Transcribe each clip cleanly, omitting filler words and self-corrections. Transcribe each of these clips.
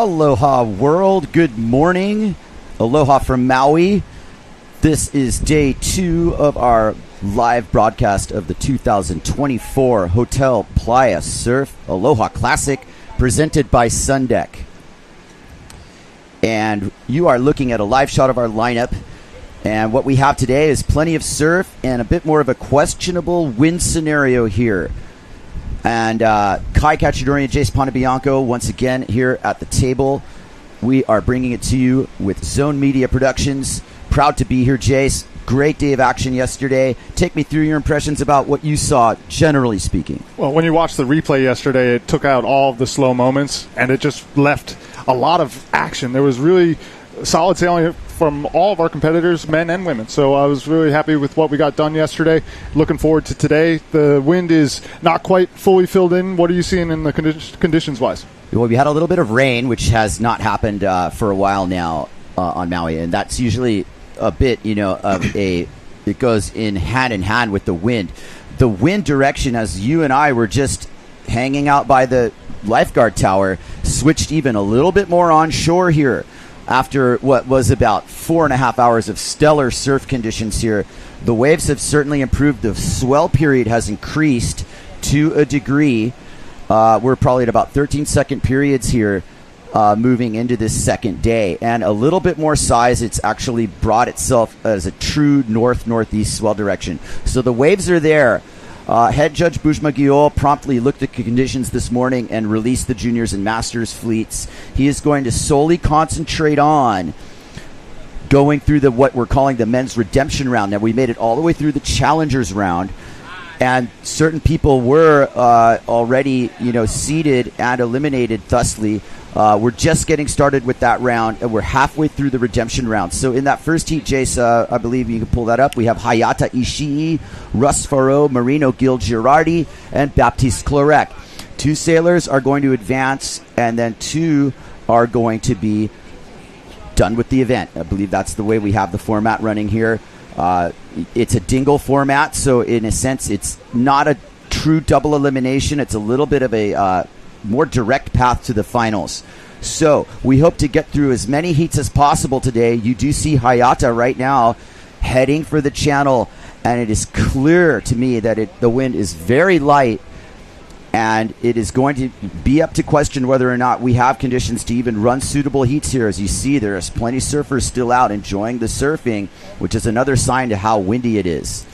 Aloha world, good morning. Aloha from Maui. This is day 2 of our live broadcast of the 2024 Hotel PLAYA Surf Aloha Classic presented by Sundeck. And you are looking at a live shot of our lineup. And what we have today is plenty of surf and a bit more of a questionable wind scenario here. And Kai Cacciadori and Jace Pontebianco once again here at the table. We are bringing it to you with Zone Media Productions. Proud to be here, Jace. Great day of action yesterday. Take me through your impressions about what you saw, generally speaking. Well, when you watched the replay yesterday, it took out all of the slow moments, and it just left a lot of action. There was really solid sailing from all of our competitors, men and women. So I was really happy with what we got done yesterday. Looking forward to today. The wind is not quite fully filled in. What are you seeing in the conditions-wise? Well, we had a little bit of rain, which has not happened for a while now on Maui, and that's usually a bit, it goes in hand with the wind. The wind direction, as you and I were just hanging out by the lifeguard tower, switched even a little bit more onshore here. After what was about 4.5 hours of stellar surf conditions here, the waves have certainly improved. The swell period has increased to a degree. We're probably at about 13-second periods here moving into this second day. And a little bit more size, it's actually brought itself as a true north-northeast swell direction. So the waves are there. Head Judge Bushma-Giol promptly looked at conditions this morning and released the juniors and masters fleets. He is going to solely concentrate on going through what we're calling the men's redemption round. Now, we made it all the way through the challengers round, and certain people were already, seeded and eliminated thusly. We're just getting started with that round, and we're halfway through the redemption round. So in that first heat, Jace, I believe you can pull that up. We have Hayata Ishii, Russ Faro, Marino Gil Girardi, and Baptiste Clorec. 2 sailors are going to advance, and then 2 are going to be done with the event. I believe that's the way we have the format running here. It's a dingle format, so in a sense, it's not a true double elimination. It's a little bit of a more direct path to the finals. So we hope to get through as many heats as possible today. You do see Hayata right now heading for the channel, and it is clear to me that the wind is very light, and it is going to be up to question whether or not we have conditions to even run suitable heats here. As you see, there's plenty of surfers still out enjoying the surfing, which is another sign to how windy it is.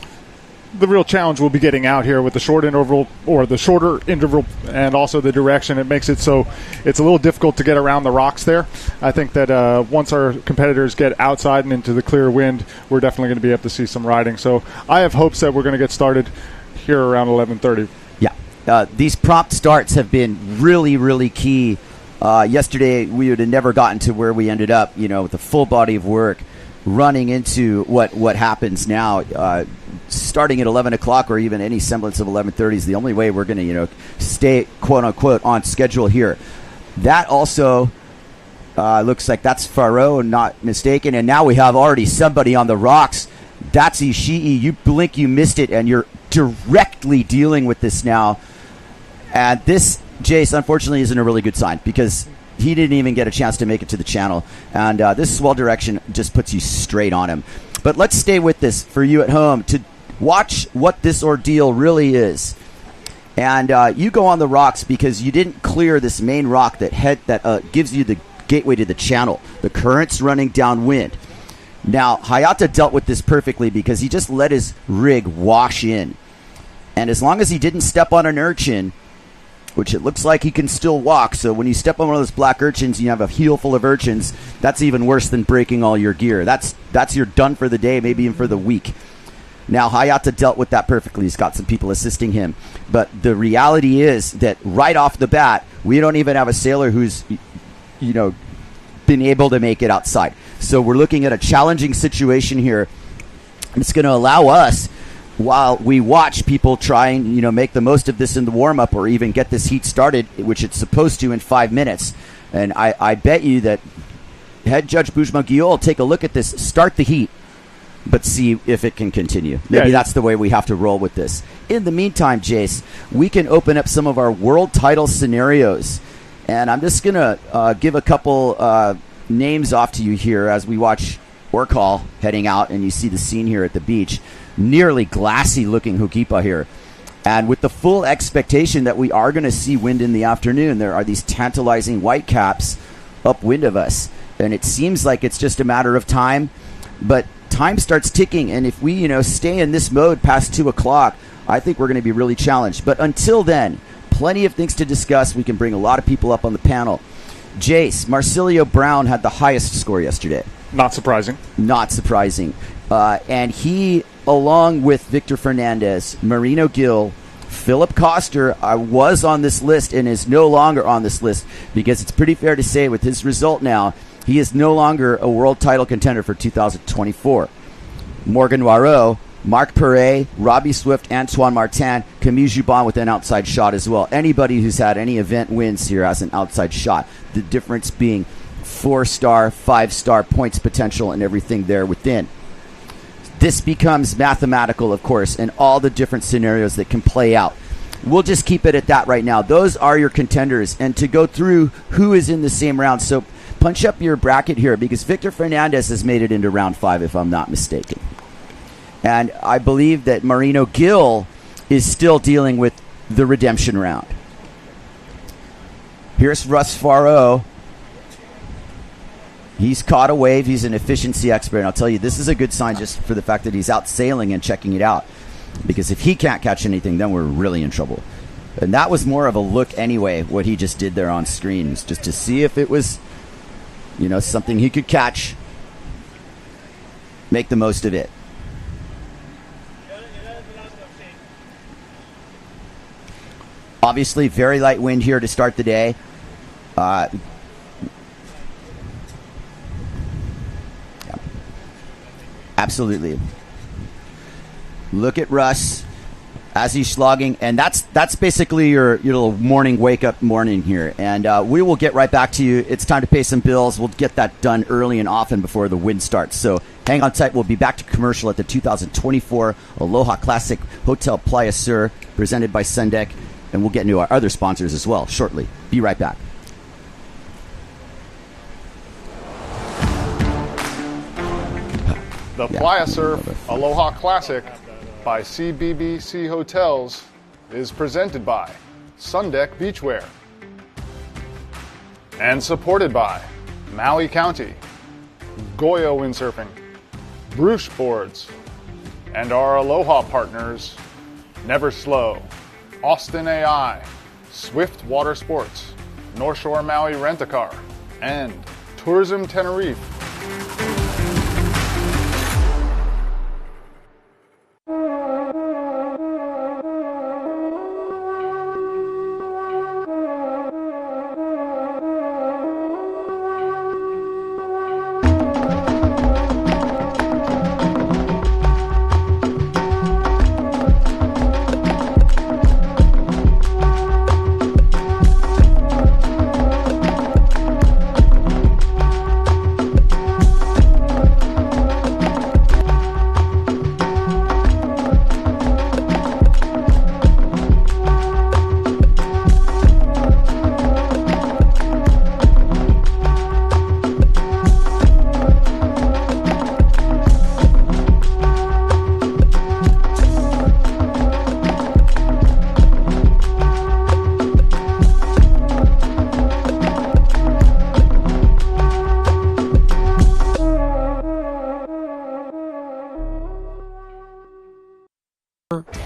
The real challenge will be getting out here with the short interval, or the shorter interval, and also the direction. It makes it so it's a little difficult to get around the rocks there. I think that once our competitors get outside and into the clear wind, we're definitely going to be able to see some riding. So I have hopes that we're going to get started here around 11:30. Yeah, these prompt starts have been really, really key. Yesterday, we would have never gotten to where we ended up, with a full body of work running into what happens now. Starting at 11 o'clock or even any semblance of 11:30 is the only way we're going to, stay, quote-unquote, on schedule here. That also looks like that's Faro, not mistaken. And now we have already somebody on the rocks. That's Ishii. You blink, you missed it, and you're directly dealing with this now. And this, Jace, unfortunately, isn't a really good sign because he didn't even get a chance to make it to the channel. And this swell direction just puts you straight on him. But let's stay with this for you at home to watch what this ordeal really is. And you go on the rocks because you didn't clear this main rock that gives you the gateway to the channel. The current's running downwind. Now, Hayata dealt with this perfectly because he just let his rig wash in. And as long as he didn't step on an urchin, which it looks like he can still walk. So when you step on one of those black urchins and you have a heel full of urchins, that's even worse than breaking all your gear. That's you're done for the day, maybe even for the week. Now, Hayata dealt with that perfectly. He's got some people assisting him. But the reality is that right off the bat, we don't even have a sailor who's, been able to make it outside. So we're looking at a challenging situation here. It's going to allow us, while we watch people try and make the most of this in the warm-up or even get this heat started, which it's supposed to in 5 minutes. And I bet you that Head Judge Bushma-Giol will take a look at this, start the heat, but see if it can continue. Maybe that's the way we have to roll with this. In the meantime, Jace, we can open up some of our world title scenarios And I'm just going to give a couple names off to you here as we watch Orcall heading out, and you see the scene here at the beach. Nearly glassy-looking Hokipa here. And with the full expectation that we are going to see wind in the afternoon, there are these tantalizing white caps upwind of us. And it seems like it's just a matter of time. But time starts ticking, and if we, stay in this mode past 2 o'clock, I think we're going to be really challenged. But until then, plenty of things to discuss. We can bring a lot of people up on the panel. Jace, Marcilio Brown had the highest score yesterday. Not surprising. Not surprising. And he, along with Victor Fernandez, Marino Gill, Philip Koster, was on this list and is no longer on this list, because it's pretty fair to say with his result now, he is no longer a world title contender for 2024. Morgan Waro, Marc Perret, Robbie Swift, Antoine Martin, Camille Jubin with an outside shot as well. Anybody who's had any event wins here has an outside shot. The difference being 4-star, 5-star points potential and everything there within. This becomes mathematical, of course, and all the different scenarios that can play out. We'll just keep it at that right now. Those are your contenders. And to go through who is in the same round, so punch up your bracket here, because Victor Fernandez has made it into round 5, if I'm not mistaken. And I believe that Marino Gill is still dealing with the redemption round. Here's Russ Faro. He's caught a wave. He's an efficiency expert. And I'll tell you, this is a good sign just for the fact that he's out sailing and checking it out. Because if he can't catch anything, then we're really in trouble. And that was more of a look anyway, what he just did there on screen, just to see if it was, something he could catch, make the most of it. Obviously, very light wind here to start the day. Yeah. Absolutely. Look at Russ as he's slogging, and that's basically your little morning wake-up morning here. And we will get right back to you. It's time to pay some bills. We'll get that done early and often before the wind starts. So hang on tight. We'll be back to commercial at the 2024 Aloha Classic Hotel Playa Sur, presented by Sundek. And we'll get into our other sponsors as well shortly. Be right back. The Playa Surf Aloha Classic by CBbC Hotels is presented by Sundek Beachwear and supported by Maui County, Goya Windsurfing, Bruce Boards, and our Aloha partners, Never Slow, Austin AI, Swift Water Sports, North Shore Maui Rent-A-Car, and Tourism Tenerife.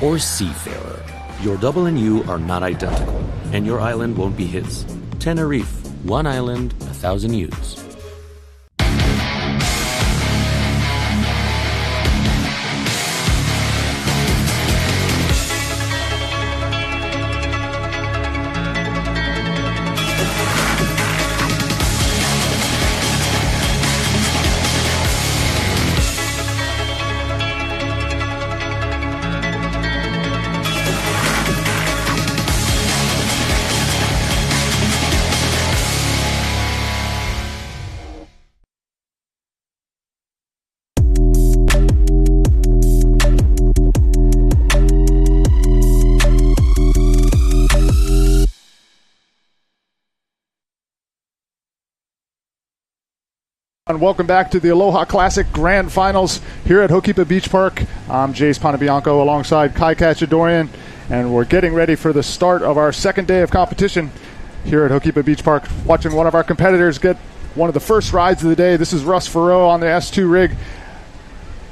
Or seafarer. Your double and you are not identical, and your island won't be his. Tenerife, one island, 1,000 yous. And welcome back to the Aloha Classic Grand Finals here at Hokipa Beach Park. I'm Jace Ponabianco alongside Kai Cachadorian, and we're getting ready for the start of our second day of competition here at Hokipa Beach Park. Watching one of our competitors get one of the first rides of the day. This is Russ Farreau on the S2 rig.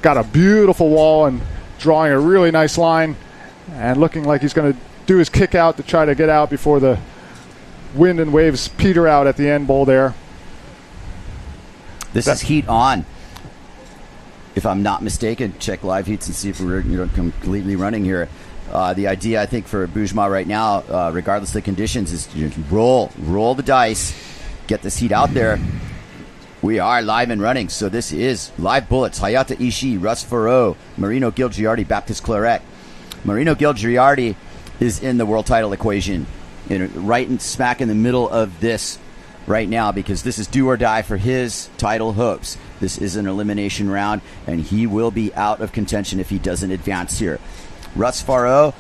Got a beautiful wall and drawing a really nice line, and looking like he's going to do his kick out to try to get out before the wind and waves peter out at the end bowl there. This is heat on. If I'm not mistaken, check live heats and see if we're completely running here. The idea, I think, for Bujma right now, regardless of the conditions, is to roll the dice, get this heat out there. We are live and running, so this is live bullets. Hayata Ishii, Russ Farreau, Marino Gil-Giardi, Baptiste Claret. Marino Gil-Giardi is in the world title equation, right and smack in the middle of this right now, because this is do or die for his title hopes. This is an elimination round, and he will be out of contention if he doesn't advance here. Russ Farreau,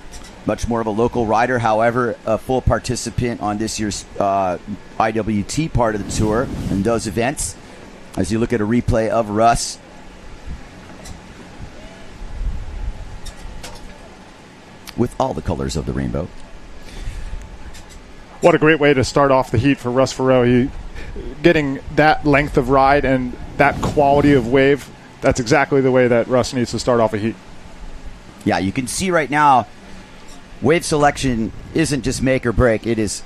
much more of a local rider, however, a full participant on this year's IWT part of the tour and those events. As you look at a replay of Russ, with all the colors of the rainbow. What a great way to start off the heat for Russ Farreau. He getting that length of ride and that quality of wave. That's exactly the way that Russ needs to start off a heat. Yeah, you can see right now, wave selection isn't just make or break. It is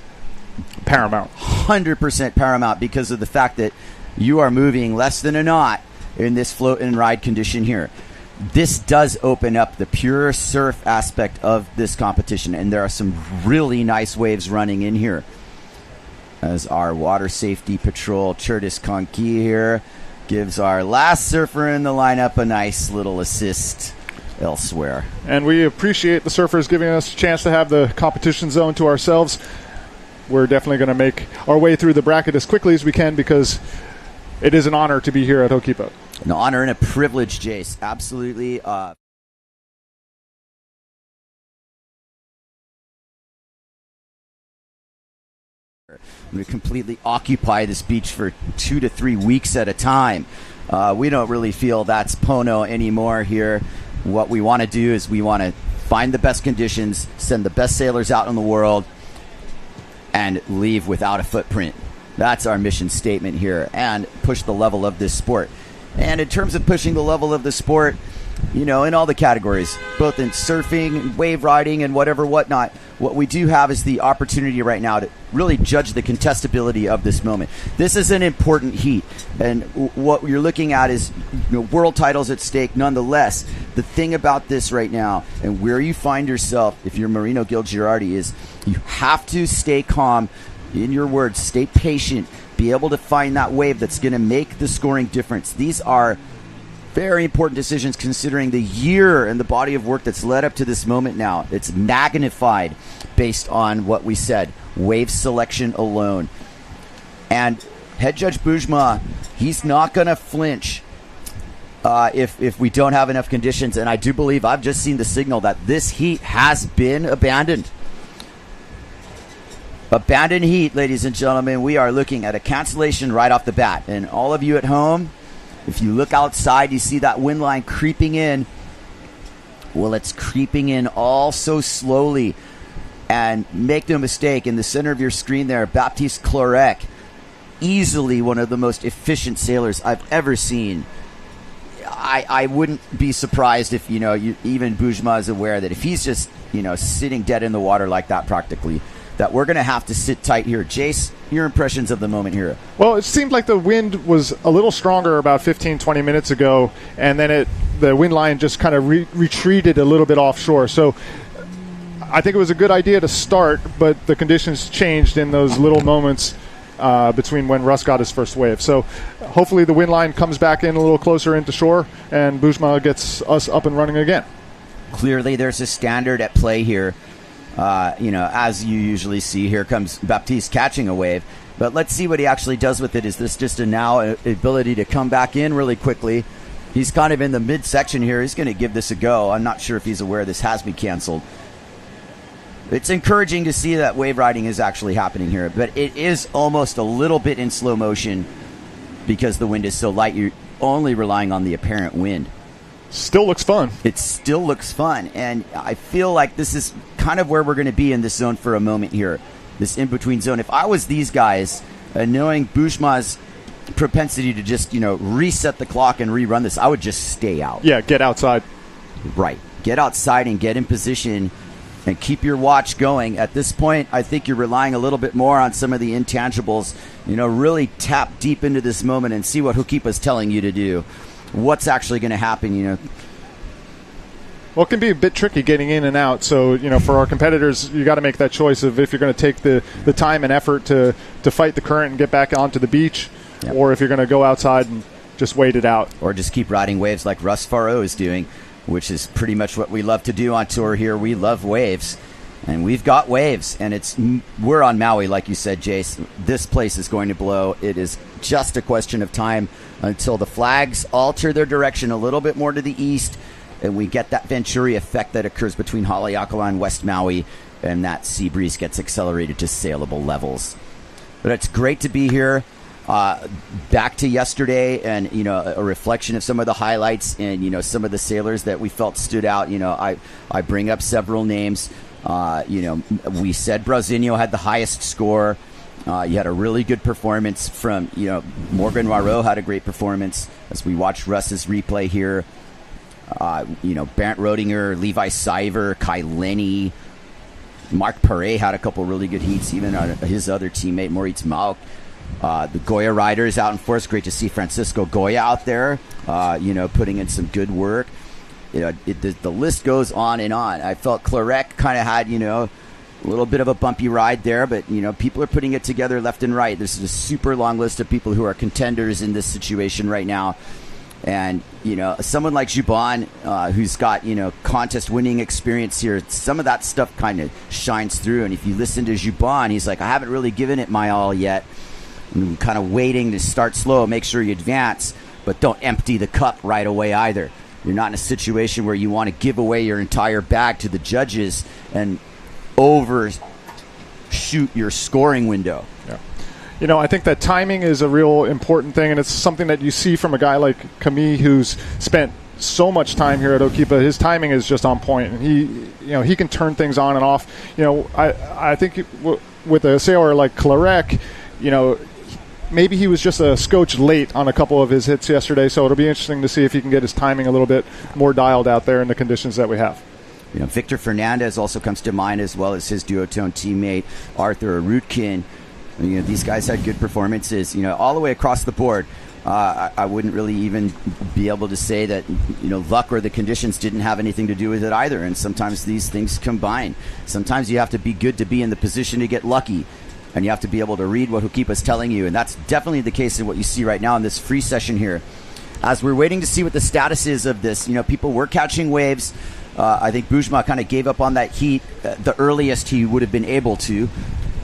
paramount. 100% paramount, because of the fact that you are moving less than a knot in this float and ride condition here. This does open up the pure surf aspect of this competition, and there are some really nice waves running in here. As our water safety patrol, Curtis Conqui here, gives our last surfer in the lineup a nice little assist elsewhere. And we appreciate the surfers giving us a chance to have the competition zone to ourselves. We're definitely going to make our way through the bracket as quickly as we can, because it is an honor to be here at Hokipa. An honor and a privilege, Jace. Absolutely. I'm going to completely occupy this beach for 2 to 3 weeks at a time. We don't really feel that's Pono anymore here. What we want to do is we want to find the best conditions, send the best sailors out in the world, and leave without a footprint. That's our mission statement here, and push the level of this sport. And in terms of pushing the level of the sport, in all the categories, both in surfing, wave riding, and whatnot, what we do have is the opportunity right now to really judge the contestability of this moment. This is an important heat, and what you're looking at is world titles at stake nonetheless. The thing about this right now, and where you find yourself if you're Marino Gil-Giardi, is you have to stay calm. In your words, stay patient, be able to find that wave that's going to make the scoring difference. These are very important decisions, considering the year and the body of work that's led up to this moment now. It's magnified based on what we said, wave selection alone. And head judge Bujma, he's not going to flinch if we don't have enough conditions. And I do believe I've just seen the signal that this heat has been abandoned. Abandoned heat, ladies and gentlemen. We are looking at a cancellation right off the bat. And all of you at home, if you look outside, you see that wind line creeping in. Well, it's creeping in all so slowly. And make no mistake, in the center of your screen there, Baptiste Claret, easily one of the most efficient sailors I've ever seen. I wouldn't be surprised if, even Bujma is aware that if he's just, sitting dead in the water like that practically, that we're going to have to sit tight here. Jace, your impressions of the moment here. Well, it seemed like the wind was a little stronger about 15, 20 minutes ago, and then the wind line just kind of retreated a little bit offshore. So I think it was a good idea to start, but the conditions changed in those little moments between when Russ got his first wave. So hopefully the wind line comes back in a little closer into shore, and Bujma gets us up and running again. Clearly there's a standard at play here. As you usually see, here comes Baptiste catching a wave. But let's see what he actually does with it. Is this just an ability to come back in really quickly? He's kind of in the midsection here. He's going to give this a go. I'm not sure if he's aware this has been canceled. It's encouraging to see that wave riding is actually happening here, but it is almost a little bit in slow motion. because the wind is so light, you're only relying on the apparent wind. Still looks fun. It still looks fun, and I feel like this is kind of where we're going to be in this zone for a moment here, this in-between zone. If I was these guys, knowing Bujma's propensity to just, reset the clock and rerun this, I would just stay out. Yeah, get outside. Right. Get outside and get in position and keep your watch going. At this point, I think you're relying a little bit more on some of the intangibles. Really tap deep into this moment and see what Hukipa's telling you to do. What's actually going to happen, Well, it can be a bit tricky getting in and out. So, for our competitors, you got to make that choice of if you're going to take the time and effort to fight the current and get back onto the beach, yep, or if you're going to go outside and just wait it out. Or just keep riding waves like Russ Faro is doing, which is pretty much what we love to do on tour here. We love waves, and we've got waves, and we're on Maui, like you said, Jace. This place is going to blow. It is just a question of time until the flags alter their direction a little bit more to the east, and we get that Venturi effect that occurs between Haleakala and West Maui, and that sea breeze gets accelerated to sailable levels. But it's great to be here. Back to yesterday, and a reflection of some of the highlights and some of the sailors that we felt stood out. I bring up several names. We said Brasilio had the highest score. You had a really good performance from Morgan Moreau had a great performance as we watched Russ's replay here. Bernd Rodinger, Levi Siver, Kai Lenny, Mark Perret had a couple really good heats. Even his other teammate Moritz Mauk. The Goya riders out in force. Great to see Francisco Goya out there, putting in some good work. The list goes on and on. I felt Clarek kind of had, a little bit of a bumpy ride there, but, people are putting it together left and right. This is a super long list of people who are contenders in this situation right now. And, someone like Juban, who's got, contest winning experience here, some of that stuff kind of shines through. And if you listen to Juban, he's like, I haven't really given it my all yet. I'm kind of waiting to start slow, make sure you advance, but don't empty the cup right away either. You're not in a situation where you want to give away your entire bag to the judges and overshoot your scoring window. Yeah. I think that timing is a real important thing, and it's something that you see from a guy like Camille, who's spent so much time here at Okipa. His timing is just on point, and he can turn things on and off. I think with a sailor like Clarek, maybe he was just a scotch late on a couple of his hits yesterday, so it'll be interesting to see if he can get his timing a little bit more dialed out there in the conditions that we have. Victor Fernandez also comes to mind, as well as his duotone teammate Arthur Arutkin. These guys had good performances, all the way across the board. I wouldn't really even be able to say that, luck or the conditions didn't have anything to do with it either. And sometimes these things combine. Sometimes you have to be good to be in the position to get lucky. And you have to be able to read what Hukipa's telling you. And that's definitely the case in what you see right now in this free session here. As we're waiting to see what the status is of this, people were catching waves. I think Bujma kind of gave up on that heat the earliest he would have been able to.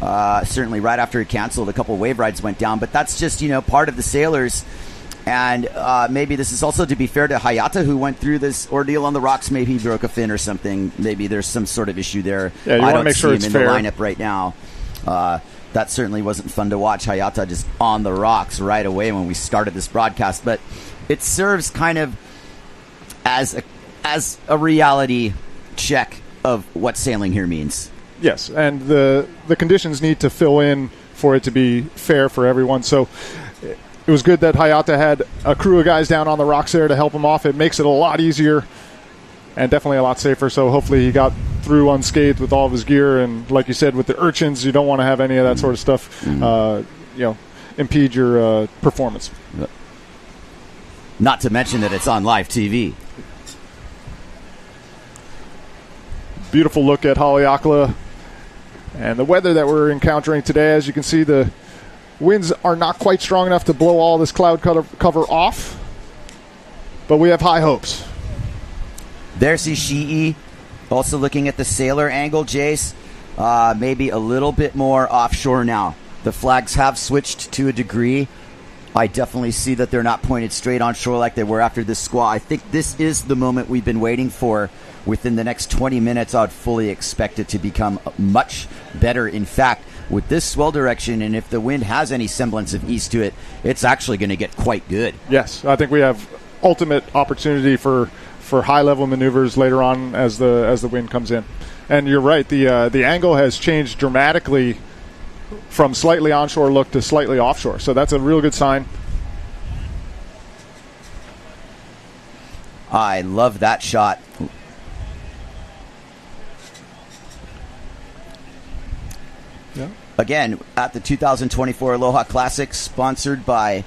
Certainly right after he canceled, a couple wave rides went down. But that's just, part of the sailors. And maybe this is also to be fair to Hayata, who went through this ordeal on the rocks. Maybe he broke a fin or something. Maybe there's some sort of issue there. Yeah, you I want to don't make see sure him it's in fair. the lineup right now. That certainly wasn't fun to watch. Hayata just on the rocks right away when we started this broadcast. But it serves kind of as a reality check of what sailing here means. Yes, and the conditions need to fill in for it to be fair for everyone. So it was good that Hayata had a crew of guys down on the rocks there to help him off. It makes it a lot easier and definitely a lot safer. So hopefully he got through unscathed with all of his gear. And like you said, with the urchins, you don't want to have any of that sort of stuff, impede your performance. Not to mention that it's on live TV. Beautiful look at Haleakala. And the weather that we're encountering today, as you can see, the winds are not quite strong enough to blow all this cloud cover off. But we have high hopes. There's Ishii. Also looking at the sailor angle, Jace. Maybe a little bit more offshore now. The flags have switched to a degree. I definitely see that they're not pointed straight on shore like they were after this squall. I think this is the moment we've been waiting for. Within the next 20 minutes, I would fully expect it to become much better. In fact, with this swell direction, and if the wind has any semblance of east to it, it's actually going to get quite good. Yes, I think we have ultimate opportunity for high-level maneuvers later on as the wind comes in. And you're right, the angle has changed dramatically from slightly onshore look to slightly offshore. So that's a real good sign. I love that shot. Yeah. Again, at the 2024 Aloha Classic, sponsored by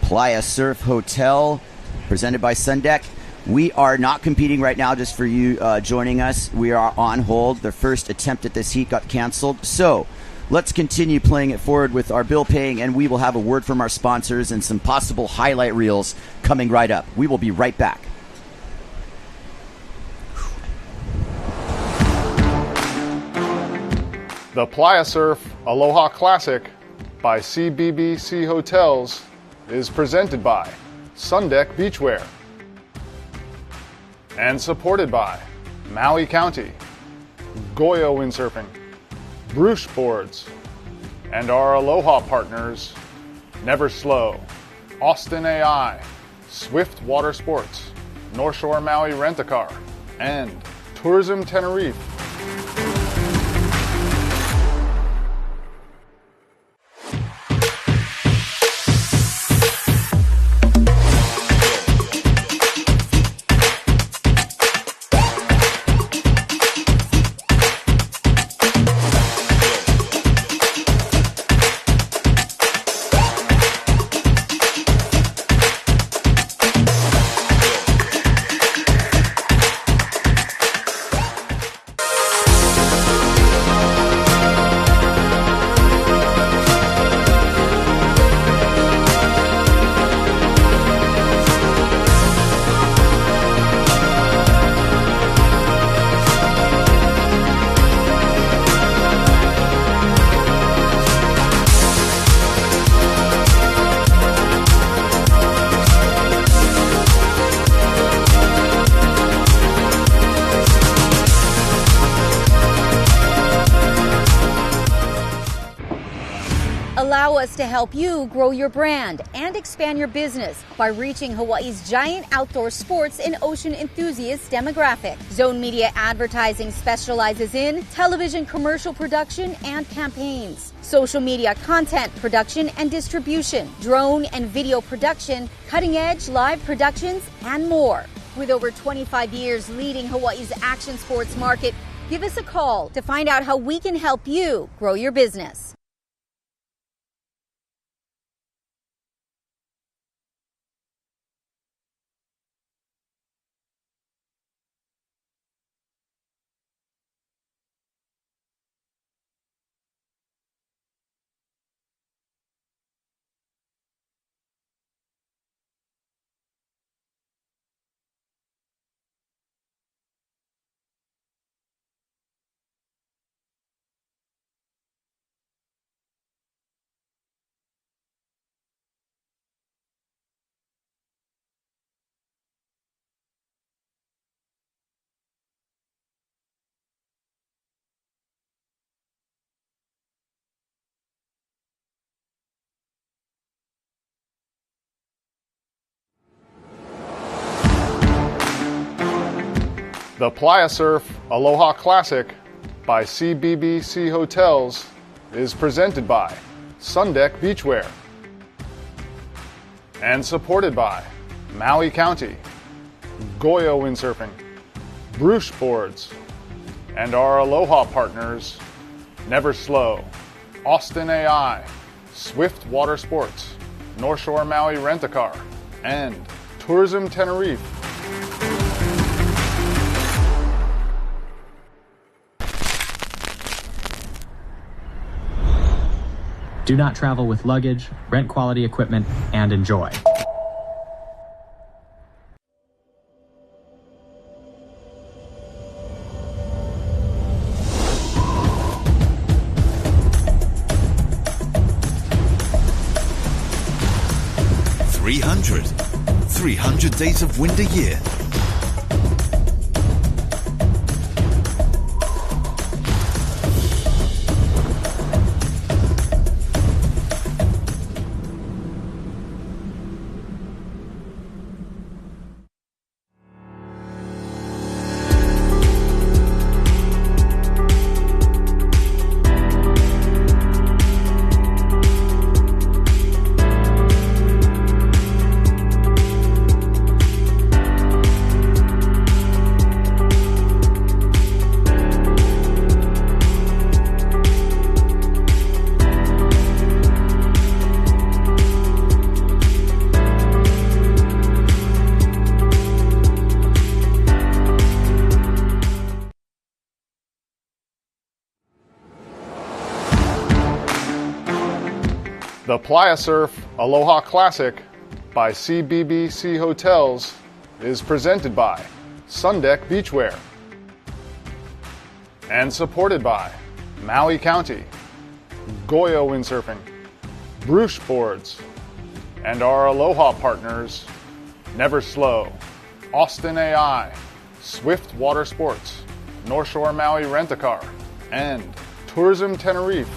PLAYA Surf Hotel, presented by Sundeck. We are not competing right now, just for you joining us. We are on hold. The first attempt at this heat got canceled. So let's continue playing it forward with our bill paying, and we will have a word from our sponsors and some possible highlight reels coming right up. We will be right back. The PLAYA Surf Aloha Classic by CBbC Hotels is presented by Sundeck Beachwear and supported by Maui County, Goya Windsurfing, Bruce Boards, and our Aloha partners, Never Slow, Austin AI, Swift Water Sports, North Shore Maui Rent-A-Car, and Tourism Tenerife. Allow us to help you grow your brand and expand your business by reaching Hawaii's giant outdoor sports and ocean enthusiast demographic. Zone Media Advertising specializes in television commercial production and campaigns, social media content production and distribution, drone and video production, cutting-edge live productions, and more. With over 25 years leading Hawaii's action sports market, give us a call to find out how we can help you grow your business. The PLAYA Surf Aloha Classic by CBbC Hotels is presented by Sundeck Beachwear and supported by Maui County, Goya Windsurfing, Bruce Boards, and our Aloha partners, Never Slow, Austin AI, Swift Water Sports, North Shore Maui Rent-A-Car, and Tourism Tenerife. Do not travel with luggage, rent quality equipment, and enjoy. Three hundred days of wind a year. The Playa Surf Aloha Classic by CBbC Hotels is presented by Sundeck Beachwear and supported by Maui County, Goya Windsurfing, Bruce Boards, and our Aloha partners, Never Slow, Austin AI, Swift Water Sports, North Shore Maui Rent-A-Car, and Tourism Tenerife.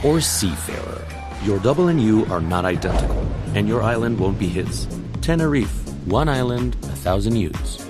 Or seafarer. Your double and you are not identical, and your island won't be his. Tenerife, one island, 1,000 youths.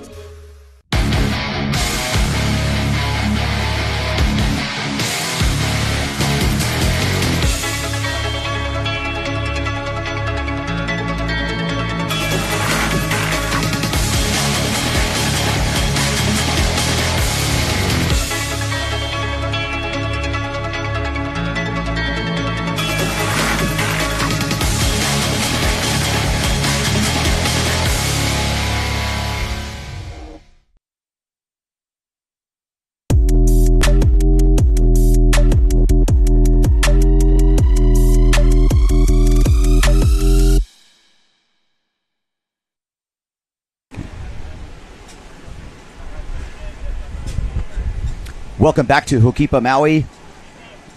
Welcome back to Hokipa, Maui.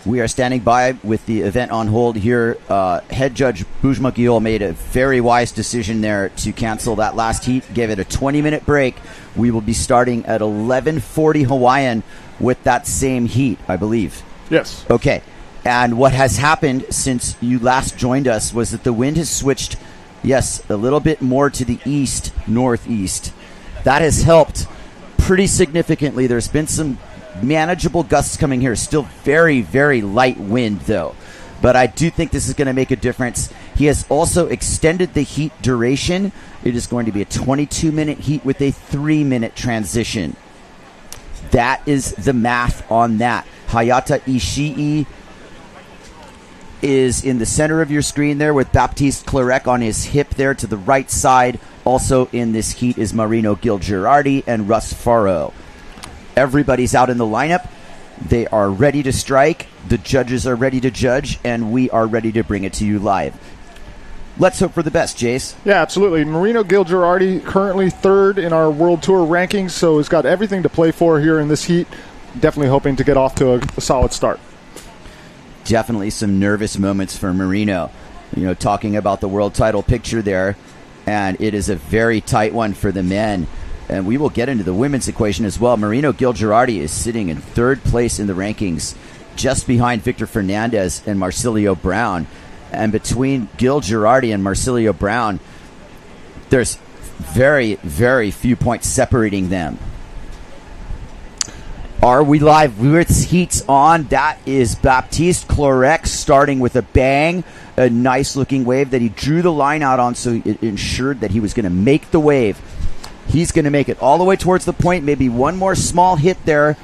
We are standing by with the event on hold here. Head Judge Bujma Giol made a very wise decision there to cancel that last heat, gave it a 20-minute break. We will be starting at 11:40 Hawaiian with that same heat, I believe. Yes. Okay. And what has happened since you last joined us was that the wind has switched, yes, a little bit more to the east, northeast. That has helped pretty significantly. There's been some manageable gusts coming here. Still very, very light wind, though. But I do think this is going to make a difference. He has also extended the heat duration. It is going to be a 22-minute heat with a 3-minute transition. That is the math on that. Hayata Ishii is in the center of your screen there with Baptiste Clarec on his hip there to the right side. Also in this heat is Marino Gil-Girardi and Russ Faro. Everybody's out in the lineup. They are ready to strike. The judges are ready to judge, and we are ready to bring it to you live. Let's hope for the best, Jace. Yeah, absolutely. Marino Gil-Girardi currently third in our World Tour rankings, so he's got everything to play for here in this heat. Definitely hoping to get off to a solid start. Definitely some nervous moments for Marino. You know, talking about the world title picture there, and it is a very tight one for the men. And we will get into the women's equation as well. Marino Gil-Girardi is sitting in third place in the rankings, just behind Victor Fernandez and Marcilio Brown. And between Gil-Girardi and Marcilio Brown, there's very, very few points separating them. Are we live? With heats on. That is Baptiste Clarec starting with a bang. A nice looking wave that he drew the line out on, so it ensured that he was going to make the wave. He's going to make it all the way towards the point. Maybe one more small hit there.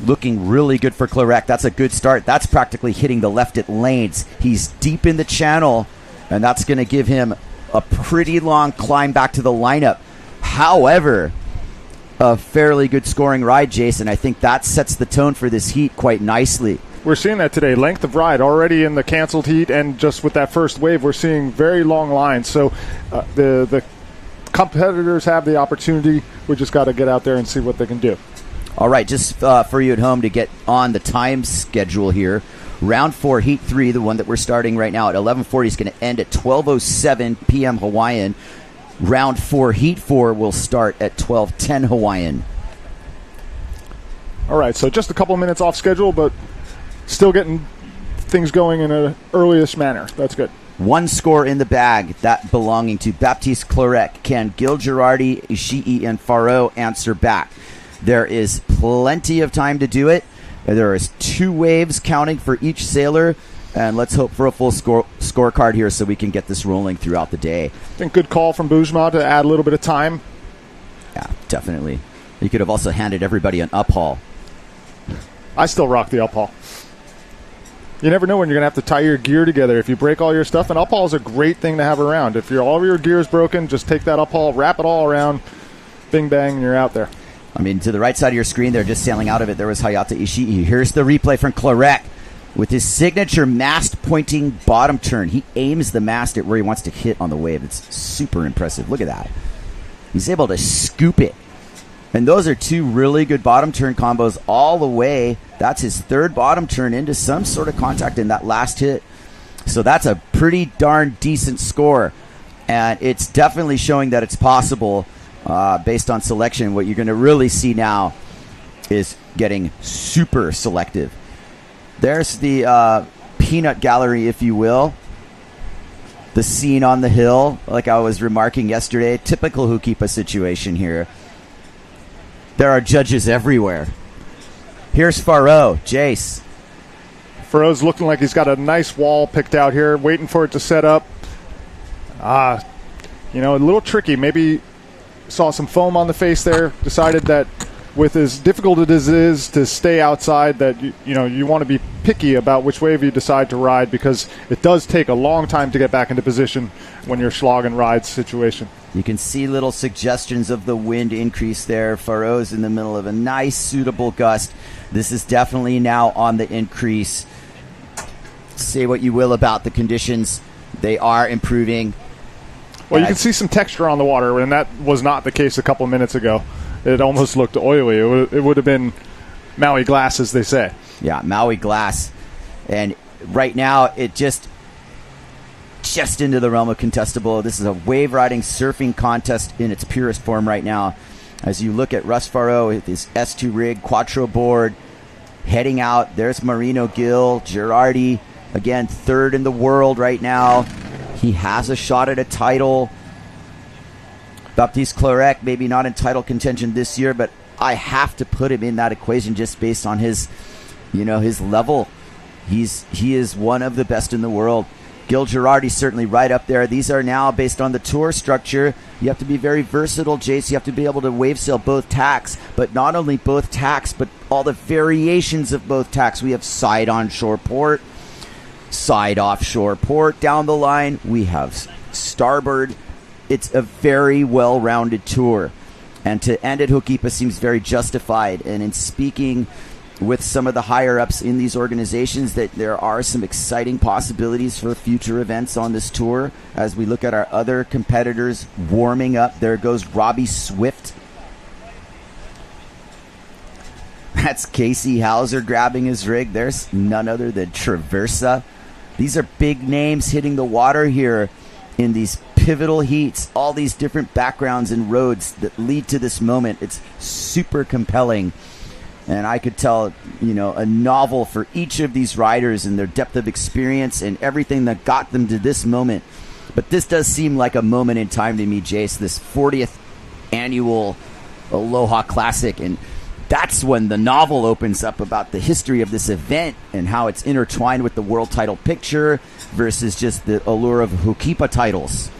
Looking really good for Clarec. That's a good start. That's practically hitting the left at lanes. He's deep in the channel, and that's going to give him a pretty long climb back to the lineup. However, a fairly good scoring ride, Jason. I think that sets the tone for this heat quite nicely. We're seeing that today. Length of ride already in the canceled heat, and just with that first wave, we're seeing very long lines. So the competitors have the opportunity. We just got to get out there and see what they can do. All right, just for you at home to get on the time schedule here. Round 4, Heat 3, the one that we're starting right now at 11:40 is going to end at 12:07 p.m. Hawaiian. Round 4, Heat 4 will start at 12:10 Hawaiian. All right, so just a couple minutes off schedule, but still getting things going in an earliest manner. That's good. One score in the bag, that belonging to Baptiste Clorec. Can Gil Girardi, Ishii, and Faro answer back? There is plenty of time to do it. There is 2 waves counting for each sailor, and let's hope for a full scorecard here so we can get this rolling throughout the day. I think good call from Bujma to add a little bit of time. Yeah, definitely. You could have also handed everybody an uphaul. I still rock the uphaul. You never know when you're going to have to tie your gear together. If you break all your stuff, an uphaul is a great thing to have around. If all of your gear is broken, just take that uphaul, wrap it all around, bing, bang, and you're out there. I mean, to the right side of your screen there, just sailing out of it, there was Hayata Ishii. Here's the replay from Clorec with his signature mast-pointing bottom turn. He aims the mast at where he wants to hit on the wave. It's super impressive. Look at that. He's able to scoop it. And those are 2 really good bottom turn combos all the way. That's his 3rd bottom turn into some sort of contact in that last hit. So that's a pretty darn decent score. And it's definitely showing that it's possible. Based on selection, what you're going to really see now is getting super selective. There's the peanut gallery, if you will. The scene on the hill, like I was remarking yesterday. Typical Hukipa situation here. There are judges everywhere. Here's Faro, Jace. Faro's looking like he's got a nice wall picked out here, waiting for it to set up. A little tricky. Maybe saw some foam on the face there, decided that with as difficult as it is to stay outside, that you want to be picky about which wave you decide to ride, because it does take a long time to get back into position when you're slog and ride situation. You can see little suggestions of the wind increase there. Faro's in the middle of a nice, suitable gust. This is definitely now on the increase. Say what you will about the conditions. They are improving. Well, you can see some texture on the water, and that was not the case a couple minutes ago. It almost looked oily. It would have been Maui glass, as they say. Yeah, Maui glass. And right now, it just into the realm of contestable. This is a wave riding surfing contest in its purest form right now. As you look at Russ Faro with his S2 rig, Quattro board, heading out. There's Marino Gil, Girardi, again, 3rd in the world right now. He has a shot at a title. Baptiste Clorec, maybe not in title contention this year, but I have to put him in that equation just based on his level. He is one of the best in the world. Gil Girardi certainly right up there. These are now based on the tour structure. You have to be very versatile, Jace. You have to be able to wave sail both tacks, but not only both tacks, but all the variations of both tacks. We have side onshore port, side offshore port down the line. We have starboard. It's a very well-rounded tour. And to end at Hukipa seems very justified. And in speaking with some of the higher-ups in these organizations, that there are some exciting possibilities for future events on this tour. As we look at our other competitors warming up, there goes Robbie Swift. That's Casey Hauser grabbing his rig. There's none other than Traversa. These are big names hitting the water here in these pivotal heats, all these different backgrounds and roads that lead to this moment. It's super compelling. And I could tell, a novel for each of these riders and their depth of experience and everything that got them to this moment. But this does seem like a moment in time to me, Jace, this 40th annual Aloha Classic. And that's when the novel opens up about the history of this event and how it's intertwined with the world title picture versus just the allure of Hukipa titles.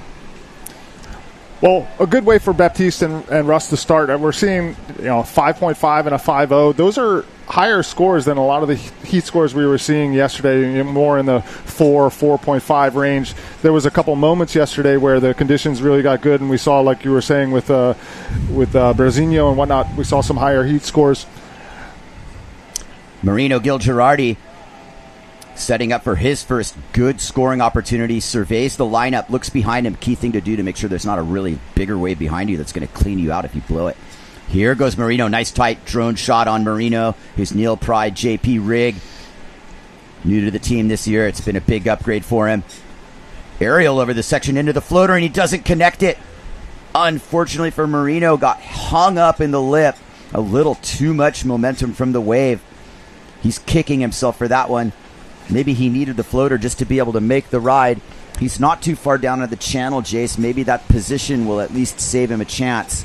Well, a good way for Baptiste and Russ to start. We're seeing 5.5 and a 5.0. Those are higher scores than a lot of the heat scores we were seeing yesterday, more in the 4.5 range. There was a couple moments yesterday where the conditions really got good, and we saw, like you were saying, with Brasinho and whatnot, we saw some higher heat scores. Marino Gil Girardi setting up for his first good scoring opportunity, surveys the lineup, looks behind him. Key thing to do to make sure there's not a really bigger wave behind you that's going to clean you out if you blow it. Here goes Marino. Nice tight drone shot on Marino. His Neil Pride JP rig. New to the team this year. It's been a big upgrade for him. Aerial over the section into the floater, and he doesn't connect it. Unfortunately for Marino, got hung up in the lip. A little too much momentum from the wave. He's kicking himself for that one. Maybe he needed the floater just to be able to make the ride. He's not too far down on the channel, Jace. Maybe that position will at least save him a chance.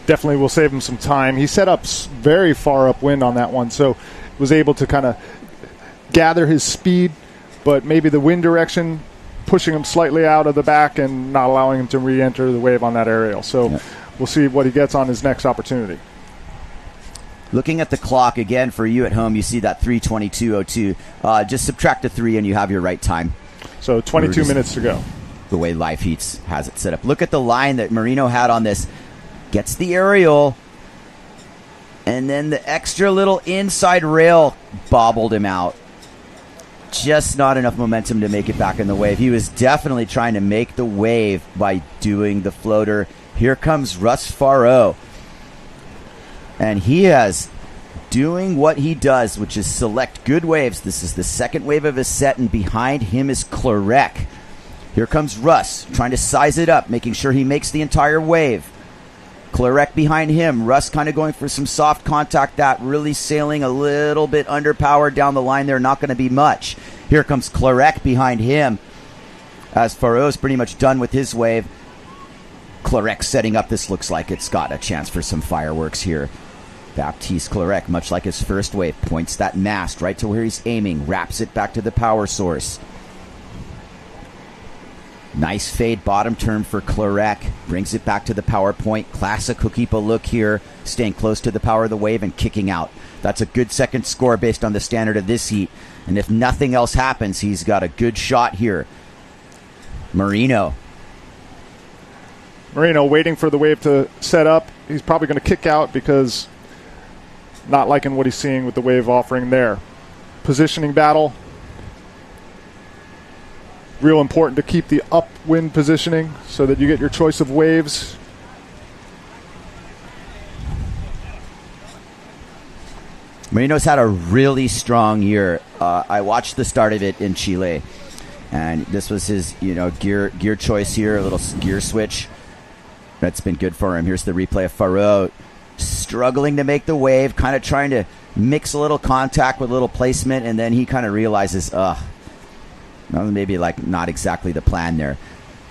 Definitely will save him some time. He set up very far upwind on that one, so was able to kind of gather his speed, but maybe the wind direction pushing him slightly out of the back and not allowing him to re-enter the wave on that aerial. So we'll see what he gets on his next opportunity. Looking at the clock again for you at home, you see that 3:22:02. Just subtract a 3 and you have your right time. So 22 minutes to go. The way Live Heats has it set up. Look at the line that Marino had on this. Gets the aerial, and then the extra little inside rail bobbled him out. Just not enough momentum to make it back in the wave. He was definitely trying to make the wave by doing the floater. Here comes Russ Faro. And he is doing what he does, which is select good waves. This is the second wave of his set, and behind him is Clarek. Here comes Russ, trying to size it up, making sure he makes the entire wave. Clarek behind him. Russ kind of going for some soft contact, that really sailing a little bit underpowered down the line there. Not going to be much. Here comes Clarek behind him, as Faro's pretty much done with his wave. Clarek setting up. This looks like it's got a chance for some fireworks here. Baptiste Clarek, much like his first wave, points that mast right to where he's aiming, wraps it back to the power source. Nice fade bottom turn for Clarek. Brings it back to the power point. Classic Hokipa look here. Staying close to the power of the wave and kicking out. That's a good second score based on the standard of this heat. And if nothing else happens, he's got a good shot here. Marino waiting for the wave to set up. He's probably going to kick out because not liking what he's seeing with the wave offering there. Positioning battle. Real important to keep the upwind positioning so that you get your choice of waves. Marino's had a really strong year. I watched the start of it in Chile, and this was his, gear choice here, a little gear switch. That's been good for him. Here's the replay of Faro struggling to make the wave, kind of trying to mix a little contact with a little placement, and then he kind of realizes, maybe not exactly the plan there.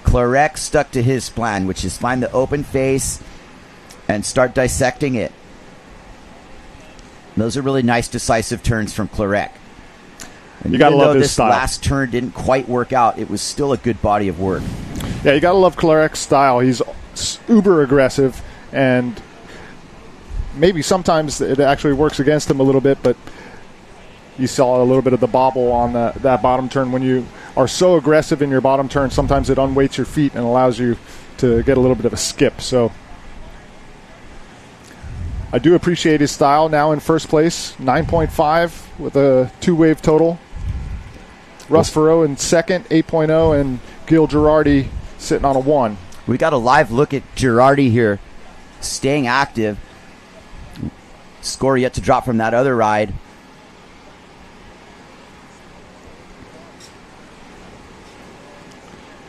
Clarek stuck to his plan, which is find the open face and start dissecting it. Those are really nice, decisive turns from Clarek. And you gotta love his this style. Last turn didn't quite work out, it was still a good body of work. Yeah, you gotta love Clarek's style. He's uber aggressive, and maybe sometimes it actually works against him a little bit, but you saw a little bit of the bobble on that bottom turn. When you are so aggressive in your bottom turn, sometimes it unweights your feet and allows you to get a little bit of a skip. So I do appreciate his style. Now in first place, 9.5 with a 2-wave total. Russ Faro in second, 8.0, and Gil Girardi sitting on a 1. We got a live look at Girardi here, staying active. Score yet to drop from that other ride.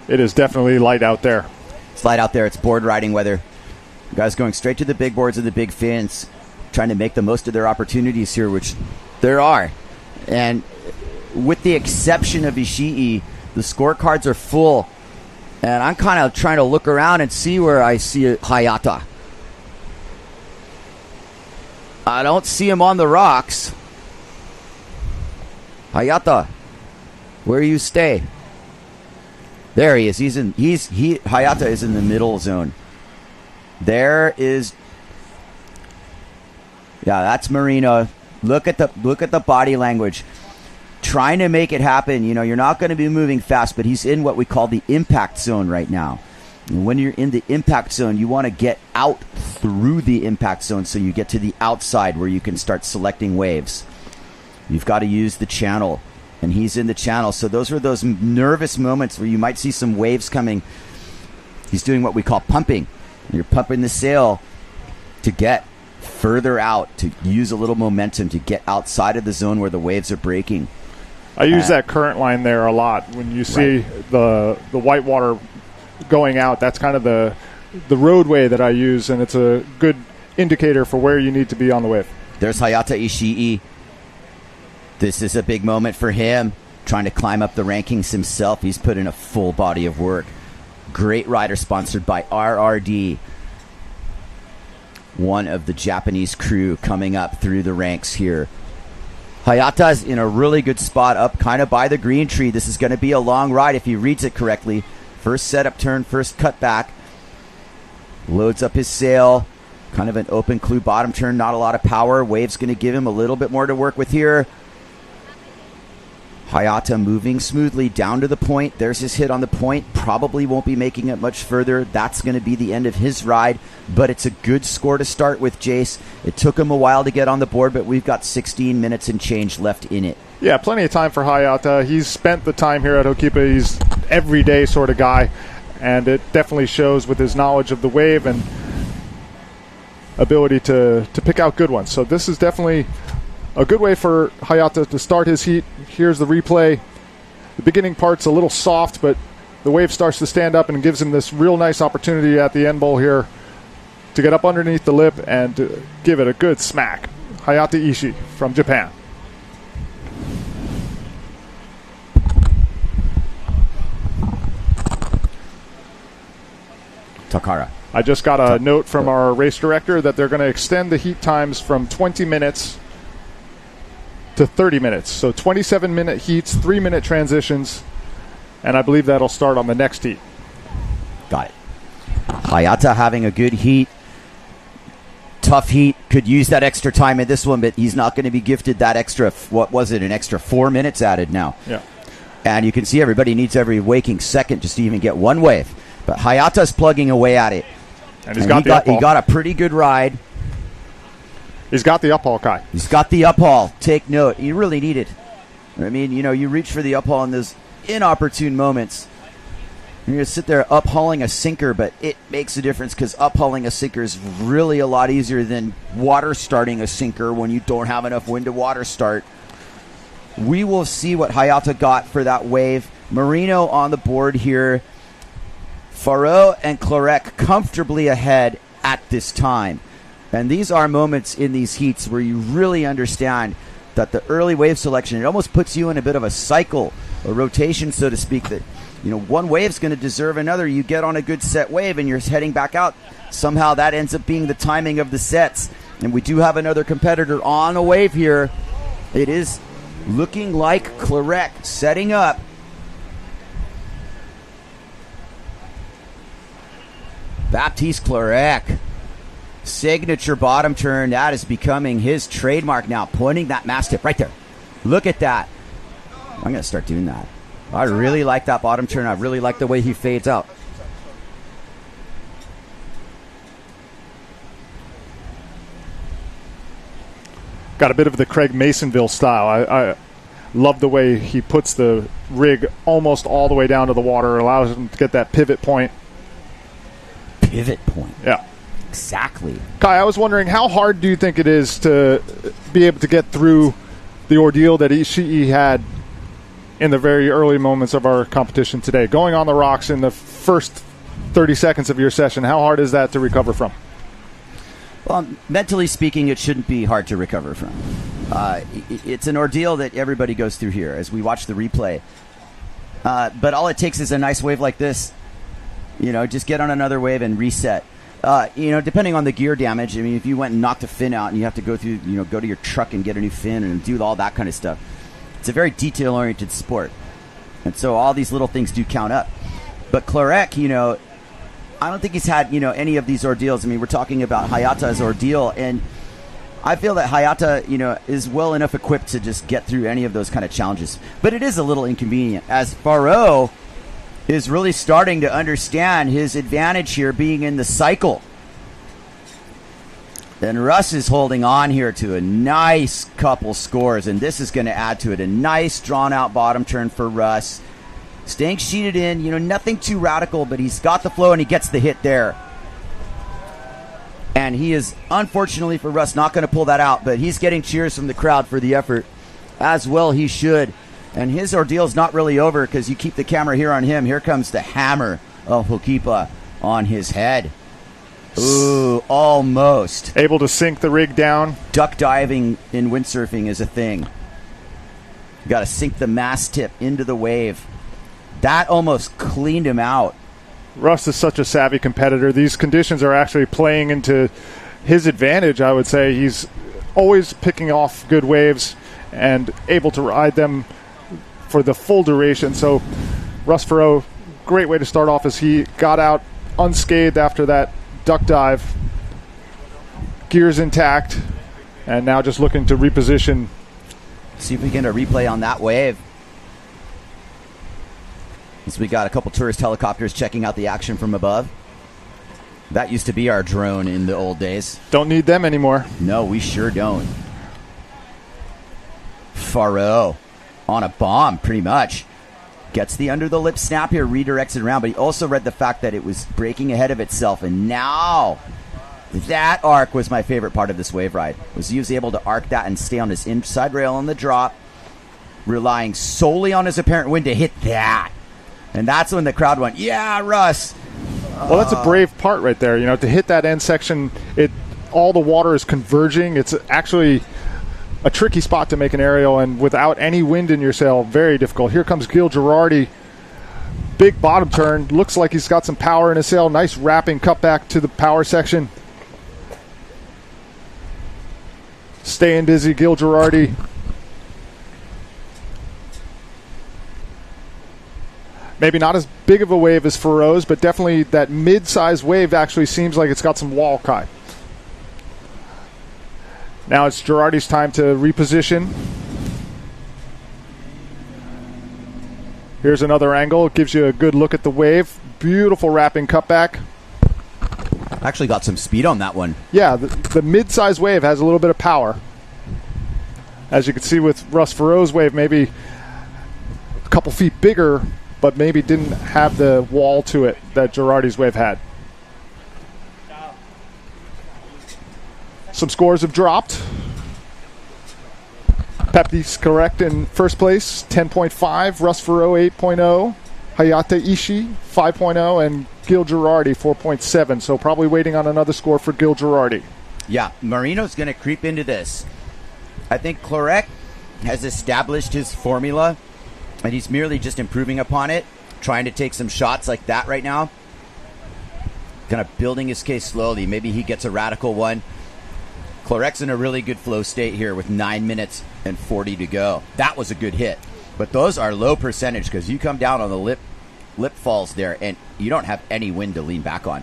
It is definitely light out there. It's light out there. It's board riding weather. You guys going straight to the big boards and the big fins, trying to make the most of their opportunities here, which there are. And with the exception of Ishii, the scorecards are full. And I'm kind of trying to look around and see where I see Hayata. I don't see him on the rocks. Hayata, where you stay? There he is. Hayata is in the middle zone. There is. Yeah, that's Marino. Look at the body language. Trying to make it happen. You're not going to be moving fast, but he's in what we call the impact zone right now. And when you're in the impact zone, you want to get out through the impact zone so you get to the outside where you can start selecting waves. You've got to use the channel, and he's in the channel. So those are those nervous moments where you might see some waves coming. He's doing what we call pumping. You're pumping the sail, to get further out, to use a little momentum, to get outside of the zone where the waves are breaking. I use that current line there a lot. When you see the white water going out, that's kind of the roadway that I use, and it's a good indicator for where you need to be on the wave. There's Hayata Ishii. This is a big moment for him, trying to climb up the rankings himself. He's put in a full body of work. Great rider sponsored by RRD. One of the Japanese crew coming up through the ranks here. Hayata's in a really good spot up kind of by the green tree. This is going to be a long ride if he reads it correctly. First setup turn, first cut back. Loads up his sail. Kind of an open clue bottom turn, not a lot of power. Wave's going to give him a little bit more to work with here. Hayata moving smoothly down to the point. There's his hit on the point. Probably won't be making it much further. That's going to be the end of his ride, but it's a good score to start with, Jace. It took him a while to get on the board, but we've got 16 minutes and change left in it. Yeah, plenty of time for Hayata. He's spent the time here at Hokipa. He's everyday sort of guy, and it definitely shows with his knowledge of the wave and ability to pick out good ones. So this is definitely a good way for Hayata to start his heat. Here's the replay. The beginning part's a little soft, but the wave starts to stand up and gives him this real nice opportunity at the end bowl here to get up underneath the lip and to give it a good smack. Hayata Ishii from Japan. Takara. I just got a note from our race director that they're going to extend the heat times from 20 minutes to 30 minutes. So 27-minute heats, 3-minute transitions, and I believe that'll start on the next heat. Got it. Hayata having a good heat. Tough heat. Could use that extra time in this one, but he's not going to be gifted that extra, what was it, an extra 4 minutes added now. Yeah. And you can see everybody needs every waking second just to even get one wave. But Hayata's plugging away at it. And he got a pretty good ride. He's got the uphaul, Kai. He's got the uphaul. Take note. You really need it. I mean, you reach for the uphaul in those inopportune moments. You're going to sit there uphauling a sinker, but it makes a difference because uphauling a sinker is really a lot easier than water starting a sinker when you don't have enough wind to water start. We will see what Hayata got for that wave. Marino on the board here. Faro and Clarek comfortably ahead at this time. And these are moments in these heats where you really understand that the early wave selection, it almost puts you in a bit of a cycle, a rotation, so to speak, that one wave's going to deserve another. You get on a good set wave and you're heading back out. Somehow that ends up being the timing of the sets. And we do have another competitor on a wave here. It is looking like Clarek setting up. Baptiste Clarek. Signature bottom turn. That is becoming his trademark now. Pointing that mast right there. Look at that. I'm going to start doing that. I really like that bottom turn. I really like the way he fades out. Got a bit of the Craig Masonville style. I love the way he puts the rig almost all the way down to the water. Allows him to get that pivot point. Pivot point. Yeah. Exactly. Kai, I was wondering, how hard do you think it is to be able to get through the ordeal that Ishii had in the very early moments of our competition today? Going on the rocks in the first 30 seconds of your session, how hard is that to recover from? Well, mentally speaking, it shouldn't be hard to recover from. It's an ordeal that everybody goes through here as we watch the replay. But all it takes is a nice wave like this. Just get on another wave and reset. Depending on the gear damage, I mean, if you went and knocked a fin out and you have to go through, go to your truck and get a new fin and do all that kind of stuff. It's a very detail-oriented sport. And so all these little things do count up. But Clarek, I don't think he's had, any of these ordeals. I mean, we're talking about Hayata's ordeal, and I feel that Hayata, is well enough equipped to just get through any of those kind of challenges. But it is a little inconvenient, as Faro is really starting to understand his advantage here being in the cycle. And Russ is holding on here to a nice couple scores, and this is going to add to it. A nice drawn-out bottom turn for Russ. Staying sheeted in, nothing too radical, but he's got the flow and he gets the hit there. And he is, unfortunately for Russ, not going to pull that out, but he's getting cheers from the crowd for the effort, as well he should. And his ordeal is not really over because you keep the camera here on him. Here comes the hammer of Hokipa on his head. Ooh, almost. Able to sink the rig down. Duck diving in windsurfing is a thing. You got to sink the mast tip into the wave. That almost cleaned him out. Russ is such a savvy competitor. These conditions are actually playing into his advantage, I would say. He's always picking off good waves and able to ride them for the full duration. So Russ Farrow, great way to start off as he got out unscathed after that duck dive. Gears intact, and now just looking to reposition. See if we get a replay on that wave. So we got a couple tourist helicopters checking out the action from above. That used to be our drone in the old days. Don't need them anymore. No, we sure don't. Farrow on a bomb, pretty much. Gets the under the lip snap here, redirects it around, but he also read the fact that it was breaking ahead of itself, and now that arc was my favorite part of this wave ride. He was able to arc that and stay on his inside rail on the drop, relying solely on his apparent wind to hit that. And that's when the crowd went, yeah, Russ. Well, that's a brave part right there. You know, to hit that end section, all the water is converging. It's actually a tricky spot to make an aerial, and without any wind in your sail, very difficult. Here comes Gil Girardi. Big bottom turn. Looks like he's got some power in his sail. Nice wrapping cutback to the power section. Staying dizzy, Gil Girardi. Maybe not as big of a wave as Farrow's, but definitely that mid-sized wave actually seems like it's got some wall cut. Now it's Girardi's time to reposition. Here's another angle. It gives you a good look at the wave. Beautiful wrapping cutback. Actually got some speed on that one. Yeah, the mid-sized wave has a little bit of power. As you can see with Russ Farrow's wave, maybe a couple feet bigger, but maybe didn't have the wall to it that Girardi's wave had. Some scores have dropped. Pepti's correct in first place, 10.5. Russ Farrow, 8.0. Hayate Ishii, 5.0. And Gil Girardi, 4.7. So probably waiting on another score for Gil Girardi. Yeah, Marino's going to creep into this. I think Clarek has established his formula, and he's merely just improving upon it, trying to take some shots like that right now. Kind of building his case slowly. Maybe he gets a radical one. Clarek's in a really good flow state here with 9 minutes and 40 to go. That was a good hit. But those are low percentage because you come down on the lip falls there and you don't have any wind to lean back on.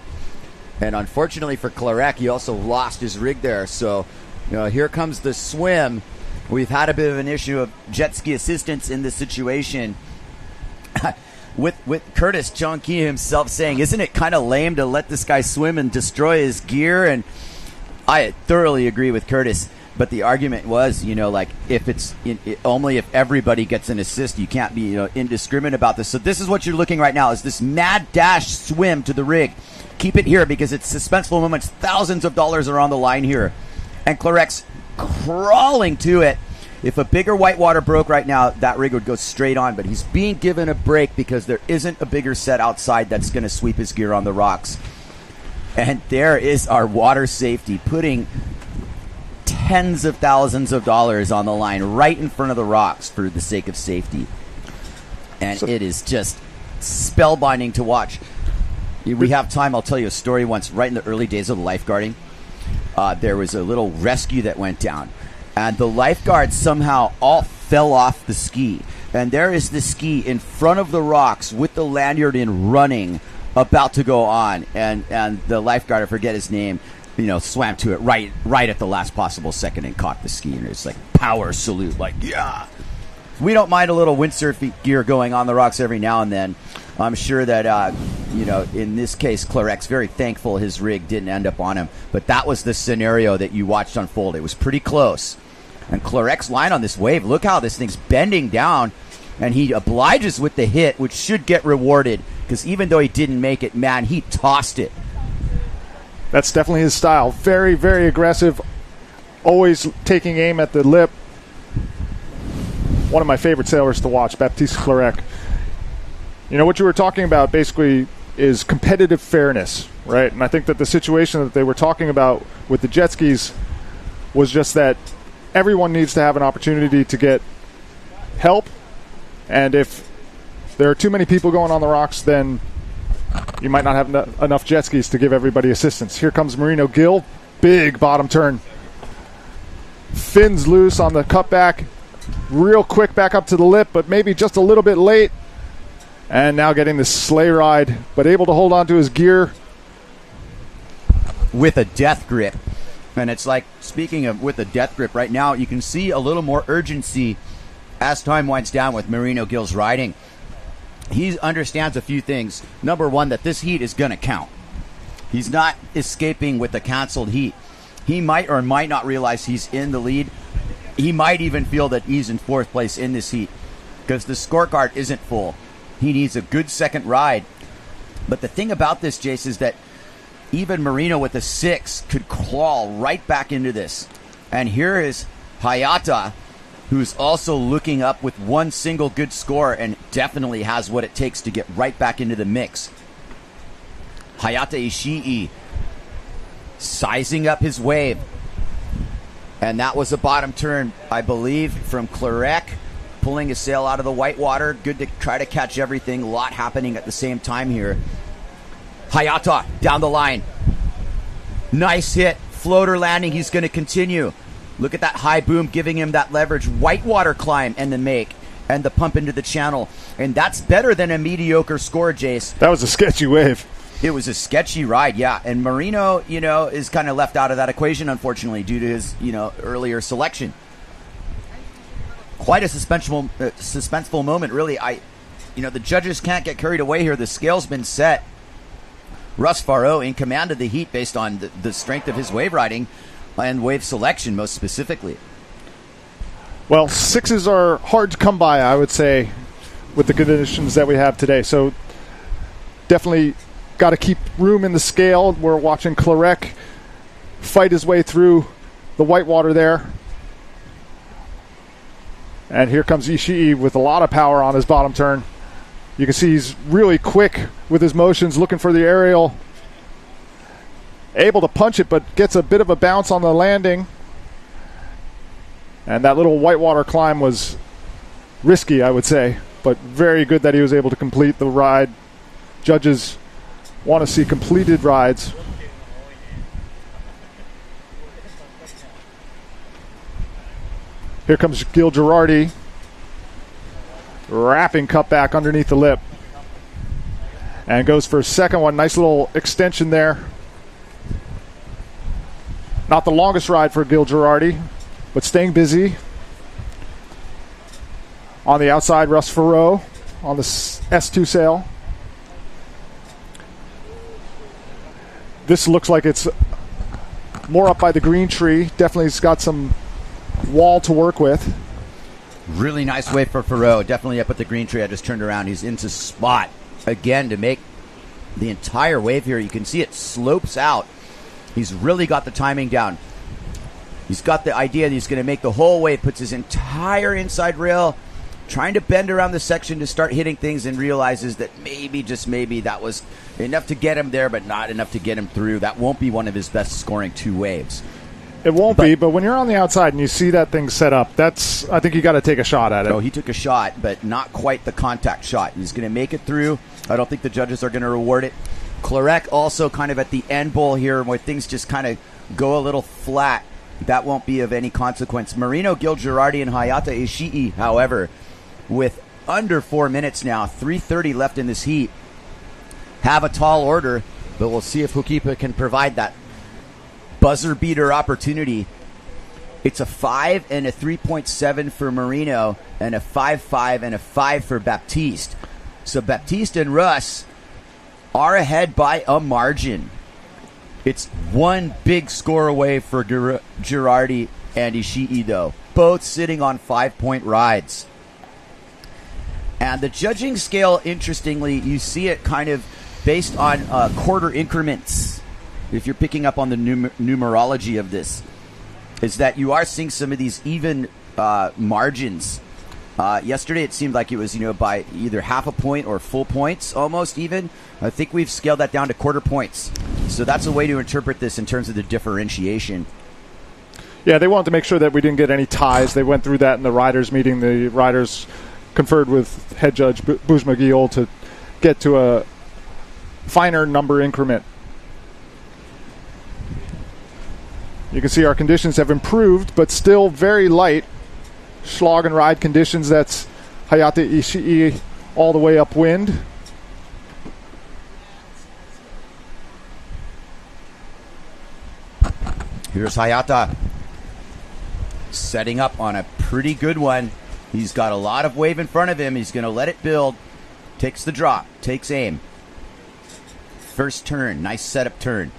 And unfortunately for Clarek, he also lost his rig there. So, here comes the swim. We've had a bit of an issue of jet ski assistance in this situation. with Curtis Chonky himself saying, isn't it kind of lame to let this guy swim and destroy his gear? And I thoroughly agree with Curtis. But the argument was, if it's only if everybody gets an assist, you can't be, indiscriminate about this. So this is what you're looking right now is this mad dash swim to the rig. Keep it here because it's suspenseful moments. Thousands of dollars are on the line here. And Clarek's crawling to it. If a bigger whitewater broke right now, that rig would go straight on. But he's being given a break because there isn't a bigger set outside that's going to sweep his gear on the rocks. And there is our water safety putting tens of thousands of dollars on the line right in front of the rocks for the sake of safety. And it is just spellbinding to watch. We have time. I'll tell you a story once. Right in the early days of the lifeguarding, there was a little rescue that went down. And the lifeguards somehow all fell off the ski. And there is the ski in front of the rocks with the lanyard in running, about to go on. And the lifeguard, I forget his name, swam to it right at the last possible second and caught the ski. And it's like power salute, like, yeah. We don't mind a little windsurf gear going on the rocks every now and then. I'm sure that, in this case, Clarek's very thankful his rig didn't end up on him. But that was the scenario that you watched unfold. It was pretty close. And Clarek's line on this wave, look how this thing's bending down. And he obliges with the hit, which should get rewarded. Because even though he didn't make it, man, he tossed it. That's definitely his style. Very, very aggressive. Always taking aim at the lip. One of my favorite sailors to watch, Baptiste Clarec. You know, what you were talking about basically is competitive fairness, right? And I think that the situation that they were talking about with the jet skis was just that everyone needs to have an opportunity to get help. And if there are too many people going on the rocks, then you might not have enough jet skis to give everybody assistance. Here comes Marino Gill. Big bottom turn. Fins loose on the cutback. Real quick back up to the lip, but maybe just a little bit late. And now getting the sleigh ride, but able to hold on to his gear. With a death grip. And it's like, speaking of with a death grip, right now you can see a little more urgency as time winds down with Marino Gill's riding. He understands a few things. Number one, that this heat is going to count. He's not escaping with the canceled heat. He might or might not realize he's in the lead. He might even feel that he's in fourth place in this heat because the scorecard isn't full. He needs a good second ride. But the thing about this, Jace, is that even Marino with a 6 could claw right back into this. And here is Hayata, who's also looking up with one single good score and definitely has what it takes to get right back into the mix. Hayata Ishii sizing up his wave. And that was a bottom turn, I believe, from Clarec, pulling his sail out of the white water. Good to try to catch everything. A lot happening at the same time here. Hayata down the line. Nice hit. Floater landing. He's going to continue. Look at that high boom giving him that leverage. Whitewater climb and the make. And the pump into the channel. And that's better than a mediocre score, Jace. That was a sketchy wave. It was a sketchy ride, yeah. And Marino, is kind of left out of that equation, unfortunately, due to his, earlier selection. Quite a suspenseful moment, really. The judges can't get carried away here. The scale's been set. Russ Faro in command of the heat based on the strength of his wave riding and wave selection, most specifically. Well, 6s are hard to come by, I would say, with the conditions that we have today. So definitely got to keep room in the scale. We're watching Clarec fight his way through the whitewater there. And here comes Ishii with a lot of power on his bottom turn. You can see he's really quick with his motions, looking for the aerial. Able to punch it, but gets a bit of a bounce on the landing. And that little whitewater climb was risky, I would say, but very good that he was able to complete the ride. Judges want to see completed rides. Here comes Gil Girardi, wrapping cutback underneath the lip, and goes for a second one. Nice little extension there. Not the longest ride for Gil Girardi, but staying busy. On the outside, Russ Faro on the S2 sail. This looks like it's more up by the green tree. Definitely has got some wall to work with. Really nice wave for Faro. Definitely up at the green tree. I just turned around. He's into spot again to make the entire wave here. You can see it slopes out. He's really got the timing down. He's got the idea that he's going to make the whole wave, puts his entire inside rail, trying to bend around the section to start hitting things, and realizes that maybe, just maybe, that was enough to get him there, but not enough to get him through. That won't be one of his best scoring 2 waves. It won't be, but when you're on the outside and you see that thing set up, I think you got to take a shot at it. Oh, he took a shot, but not quite the contact shot. He's going to make it through. I don't think the judges are going to reward it. Clarec also kind of at the end bowl here, where things just kind of go a little flat. That won't be of any consequence. Marino, Gil Girardi, and Hayata Ishii, however, with under 4 minutes now, 3:30 left in this heat, have a tall order, but we'll see if Hukipa can provide that buzzer beater opportunity. It's a 5 and a 3.7 for Marino, and a 5.5 and a 5 for Baptiste. So Baptiste and Russ are ahead by a margin. It's one big score away for Girardi and Ishii, though. Both sitting on 5-point rides. And the judging scale, interestingly, you see it kind of based on quarter increments. if you're picking up on the numerology of this, is that you are seeing some of these even margins. Yesterday it seemed like it was, by either half a point or full points, almost even. I think we've scaled that down to quarter points. So that's a way to interpret this in terms of the differentiation. Yeah, they wanted to make sure that we didn't get any ties. They went through that in the riders' meeting. The riders conferred with head judge Booz McGill to get to a finer number increment. You can see our conditions have improved, but still very light. Schlag and ride conditions. That's Hayata Ishii all the way upwind. Here's Hayata setting up on a pretty good one. He's got a lot of wave in front of him. He's going to let it build. Takes the drop. Takes aim. First turn. Nice setup turn.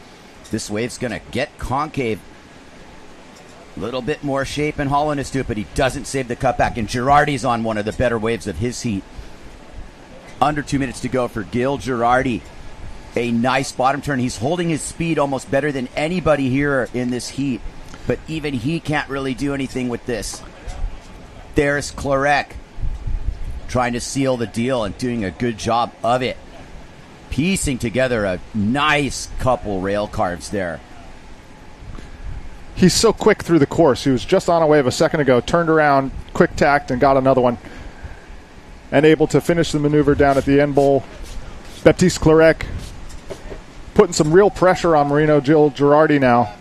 This wave's going to get concave. A little bit more shape and hollowness to it, but he doesn't save the cutback. And Girardi's on one of the better waves of his heat. Under 2 minutes to go for Gil Girardi. A nice bottom turn. He's holding his speed almost better than anybody here in this heat. But even he can't really do anything with this. There's Clarek trying to seal the deal and doing a good job of it. Piecing together a nice couple rail carves there. He's so quick through the course. He was just on a wave a second ago, turned around, quick tacked, and got another one. And able to finish the maneuver down at the end bowl. Baptiste Clarek putting some real pressure on Marino Gil Girardi now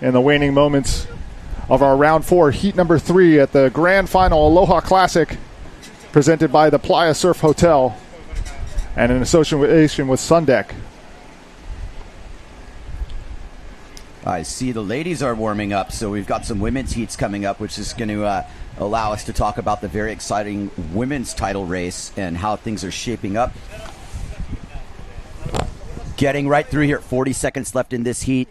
in the waning moments of our round 4, heat number 3 at the grand final Aloha Classic, presented by the Playa Surf Hotel and in association with Sundeck. I see the ladies are warming up, so we've got some women's heats coming up, which is going to allow us to talk about the very exciting women's title race and how things are shaping up. Getting right through here, 40 seconds left in this heat.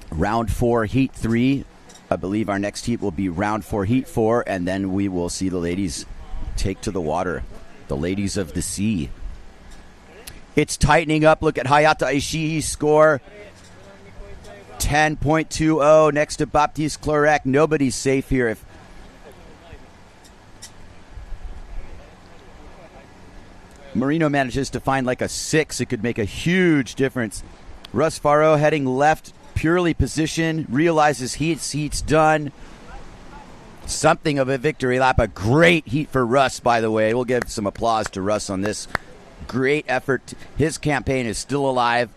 Round 4, heat 3. I believe our next heat will be round 4, heat 4, and then we will see the ladies take to the water. The ladies of the sea. It's tightening up. Look at Hayata Ishii's score. 10.20 next to Baptiste Clarek. Nobody's safe here. If Marino manages to find like a 6, it could make a huge difference. Russ Faro heading left, purely position, realizes heat's done. Something of a victory lap. A great heat for Russ, by the way. We'll give some applause to Russ on this. Great effort. His campaign is still alive.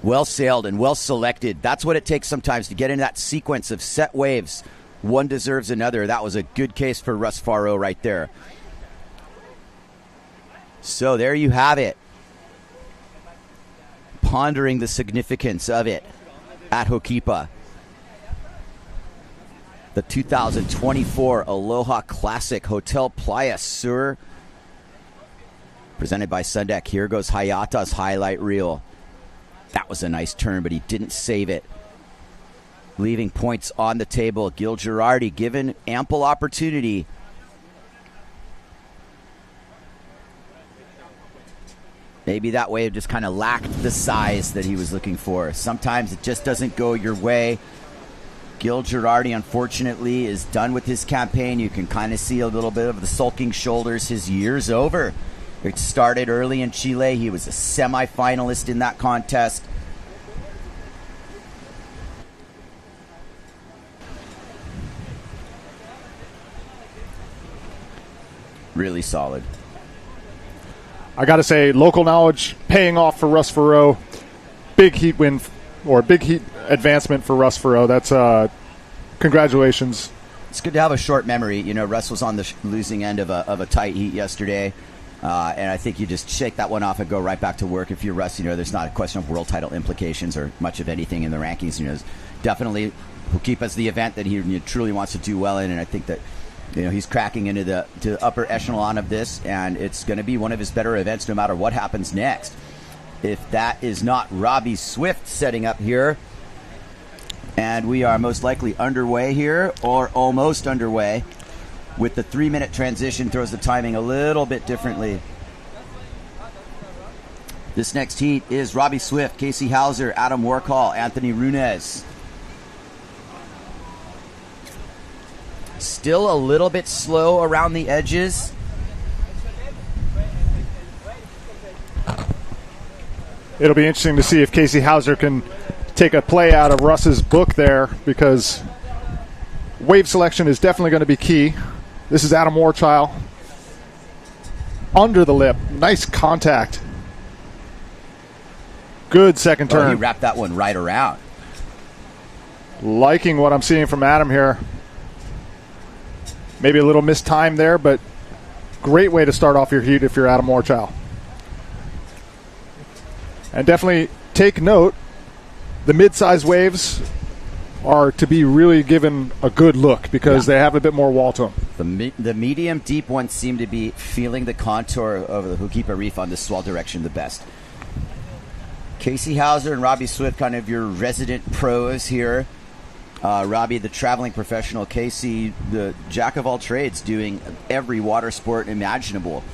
Well sailed and well selected. That's what it takes sometimes to get in that sequence of set waves. One deserves another. That was a good case for Russ Faro right there. So there you have it. Pondering the significance of it at Hokipa. The 2024 Aloha Classic Hotel Playa Sur. Presented by Sundeck. Here goes Hayata's highlight reel. That was a nice turn, but he didn't save it. Leaving points on the table. Gil Girardi given ample opportunity. Maybe that wave just kind of lacked the size that he was looking for. Sometimes it just doesn't go your way. Gil Girardi, unfortunately, is done with his campaign. You can kind of see a little bit of the sulking shoulders. His year's over. It started early in Chile. He was a semifinalist in that contest. Really solid. I got to say, local knowledge paying off for Russ Faro. Big heat win, or big heat advancement for Russ Faro. That's congratulations. It's good to have a short memory. You know, Russ was on the losing end of a tight heat yesterday. And I think you just shake that one off and go right back to work. If you're Russ, you know, there's not a question of world title implications or much of anything in the rankings. You know, definitely Hokipa's the event that he truly wants to do well in, and I think that, you know, he's cracking into the upper echelon of this, and it's going to be one of his better events no matter what happens next. If that is not Robbie Swift setting up here, and we are most likely underway here, or almost underway. With the 3-minute transition, throws the timing a little bit differently. This next heat is Robbie Swift, Casey Hauser, Adam Warcall, Anthony Runes. Still a little bit slow around the edges. It'll be interesting to see if Casey Hauser can take a play out of Russ's book there, because wave selection is definitely going to be key. This is Adam Warchild. Under the lip. Nice contact. Good second turn. Oh, he wrapped that one right around. Liking what I'm seeing from Adam here. Maybe a little mistime there, but great way to start off your heat if you're Adam Warchild. And definitely take note, the mid-size waves are to be really given a good look because they have a bit more wall to them. The medium deep ones seem to be feeling the contour of the Hukipa Reef on the swell direction the best. Casey Hauser and Robbie Swift, kind of your resident pros here. Robbie, the traveling professional. Casey, the jack of all trades, doing every water sport imaginable.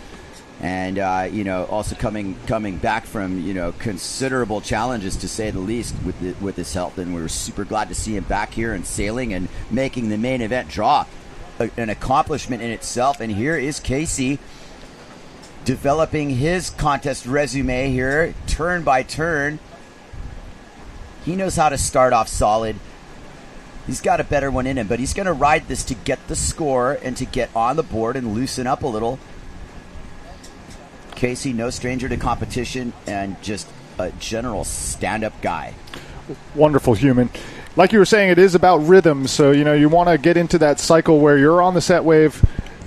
And, also coming back from, considerable challenges, to say the least, with his health. And we're super glad to see him back here and sailing and making the main event draw. An accomplishment in itself. And here is Casey developing his contest resume here, turn by turn. He knows how to start off solid. He's got a better one in him, but he's going to ride this to get the score and to get on the board and loosen up a little. Casey, no stranger to competition, and just a general stand-up guy. Wonderful human. Like you were saying, it is about rhythm. So, you want to get into that cycle where you're on the set wave,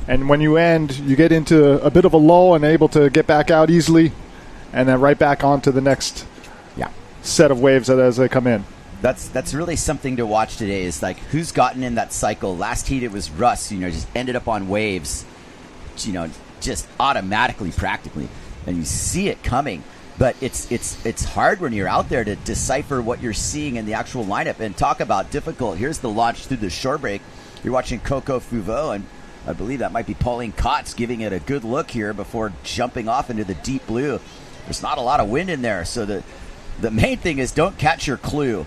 and when you end, you get into a bit of a lull and able to get back out easily, and then right back onto the next set of waves as they come in. That's really something to watch today, is like who's gotten in that cycle. Last heat it was Russ, just ended up on waves, just automatically, practically, and you see it coming. But it's hard when you're out there to decipher what you're seeing in the actual lineup. And talk about difficult. Here's the launch through the shore break. You're watching Coco Fouveau, and I believe that might be Pauline Kotz giving it a good look here before jumping off into the deep blue. There's not a lot of wind in there, so the main thing is don't catch your clue.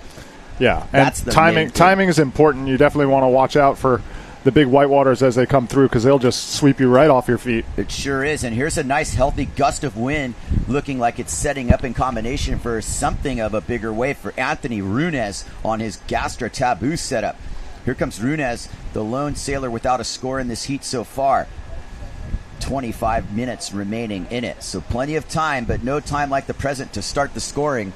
Yeah, and that's the timing is important. You definitely want to watch out for the big whitewaters as they come through, because they'll just sweep you right off your feet. It sure is. And here's a nice healthy gust of wind, looking like it's setting up in combination for something of a bigger wave for Anthony Runes on his Gastra Taboo setup. Here comes Runes, the lone sailor without a score in this heat so far. 25 minutes remaining in it, so plenty of time, but no time like the present to start the scoring.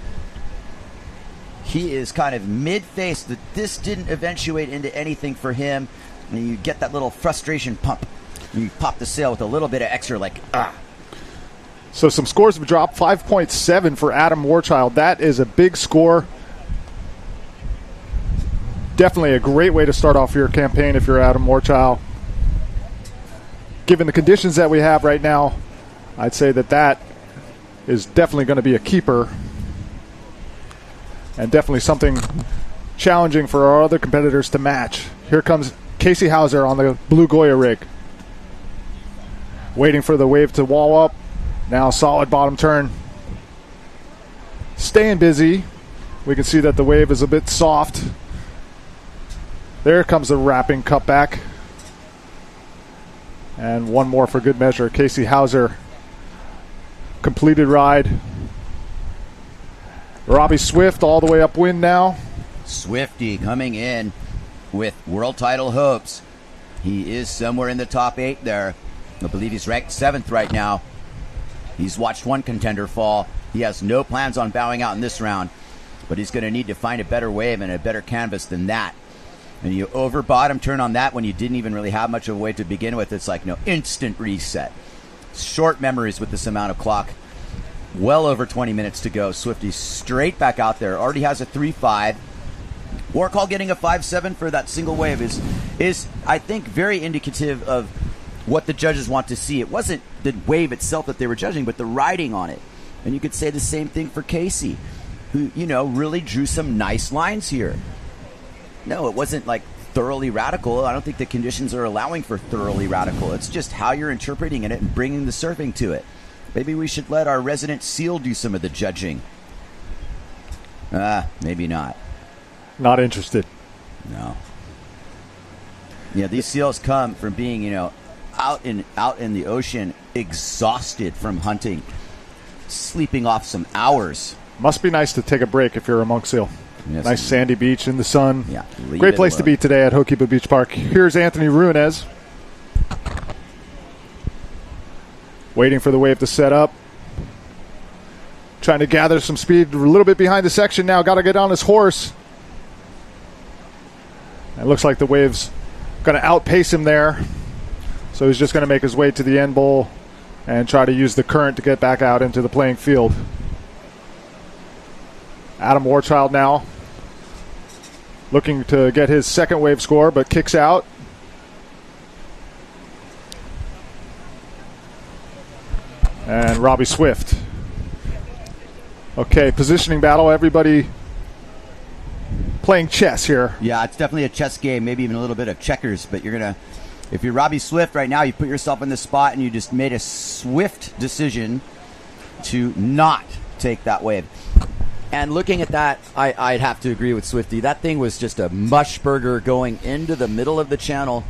He is kind of mid-face. That this didn't eventuate into anything for him. And you get that little frustration pump. You pop the sail with a little bit of extra, So some scores have dropped. 5.7 for Adam Warchild. That is a big score. Definitely a great way to start off your campaign if you're Adam Warchild. Given the conditions that we have right now, I'd say that is definitely going to be a keeper. And definitely something challenging for our other competitors to match. Here comes Casey Hauser on the Blue Goya rig. Waiting for the wave to wall up. Now solid bottom turn. Staying busy. We can see that the wave is a bit soft. There comes the wrapping cutback. And one more for good measure. Casey Hauser. Completed ride. Robbie Swift all the way upwind now. Swifty coming in with world title hopes. He is somewhere in the top 8 there. I believe he's ranked 7th right now. He's watched one contender fall. He has no plans on bowing out in this round, but he's going to need to find a better wave and a better canvas than that. And you over bottom turn on that when you didn't even really have much of a wave to begin with. It's like instant reset. Short memories with this amount of clock. Well over 20 minutes to go. Swifty straight back out there. Already has a 3.5. Warcall getting a 5.7 for that single wave is I think very indicative of what the judges want to see. It wasn't the wave itself that they were judging, but the riding on it. And you could say the same thing for Casey, who really drew some nice lines here. No, it wasn't thoroughly radical. I don't think the conditions are allowing for thoroughly radical. It's just how you're interpreting it and bringing the surfing to it. Maybe we should let our resident seal do some of the judging. Maybe not. Not interested. No. Yeah, these seals come from being, out in the ocean, exhausted from hunting, sleeping off some hours. Must be nice to take a break if you're a monk seal. Yes, nice sandy beach in the sun. Yeah, great place to be today at Hokipa Beach Park. Here's Anthony Ruinez. Waiting for the wave to set up. Trying to gather some speed. A little bit behind the section now. Got to get on his horse. It looks like the wave's going to outpace him there. So he's just going to make his way to the end bowl and try to use the current to get back out into the playing field. Adam Warchild now looking to get his second wave score, but kicks out. And Robbie Swift. Okay, positioning battle. Everybody playing chess here. Yeah, it's definitely a chess game, maybe even a little bit of checkers, but if you're Robbie Swift right now, you put yourself in this spot and you just made a swift decision to not take that wave. And looking at that, I'd have to agree with Swifty. That thing was just a mush burger going into the middle of the channel.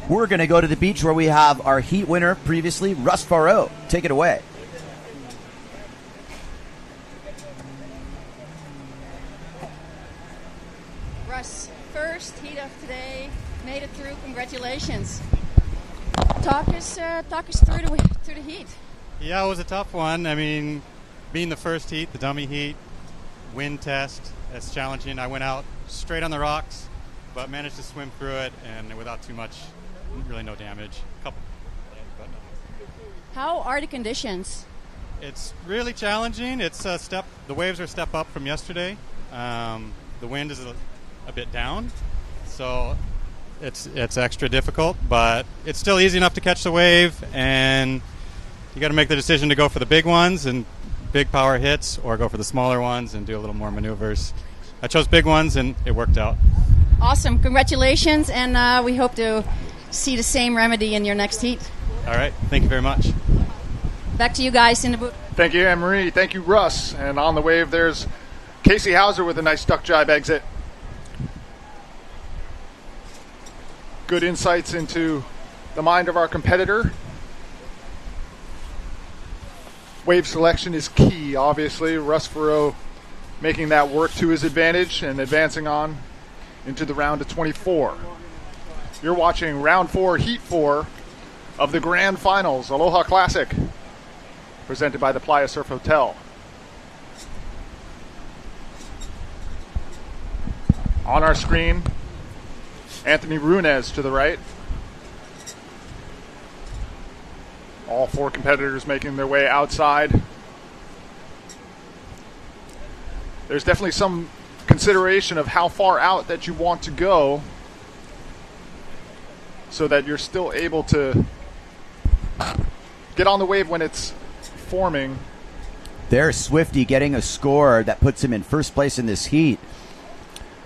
We're going to go to the beach where we have our heat winner previously, Russ Farrow. Take it away. Russ, first heat of today, made it through. Congratulations. Talk us through the heat. Yeah, it was a tough one. I mean, being the first heat, the dummy heat, wind test, it's challenging. I went out straight on the rocks, but managed to swim through it and without too much, really no damage. How are the conditions? It's really challenging. It's a step. The waves are a step up from yesterday. The wind is a bit down, so it's extra difficult, but it's still easy enough to catch the wave, and you got to make the decision to go for the big ones and big power hits, or go for the smaller ones and do a little more maneuvers. I chose big ones, and it worked out. Awesome. Congratulations, and we hope to see the same remedy in your next heat. All right. Thank you very much. Back to you guys in the booth. Thank you, Anne-Marie. Thank you, Russ. And on the wave, there's Casey Hauser with a nice duck jibe exit. Good insights into the mind of our competitor. Wave selection is key, obviously. Russ Farrow making that work to his advantage and advancing on into the round of 24. You're watching round 4, heat 4 of the grand finals, Aloha Classic, presented by the PLAYA Surf Hotel. On our screen, Anthony Ruinez to the right. All 4 competitors making their way outside. There's definitely some consideration of how far out that you want to go so that you're still able to get on the wave when it's forming. There's Swifty getting a score that puts him in first place in this heat.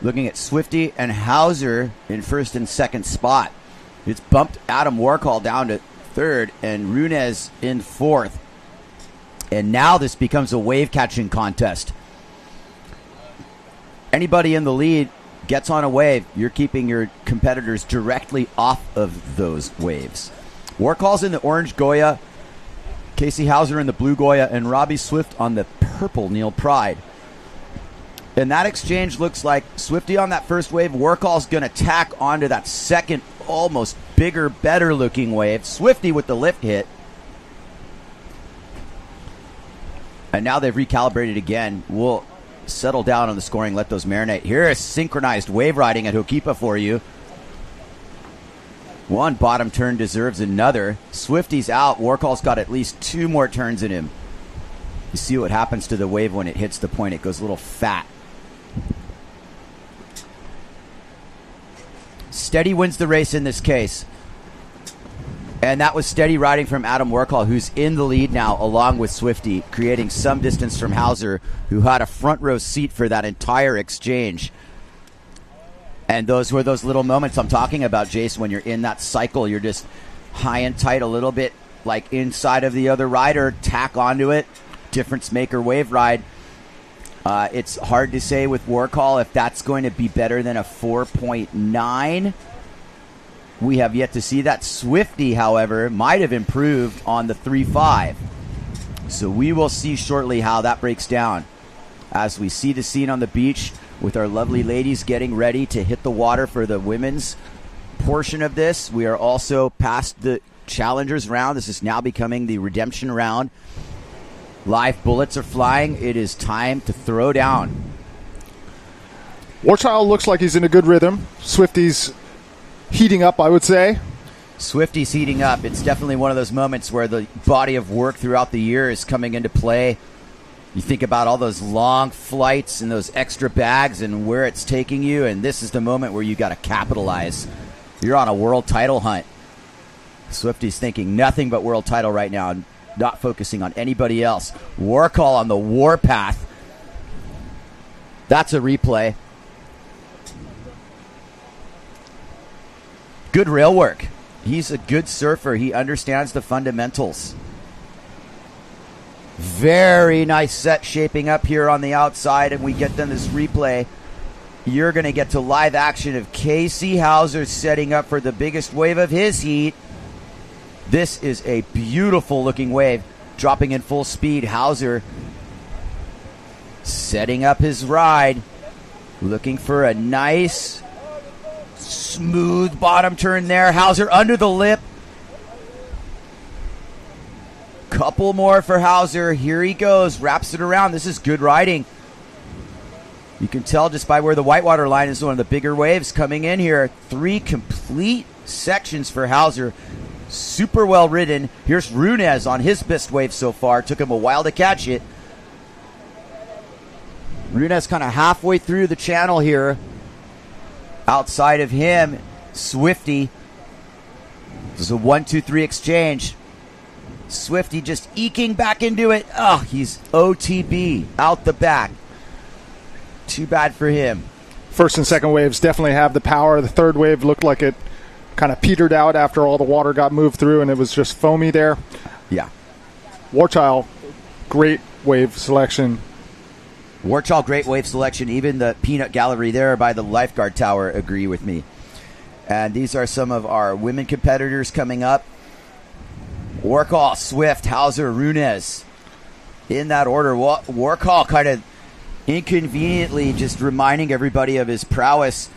Looking at Swifty and Hauser in first and second spot. It's bumped Adam Warcall down to third and Ruinez in fourth. And now this becomes a wave catching contest. Anybody in the lead gets on a wave, you're keeping your competitors directly off of those waves. Warcall's in the orange Goya, Casey Hauser in the blue Goya, and Robbie Swift on the purple Neil Pride. And that exchange looks like Swifty on that first wave. Warcall's going to tack onto that second, almost bigger, better looking wave. Swifty with the lift hit. And now they've recalibrated again. We'll settle down on the scoring, let those marinate. Here is synchronized wave riding at Hokipa for you. One bottom turn deserves another. Swifty's out. Warcall's got at least 2 more turns in him. You see what happens to the wave when it hits the point. It goes a little fat. Steady wins the race in this case. And that was steady riding from Adam Warcall, who's in the lead now along with Swifty, creating some distance from Hauser, who had a front row seat for that entire exchange. And those were those little moments I'm talking about, Jason, when you're in that cycle. You're just high and tight a little bit like inside of the other rider, tack onto it, difference maker wave ride. It's hard to say with Warcall if that's going to be better than a 4.9. We have yet to see that. Swifty, however, might have improved on the 3.5. So we will see shortly how that breaks down as we see the scene on the beach with our lovely ladies getting ready to hit the water for the women's portion of this. We are also past the challengers round. This is now becoming the redemption round. Live bullets are flying. It is time to throw down. Warchild looks like he's in a good rhythm. Swifty's heating up, I would say. Swifty's heating up. It's definitely one of those moments where the body of work throughout the year is coming into play. You think about all those long flights and those extra bags and where it's taking you, and this is the moment where you got to capitalize. You're on a world title hunt. Swifty's thinking nothing but world title right now, not focusing on anybody else. Warcall on the warpath. That's a replay. Good rail work. He's a good surfer. He understands the fundamentals. Very nice set shaping up here on the outside, and we get them this replay. You're going to get to live action of Casey Hauser setting up for the biggest wave of his heat. This is a beautiful looking wave, dropping in full speed. Hauser setting up his ride, looking for a nice smooth bottom turn there. Hauser under the lip. Couple more for Hauser. Here he goes. Wraps it around. This is good riding. You can tell just by where the whitewater line is, one of the bigger waves coming in here. 3 complete sections for Hauser. Super well ridden. Here's Runez on his best wave so far. Took him a while to catch it. Runez kind of halfway through the channel here. Outside of him, Swifty. This is a 1-2-3 exchange. Swifty just eking back into it. Oh, he's OTB out the back. Too bad for him. First and second waves definitely have the power. The third wave looked like it kind of petered out after all the water got moved through and it was just foamy there. Yeah. Warchild, great wave selection. Warchild, great wave selection. Even the peanut gallery there by the lifeguard tower agree with me. And these are some of our women competitors coming up. Warcall, Swift, Hauser, Runez. In that order. Warcall kind of inconveniently just reminding everybody of his prowess.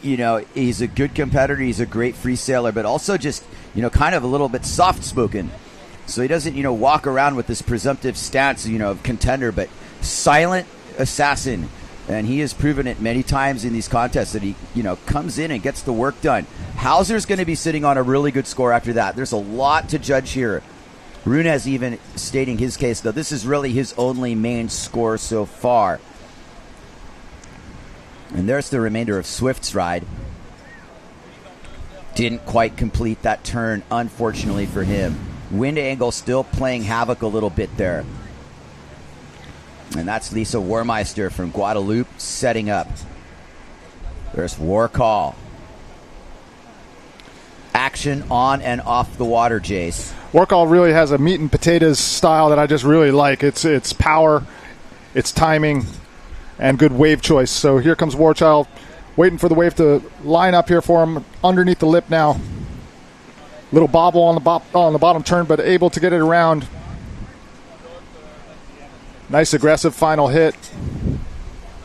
He's a good competitor. He's a great free sailor, but also just, kind of a little bit soft-spoken. So he doesn't, walk around with this presumptive stance, of contender, but silent assassin. And he has proven it many times in these contests that he, comes in and gets the work done. Hauser's going to be sitting on a really good score after that. There's a lot to judge here. Runez even stating his case, though. This is really his only main score so far. And there's the remainder of Swift's ride. Didn't quite complete that turn, unfortunately for him. Wind angle still playing havoc a little bit there. And that's Lisa Warmeister from Guadalupe setting up. There's Warcall. Action on and off the water, Jace. Warcall really has a meat and potatoes style that I just really like. It's power, it's timing, and good wave choice. So here comes Warchild, waiting for the wave to line up here for him underneath the lip now. Little bobble on the bottom turn, but able to get it around. Nice aggressive final hit.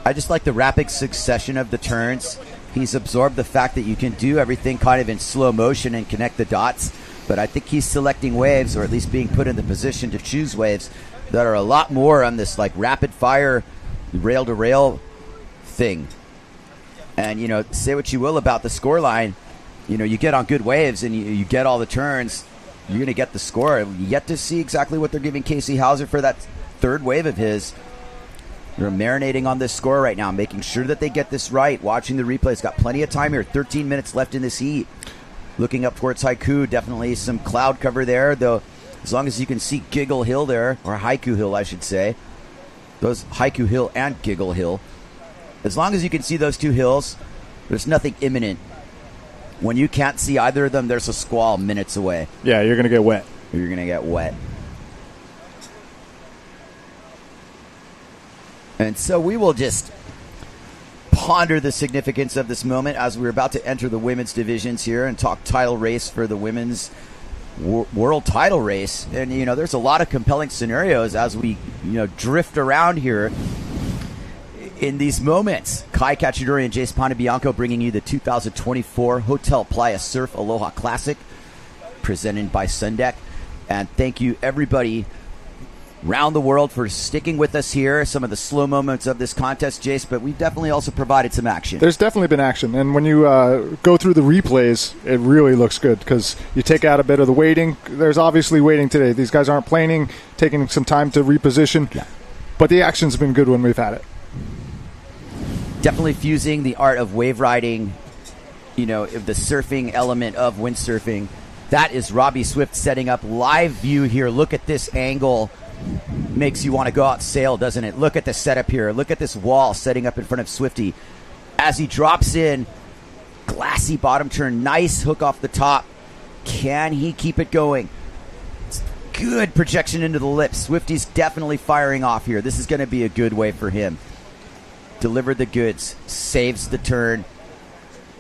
I just like the rapid succession of the turns. He's absorbed the fact that you can do everything kind of in slow motion and connect the dots. But I think he's selecting waves, or at least being put in the position to choose waves that are a lot more on this like rapid fire rail-to-rail thing. And, say what you will about the score line. You get on good waves and you get all the turns, you're going to get the score. You get to see exactly what they're giving Casey Hauser for that third wave of his. They're marinating on this score right now, making sure that they get this right. Watching the replays. Got plenty of time here. 13 minutes left in this heat. Looking up towards Haiku. Definitely some cloud cover there, though. As long as you can see Giggle Hill there, or Haiku Hill, I should say. Those Haiku Hill and Giggle Hill. As long as you can see those two hills, there's nothing imminent. When you can't see either of them, there's a squall minutes away. Yeah, you're going to get wet. or you're going to get wet. And so we will just ponder the significance of this moment as we're about to enter the women's divisions here and talk title race for the women's world title race. And, there's a lot of compelling scenarios as we, drift around here in these moments. Kai Cacciadori and Jace Pontebianco bringing you the 2024 Hotel Playa Surf Aloha Classic presented by Sundeck. And thank you, everybody around the world, for sticking with us here. Some of the slow moments of this contest, Jace, but we've definitely also provided some action. There's definitely been action. And when you go through the replays, it really looks good because you take out a bit of the waiting. There's obviously waiting today. These guys aren't planing, taking some time to reposition. Yeah. But the action's been good when we've had it. Definitely fusing the art of wave riding, the surfing element of windsurfing. That is Robbie Swift setting up live view here. Look at this angle. Makes you want to go out and sail, doesn't it? Look at the setup here. Look at this wall setting up in front of Swifty. As he drops in, glassy bottom turn. Nice hook off the top. Can he keep it going? Good projection into the lips. Swifty's definitely firing off here. This is going to be a good wave for him. Delivered the goods. Saves the turn.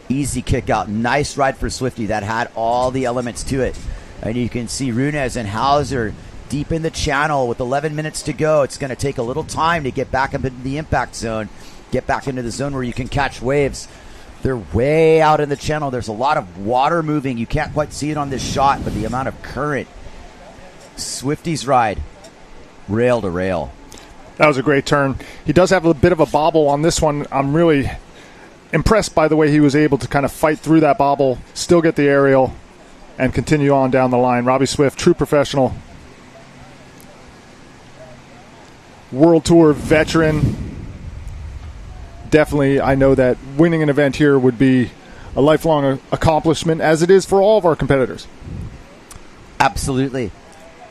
Easy kick out. Nice ride for Swifty. That had all the elements to it. And you can see Runes and Hauser deep in the channel with 11 minutes to go. It's going to take a little time to get back up into the impact zone, get back into the zone where you can catch waves. They're way out in the channel. There's a lot of water moving. You can't quite see it on this shot, but the amount of current. Swifty's ride, rail to rail. That was a great turn. He does have a bit of a bobble on this one. I'm really impressed by the way he was able to kind of fight through that bobble, still get the aerial, and continue on down the line. Robbie Swift, true professional. World Tour veteran. Definitely, I know that winning an event here would be a lifelong accomplishment, as it is for all of our competitors. Absolutely.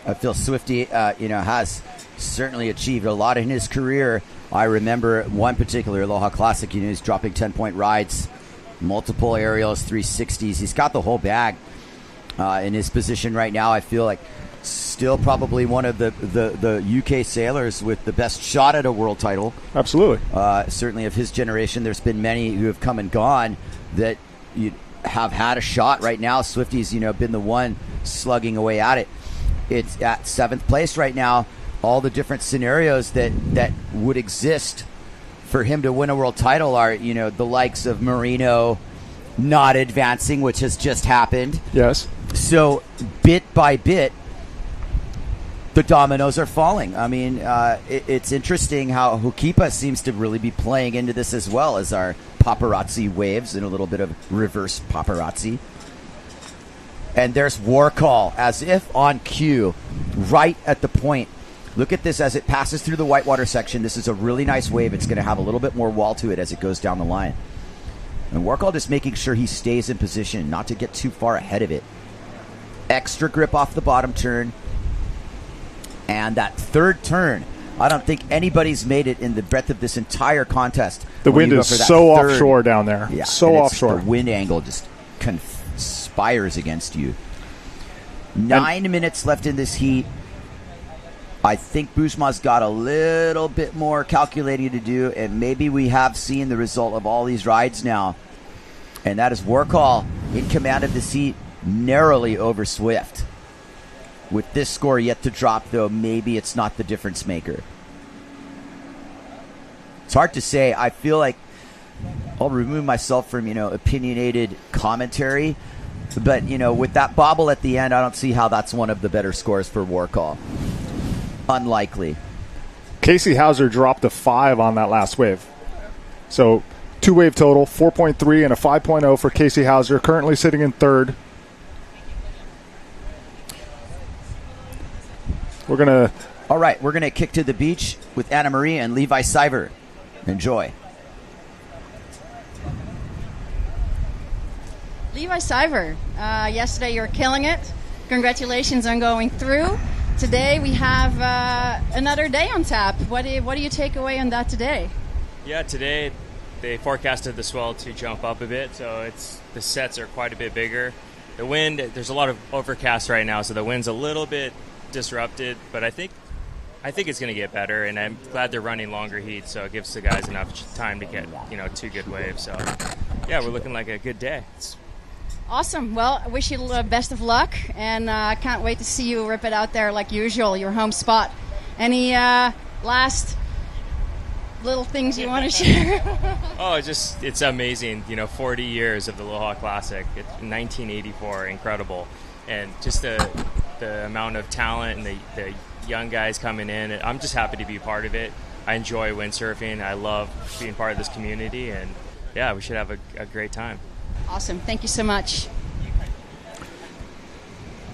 I feel Swifty, has certainly achieved a lot in his career. I remember one particular Aloha Classic, he's dropping 10-point rides, multiple aerials, 360s. He's got the whole bag in his position right now. I feel like still probably one of the UK sailors with the best shot at a world title. Absolutely. Certainly of his generation. There's been many who have come and gone that have had a shot. Right now, Swifty's been the one slugging away at it. It's at 7th place right now. All the different scenarios that would exist for him to win a world title are, the likes of Marino not advancing, which has just happened. Yes. So bit by bit, the dominoes are falling. I mean, it's interesting how Hukipa seems to really be playing into this as well as our paparazzi waves and a little bit of reverse paparazzi. And there's War Call, as if on cue, right at the point. Look at this as it passes through the whitewater section. This is a really nice wave. It's going to have a little bit more wall to it as it goes down the line. And War Call just making sure he stays in position, not to get too far ahead of it. Extra grip off the bottom turn. And that third turn, I don't think anybody's made it in the breadth of this entire contest. The wind is so offshore down there. Yeah, so offshore. The wind angle just conspires against you. 9 minutes left in this heat. I think Bushma's got a little bit more calculating to do, and maybe we have seen the result of all these rides now. And that is War Call in command of this heat, narrowly over Swift. With this score yet to drop, though, maybe it's not the difference maker. It's hard to say. I feel like I'll remove myself from, opinionated commentary. But, with that bobble at the end, I don't see how that's one of the better scores for War Call. Unlikely. Casey Hauser dropped a 5 on that last wave. So, 2-wave total, 4.3 and a 5.0 for Casey Hauser, currently sitting in third. All right, we're going to kick to the beach with Anna Marie and Levi Siver. Enjoy. Levi Siver, yesterday you were killing it. Congratulations on going through. Today we have another day on tap. What do you take away on that today? Yeah, today they forecasted the swell to jump up a bit, so the sets are quite a bit bigger. the wind, there's a lot of overcast right now, so the wind's a little bit disrupted, but I think it's going to get better, and I'm glad they're running longer heats, so it gives the guys enough time to get 2 good waves. So yeah, we're looking like a good day. Awesome. Well, I wish you the best of luck, and I can't wait to see you rip it out there like usual, your home spot. Any last little things you want to share? Oh, it's amazing. 40 years of the Aloha Classic. It's 1984, incredible. And just the amount of talent and the young guys coming in. I'm just happy to be part of it. I enjoy windsurfing. I love being part of this community. And, yeah, we should have a great time. Awesome. Thank you so much.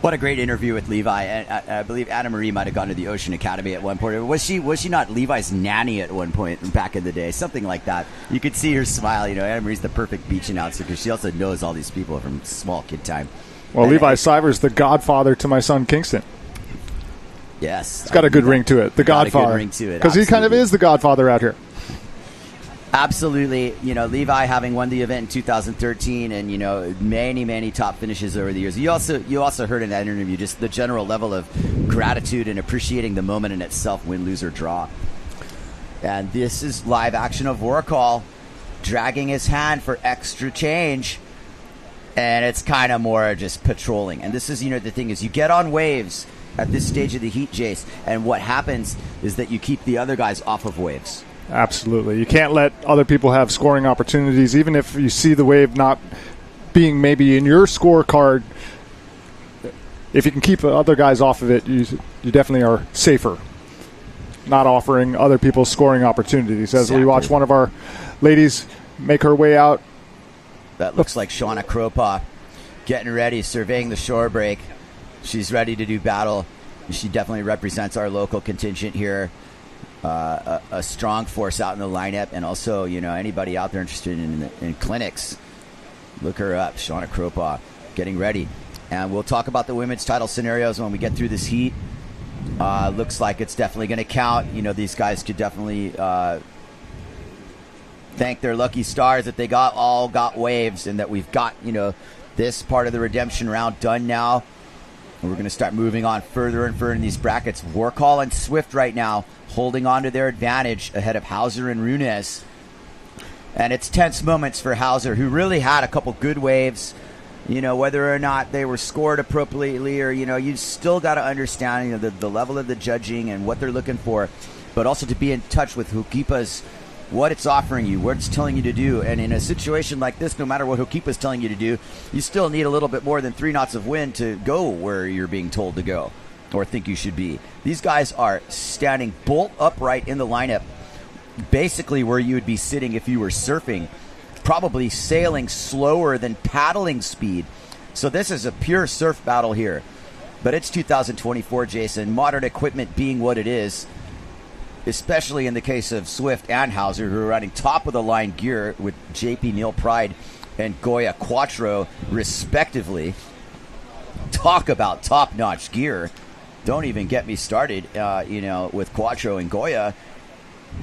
What a great interview with Levi. And I believe Anna Marie might have gone to the Ocean Academy at one point. Was she not Levi's nanny at one point back in the day? Something like that. You could see her smile. Anna Marie's the perfect beach announcer because she also knows all these people from small kid time. Well, and Levi Siver's the godfather to my son Kingston. Yes. It's got a good ring to it. The godfather. Got a good ring to it. Because he kind of is the godfather out here. Absolutely. Levi having won the event in 2013 and, many top finishes over the years. You also heard in that interview just the general level of gratitude and appreciating the moment in itself, win, lose, or draw. And this is live action of Warcall dragging his hand for extra change. And it's kind of more just patrolling. And this is, the thing is you get on waves at this stage of the heat, Jace, and what happens is that you keep the other guys off of waves. Absolutely. You can't let other people have scoring opportunities, even if you see the wave not being maybe in your scorecard. If you can keep other guys off of it, you definitely are safer, not offering other people scoring opportunities. As we watch one of our ladies make her way out. That looks like Shauna Kropa getting ready, surveying the shore break. She's ready to do battle. She definitely represents our local contingent here. A strong force out in the lineup, and also, anybody out there interested in clinics, look her up. Shauna Kropa getting ready. And we'll talk about the women's title scenarios when we get through this heat. Looks like it's definitely going to count. These guys could definitely thank their lucky stars that they all got waves, and that we've got, this part of the redemption round done now. And we're going to start moving on further and further in these brackets. Warcall and Swift right now holding on to their advantage ahead of Hauser and Runes. And it's tense moments for Hauser, who really had a couple good waves. Whether or not they were scored appropriately or, you still got to understand, the level of the judging and what they're looking for. But also to be in touch with Hokipa's, what it's offering you, what it's telling you to do. And in a situation like this, no matter what Hokipa's telling you to do, you still need a little bit more than 3 knots of wind to go where you're being told to go or think you should be. These guys are standing bolt upright in the lineup, basically where you would be sitting if you were surfing, probably sailing slower than paddling speed. So this is a pure surf battle here. But it's 2024, Jason. Modern equipment being what it is, especially in the case of Swift and Hauser, who are running top-of-the-line gear with JP Neil Pride and Goya Quattro, respectively. Talk about top-notch gear. Don't even get me started, with Quattro and Goya,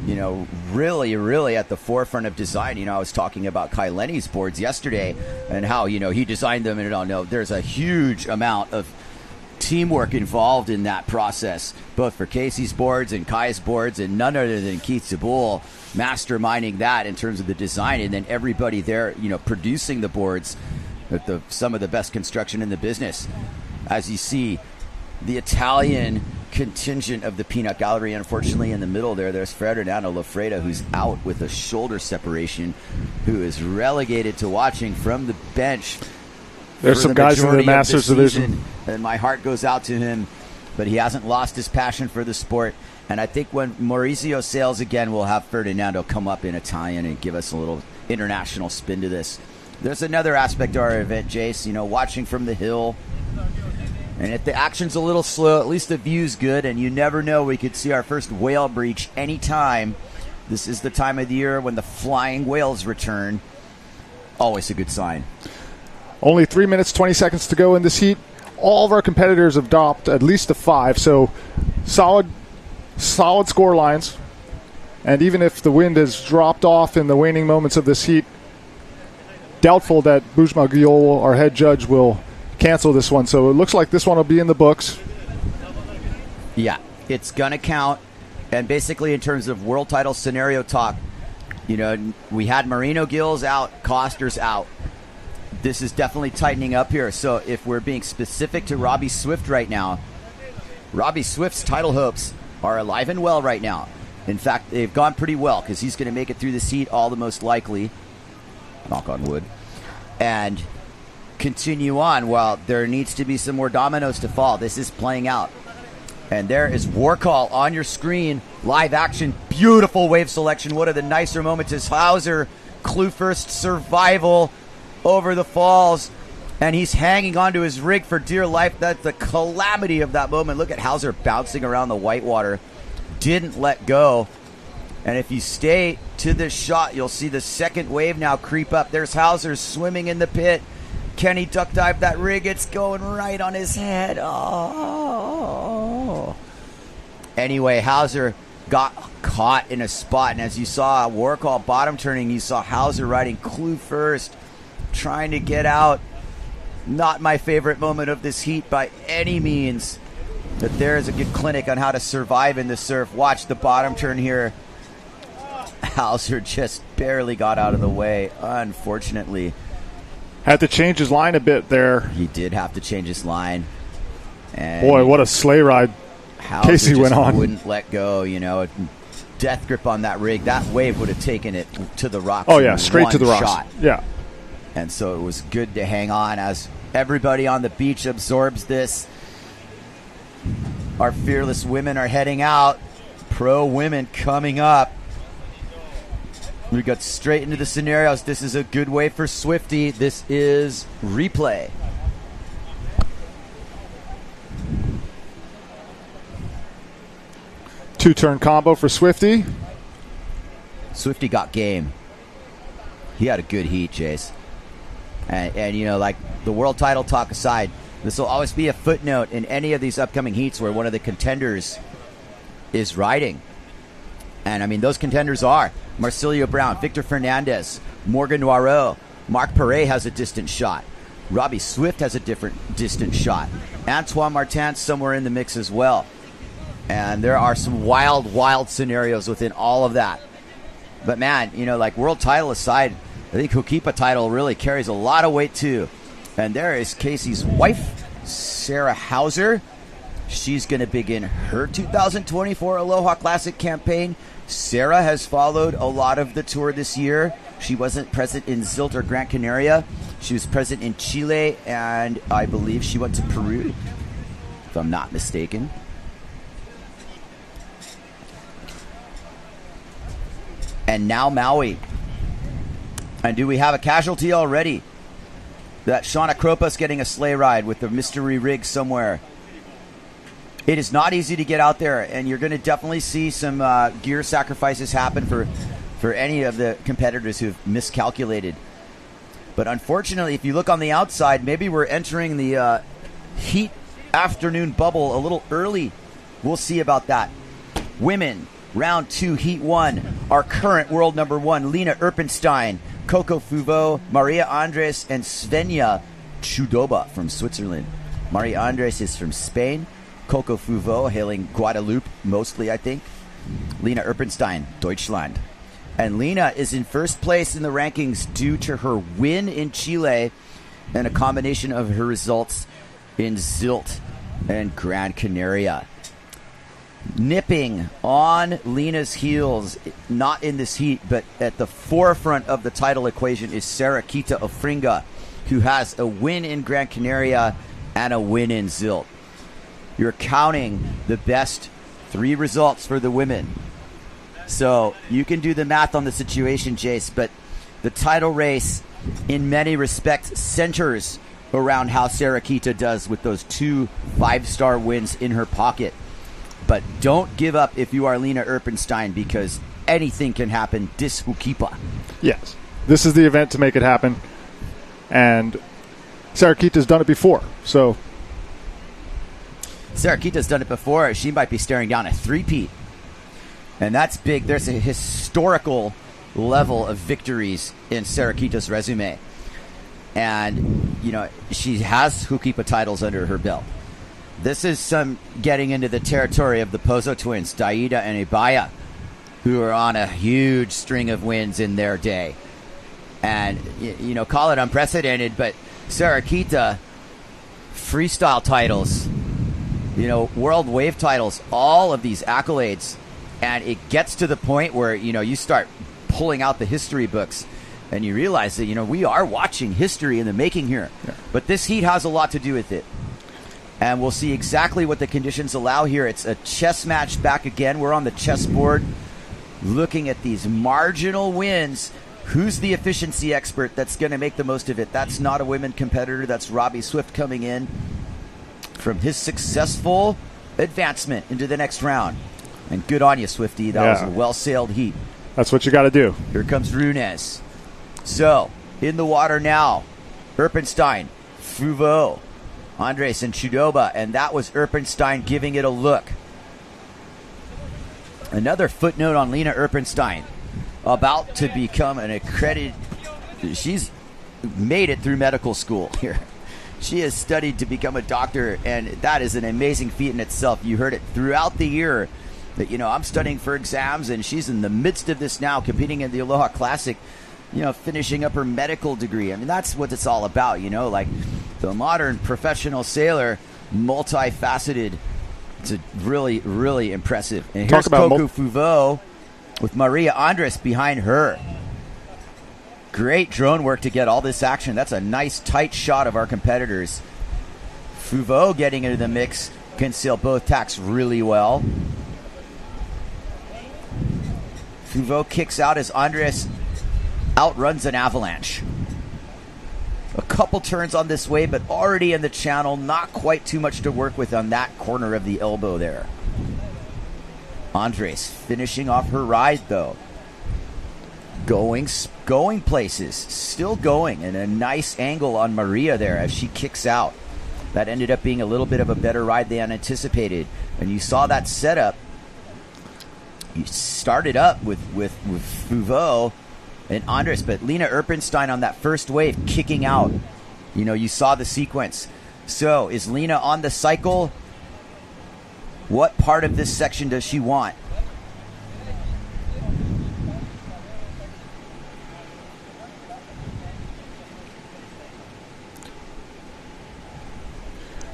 really at the forefront of design. I was talking about Kai Lenny's boards yesterday and how, he designed them, and there's a huge amount of teamwork involved in that process, both for Casey's boards and Kai's boards, and none other than Keith Zabul masterminding that in terms of the design, and then everybody there, producing the boards with some of the best construction in the business. As you see, the Italian contingent of the Peanut Gallery, unfortunately, in the middle there's Ferdinando Lafreda, who's out with a shoulder separation, who is relegated to watching from the bench. There's some guys in the Masters division, and my heart goes out to him, but he hasn't lost his passion for the sport. And I think when Maurizio sails again, we'll have Ferdinando come up in Italian and give us a little international spin to this. There's another aspect to our event, Jace, watching from the hill. And if the action's a little slow, at least the view's good, and you never know, we could see our first whale breach anytime. This is the time of the year when the flying whales return. Always a good sign. Only 3 minutes, 20 seconds to go in this heat. All of our competitors have dropped at least a 5, so solid score lines. And even if the wind has dropped off in the waning moments of this heat, doubtful that Bujma Giol, our head judge, will cancel this one. So it looks like this one will be in the books. Yeah, it's going to count. And basically in terms of world title scenario talk, you know, we had Marino Gills out, Koster's out. This is definitely tightening up here. So if we're being specific to Robbie Swift right now, Robbie Swift's title hopes are alive and well right now. In fact, they've gone pretty well because he's going to make it through this heat all the most likely. Knock on wood. And continue on while there needs to be some more dominoes to fall. This is playing out. And there is War Call on your screen. Live action. Beautiful wave selection. One of the nicer moments is Hauser. Clue first survival over the falls. And he's hanging onto his rig for dear life. That's the calamity of that moment. Look at Hauser bouncing around the whitewater. Didn't let go. And if you stay to this shot, you'll see the second wave now creep up. There's Hauser swimming in the pit. Can he duck dive that rig? It's going right on his head. Oh. Anyway, Hauser got caught in a spot. And as you saw, War Call bottom turning, you saw Hauser riding clue first, trying to get out. Not my favorite moment of this heat by any means. But there is a good clinic on how to survive in the surf. Watch the bottom turn here. Hauser just barely got out of the way, unfortunately. Had to change his line a bit there. He did have to change his line. And boy, what a sleigh ride Hauser Casey went on. Wouldn't let go, you know. Death grip on that rig. That wave would have taken it to the rocks. Oh, yeah, straight to the rocks. Shot. Yeah. And so it was good to hang on as everybody on the beach absorbs this. Our fearless women are heading out. Pro women coming up. We got straight into the scenarios. This is a good way for Swifty. This is replay. Two-turn combo for Swifty. Swifty got game. He had a good heat, Chase. And you know, like the world title talk aside, this will always be a footnote in any of these upcoming heats where one of the contenders is riding. And, I mean, those contenders are Marcilio Brown, Victor Fernandez, Morgan Noirot. Marc Perret has a distant shot. Robbie Swift has a different distant shot. Antoine Martin's somewhere in the mix as well. And there are some wild, wild scenarios within all of that. But, man, you know, like world title aside, I think Hokipa title really carries a lot of weight, too. And there is Casey's wife, Sarah Hauser. She's going to begin her 2024 Aloha Classic campaign. Sarah has followed a lot of the tour this year. She wasn't present in Zilt or Gran Canaria. She was present in Chile, and I believe she went to Peru, if I'm not mistaken. And now Maui. And do we have a casualty already? That Shauna Kropa's getting a sleigh ride with the mystery rig somewhere. It is not easy to get out there, and you're going to definitely see some gear sacrifices happen for any of the competitors who've miscalculated. But unfortunately, if you look on the outside, maybe we're entering the heat afternoon bubble a little early. We'll see about that. Women, round 2, heat 1. Our current world number 1, Lena Erpenstein, Coco Fuveau, Maria Andres, and Svenja Chudoba from Switzerland. Maria Andres is from Spain. Coco Fuveau, hailing Guadeloupe, mostly, I think. Lena Erpenstein, Deutschland. And Lena is in first place in the rankings due to her win in Chile and a combination of her results in Zilt and Gran Canaria. Nipping on Lena's heels, not in this heat, but at the forefront of the title equation is Sarah Kita Ofringa, who has a win in Gran Canaria and a win in Zilt. You're counting the best 3 results for the women. So you can do the math on the situation, Jace, but the title race, in many respects, centers around how Sarah Kita does with those 2 5-star wins in her pocket. But don't give up if you are Lena Erpenstein, because anything can happen this Hokipa. Yes. This is the event to make it happen. And Sarah Kita's done it before, so Sarah Kita's done it before. She might be staring down a 3-peat. And that's big. There's a historical level of victories in Sarah Kita's resume. And she has Hukipa titles under her belt. This is some getting into the territory of the Pozo twins, Daida and Ibaya, who are on a huge string of wins in their day. And, call it unprecedented, but Sarakita, freestyle titles, world wave titles, all of these accolades. And it gets to the point where, you start pulling out the history books and you realize that, we are watching history in the making here. Yeah. But this heat has a lot to do with it. And we'll see exactly what the conditions allow here. It's a chess match back again. We're on the chessboard looking at these marginal wins. Who's the efficiency expert that's going to make the most of it? That's not a women competitor. That's Robbie Swift coming in from his successful advancement into the next round. And good on you, Swifty. That was a well-sailed heat. That's what you got to do. Here comes Runes. So, in the water now, Erpenstein, Fuvo, Andres, and Chudoba. And that was Erpenstein giving it a look. Another footnote on Lena Erpenstein. About to become an accredited... She's made it through medical school here. She has studied to become a doctor, and that is an amazing feat in itself. You heard it throughout the year that, I'm studying for exams, and she's in the midst of this now, competing in the Aloha Classic, finishing up her medical degree. I mean, that's what it's all about, like the modern professional sailor, multifaceted. It's a really, really impressive. And here's Koku Fuvo with Maria Andres behind her. Great drone work to get all this action. That's a nice tight shot of our competitors. Fuvo getting into the mix, can sail both tacks really well. Fuvo kicks out as Andres outruns an avalanche. A couple turns on this wave, but already in the channel. Not quite too much to work with on that corner of the elbow there. Andres finishing off her ride, though. Going places. Still going. And a nice angle on Maria there as she kicks out. That ended up being a little bit of a better ride than anticipated. And you saw that setup. You started up with Fuvo and Andres, but Lena Erpenstein on that first wave kicking out. You saw the sequence. So is Lena on the cycle? What part of this section does she want?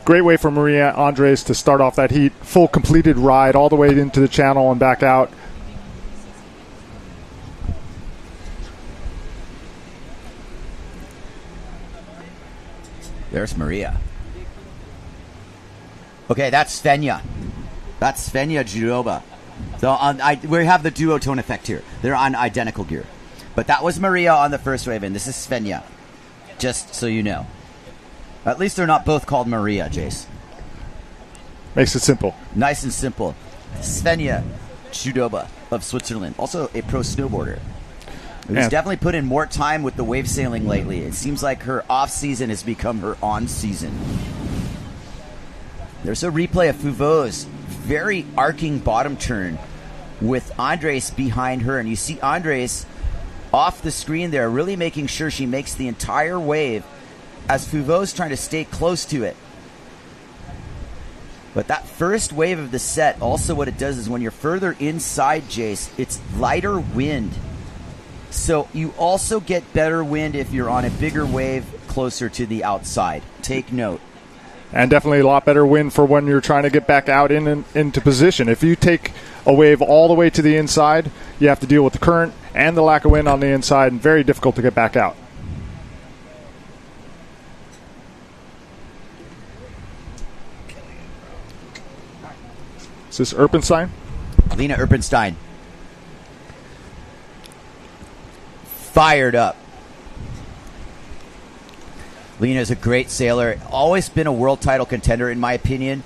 Great way for Maria Andres to start off that heat. Full completed ride all the way into the channel and back out. There's Maria. Okay, that's Svenja. That's Svenja Judoba. So we have the duotone effect here. They're on identical gear. But that was Maria on the first wave, and this is Svenja. Just so you know. At least they're not both called Maria, Jace. Makes it simple. Nice and simple. Svenja Judoba of Switzerland. Also a pro snowboarder. Who's definitely put in more time with the wave sailing lately. It seems like her off-season has become her on-season. There's a replay of Fuvo's very arcing bottom turn with Andres behind her. And you see Andres off the screen there, really making sure she makes the entire wave as Fuvo's trying to stay close to it. But that first wave of the set, also what it does is when you're further inside, Jace, it's lighter wind. So you also get better wind if you're on a bigger wave closer to the outside. Take note. And definitely a lot better wind for when you're trying to get back out into position. If you take a wave all the way to the inside, you have to deal with the current and the lack of wind on the inside, and very difficult to get back out. Is this Erpenstein? Lena Erpenstein. Fired up. Lena's a great sailor. Always been a world title contender, in my opinion.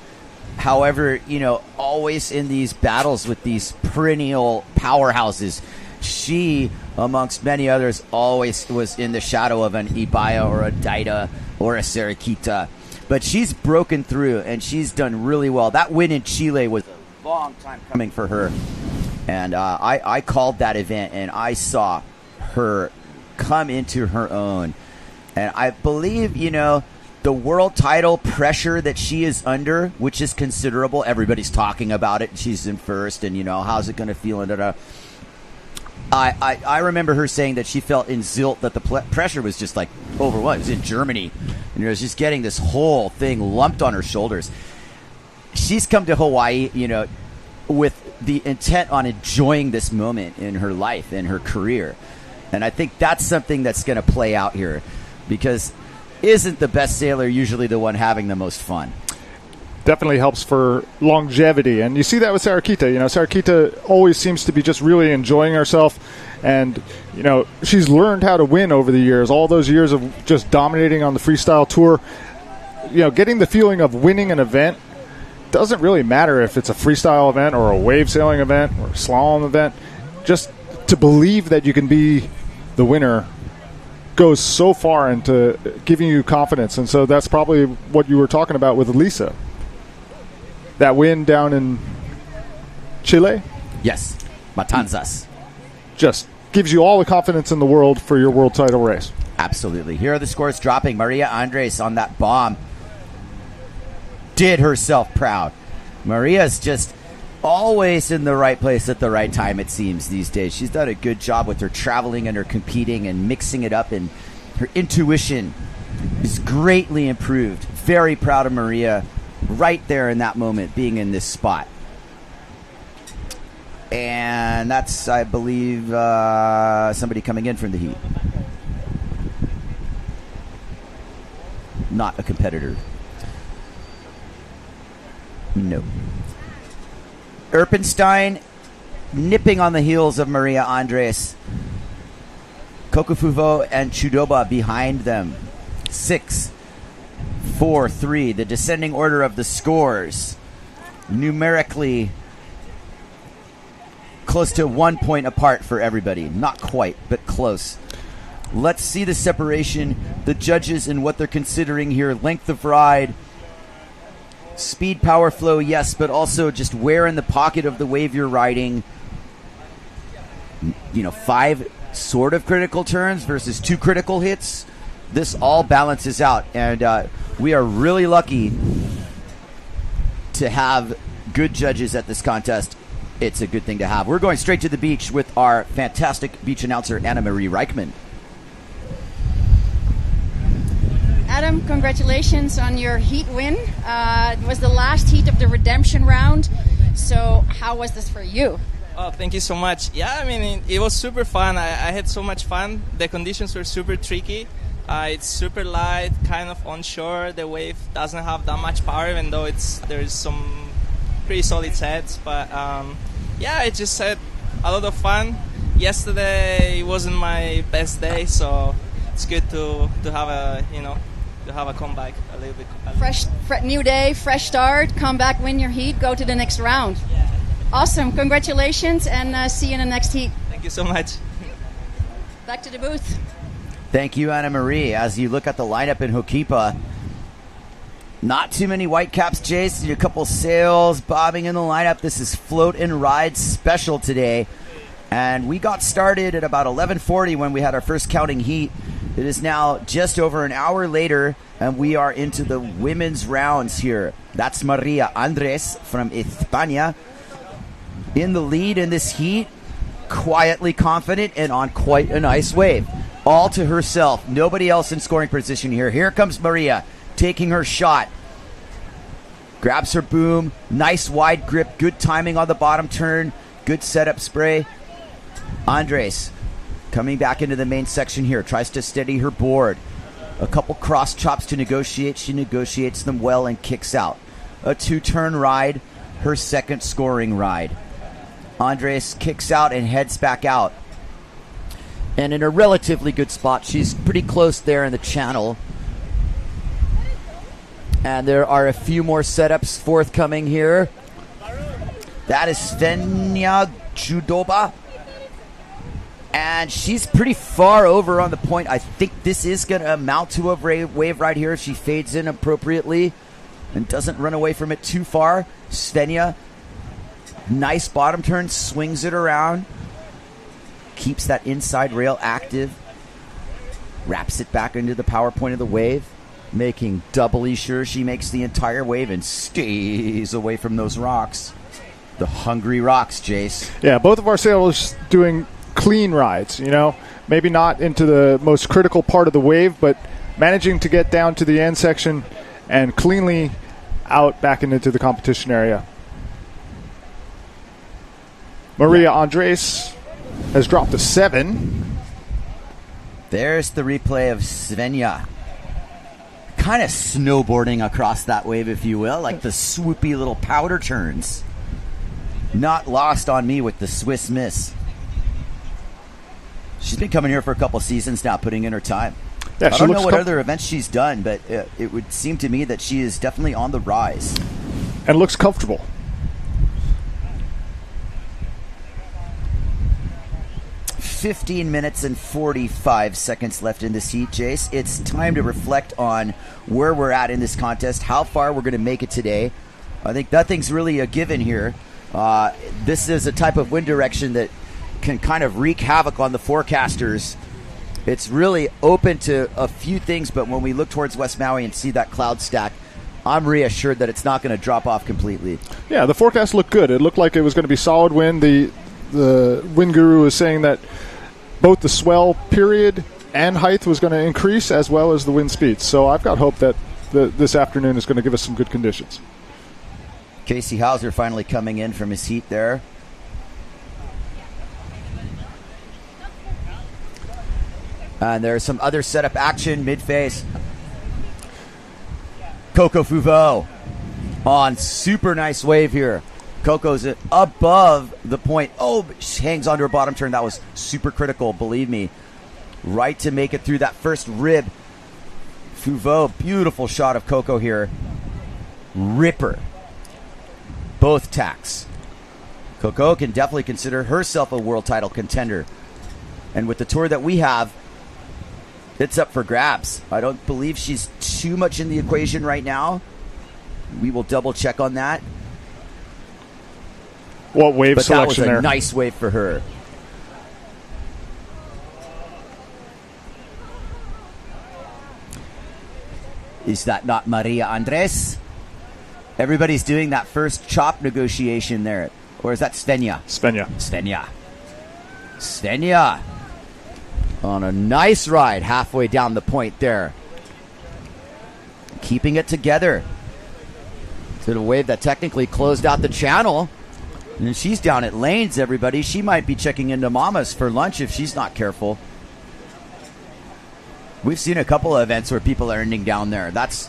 However, always in these battles with these perennial powerhouses. She, amongst many others, always was in the shadow of an Ibaya or a Daida or a Sarakita. But she's broken through, and she's done really well. That win in Chile was a long time coming for her. And I called that event, and I saw her come into her own. And I believe, the world title pressure that she is under, which is considerable. Everybody's talking about it. She's in first, and, how's it going to feel? And I remember her saying that she felt in Zilt that the pressure was just like overwhelming. It was in Germany, and she was just getting this whole thing lumped on her shoulders. She's come to Hawaii, with the intent on enjoying this moment in her life, in her career. And I think that's something that's going to play out here, because isn't the best sailor usually the one having the most fun? Definitely helps for longevity. And you see that with Sarakita. Sarakita always seems to be just really enjoying herself. And, she's learned how to win over the years, all those years of just dominating on the freestyle tour. Getting the feeling of winning an event doesn't really matter if it's a freestyle event or a wave sailing event or a slalom event. Just to believe that you can be the winner goes so far into giving you confidence. And so that's probably what you were talking about with Lisa. That win down in Chile? Yes. Matanzas. Just gives you all the confidence in the world for your world title race. Absolutely. Here are the scores dropping. Maria Andres on that bomb did herself proud. Maria's just always in the right place at the right time, it seems, these days. She's done a good job with her traveling and her competing and mixing it up, and her intuition is greatly improved. Very proud of Maria right there in that moment, being in this spot. And that's, I believe, somebody coming in from the heat. Not a competitor. No. Erpenstein nipping on the heels of Maria Andres. Kokufuvo and Chudoba behind them. 6, 4, 3. The descending order of the scores. Numerically close to 1 point apart for everybody. Not quite, but close. Let's see the separation. The judges and what they're considering here. Length of ride. Speed, power, flow, yes, but also just where in the pocket of the wave you're riding. 5 sort of critical turns versus 2 critical hits. This all balances out, and we are really lucky to have good judges at this contest. It's a good thing to have. We're going straight to the beach with our fantastic beach announcer, Anna Marie Reichman. Adam, congratulations on your heat win. It was the last heat of the redemption round. So how was this for you? Oh, thank you so much. Yeah, I mean, it was super fun. I had so much fun. The conditions were super tricky. It's super light, kind of onshore. The wave doesn't have that much power, even though there's some pretty solid sets. But yeah, it just had a lot of fun. Yesterday wasn't my best day, so it's good to have a comeback a little bit. Fresh new day, fresh start, come back, win your heat, go to the next round. Yeah. Awesome, congratulations, and see you in the next heat. Thank you so much. Back to the booth. Thank you, Anna Marie. As you look at the lineup in Hokipa, not too many white caps, Jace. A couple sails bobbing in the lineup. This is float and ride special today. And we got started at about 11:40 when we had our first counting heat. It is now just over an hour later, and we are into the women's rounds here. That's Maria Andres from España in the lead in this heat, quietly confident and on quite a nice wave. All to herself. Nobody else in scoring position here. Here comes Maria taking her shot. Grabs her boom. Nice wide grip. Good timing on the bottom turn. Good setup spray. Andres coming back into the main section here. Tries to steady her board. A couple cross chops to negotiate. She negotiates them well and kicks out. A 2-turn ride. Her second scoring ride. Andres kicks out and heads back out. And in a relatively good spot. She's pretty close there in the channel. And there are a few more setups forthcoming here. That is Svenja Chudoba. And she's pretty far over on the point. I think this is going to amount to a wave right here if she fades in appropriately and doesn't run away from it too far. Svenja, nice bottom turn, swings it around. Keeps that inside rail active. wraps it back into the power point of the wave, making doubly sure she makes the entire wave and stays away from those rocks. The hungry rocks, Jace. Yeah, both of our sailors doing clean rides, maybe not into the most critical part of the wave, but managing to get down to the end section and cleanly out back into the competition area. Maria Andres has dropped a 7. There's the replay of Svenja. Kind of snowboarding across that wave, if you will, like the swoopy little powder turns. Not lost on me with the Swiss Miss. She's been coming here for a couple seasons now, putting in her time. Yeah, I don't know what other events she's done, but it would seem to me that she is definitely on the rise. And looks comfortable. "15 minutes and 45 seconds left in this heat, Jace. It's time to reflect on where we're at in this contest, how far we're going to make it today. I think nothing's really a given here. This is a type of wind direction that can kind of wreak havoc on the forecasters. It's really open to a few things, but when we look towards West Maui and see that cloud stack, I'm reassured that it's not going to drop off completely. Yeah, the forecast looked good. It looked like it was going to be solid wind. The wind guru was saying that both the swell period and height was going to increase, as well as the wind speeds. So I've got hope that this afternoon is going to give us some good conditions. Casey Hauser finally coming in from his heat there. And there's some other setup action mid-phase. Coco Fouveau on super nice wave here. Coco's above the point. Oh, but she hangs onto her bottom turn. That was super critical, believe me. Right to make it through that first rib. Fouveau, beautiful shot of Coco here. Ripper. Both tacks. Coco can definitely consider herself a world title contender. And with the tour that we have, it's up for grabs. I don't believe she's too much in the equation right now. We will double check on that. What wave but selection there? That was a nice wave for her. Is that not Maria Andres? Everybody's doing that first chop negotiation there. Or is that Svenja? Svenja. On a nice ride halfway down the point there. Keeping it together. To the wave that technically closed out the channel. And she's down at lanes, everybody. She might be checking into Mama's for lunch if she's not careful. We've seen a couple of events where people are ending down there. It's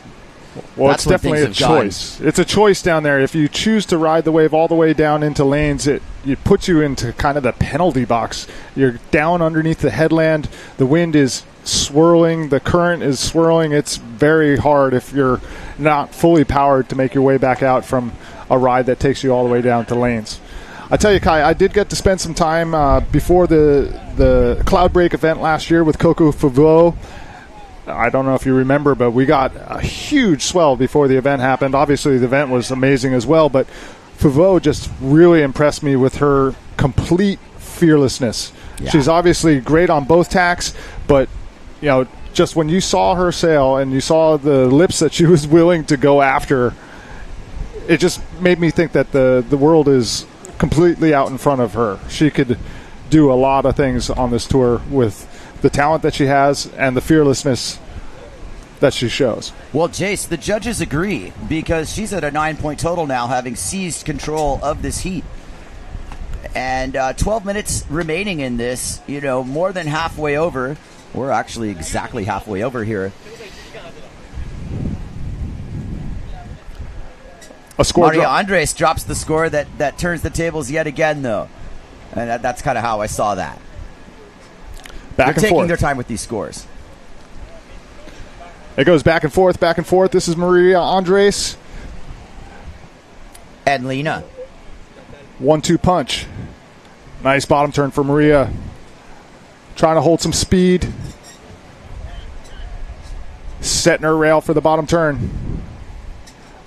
definitely a choice. It's a choice down there. If you choose to ride the wave all the way down into lanes, it puts you into kind of the penalty box. You're down underneath the headland. The wind is swirling. The current is swirling. It's very hard if you're not fully powered to make your way back out from a ride that takes you all the way down to lanes. I tell you, Kai, I did get to spend some time before the Cloud Break event last year with Coco Fouveau. I don't know if you remember, but we got a huge swell before the event happened. Obviously, the event was amazing as well, but Fouveau just really impressed me with her complete fearlessness. Yeah. She's obviously great on both tacks, but just when you saw her sail and you saw the lips that she was willing to go after, it just made me think that the world is completely out in front of her. She could do a lot of things on this tour with the talent that she has and the fearlessness that she shows. Well, Jace, the judges agree because she's at a 9-point total now, having seized control of this heat. And 12 minutes remaining in this, more than halfway over. We're actually exactly halfway over here. Maria Andres drops the score that turns the tables yet again, though. And that's kind of how I saw that. They're taking their time with these scores. It goes back and forth, back and forth. This is Maria Andres. And Lena. 1-2 punch. Nice bottom turn for Maria. Trying to hold some speed. Setting her rail for the bottom turn.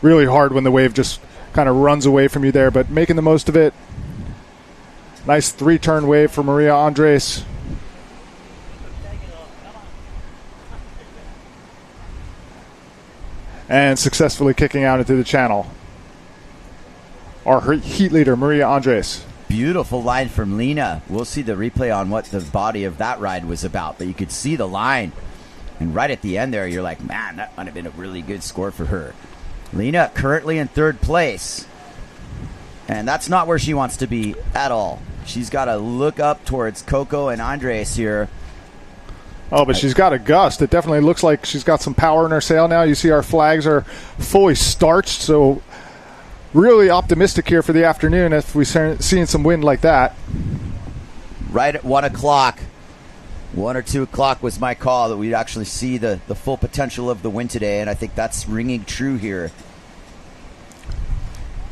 Really hard when the wave just kind of runs away from you there, but making the most of it. Nice 3-turn wave for Maria Andres. and successfully kicking out into the channel. Our heat leader, Maria Andres. Beautiful line from Lena. We'll see the replay on what the body of that ride was about, but you could see the line. And right at the end there, you're like, man, that might have been a really good score for her. Lena currently in third place. And that's not where she wants to be at all. She's got to look up towards Coco and Andres here. Oh, but she's got a gust. It definitely looks like she's got some power in her sail now. You see our flags are fully starched, so really optimistic here for the afternoon if we're seeing some wind like that. Right at 1 o'clock. 1 or 2 o'clock was my call that we'd actually see the full potential of the wind today, and I think that's ringing true here.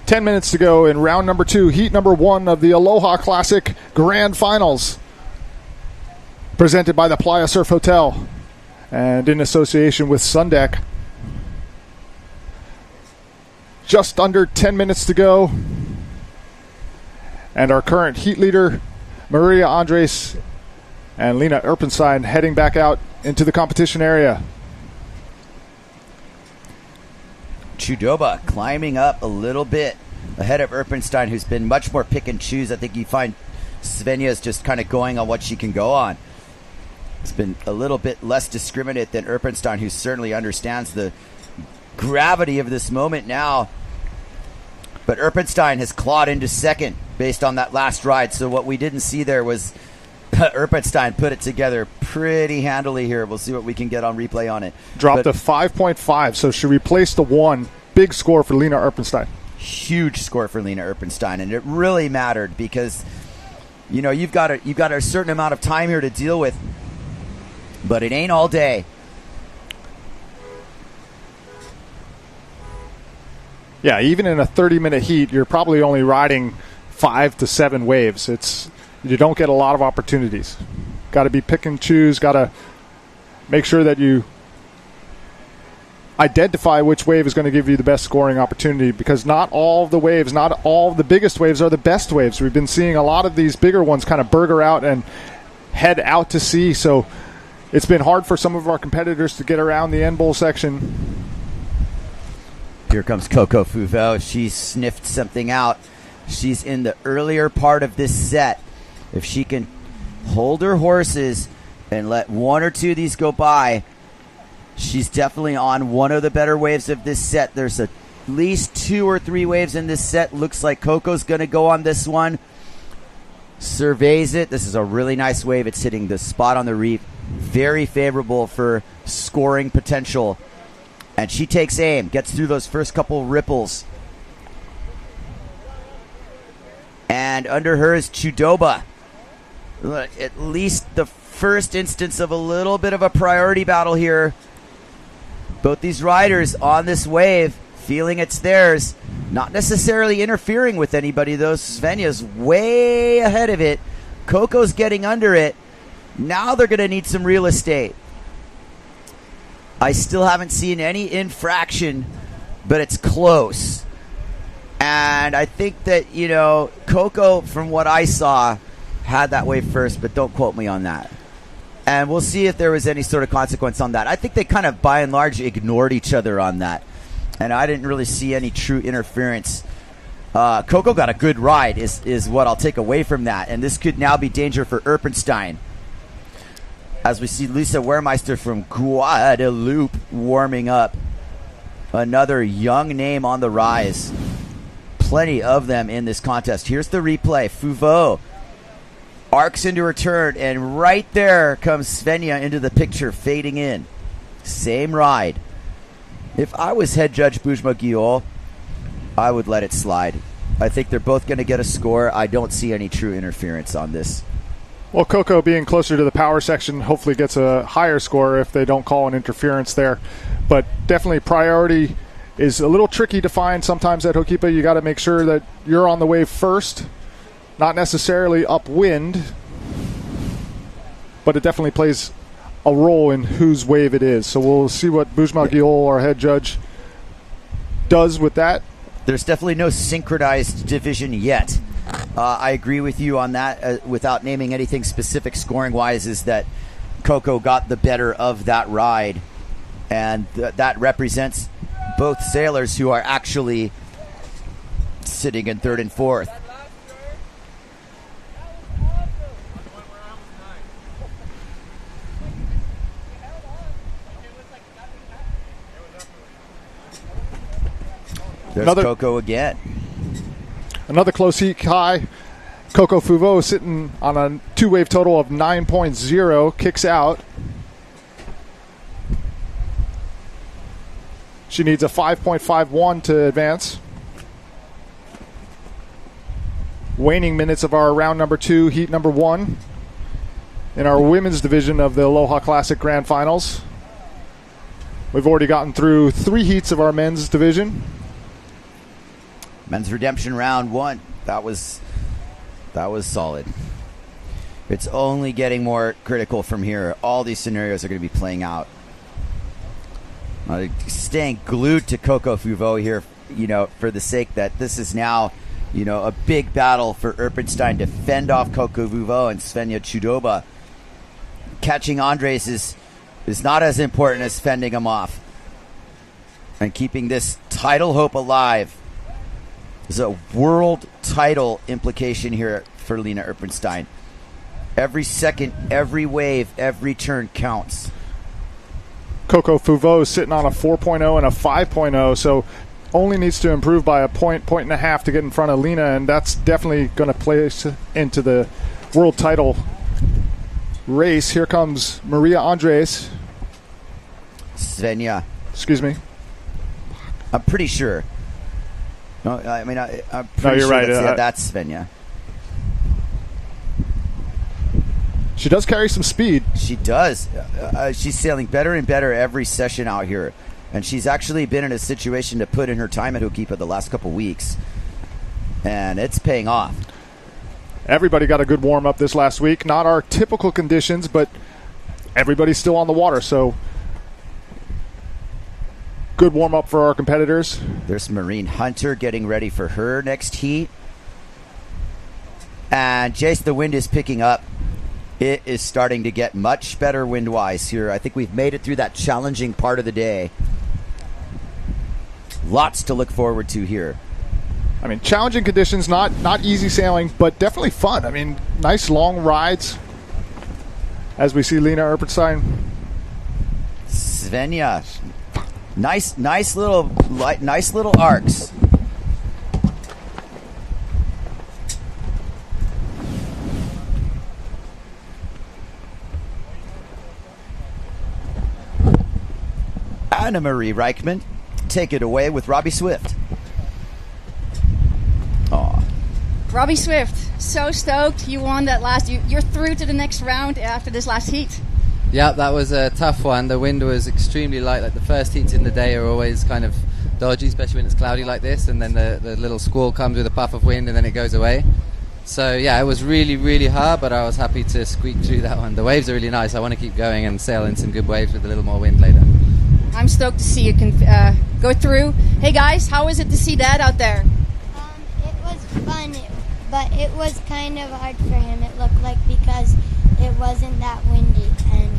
10 minutes to go in round number 2, heat number 1 of the Aloha Classic Grand Finals. Presented by the PLAYA Surf Hotel and in association with Sundeck. Just under 10 minutes to go. And our current heat leader, Maria Andres and Lena Erpenstein, heading back out into the competition area. Chudoba climbing up a little bit ahead of Erpenstein, who's been much more pick and choose. I think you find Svenja's just kind of going on what she can go on. It's been a little bit less discriminate than Erpenstein, who certainly understands the gravity of this moment now. But Erpenstein has clawed into second based on that last ride. So what we didn't see there was Erpenstein put it together pretty handily here. We'll see what we can get on replay on it. Dropped a 5.5, so she replaced the 1. Big score for Lena Erpenstein. Huge score for Lena Erpenstein, and it really mattered because, you know, you've got a certain amount of time here to deal with, but it ain't all day. Yeah, even in a 30-minute heat, you're probably only riding 5 to 7 waves. You don't get a lot of opportunities. Got to be pick and choose. Got to make sure that you identify which wave is going to give you the best scoring opportunity, because not all the waves, not all the biggest waves are the best waves. We've been seeing a lot of these bigger ones kind of burger out and head out to sea, so it's been hard for some of our competitors to get around the end bowl section. Here comes Coco Fuveau. She sniffed something out. She's in the earlier part of this set. If she can hold her horses and let 1 or 2 of these go by, she's definitely on one of the better waves of this set. There's at least 2 or 3 waves in this set. Looks like Coco's going to go on this one. Surveys it. This is a really nice wave. It's hitting the spot on the reef. Very favorable for scoring potential. And she takes aim, gets through those first couple ripples. And under her is Chudoba. At least the first instance of a little bit of a priority battle here. Both these riders on this wave, feeling it's theirs. Not necessarily interfering with anybody, though. Svenja's way ahead of it. Coco's getting under it. Now they're going to need some real estate. I still haven't seen any infraction, but it's close. And I think that, you know, Coco, from what I saw, had that wave first, but don't quote me on that. And we'll see if there was any sort of consequence on that. I think they kind of, by and large, ignored each other on that. And I didn't really see any true interference. Coco got a good ride, is what I'll take away from that. And this could now be danger for Erpenstein. As we see Lisa Wehrmeister from Guadeloupe warming up. Another young name on the rise. Plenty of them in this contest. Here's the replay. Fuveau arcs into her turn, and right there comes Svenja into the picture, fading in. Same ride. If I was head judge Bujma Guiol, I would let it slide. I think they're both going to get a score. I don't see any true interference on this. Well, Coco being closer to the power section hopefully gets a higher score if they don't call an interference there. But definitely priority is a little tricky to find sometimes at Hokipa. You got to make sure that you're on the wave first, not necessarily upwind, but it definitely plays a role in whose wave it is. So we'll see what Bujma Guiol, our head judge, does with that. There's definitely no synchronized division yet. I agree with you on that. Without naming anything specific scoring-wise, is that Coco got the better of that ride, and that represents both sailors who are actually sitting in third and fourth. There's Coco again. Another close heat high. Coco Fuveau sitting on a 2-wave total of 9.0. Kicks out. She needs a 5.51 to advance. Waning minutes of our round number 2, heat number 1 in our women's division of the Aloha Classic Grand Finals. We've already gotten through 3 heats of our men's division. Men's redemption round 1. That was solid. It's only getting more critical from here. All these scenarios are going to be playing out. Staying glued to Coco Fuveau here, for the sake that this is now, a big battle for Erpenstein to fend off Coco Fuveau and Svenja Chudoba. Catching Andres is not as important as fending him off. And keeping this title hope alive. There's a world title implication here for Lena Erpenstein. Every second, every wave, every turn counts. Coco Fuveau is sitting on a 4.0 and a 5.0, so only needs to improve by a point and a half to get in front of Lena, and that's definitely going to play into the world title race. Here comes Maria Andres. Svenja. Excuse me. I'm pretty sure. No, I mean, I'm pretty you're sure right. That's Svenja. She does carry some speed. She does. She's sailing better and better every session out here. And she's actually been in a situation to put in her time at Hokipa the last couple weeks. And it's paying off. Everybody got a good warm-up this last week. Not our typical conditions, but everybody's still on the water, so good warm-up for our competitors. There's Maureen Hunter getting ready for her next heat. And Jace, the wind is picking up. It is starting to get much better wind-wise here. I think we've made it through that challenging part of the day. Lots to look forward to here. I mean, challenging conditions, not easy sailing, but definitely fun. I mean, nice long rides as we see Lena Erpenstein. Svenja. Nice little arcs. Anna Marie Reichman, take it away with Robbie Swift. Aw. Robbie Swift, so stoked you won that last. You're through to the next round after this last heat. Yeah, that was a tough one. The wind was extremely light. Like the first heats in the day are always kind of dodgy, especially when it's cloudy like this, and then the little squall comes with a puff of wind and then it goes away. So yeah, it was really, really hard, but I was happy to squeak through that one. The waves are really nice. I want to keep going and sail in some good waves with a little more wind later. I'm stoked to see you can go through. Hey guys, how is it to see Dad out there? It was fun, but it was kind of hard for him, it looked like, because it wasn't that windy. And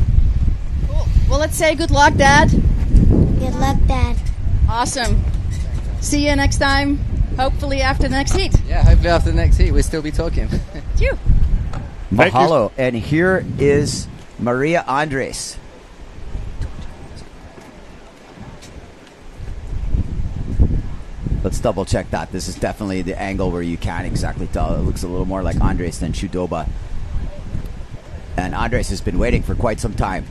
cool. Well, let's say good luck, Dad. Good luck, Dad. Awesome. See you next time, hopefully after the next heat. Yeah, hopefully after the next heat we'll still be talking. You. Mahalo. And here is Maria Andres. Let's double check that. This is definitely the angle where you can't exactly tell. It looks a little more like Andres than Chudoba. And Andres has been waiting for quite some time.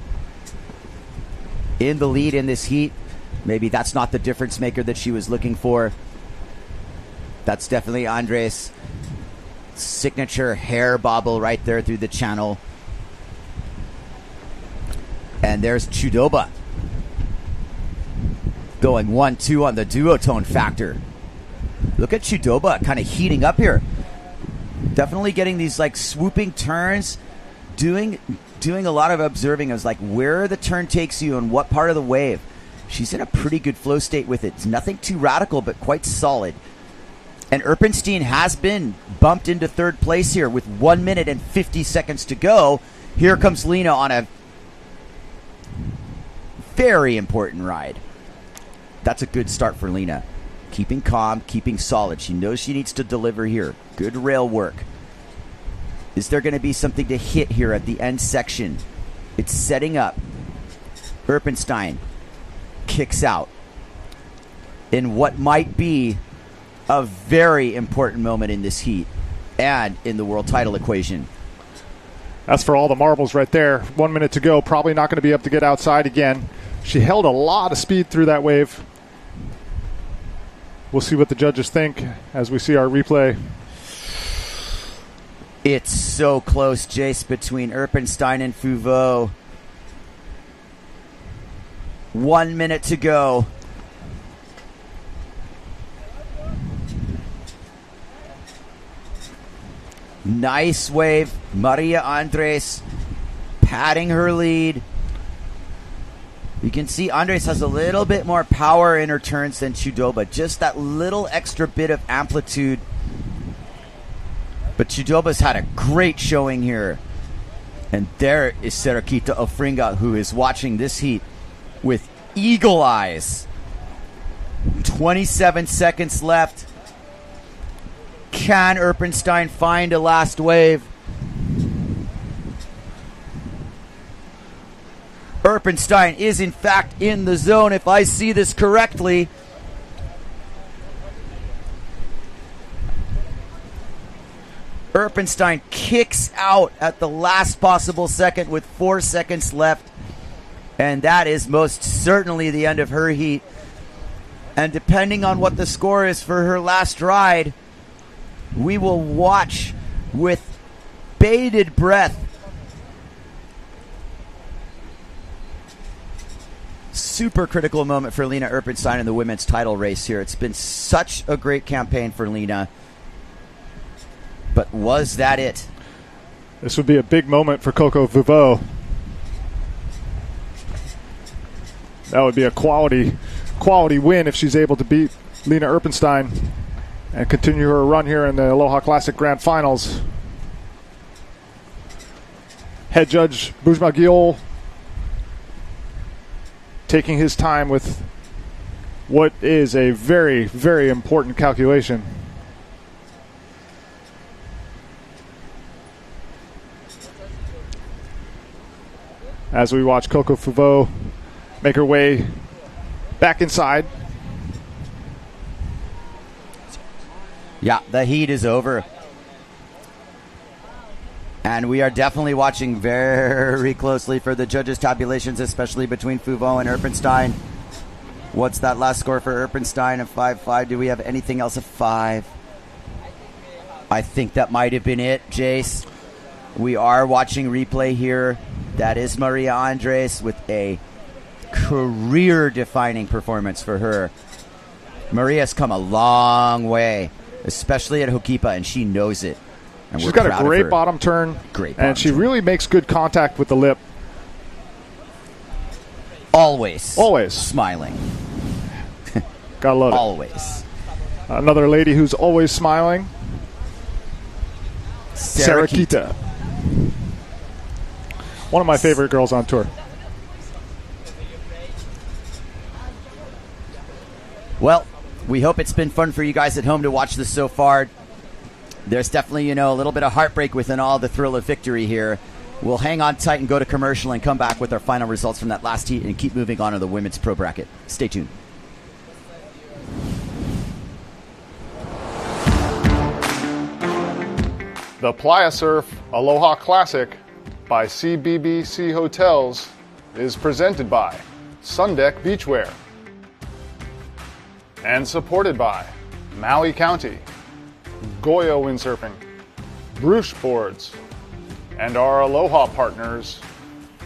In the lead in this heat. Maybe that's not the difference maker that she was looking for. That's definitely Andres' signature hair bobble right there through the channel. And there's Chudoba. Going 1-2 on the duotone factor. Look at Chudoba kind of heating up here. Definitely getting these like swooping turns. Doing a lot of observing of like where the turn takes you and what part of the wave. She's in a pretty good flow state with it. It's nothing too radical, but quite solid. And Erpenstein has been bumped into third place here with 1 minute and 50 seconds to go. Here comes Lena on a very important ride. That's a good start for Lena. Keeping calm, keeping solid. She knows she needs to deliver here. Good rail work. Is there going to be something to hit here at the end section? It's setting up. Erpenstein kicks out in what might be a very important moment in this heat and in the world title equation. That's for all the marbles right there. 1 minute to go. Probably not going to be able to get outside again. She held a lot of speed through that wave. We'll see what the judges think as we see our replay. It's so close, Jace, between Erpenstein and Fouveau. 1 minute to go. Nice wave. Maria Andres padding her lead. You can see Andres has a little bit more power in her turns than Chudoba. Just that little extra bit of amplitude. But Chudoba's had a great showing here. And there is Serakita Ofringa, who is watching this heat with eagle eyes. 27 seconds left. Can Erpenstein find a last wave? Erpenstein is in fact in the zone, if I see this correctly. Erpenstein kicks out at the last possible second with 4 seconds left. And that is most certainly the end of her heat. And depending on what the score is for her last ride, we will watch with bated breath. Super critical moment for Lena Erpenstein in the women's title race here. It's been such a great campaign for Lena. But was that it? This would be a big moment for Coco Fouveau. That would be a quality win if she's able to beat Lena Erpenstein and continue her run here in the Aloha Classic Grand Finals. Head judge Bujmagiol taking his time with what is a very, very important calculation. As we watch Coco Fouveau make her way back inside. Yeah, the heat is over. And we are definitely watching very closely for the judges' tabulations, especially between Fouveau and Erpenstein. What's that last score for Erpenstein? A 5-5. Do we have anything else? A 5? I think that might have been it, Jace. We are watching replay here. That is Maria Andres with a career-defining performance for her. Maria's come a long way, especially at Hokipa, and she knows it. And she's got a great bottom turn, and she really makes good contact with the lip. Always smiling. Gotta love it. Always. Another lady who's always smiling. Sarakita. One of my favorite girls on tour. Well, we hope it's been fun for you guys at home to watch this so far. There's definitely, a little bit of heartbreak within all the thrill of victory here. We'll hang on tight and go to commercial and come back with our final results from that last heat and keep moving on to the women's pro bracket. Stay tuned. The Playa Surf Aloha Classic by CBbC Hotels is presented by Sundeck Beachwear and supported by Maui County, Goya Windsurfing, Bruce Boards, and our Aloha partners,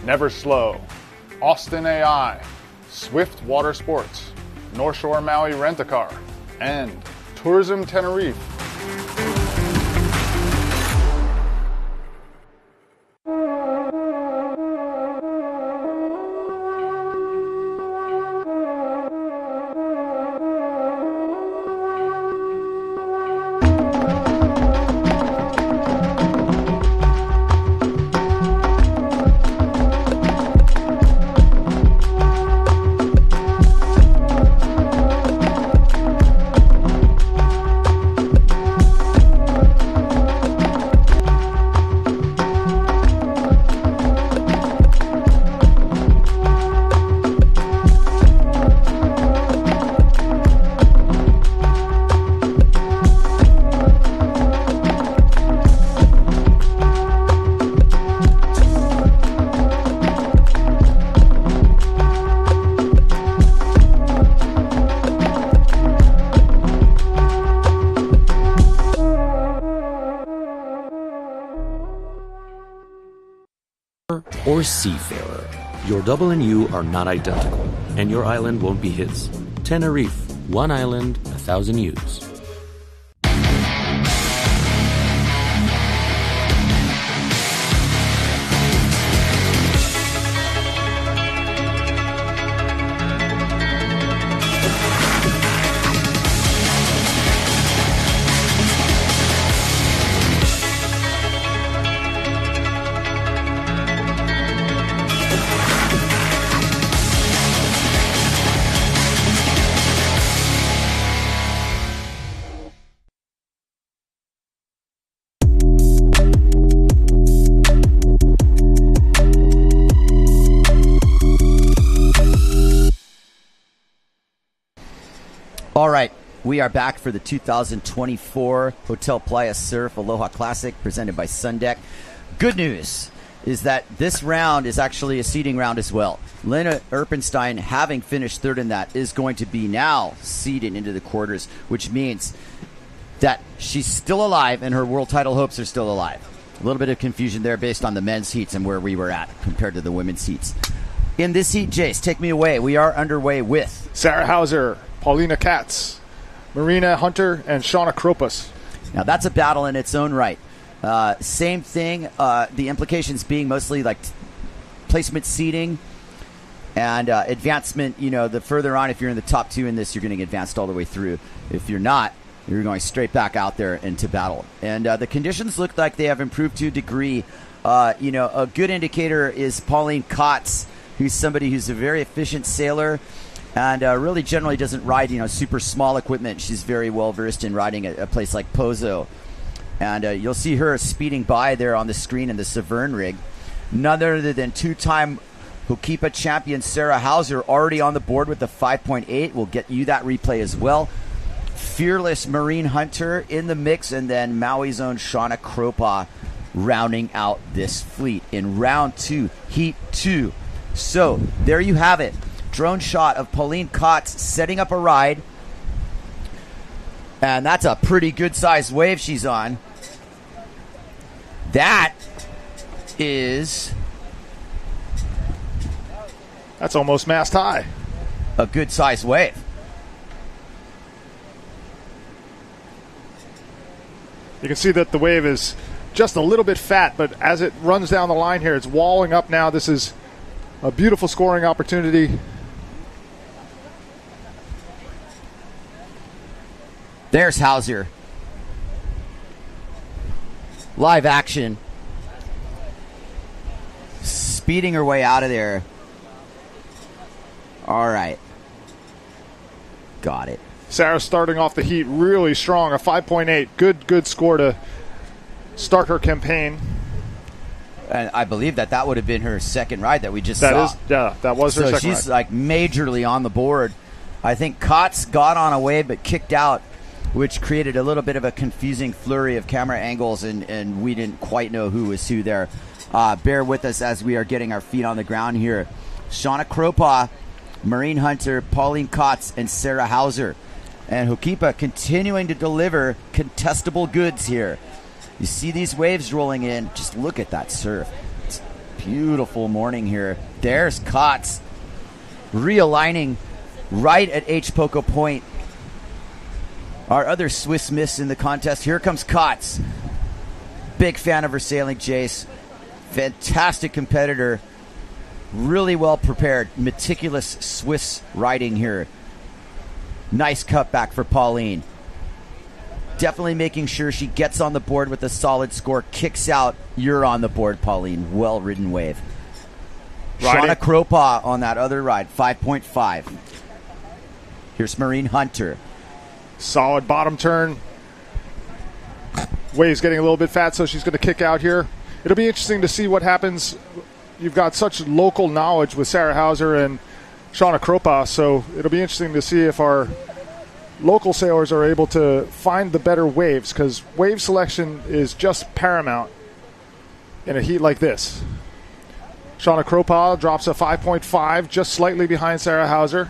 Never Slow, Austin AI, Swift Water Sports, North Shore Maui Rent-A-Car, and Tourism Tenerife. or seafarer. Your double and you are not identical, and your island won't be his. Tenerife, one island, 1,000 U's. All right, we are back for the 2024 Hotel PLAYA Surf Aloha Classic presented by Sundeck. Good news is that this round is actually a seeding round as well. Lena Erpenstein, having finished third in that, is going to be now seeded into the quarters, which means that she's still alive and her world title hopes are still alive. A little bit of confusion there based on the men's heats and where we were at compared to the women's heats. In this heat, Jace, take me away. We are underway with Sarah Hauser, Paulina Katz, Marina Hunter, and Shauna Kropas. Now that's a battle in its own right. Same thing, the implications being mostly like placement seeding and advancement. You know, the further on, if you're in the top two in this, you're getting advanced all the way through. If you're not, you're going straight back out there into battle. And the conditions look like they have improved to a degree. A good indicator is Pauline Katz, who's somebody who's a very efficient sailor and really generally doesn't ride, super small equipment. She's very well versed in riding a place like Pozo. And you'll see her speeding by there on the screen in the Severn rig. None other than two-time Hokipa champion Sarah Hauser already on the board with the 5.8. We'll get you that replay as well. Fearless Marine Hunter in the mix, and then Maui's own Shauna Kropa rounding out this fleet in round 2, heat 2. So there you have it. Drone shot of Pauline Katz setting up a ride. And that's a pretty good-sized wave she's on. That is... That's almost mast high. A good-sized wave. You can see that the wave is just a little bit fat, but as it runs down the line here, it's walling up now. This is a beautiful scoring opportunity. There's Hauser. Live action. Speeding her way out of there. All right. Got it. Sarah starting off the heat really strong, a 5.8. Good score to start her campaign. And I believe that would have been her second ride that we just saw. That was her second ride. So she's like majorly on the board. I think Katz got on a wave but kicked out, which created a little bit of a confusing flurry of camera angles, and we didn't quite know who was who there. Bear with us as we are getting our feet on the ground here. Shauna Kropa, Marine Hunter, Pauline Katz, and Sarah Hauser. And Hokipa continuing to deliver contestable goods here. You see these waves rolling in. Just look at that surf. It's a beautiful morning here. There's Katz realigning right at H. Poco Point. Our other Swiss miss in the contest. Here comes Katz. Big fan of her sailing, Jace. Fantastic competitor. Really well prepared. Meticulous Swiss riding here. Nice cutback for Pauline. Definitely making sure she gets on the board with a solid score. Kicks out. You're on the board, Pauline. Well-ridden wave. Shauna Kropa on that other ride. 5.5. Here's Marine Hunter. Solid bottom turn. Wave's getting a little bit fat, so she's going to kick out here. It'll be interesting to see what happens. You've got such local knowledge with Sarah Hauser and Shauna Kropa, so it'll be interesting to see if our local sailors are able to find the better waves, because wave selection is just paramount in a heat like this. Shauna Kropa drops a 5.5, just slightly behind Sarah Hauser.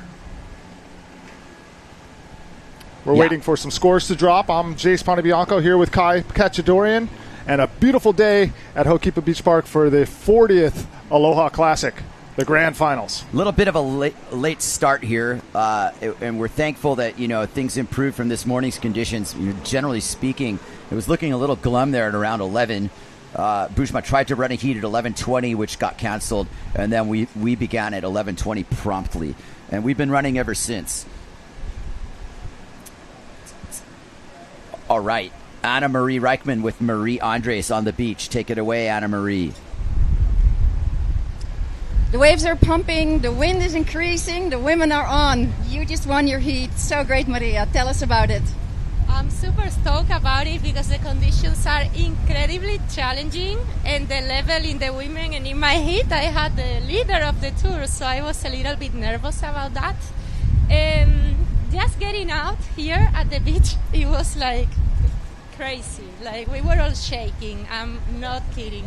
We're waiting for some scores to drop. I'm Jace Pontebianco here with Kai Kachadorian. and a beautiful day at Ho'okipa Beach Park for the 40th Aloha Classic, the grand finals. A little bit of a late start here, and we're thankful that things improved from this morning's conditions. Generally speaking, it was looking a little glum there at around 11. Bushma tried to run a heat at 11:20, which got canceled, and then we began at 11:20 promptly, and we've been running ever since. All right, Anna Marie Reichman with Marie Andres on the beach. Take it away, Anna Marie. The waves are pumping, the wind is increasing, the women are on. You just won your heat. So great, Maria. Tell us about it. I'm super stoked about it because the conditions are incredibly challenging, and the level in the women and in my heat, I had the leader of the tour, so I was a little bit nervous about that. Just getting out here at the beach, it was like crazy. Like we were all shaking. I'm not kidding.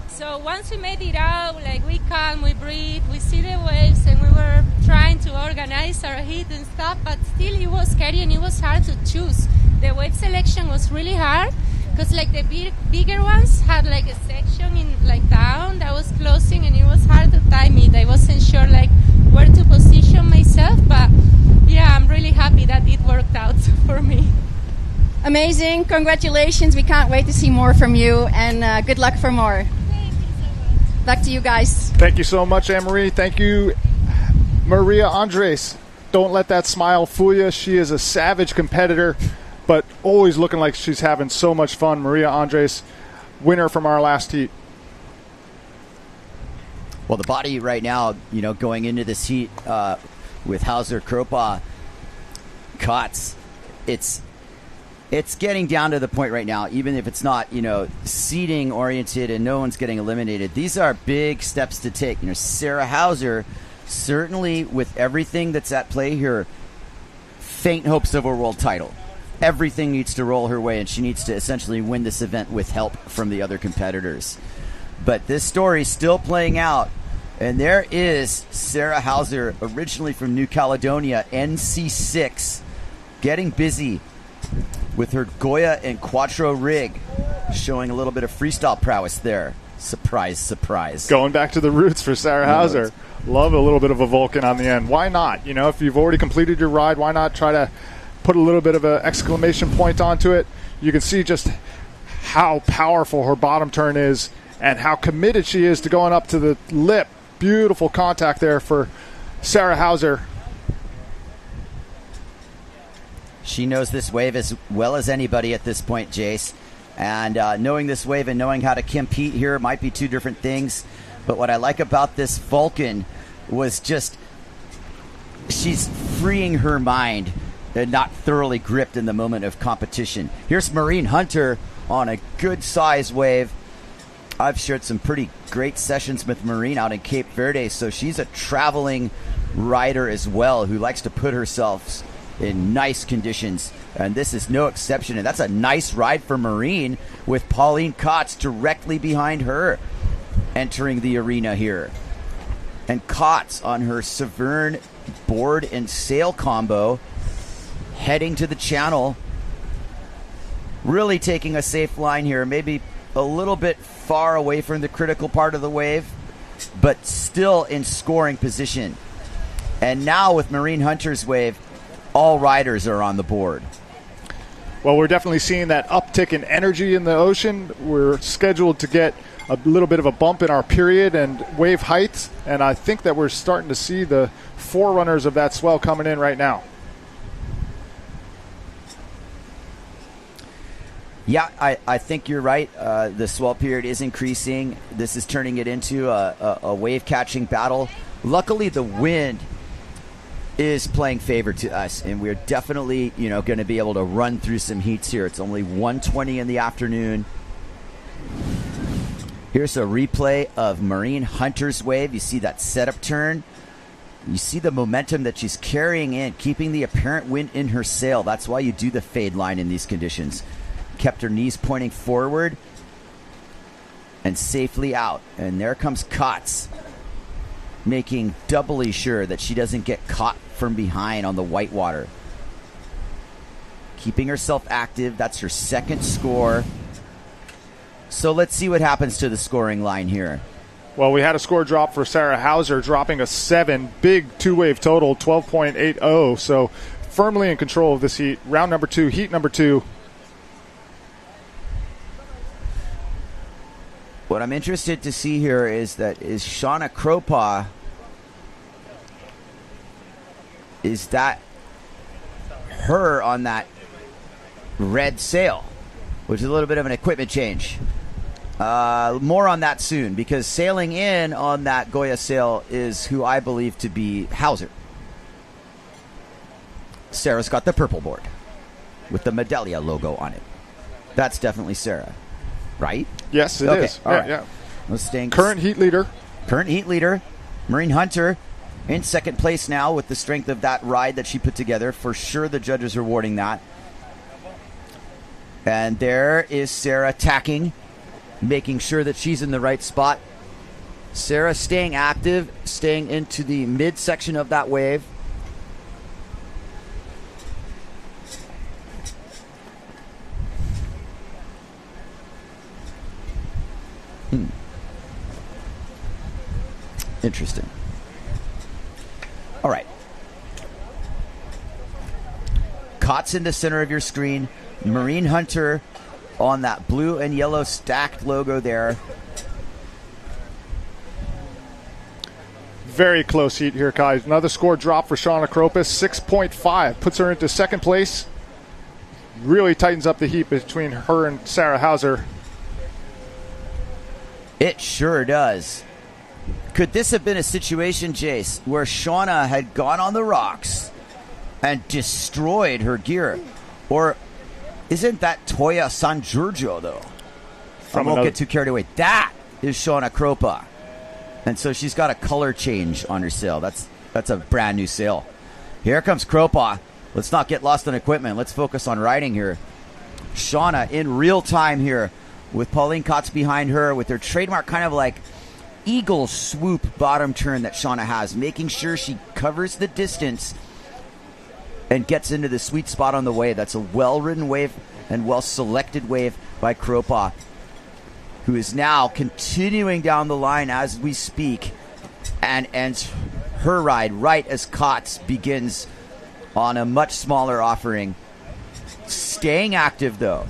So once we made it out, like we calm, we breathe, we see the waves, and we were trying to organize our heat and stuff, but still it was scary and it was hard to choose. The wave selection was really hard because like the bigger ones had like a section in like down that was closing, and it was hard to time it. I wasn't sure like where to position myself, but yeah, I'm really happy that it worked out for me. Amazing. Congratulations. We can't wait to see more from you, and good luck for more. Back to you guys. Thank you so much, Anne-Marie. Thank you, Maria Andres. Don't let that smile fool you. She is a savage competitor, but always looking like she's having so much fun. Maria Andres, winner from our last heat. Well, the body right now, going into this heat with Hauser, Kropa, Kotz, it's getting down to the point right now, even if it's not, seeding oriented and no one's getting eliminated. These are big steps to take. Sarah Hauser, certainly with everything that's at play here, faint hopes of a world title. Everything needs to roll her way, and she needs to essentially win this event with help from the other competitors. But this story's still playing out, and there is Sarah Hauser, originally from New Caledonia, NC6, getting busy with her Goya and Quattro rig, showing a little bit of freestyle prowess there. Surprise, surprise. Going back to the roots for Sarah Hauser. Love a little bit of a Vulcan on the end. Why not? If you've already completed your ride, why not try to put a little bit of an exclamation point onto it? You can see just how powerful her bottom turn is and how committed she is to going up to the lip. Beautiful contact there for Sarah Hauser. She knows this wave as well as anybody at this point, Jace. And knowing this wave and knowing how to compete here might be two different things. But what I like about this Vulcan was just she's freeing her mind and not thoroughly gripped in the moment of competition. Here's Maureen Hunter on a good size wave. I've shared some pretty great sessions with Maureen out in Cape Verde, so she's a traveling rider as well who likes to put herself in nice conditions, and this is no exception. And that's a nice ride for Maureen with Pauline Kotz directly behind her entering the arena here. And Kotz on her Severn board and sail combo heading to the channel, really taking a safe line here, maybe a little bit far away from the critical part of the wave, but still in scoring position. And now with Maureen Hunter's wave, all riders are on the board. Well, we're definitely seeing that uptick in energy in the ocean. We're scheduled to get a little bit of a bump in our period and wave height, and I think that we're starting to see the forerunners of that swell coming in right now. Yeah, I think you're right. The swell period is increasing. This is turning it into a wave-catching battle. Luckily, the wind is playing favor to us, and we're definitely, going to be able to run through some heats here. It's only 1:20 in the afternoon. Here's a replay of Maureen Hunter's wave. You see that setup turn. You see the momentum that she's carrying in, keeping the apparent wind in her sail. That's why you do the fade line in these conditions. Kept her knees pointing forward and safely out. And there comes Kotz, making doubly sure that she doesn't get caught from behind on the whitewater. Keeping herself active. That's her second score. So let's see what happens to the scoring line here. Well, we had a score drop for Sarah Hauser, dropping a 7. Big two-wave total, 12.80. So firmly in control of this heat. Round number 2, heat number 2. What I'm interested to see here is Shauna Kropa, is that her on that red sail, which is a little bit of an equipment change. More on that soon, because sailing in on that Goya sail is who I believe to be Hauser. Sarah's got the purple board with the Medallia logo on it. That's definitely Sarah, right? Yes, it is. All right. Yeah. Let's stay. Current heat leader. Maureen Hunter in second place now with the strength of that ride that she put together. For sure the judges are awarding that. And there is Sarah tacking, making sure that she's in the right spot. Sarah staying active, staying into the midsection of that wave. Interesting. All right. Cots in the center of your screen. Maureen Hunter on that blue and yellow stacked logo there. Very close heat here, guys. Another score drop for Shauna Kropa, 6.5. Puts her into second place. Really tightens up the heat between her and Sarah Hauser. It sure does. Could this have been a situation, Jace, where Shauna had gone on the rocks and destroyed her gear? Or isn't that Toya San Giorgio, though? I won't get too carried away. That is Shauna Kropa. And so she's got a color change on her sail. That's a brand new sail. Here comes Kropa. Let's not get lost on equipment. Let's focus on riding here. Shauna in real time here with Pauline Kotz behind her with her trademark kind of like eagle swoop bottom turn that Shauna has, making sure she covers the distance and gets into the sweet spot on the wave. That's a well-ridden wave and well-selected wave by Kropa, who is now continuing down the line as we speak and ends her ride right as Kotz begins on a much smaller offering. Staying active, though.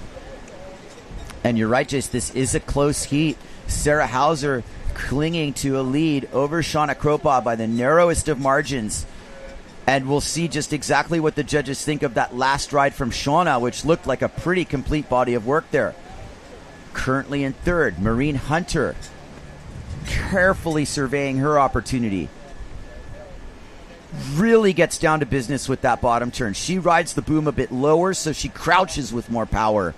And you're right, Jace, this is a close heat. Sarah Hauser clinging to a lead over Shauna Kropa by the narrowest of margins. And we'll see just exactly what the judges think of that last ride from Shauna, which looked like a pretty complete body of work there. Currently in third, Maureen Hunter, carefully surveying her opportunity. Really gets down to business with that bottom turn. She rides the boom a bit lower, so she crouches with more power.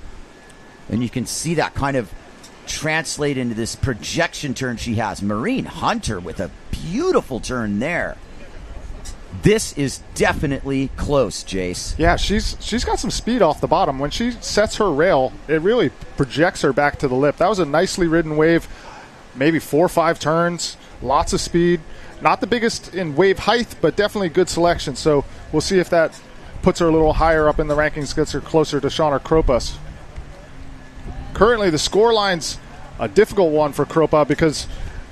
And you can see that kind of translate into this projection turn she has. Maureen Hunter with a beautiful turn there. This is definitely close, Jace. Yeah, she's got some speed off the bottom. When she sets her rail, it really projects her back to the lip. That was a nicely ridden wave, maybe 4 or 5 turns, lots of speed. Not the biggest in wave height, but definitely good selection. So we'll see if that puts her a little higher up in the rankings, gets her closer to Shauna Kropa's. Currently, the score line's a difficult one for Kropa because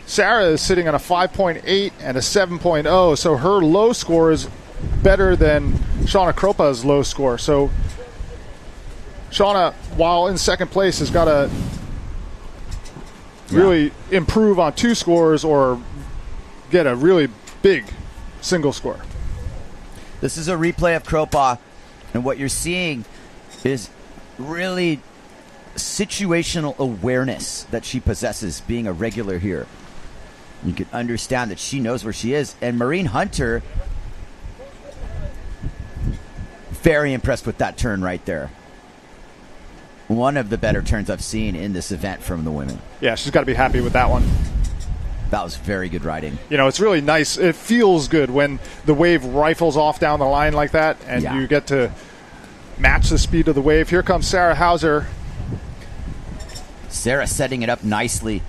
Sarah is sitting on a 5.8 and a 7.0, so her low score is better than Shauna Kropa's low score. So Shauna, while in second place, has got to really improve on 2 scores or get a really big single score. This is a replay of Kropa, and what you're seeing is really situational awareness that she possesses being a regular here. You can understand that she knows where she is. And Maureen Hunter, very impressed with that turn right there. One of the better turns I've seen in this event from the women. Yeah, she's got to be happy with that one. That was very good riding. You know, it's really nice. It feels good when the wave rifles off down the line like that and you get to match the speed of the wave. Here comes Sarah Hauser. Sarah setting it up nicely.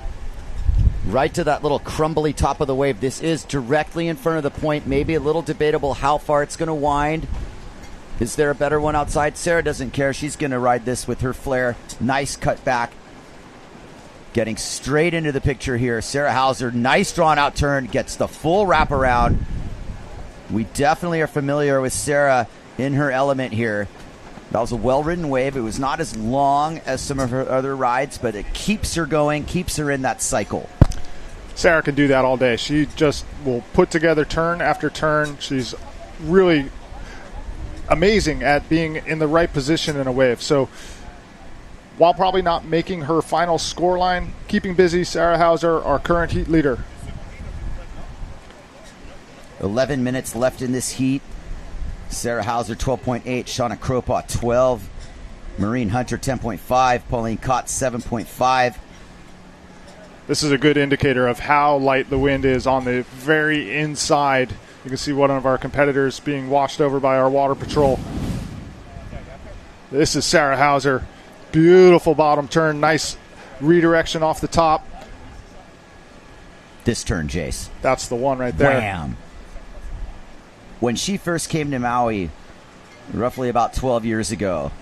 Right to that little crumbly top of the wave. This is directly in front of the point. Maybe a little debatable how far it's going to wind. Is there a better one outside? Sarah doesn't care. She's going to ride this with her flair. Nice cut back. getting straight into the picture here. Sarah Hauser, nice drawn out turn, gets the full wraparound. We definitely are familiar with Sarah in her element here. That was a well-ridden wave. It was not as long as some of her other rides, but it keeps her going, keeps her in that cycle. Sarah can do that all day. She just will put together turn after turn. She's really amazing at being in the right position in a wave. So while probably not making her final score line, keeping busy, Sarah Hauser, our current heat leader. 11 minutes left in this heat. Sarah Hauser, 12.8. Shauna Kropa, 12. Maureen Hunter, 10.5. Pauline Kott, 7.5. This is a good indicator of how light the wind is on the very inside. You can see one of our competitors being washed over by our water patrol. This is Sarah Hauser. Beautiful bottom turn. Nice redirection off the top. This turn, Jace. That's the one right there. Wham. When she first came to Maui, roughly about 12 years ago,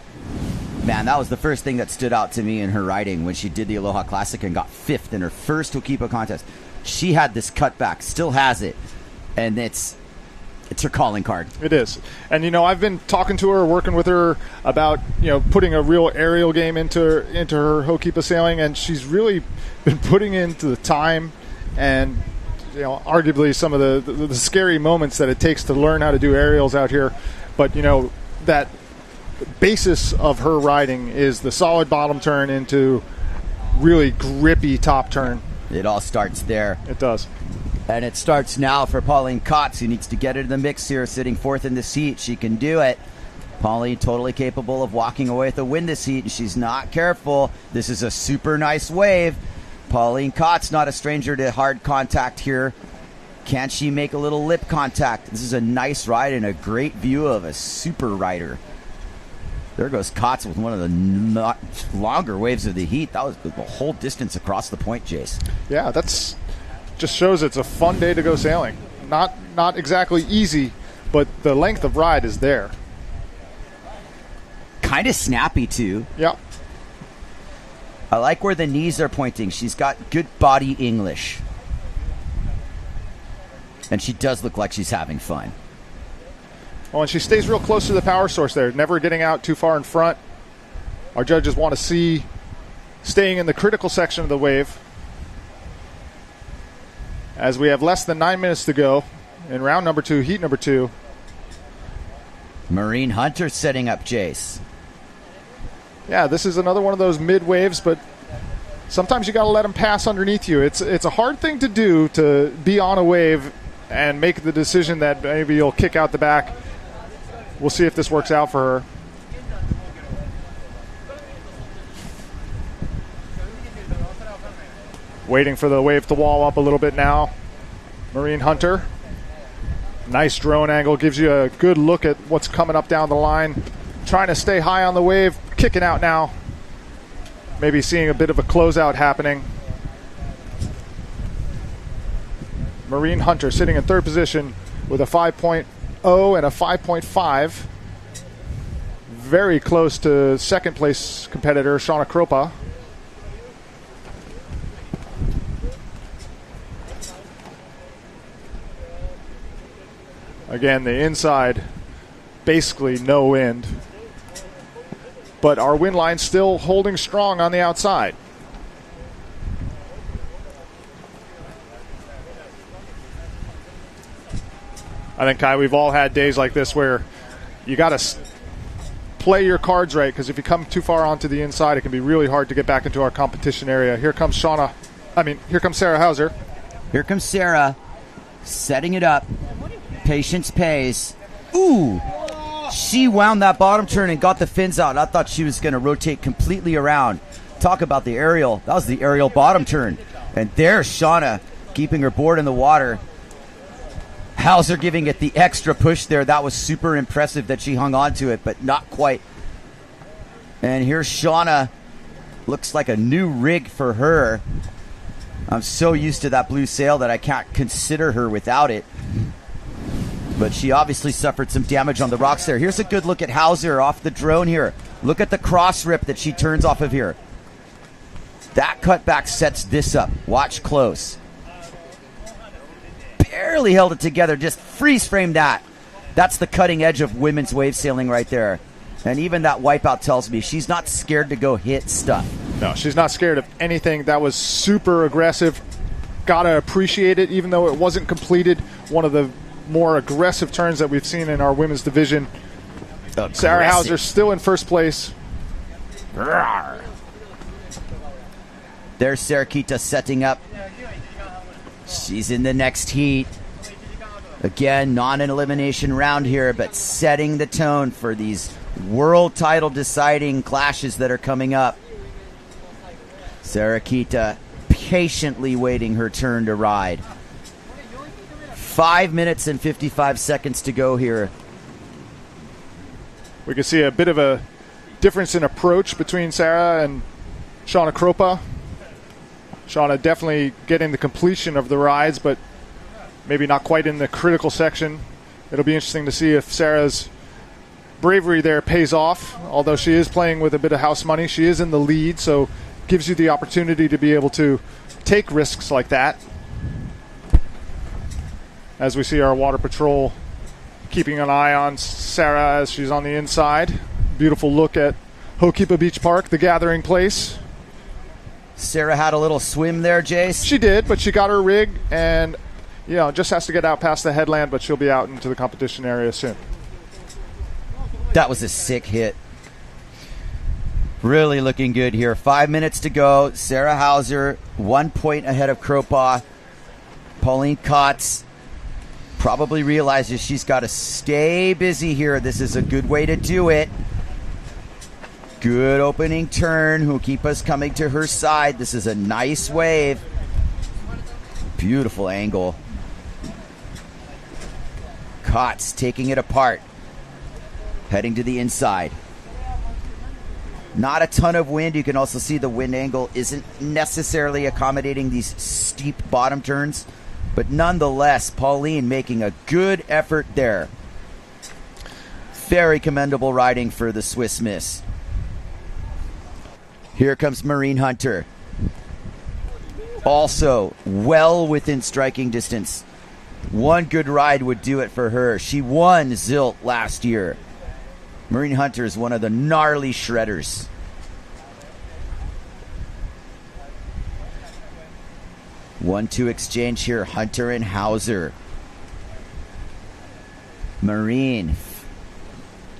man, that was the first thing that stood out to me in her riding when she did the Aloha Classic and got 5th in her first Hokipa contest. She had this cutback, still has it, and it's her calling card. It is. And, I've been talking to her, working with her about, putting a real aerial game into her Hokipa sailing, and she's really been putting into the time and, arguably some of the scary moments that it takes to learn how to do aerials out here. But, that basis of her riding is the solid bottom turn into really grippy top turn. It all starts there. It does. And it starts now for Pauline Kott, who needs to get into the mix here, sitting 4th in this heat. She can do it. Pauline totally capable of walking away with the win this heat, and she's not careful. This is a super nice wave. Pauline Kott's not a stranger to hard contact here. Can she make a little lip contact? This is a nice ride and a great view of a super rider. There goes Kotz with one of the longer waves of the heat. That was the whole distance across the point, Jace. Yeah, that's just shows it's a fun day to go sailing. Not exactly easy, but the length of ride is there. Kind of snappy, too. Yeah. I like where the knees are pointing. She's got good body English. And she does look like she's having fun. Oh, and she stays real close to the power source there, never getting out too far in front. Our judges want to see staying in the critical section of the wave. As we have less than 9 minutes to go in round number 2, heat number 2. Maureen Hunter setting up Jace. Yeah, this is another one of those mid waves, but sometimes you got to let them pass underneath you. It's a hard thing to do, to be on a wave and make the decision that maybe you'll kick out the back. We'll see if this works out for her. Waiting for the wave to wall up a little bit now. Maureen Hunter. Nice drone angle. Gives you a good look at what's coming up down the line. Trying to stay high on the wave. Kicking out now. Maybe seeing a bit of a closeout happening. Maureen Hunter sitting in 3rd position with a 5.0 and a 5.5. Very close to 2nd place competitor Shauna Kropa. Again, the inside, basically no wind. But our wind line still holding strong on the outside. I think, Kai, we've all had days like this where you got to play your cards right, because if you come too far onto the inside, it can be really hard to get back into our competition area. Here comes Sarah Hauser. Here comes Sarah, setting it up. Patience pays. Ooh! She wound that bottom turn and got the fins out. I thought she was going to rotate completely around. Talk about the aerial. That was the aerial bottom turn. And there's Shauna keeping her board in the water. Hauser giving it the extra push there. That was super impressive that she hung on to it, but not quite. And here's Shauna. Looks like a new rig for her. I'm so used to that blue sail that I can't consider her without it. But she obviously suffered some damage on the rocks there. Here's a good look at Hauser off the drone here. Look at the cross rip that she turns off of here. That cutback sets this up. Watch close. Barely held it together. Just freeze frame that. That's the cutting edge of women's wave sailing right there. And even that wipeout tells me she's not scared to go hit stuff. No, she's not scared of anything. That was super aggressive. Gotta appreciate it, even though it wasn't completed. One of the more aggressive turns that we've seen in our women's division. Aggressive. Sarah Hauser still in first place. Rawr. There's Sarakita setting up. She's in the next heat. Again, not an elimination round here, but setting the tone for these world title deciding clashes that are coming up. Sarakita patiently waiting her turn to ride. 5 minutes and 55 seconds to go here. We can see a bit of a difference in approach between Sarah and Shauna Kropa. Shauna definitely getting the completion of the rides, but maybe not quite in the critical section. It'll be interesting to see if Sarah's bravery there pays off. Although she is playing with a bit of house money, she is in the lead, so gives you the opportunity to be able to take risks like that. As we see our water patrol keeping an eye on Sarah as she's on the inside. Beautiful look at Hokipa Beach Park, the gathering place. Sarah had a little swim there, Jace. She did, but she got her rig and just has to get out past the headland, but she'll be out into the competition area soon. That was a sick hit. Really looking good here. 5 minutes to go. Sarah Hauser, 1 point ahead of Kropa. Pauline Kotz probably realizes she's got to stay busy here. This is a good way to do it. Good opening turn. Hokipa's coming to her side. This is a nice wave. Beautiful angle. Kotz taking it apart. Heading to the inside. Not a ton of wind. You can also see the wind angle isn't necessarily accommodating these steep bottom turns. But nonetheless, Pauline making a good effort there. Very commendable riding for the Swiss Miss. Here comes Maureen Hunter. Also well within striking distance. One good ride would do it for her. She won Zilt last year. Maureen Hunter is one of the gnarly shredders. One-two exchange here. Hunter and Hauser. Maureen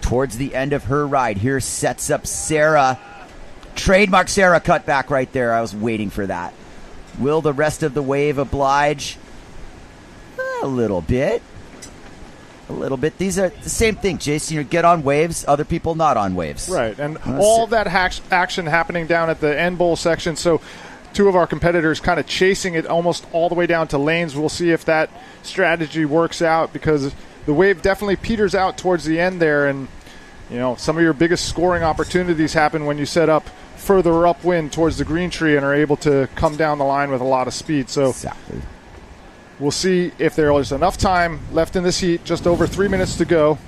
towards the end of her ride here sets up Sarah. Trademark Sarah cutback right there. I was waiting for that. Will the rest of the wave oblige? A little bit. A little bit. These are the same thing, Jason. You get on waves, other people not on waves. Right, and all that action happening down at the end bowl section. So two of our competitors kind of chasing it almost all the way down to lanes. We'll see if that strategy works out, because the wave definitely peters out towards the end there, and some of your biggest scoring opportunities happen when you set up further upwind towards the green tree and are able to come down the line with a lot of speed. So exactly. We'll see if there is enough time left in this heat. Just over 3 minutes to go.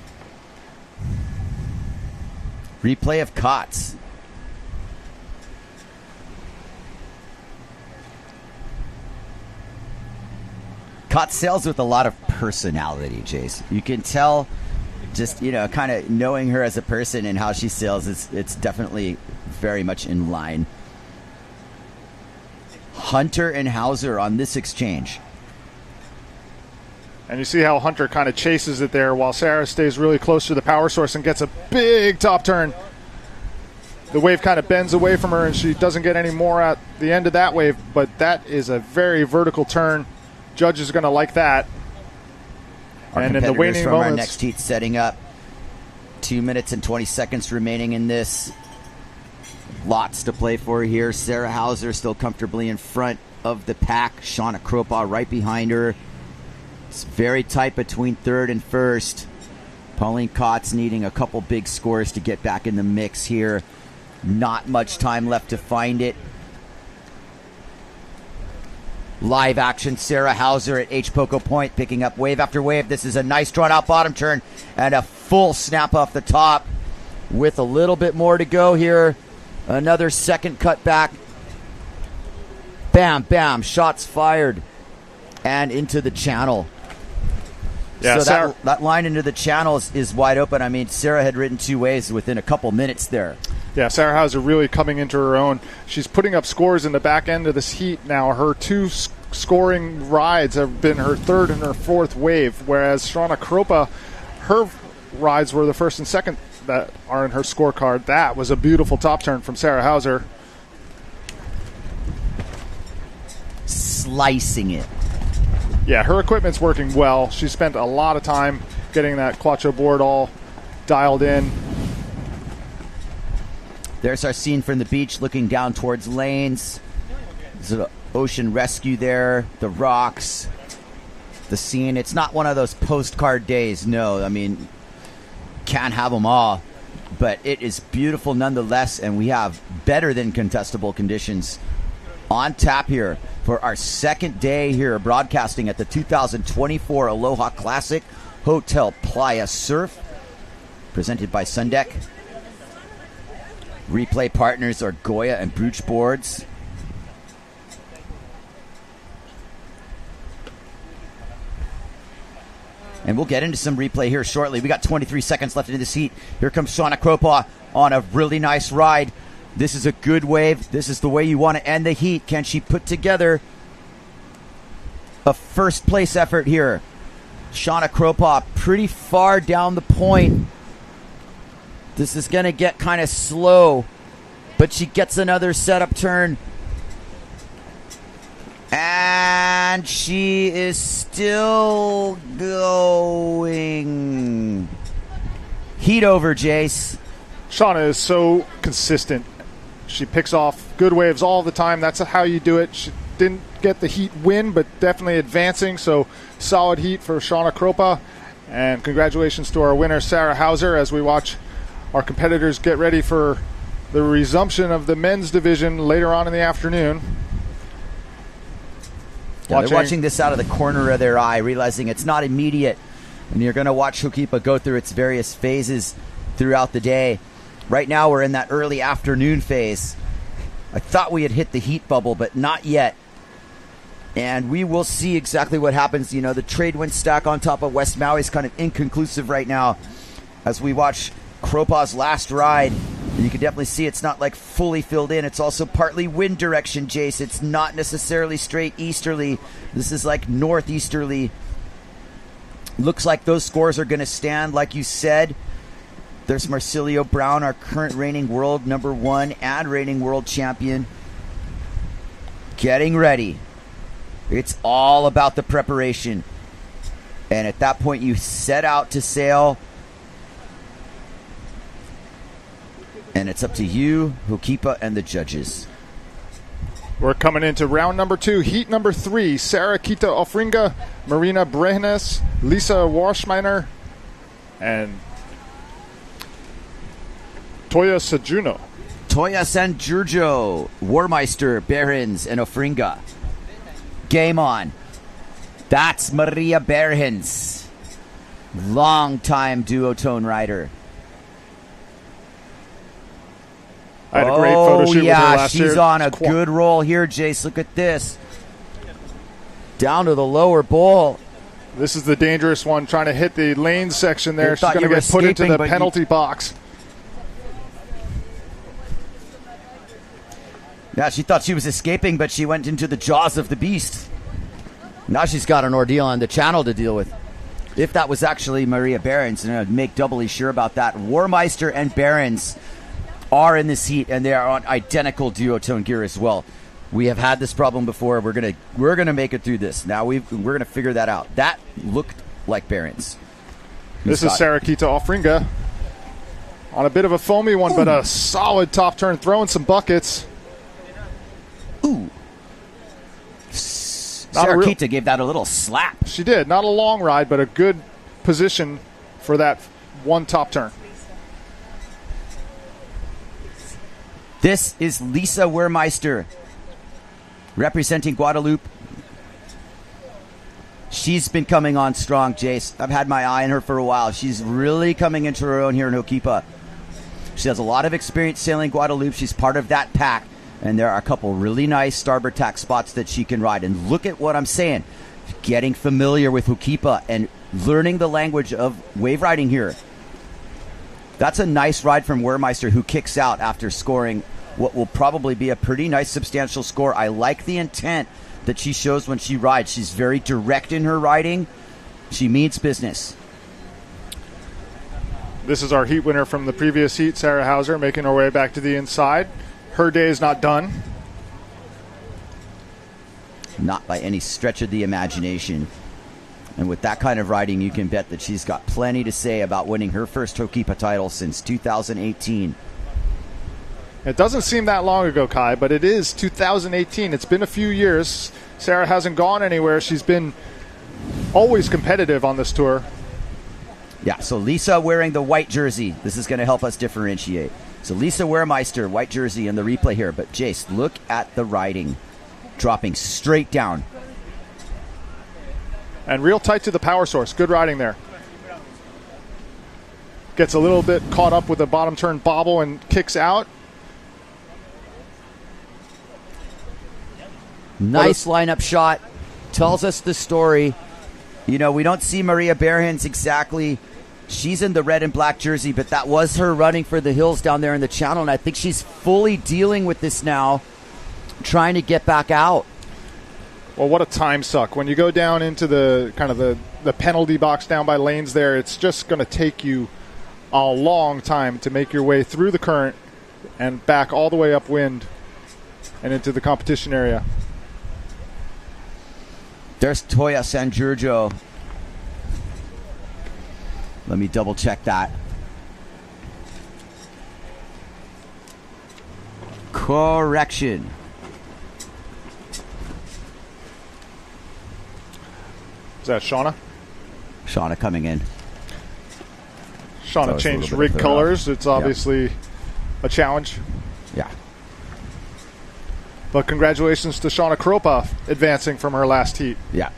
Replay of Kotz. Kotz sails with a lot of personality, Jace. You can tell, just kind of knowing her as a person and how she sails. It's definitely very much in line. Hunter and Hauser on this exchange. And you see how Hunter kind of chases it there while Sarah stays really close to the power source and gets a big top turn. The wave kind of bends away from her and she doesn't get any more at the end of that wave, but that is a very vertical turn. Judge is going to like that. And in the waning from moments, our next heat setting up. 2 minutes and 20 seconds remaining in this. Lots to play for here. Sarah Hauser still comfortably in front of the pack. Shauna Kropa right behind her. It's very tight between third and first. Pauline Kotz needing a couple big scores to get back in the mix here. Not much time left to find it. Live action, Sarah Hauser at H. Poco Point, picking up wave after wave. This is a nice drawn out bottom turn and a full snap off the top with a little bit more to go here. Another second cut back. bam, bam, shots fired, and into the channel. Yeah, so that line into the channel is wide open. I mean, Sarah had ridden 2 waves within a couple minutes there. Yeah, Sarah Hauser really coming into her own. She's putting up scores in the back end of this heat now. Her 2 scoring rides have been her 3rd and her 4th wave, whereas Shauna Kropa, her rides were the 1st and 2nd that are in her scorecard. That was a beautiful top turn from Sarah Hauser. Slicing it. Yeah, her equipment's working well. She spent a lot of time getting that Quattro board all dialed in. There's our scene from the beach looking down towards lanes. There's an ocean rescue there, the rocks, the scene. It's not one of those postcard days, no. I mean, can't have them all, but it is beautiful nonetheless, and we have better than contestable conditions on tap here for our 2nd day here broadcasting at the 2024 Aloha Classic Hotel PLAYA Surf, presented by Sundeck. Replay partners are Goya and Brooch Boards. And we'll get into some replay here shortly. We got 23 seconds left in this heat. Here comes Shauna Kropa on a really nice ride. This is a good wave. This is the way you want to end the heat. Can she put together a first place effort here? Shauna Kropa pretty far down the point. This is going to get kind of slow, but she gets another setup turn. And she is still going. Heat over, Jace. Shauna is so consistent. She picks off good waves all the time. That's how you do it. She didn't get the heat win, but definitely advancing. So solid heat for Shauna Kropa. And congratulations to our winner, Sarah Hauser, as we watch our competitors get ready for the resumption of the men's division later on in the afternoon. Yeah, they're watching this out of the corner of their eye, realizing it's not immediate. And you're going to watch Hokipa go through its various phases throughout the day. Right now we're in that early afternoon phase. I thought we had hit the heat bubble, but not yet. And we will see exactly what happens. You know, the trade wind stack on top of West Maui is kind of inconclusive right now as we watch Kropa's last ride. And you can definitely see it's not like fully filled in. It's also partly wind direction, Jace. It's not necessarily straight easterly. This is like northeasterly. Looks like those scores are going to stand, like you said. There's Marcilio Brown, our current reigning world number 1 and reigning world champion. Getting ready. It's all about the preparation. And at that point, you set out to sail. And it's up to you, Hokipa, and the judges. We're coming into round number 2, heat number 3. Sarah Kita Ofringa, Marina Brenes, Lisa Warschmeiner, and Toya Sajuno. Toya Sanjurjo, Warmeister, Behrens, and Ofringa. Game on. That's Maria Behrens, long-time duotone rider. I had a great photo shoot with her last year. She's on a good roll here, Jace. Look at this. Down to the lower bowl. This is the dangerous one, trying to hit the lane section there. She's going to get put into the penalty box. Yeah, she thought she was escaping, but she went into the jaws of the beast. Now she's got an ordeal on the channel to deal with. If that was actually Maria Behrens, and I'd make doubly sure about that. Warmeister and Behrens are in this heat, and they are on identical duotone gear as well. We have had this problem before. We're gonna make it through this. Now we're gonna figure that out. That looked like Behrens. This is Sarah Kita Ofringa on a bit of a foamy one, but a solid top turn, throwing some buckets. Ooh. Sarah Kita gave that a little slap. She did. Not a long ride, but a good position for that one top turn. This is Lisa Wermeister, representing Guadeloupe. She's been coming on strong, Jace. I've had my eye on her for a while. She's really coming into her own here in Hokipa. She has a lot of experience sailing Guadeloupe. She's part of that pack. And there are a couple really nice starboard tack spots that she can ride. And look at what I'm saying. Getting familiar with Hokipa and learning the language of wave riding here. That's a nice ride from Wehrmeister, who kicks out after scoring what will probably be a pretty nice substantial score. I like the intent that she shows when she rides. She's very direct in her riding. She means business. This is our heat winner from the previous heat, Sarah Hauser, making her way back to the inside. Her day is not done. Not by any stretch of the imagination. And with that kind of riding, you can bet that she's got plenty to say about winning her first Hokipa title since 2018. It doesn't seem that long ago, Kai, but it is 2018. It's been a few years. Sarah hasn't gone anywhere. She's been always competitive on this tour. Yeah, so Lisa wearing the white jersey. This is going to help us differentiate. So Lisa Wehrmeister, white jersey in the replay here. But Jace, look at the riding. Dropping straight down. And real tight to the power source. Good riding there. Gets a little bit caught up with the bottom turn bobble and kicks out. Nice lineup shot. Tells us the story. You know, we don't see Maria Berhans exactly. She's in the red and black jersey, but that was her running for the hills down there in the channel, and I think she's fully dealing with this now, trying to get back out. Well, what a time suck. When you go down into the kind of the penalty box down by lanes there, it's just going to take you a long time to make your way through the current and back all the way upwind and into the competition area. There's Toya San Giorgio. Let me double check that. Correction. Is that Shauna? Shauna coming in. Shauna changed rig colors. It's obviously a challenge. Yeah. But congratulations to Shauna Kropa advancing from her last heat. Yeah.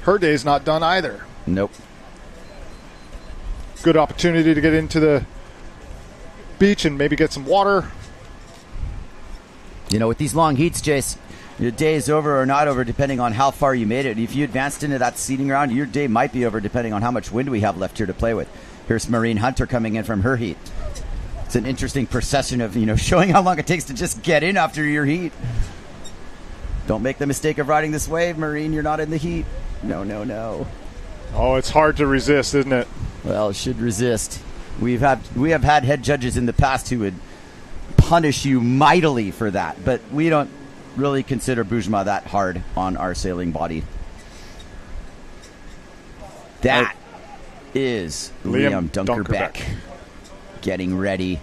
Her day's not done either. Nope. Good opportunity to get into the beach and maybe get some water. You know, with these long heats, Jace, your day is over or not over depending on how far you made it. If you advanced into that seeding round, your day might be over depending on how much wind we have left here to play with. Here's Maureen Hunter coming in from her heat. It's an interesting procession of, showing how long it takes to just get in after your heat. Don't make the mistake of riding this wave, Maureen. You're not in the heat. No. Oh, it's hard to resist, isn't it? Well, it should resist. We have had head judges in the past who would punish you mightily for that, but we don't really consider Bujma that hard on our sailing body. That is Liam Dunkerbeck getting ready.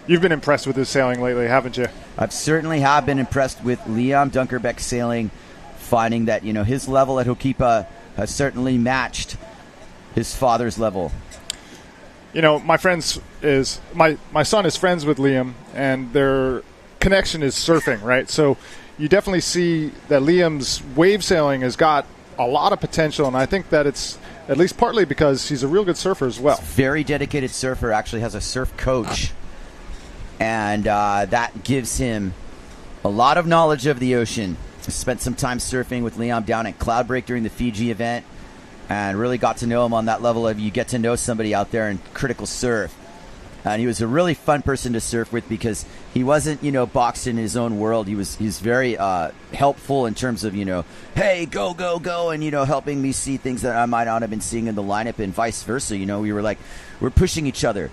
You've been impressed with his sailing lately, haven't you? I've certainly have been impressed with Liam Dunkerbeck sailing, finding that, his level at Hokipa has certainly matched his father's level. My son is friends with Liam, and their connection is surfing, right? So you definitely see that Liam's wave sailing has got a lot of potential, and I think that it's at least partly because he's a real good surfer as well. Very dedicated surfer, actually has a surf coach, and that gives him a lot of knowledge of the ocean. Spent some time surfing with Liam down at Cloudbreak during the Fiji event, and really got to know him on that level of you get to know somebody out there in critical surf. And he was a really fun person to surf with because he wasn't, boxed in his own world. He's very helpful in terms of, hey, go, and, helping me see things that I might not have been seeing in the lineup and vice versa. We're pushing each other.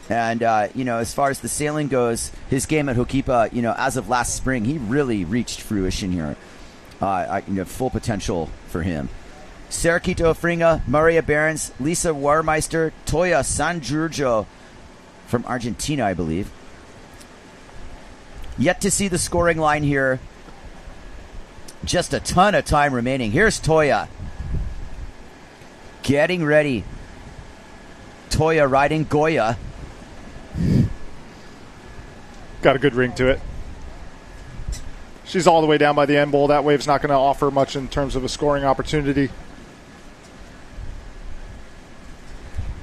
And, as far as the sailing goes, his game at Hokipa, as of last spring, he really reached fruition here. Full potential for him. Sarakito Ofringa, Maria Berens, Lisa Wehrmeister, Toya San Giorgio from Argentina, I believe. Yet to see the scoring line here. Just a ton of time remaining. Here's Toya. Getting ready. Toya riding Goya. Got a good ring to it. She's all the way down by the end bowl. That wave's not going to offer much in terms of a scoring opportunity.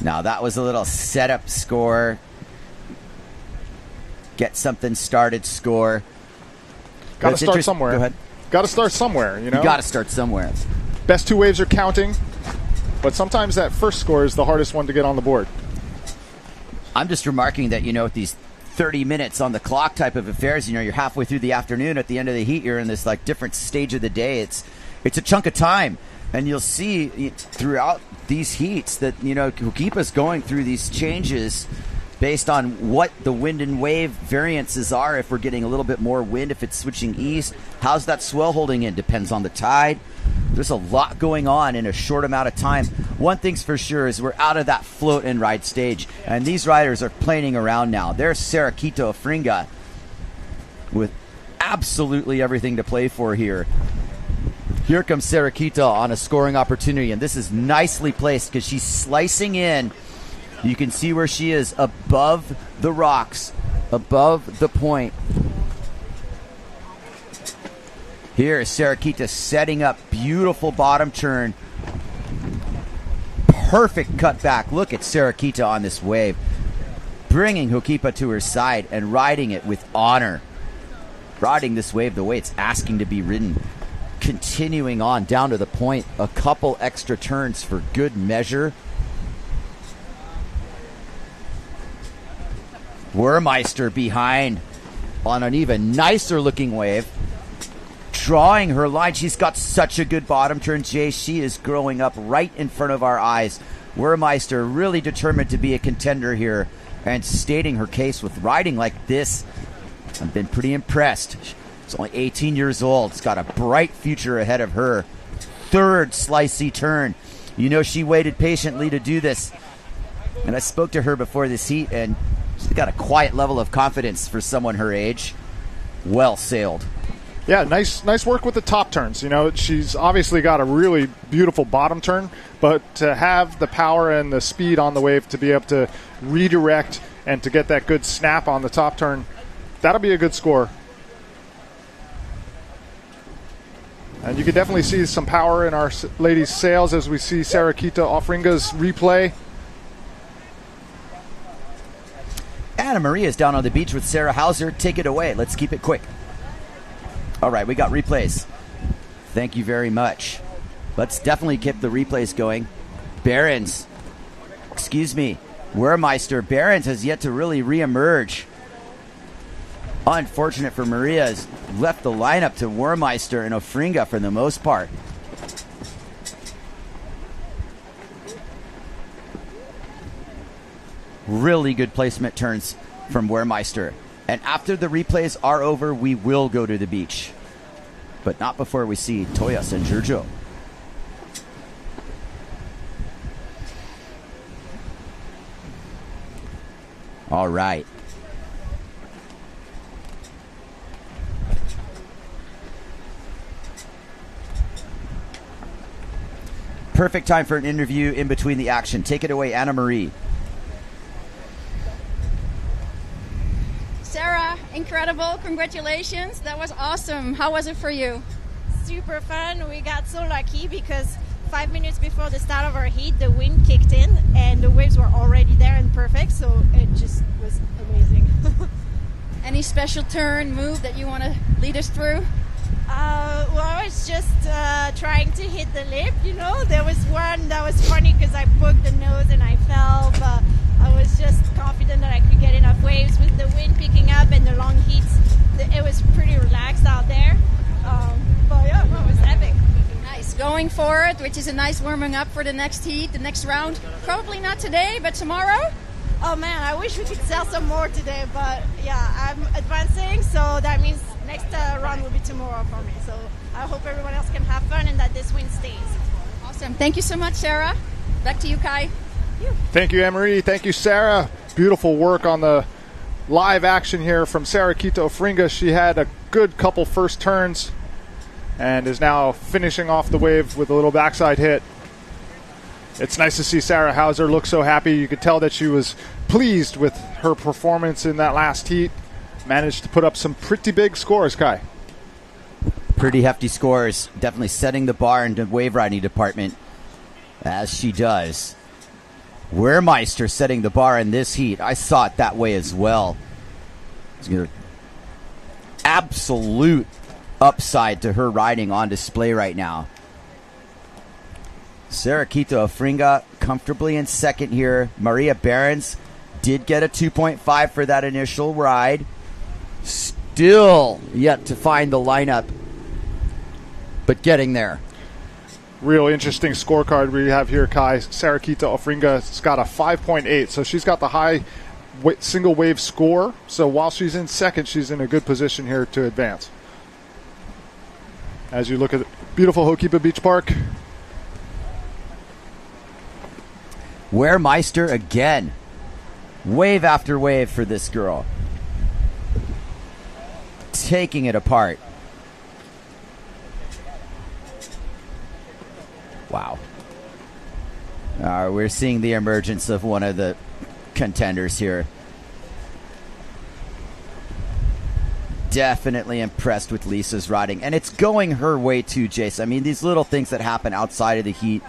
Now that was a little setup score. Get something started score. Got to start somewhere. Go ahead. Got to start somewhere, you know? You got to start somewhere. Best two waves are counting, but sometimes that first score is the hardest one to get on the board. I'm just remarking that, with these 30 minutes on the clock type of affairs, you're halfway through the afternoon. At the end of the heat, you're in this different stage of the day. It's a chunk of time, and you'll see throughout these heats that will keep us going through these changes based on what the wind and wave variances are. If we're getting a little bit more wind, if it's switching east, how's that swell holding in? Depends on the tide. There's a lot going on in a short amount of time. One thing's for sure is we're out of that float and ride stage, and these riders are playing around now. There's Sarakito Fringa with absolutely everything to play for here. Here comes Sarakito on a scoring opportunity, and this is nicely placed because she's slicing in. You can see where she is above the rocks, above the point. Here is Sarakita setting up beautiful bottom turn. Perfect cutback. Look at Sarakita on this wave. Bringing Hokipa to her side and riding it with honor. Riding this wave the way it's asking to be ridden. Continuing on down to the point. A couple extra turns for good measure. Wurmeister behind on an even nicer looking wave. Drawing her line. She's got such a good bottom turn, Jay. She is growing up right in front of our eyes. Wurmeister really determined to be a contender here and stating her case with riding like this. I've been pretty impressed. She's only 18 years old. It's got a bright future ahead of her. Third slicey turn. She waited patiently to do this. And I spoke to her before this heat, and she's got a quiet level of confidence for someone her age. Well sailed. Yeah, nice work with the top turns. She's obviously got a really beautiful bottom turn, but to have the power and the speed on the wave to be able to redirect and to get that good snap on the top turn, that'll be a good score. And you can definitely see some power in our ladies' sails as we see Sarakita Ofringa's replay. Anna Maria is down on the beach with Sarah Hauser. Take it away. Let's keep it quick. All right, we got replays. Thank you very much. Let's definitely keep the replays going. Wurmeister. Behrens has yet to really reemerge. Unfortunate for Maria, has left the lineup to Wurmeister and Ofringa for the most part. Really good placement turns from Wurmeister. And after the replays are over, we will go to the beach. But not before we see Toyas and Giorgio. All right. Perfect time for an interview in between the action. Take it away, Anna Marie. Sarah, incredible. Congratulations. That was awesome. How was it for you? Super fun. We got so lucky because 5 minutes before the start of our heat, the wind kicked in and the waves were already there and perfect, so it just was amazing. Any special turn, move that you want to lead us through? Well, it's just trying to hit the lip, There was one that was funny because I poked the nose and I fell, but I was just confident that I could get enough waves with the wind picking up and the long heats. It was pretty relaxed out there. But yeah, it was epic. Nice. Going for it, which is a nice warming up for the next heat, the next round. Probably not today, but tomorrow? Oh man, I wish we could sell some more today, but yeah, I'm advancing, so that means next run will be tomorrow for me. So I hope everyone else can have fun and that this wind stays. Awesome. Thank you so much, Sarah. Back to you, Kai. Thank you, Anne-Marie. Thank you, Sarah. Beautiful work on the live action here from Sarakita Ofringa. She had a good couple first turns and is now finishing off the wave with a little backside hit. It's nice to see Sarah Hauser look so happy. You could tell that she was pleased with her performance in that last heat. Managed to put up some pretty big scores, Kai. Pretty hefty scores. Definitely setting the bar in the wave riding department, as she does. Wurmeister setting the bar in this heat. I saw it that way as well. Absolute upside to her riding on display right now. Sarakita Ofringa comfortably in second here. Maria Behrens did get a 2.5 for that initial ride. Still yet to find the lineup, but getting there. Real interesting scorecard we have here, Kai. Sarakita Ofringa's got a 5.8, so she's got the high single wave score. So while she's in second, she's in a good position here to advance. As you look at beautiful Ho'okipa Beach Park. Wehrmeister again. Wave after wave for this girl. Taking it apart. Wow. We're seeing the emergence of one of the contenders here. Definitely impressed with Lisa's riding. And it's going her way too, Jace. I mean, these little things that happen outside of the heat.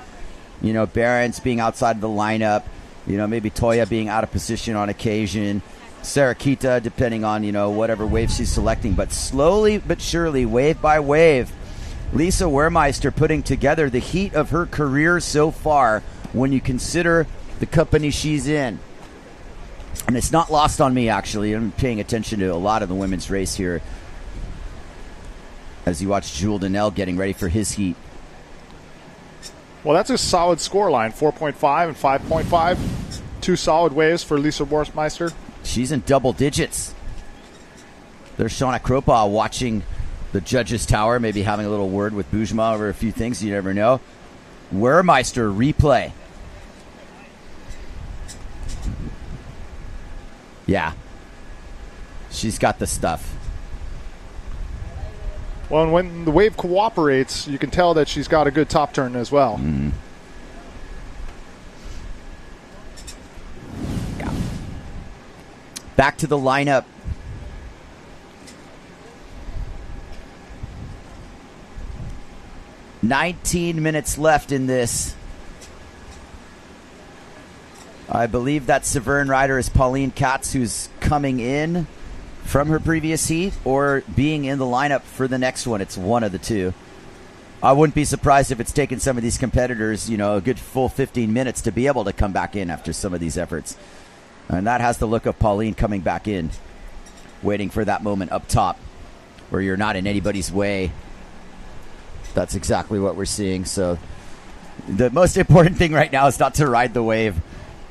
You know, Behrens being outside of the lineup. You know, maybe Toya being out of position on occasion. Sarakita, depending on, you know, whatever wave she's selecting. But slowly but surely, wave by wave, Lisa Wehrmeister putting together the heat of her career so far when you consider the company she's in. And it's not lost on me, actually. I'm paying attention to a lot of the women's race here as you watch Jules Donnell getting ready for his heat. Well, that's a solid score line, 4.5 and 5.5. Two solid waves for Lisa Wehrmeister. She's in double digits. There's Shauna Kropa watching the judges' tower, maybe having a little word with Bujma over a few things. You never know. Wehrmeister replay. Yeah. She's got the stuff. Well, and when the wave cooperates, you can tell that she's got a good top turn as well. Yeah. Back to the lineup. "19 minutes left in this. I believe that Severn rider is Pauline Katz, who's coming in from her previous heat or being in the lineup for the next one. It's one of the two. I wouldn't be surprised if it's taken some of these competitors, you know, a good full 15 minutes to be able to come back in after some of these efforts. And that has the look of Pauline coming back in, waiting for that moment up top where you're not in anybody's way. That's exactly what we're seeing. So the most important thing right now is not to ride the wave.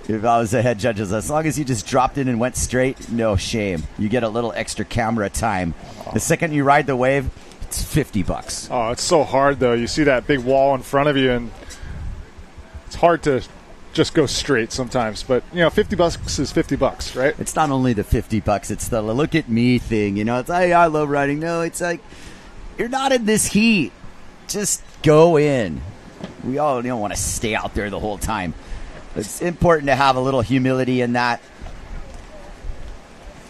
If I was the head judges, as long as you just dropped in and went straight, no shame. You get a little extra camera time. The second you ride the wave, it's $50. Oh, it's so hard, though. You see that big wall in front of you, and it's hard to just go straight sometimes. But, you know, $50 is $50, right? It's not only the $50, it's the look at me thing. You know, it's like, I love riding. No, it's like, you're not in this heat. Just go in. We all don't want to stay out there the whole time. It's important to have a little humility in that.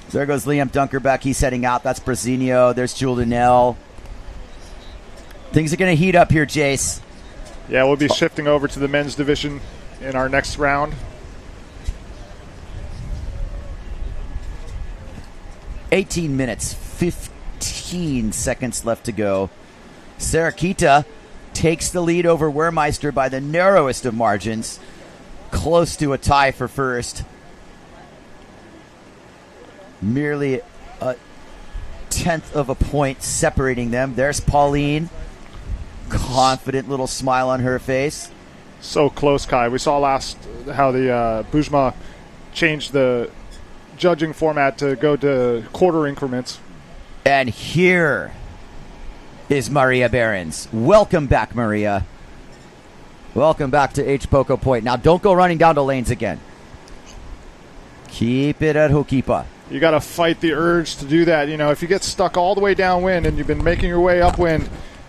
There goes Liam Dunkerbeck. He's heading out. That's Brazinio. There's Jules Donnell. Things are going to heat up here, Jace. Yeah, we'll be shifting over to the men's division in our next round. 18 minutes, 15 seconds left to go. Sarakita takes the lead over Wehrmeister by the narrowest of margins. Close to a tie for first. Merely a tenth of a point separating them. There's Pauline. Confident little smile on her face. So close, Kai. We saw last how the Bujma changed the judging format to go to quarter increments. And here is Maria Behrens. Welcome back, Maria. Welcome back to H. Poco Point. Now, don't go running down to lanes again. Keep it at Ho'okipa. You got to fight the urge to do that. You know, if you get stuck all the way downwind and you've been making your way upwind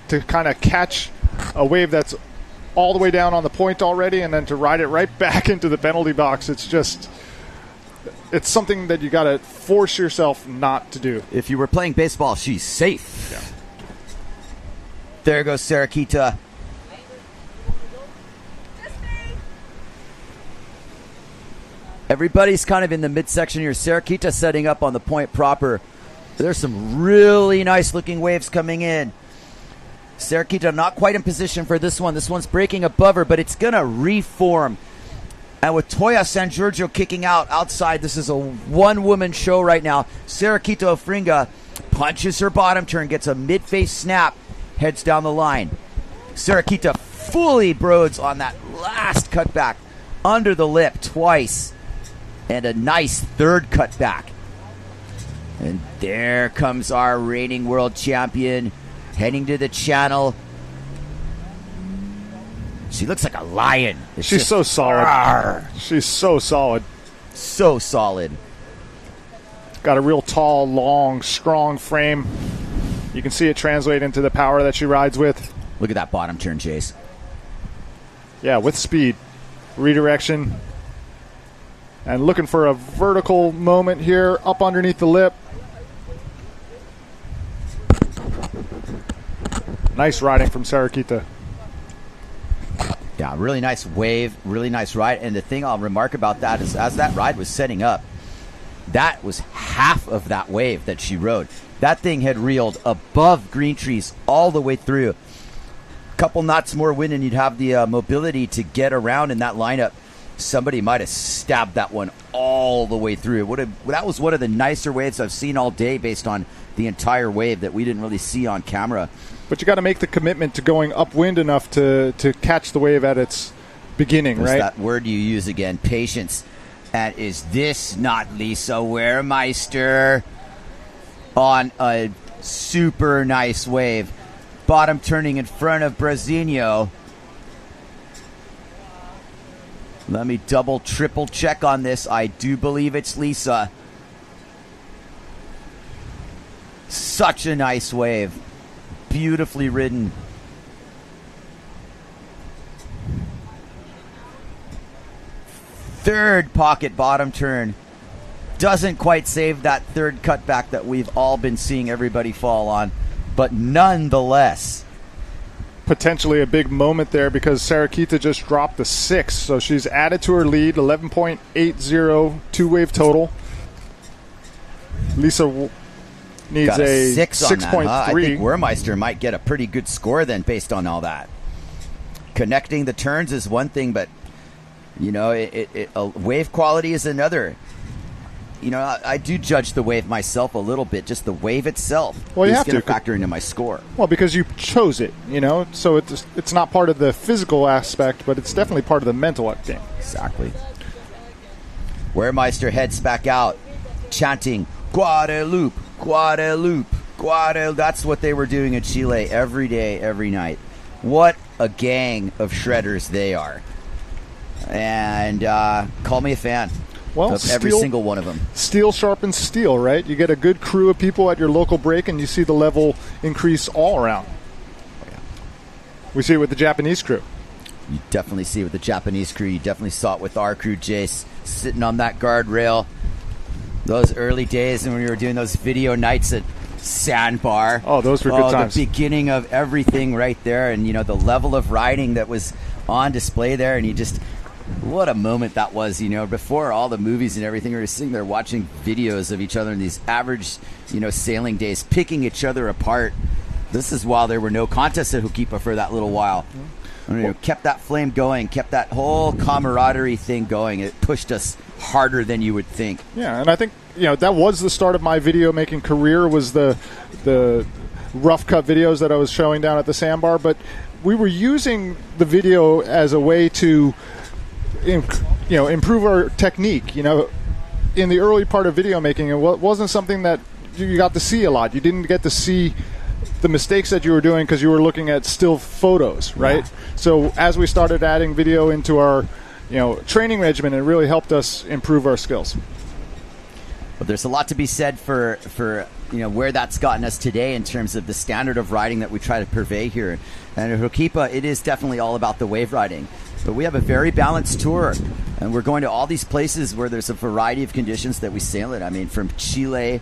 to kind of catch a wave that's all the way down on the point already and then to ride it right back into the penalty box, it's something that you got to force yourself not to do. If you were playing baseball, she's safe. Yeah. There goes Sarakita. Everybody's kind of in the midsection here. Sarakita setting up on the point proper. There's some really nice looking waves coming in. Saraquita not quite in position for this one. This one's breaking above her, but it's going to reform. And with Toya San Giorgio kicking outside, this is a one-woman show right now. Saraquita Ofringa punches her bottom turn, gets a mid-face snap, heads down the line. Saraquita fully broads on that last cutback under the lip twice. And a nice third cutback. And there comes our reigning world champion heading to the channel. She looks like a lion. She's so solid. Rawr. She's so solid. So solid. Got a real tall, long, strong frame. You can see it translate into the power that she rides with. Look at that bottom turn, Chase. Yeah, with speed. Redirection. And looking for a vertical moment here up underneath the lip. Nice riding from Saraquita. Yeah, really nice wave, really nice ride. And the thing I'll remark about that is as that ride was setting up, that was half of that wave that she rode. That thing had reeled above green trees all the way through. A couple knots more wind and you'd have the mobility to get around in that lineup. Somebody might have stabbed that one all the way through. That was one of the nicer waves I've seen all day based on the entire wave that we didn't really see on camera. But you got to make the commitment to going upwind enough to catch the wave at its beginning, What's right? that word you use again? Patience. And is this not Lisa Wehrmeister on a super nice wave? Bottom turning in front of Brazinho. Let me double, triple check on this. I do believe it's Lisa. Such a nice wave. Beautifully ridden. Third pocket bottom turn. Doesn't quite save that third cutback that we've all been seeing everybody fall on. But nonetheless, potentially a big moment there because Saraquita just dropped the 6. So she's added to her lead, 11.80 two-wave total. Lisa needs got a 6.3. I think Wehrmeister might get a pretty good score then based on all that. Connecting the turns is one thing, but you know, wave quality is another. You know, I do judge the wave myself a little bit. Just the wave itself is going to factor into my score. Well, because you chose it, you know, so it's not part of the physical aspect, but it's definitely part of the mental game. Exactly. Wehrmeister heads back out, chanting Guadalupe, Guadalupe, Guadalupe. That's what they were doing in Chile every day, every night. What a gang of shredders they are. And call me a fan. Well, every single one of them. Steel sharpens steel, right? You get a good crew of people at your local break, and you see the level increase all around. Yeah. We see it with the Japanese crew. You definitely see it with the Japanese crew. You definitely saw it with our crew, Jace, sitting on that guardrail. Those early days when we were doing those video nights at Sandbar. Oh, those were good times. The beginning of everything right there, and you know the level of riding that was on display there, and you just. What a moment that was, you know, before all the movies and everything. We were sitting there watching videos of each other in these average, you know, sailing days, picking each other apart. This is while there were no contests at Ho'okipa for that little while. You know, kept that flame going, kept that whole camaraderie thing going. It pushed us harder than you would think. Yeah, and I think, you know, that was the start of my video making career, was the rough cut videos that I was showing down at the Sandbar. But we were using the video as a way to improve our technique. You know, in the early part of video making, it wasn't something that you got to see a lot. You didn't get to see the mistakes that you were doing because you were looking at still photos, right? Yeah. So as we started adding video into our, you know, training regimen, it really helped us improve our skills. But there's a lot to be said for you know where that's gotten us today in terms of the standard of riding that we try to purvey here. And at Ho'okipa, it is definitely all about the wave riding. But we have a very balanced tour, and we're going to all these places where there's a variety of conditions that we sail in. I mean, from Chile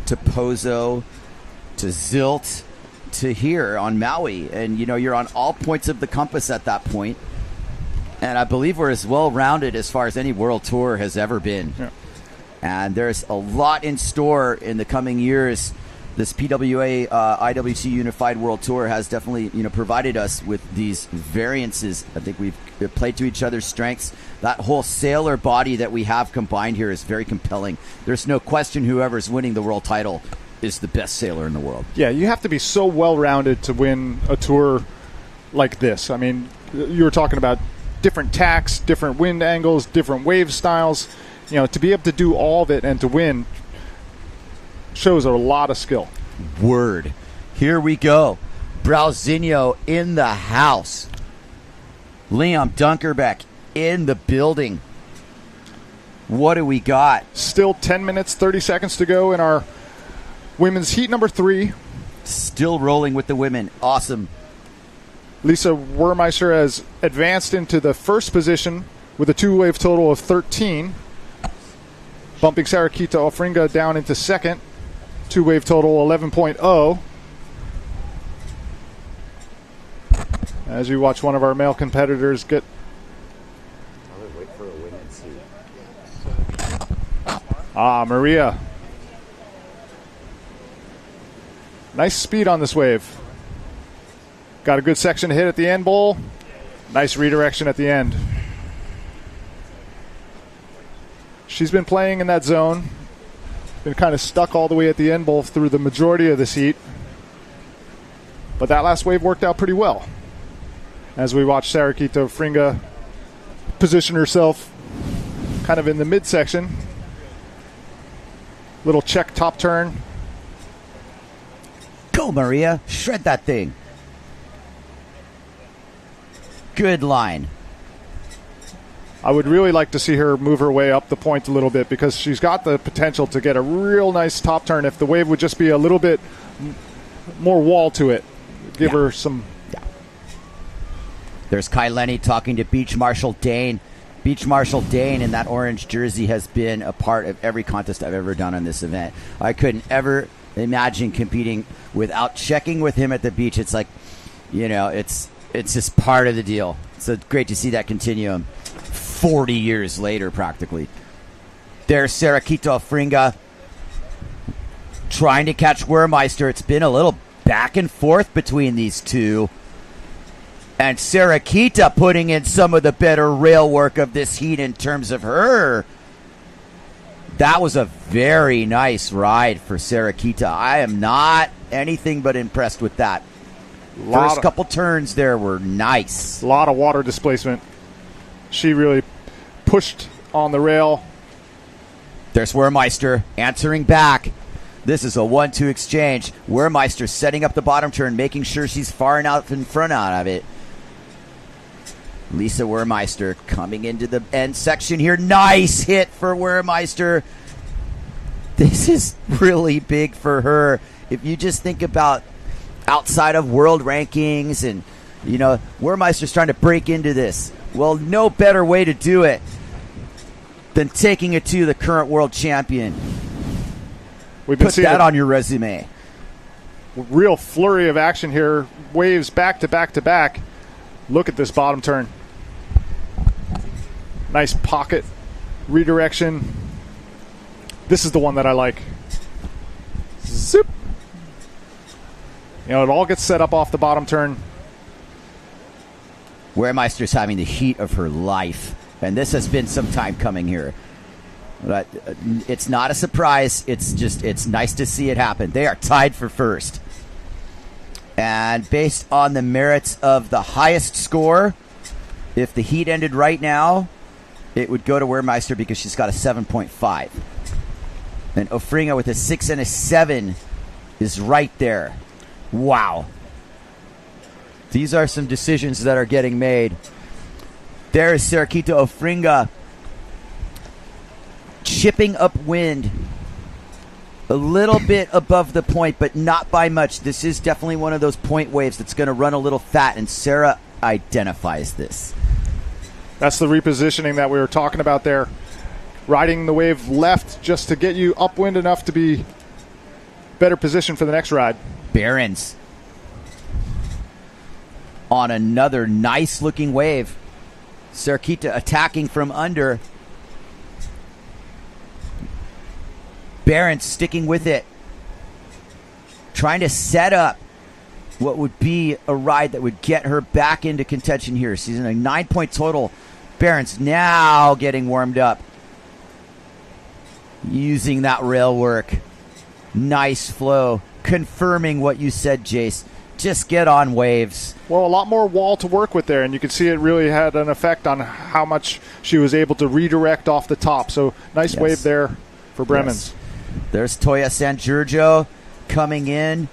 to Pozo to Zilt to here on Maui. And, you know, you're on all points of the compass at that point. And I believe we're as well-rounded as far as any world tour has ever been. Yeah. And there's a lot in store in the coming years. This PWA IWC Unified World Tour has definitely, provided us with these variances. I think we've played to each other's strengths. That whole sailor body that we have combined here is very compelling. There's no question whoever's winning the world title is the best sailor in the world. Yeah, you have to be so well-rounded to win a tour like this. I mean, you were talking about different tacks, different wind angles, different wave styles. To be able to do all of it and to win shows a lot of skill. Word. Here we go. Brauzinho in the house. Liam Dunkerbeck in the building. What do we got? Still 10 minutes, 30 seconds to go in our women's heat number 3. Still rolling with the women. Awesome. Lisa Wermeister has advanced into the first position with a 2-wave total of 13. Bumping Sarakita Ofringa down into second. 2-wave total 11.0. As you watch one of our male competitors get... wait for a women's heat. Maria. Nice speed on this wave. Got a good section to hit at the end bowl. Nice redirection at the end. She's been playing in that zone. Been kind of stuck all the way at the end bowl through the majority of this heat. But that last wave worked out pretty well. As we watch Sarakita Ofringa position herself kind of in the midsection. Little check top turn. Go, Maria. Shred that thing. Good line. I would really like to see her move her way up the point a little bit because she's got the potential to get a real nice top turn if the wave would just be a little bit more wall to it. Give her some... Yeah. There's Kai Lenny talking to Beach Marshal Dane. Beach Marshal Dane in that orange jersey has been a part of every contest I've ever done on this event. I couldn't ever imagine competing without checking with him at the beach. It's like, it's just part of the deal. So great to see that continuum 40 years later, practically. There's Sarakita Ofringa trying to catch Wermeister. It's been a little back and forth between these two. And Sarakita putting in some of the better rail work of this heat in terms of her. That was a very nice ride for Sarakita. I am not anything but impressed with that. First couple turns there were nice. A lot of water displacement. She really pushed on the rail. There's Wermeister answering back. This is a 1-2 exchange. Wermeister setting up the bottom turn, making sure she's far enough in front out of it. Lisa Wermeister coming into the end section here. Nice hit for Wermeister. This is really big for her. If you just think about outside of world rankings and, Wermeister's trying to break into this. Well, no better way to do it than taking it to the current world champion. Put that on your resume. Real flurry of action here. Waves back to back to back. Look at this bottom turn. Nice pocket redirection. This is the one that I like. Zip. It all gets set up off the bottom turn. Wermeister's having the heat of her life, and this has been some time coming here. But it's not a surprise. It's nice to see it happen. They are tied for first. And based on the merits of the highest score, if the heat ended right now, it would go to Wermeister because she's got a 7.5. And Ofringa with a 6 and a 7 is right there. Wow. These are some decisions that are getting made. There is Sarakita Ofringa chipping upwind a little bit above the point, but not by much. This is definitely one of those point waves that's going to run a little fat, and Sarah identifies this. That's the repositioning that we were talking about there. Riding the wave left just to get you upwind enough to be better positioned for the next ride. Barons on another nice looking wave. Sarakita attacking from under. Barron sticking with it. Trying to set up what would be a ride that would get her back into contention here. She's in a 9-point total. Barron's now getting warmed up. Using that rail work. Nice flow. Confirming what you said, Jace. Just get on waves. Well, a lot more wall to work with there, and you can see it really had an effect on how much she was able to redirect off the top. So nice wave there for Bremens. Yes. There's Toya San Giorgio coming in.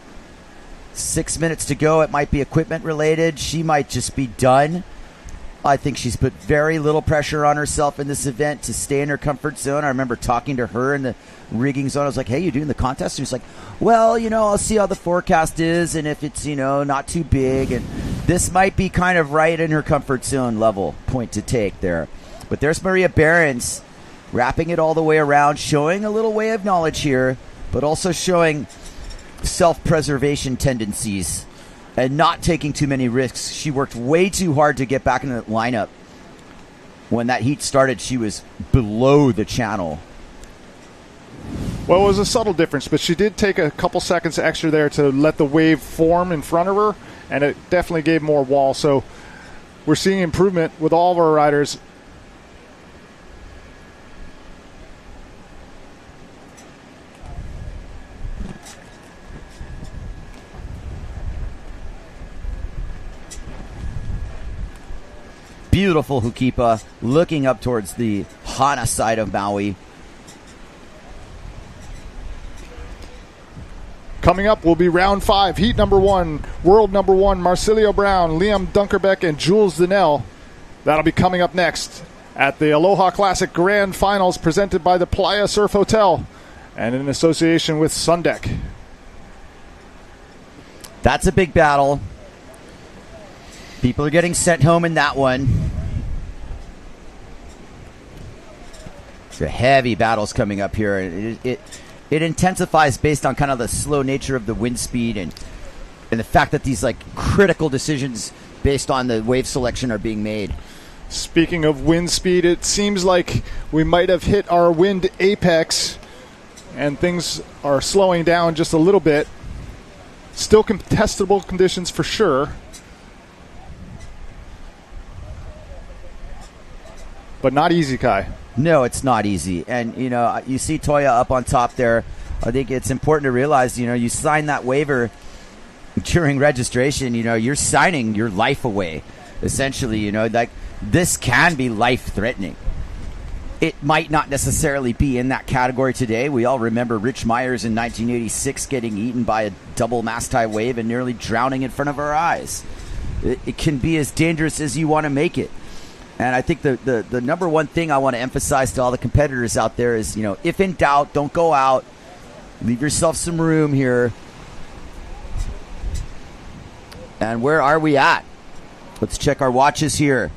6 minutes to go. It might be equipment related. She might just be done. I think she's put very little pressure on herself in this event to stay in her comfort zone. I remember talking to her in the rigging zone. I was like, hey, you doing the contest? And she's like, well, I'll see how the forecast is and if it's, not too big. And this might be kind of right in her comfort zone level. Point to take there. But there's Maria Behrens wrapping it all the way around, showing a little way of knowledge here, but also showing self-preservation tendencies and not taking too many risks. She worked way too hard to get back in the lineup. When that heat started, she was below the channel. Well, it was a subtle difference, but she did take a couple seconds extra there to let the wave form in front of her, and it definitely gave more wall. So we're seeing improvement with all of our riders. Beautiful Hukipa, looking up towards the Hana side of Maui. Coming up will be round 5, heat number 1, world number 1, Marcilio Brown, Liam Dunkerbeck, and Jules Donnell. That'll be coming up next at the Aloha Classic Grand Finals presented by the PLAYA Surf Hotel and in association with Sundeck. That's a big battle. People are getting sent home in that one. So heavy battles coming up here. It intensifies based on kind of the slow nature of the wind speed and the fact that these critical decisions based on the wave selection are being made. Speaking of wind speed, it seems like we might have hit our wind apex and things are slowing down just a little bit. Still contestable conditions for sure. But not easy, Kai. No, it's not easy. And, you see Toya up on top there. I think it's important to realize, you sign that waiver during registration, you're signing your life away. Essentially, this can be life-threatening. It might not necessarily be in that category today. We all remember Rich Myers in 1986 getting eaten by a double mast-high wave and nearly drowning in front of our eyes. It can be as dangerous as you want to make it. And I think the number one thing I want to emphasize to all the competitors out there is, if in doubt, don't go out. Leave yourself some room here. And where are we at? Let's check our watches here.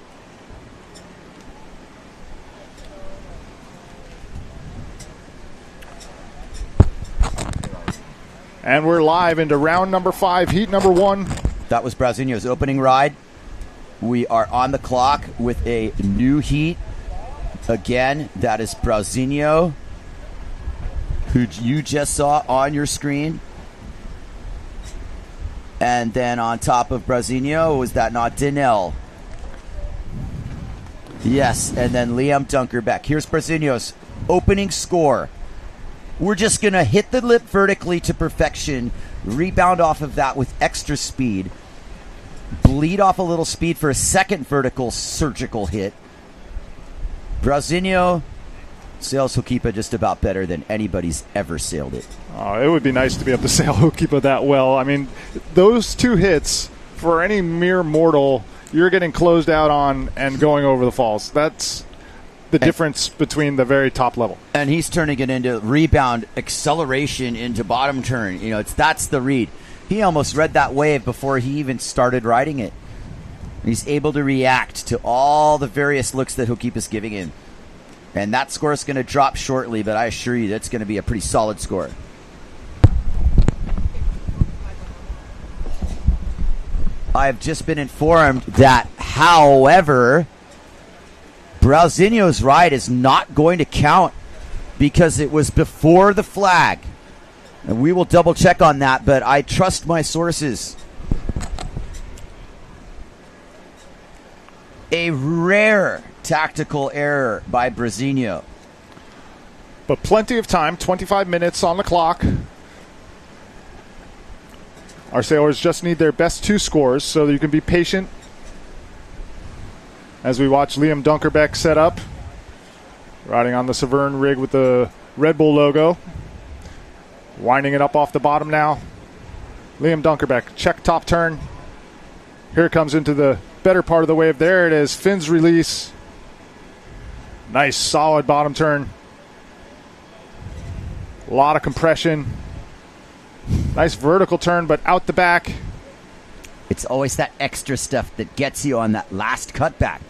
And we're live into round number 5, heat number 1. That was Brazinho's opening ride. We are on the clock with a new heat. Again, that is Brazinho, who you just saw on your screen. And then on top of Brazinho, was that not Donnell? Yes, and then Liam Dunkerbeck. Here's Brazinho's opening score. We're just going to hit the lip vertically to perfection, rebound off of that with extra speed, bleed off a little speed for a second vertical surgical hit. Brazinho sails Hukipa just about better than anybody's ever sailed it. Oh, it would be nice to be able to sail Hukipa that well. I mean, those two hits, for any mere mortal, you're getting closed out on and going over the falls. That's the difference between the very top level. And he's turning it into rebound acceleration into bottom turn. That's the read. He almost read that wave before he even started riding it. He's able to react to all the various looks that Hukipa's giving him. And that score is going to drop shortly, but I assure you that's going to be a pretty solid score. I've just been informed that, however, Brazinho's ride is not going to count because it was before the flag. And we will double check on that, but I trust my sources. A rare tactical error by Brasinho. But plenty of time, 25 minutes on the clock. Our sailors just need their best 2 scores, so that you can be patient as we watch Liam Dunkerbeck set up. Riding on the Severn rig with the Red Bull logo. Winding it up off the bottom now. Liam Dunkerbeck, check top turn. Here it comes into the better part of the wave. There it is, fins release. Nice solid bottom turn. A lot of compression. Nice vertical turn, but out the back. It's always that extra stuff that gets you on that last cutback.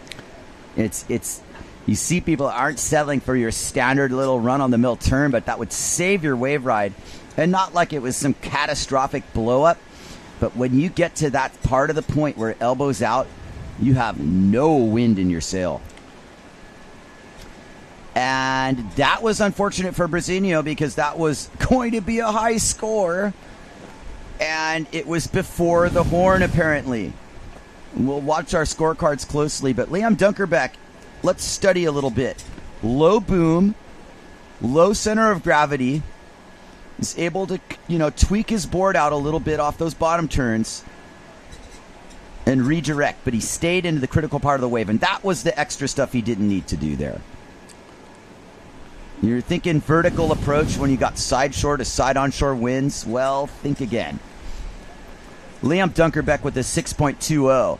It's you see people aren't settling for your standard little run-on-the-mill turn, but that would save your wave ride. And not like it was some catastrophic blow-up, but when you get to that part of the point where it elbows out, you have no wind in your sail. And that was unfortunate for Brasinho because that was going to be a high score. And it was before the horn, apparently. We'll watch our scorecards closely, but Liam Dunkerbeck, let's study a little bit. Low boom, low center of gravity, is able to, tweak his board out a little bit off those bottom turns and redirect, but he stayed into the critical part of the wave, and that was the extra stuff he didn't need to do there. You're thinking vertical approach when you got side shore to side onshore winds? Well, think again. Liam Dunkerbeck with a 6.20.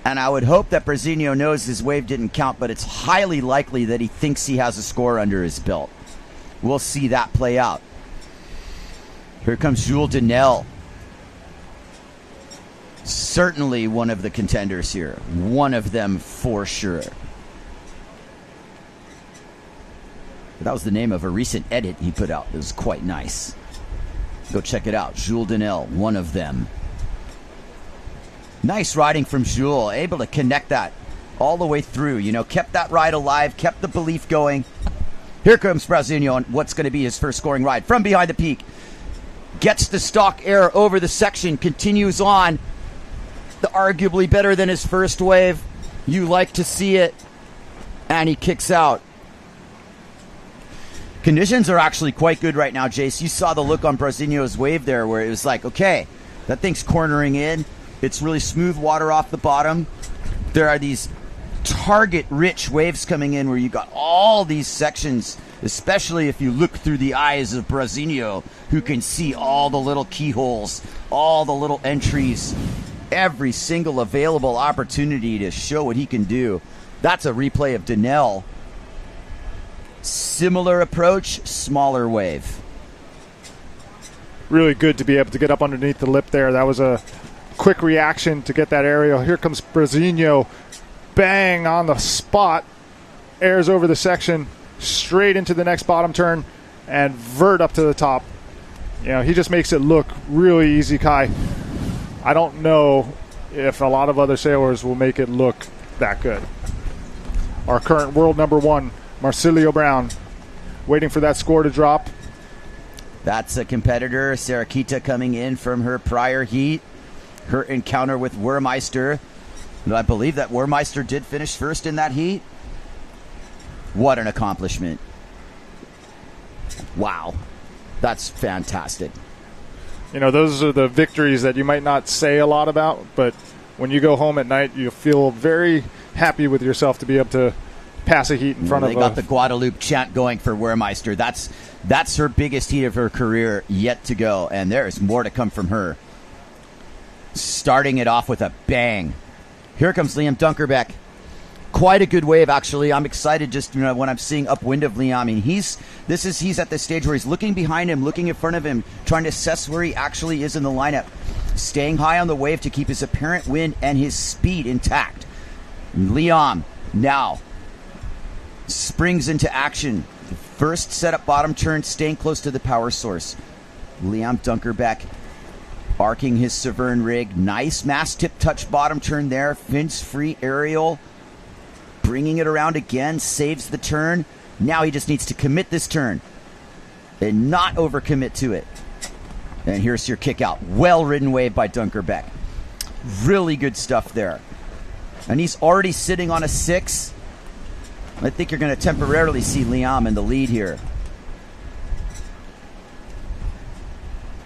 And I would hope that Brasinho knows his wave didn't count, but it's highly likely that he thinks he has a score under his belt. We'll see that play out. Here comes Jules Denel. Certainly one of the contenders here. One of them for sure. That was the name of a recent edit he put out. It was quite nice. Go check it out. Jules Denel, one of them. Nice riding from Jules. Able to connect that all the way through. Kept that ride alive, kept the belief going. Here comes Brasinho on what's going to be his first scoring ride. From behind the peak. Gets the stock air over the section. Continues on. Arguably better than his first wave. You like to see it. And he kicks out. Conditions are actually quite good right now, Jace. You saw the look on Brasinho's wave there where it was like, okay, that thing's cornering in. It's really smooth water off the bottom. There are these target-rich waves coming in where you got all these sections, especially if you look through the eyes of Brasinho, who can see all the little keyholes, all the little entries, every single available opportunity to show what he can do. That's a replay of Denel. Similar approach, smaller wave. Really good to be able to get up underneath the lip there. That was a quick reaction to get that aerial. Here comes Brasinho. Bang on the spot. Airs over the section, straight into the next bottom turn, and vert up to the top. He just makes it look really easy, Kai. I don't know if a lot of other sailors will make it look that good. Our current world number 1, Marcilio Brown, waiting for that score to drop. That's a competitor, Sarakita, coming in from her prior heat. Her encounter with Wermeister. And I believe that Wermeister did finish first in that heat. What an accomplishment. Wow. That's fantastic. Those are the victories that you might not say a lot about, but when you go home at night, you feel very happy with yourself to be able to pass a heat in front of They got the Guadalupe chant going for Wermeister. That's her biggest heat of her career yet to go, and there is more to come from her. Starting it off with a bang. Here comes Liam Dunkerbeck. Quite a good wave, actually. I'm excited just when I'm seeing upwind of Liam. I mean, he's at the stage where he's looking behind him, looking in front of him, trying to assess where he actually is in the lineup. Staying high on the wave to keep his apparent wind and his speed intact. Liam now springs into action. The first setup bottom turn, staying close to the power source. Liam Dunkerbeck arcing his Severn rig. Nice mass tip touch bottom turn there. Fins free aerial. Bringing it around again. Saves the turn. Now he just needs to commit this turn and not overcommit to it. And here's your kick out. Well-ridden wave by Dunkerbeck. Really good stuff there. And he's already sitting on a 6. I think you're going to temporarily see Liam in the lead here.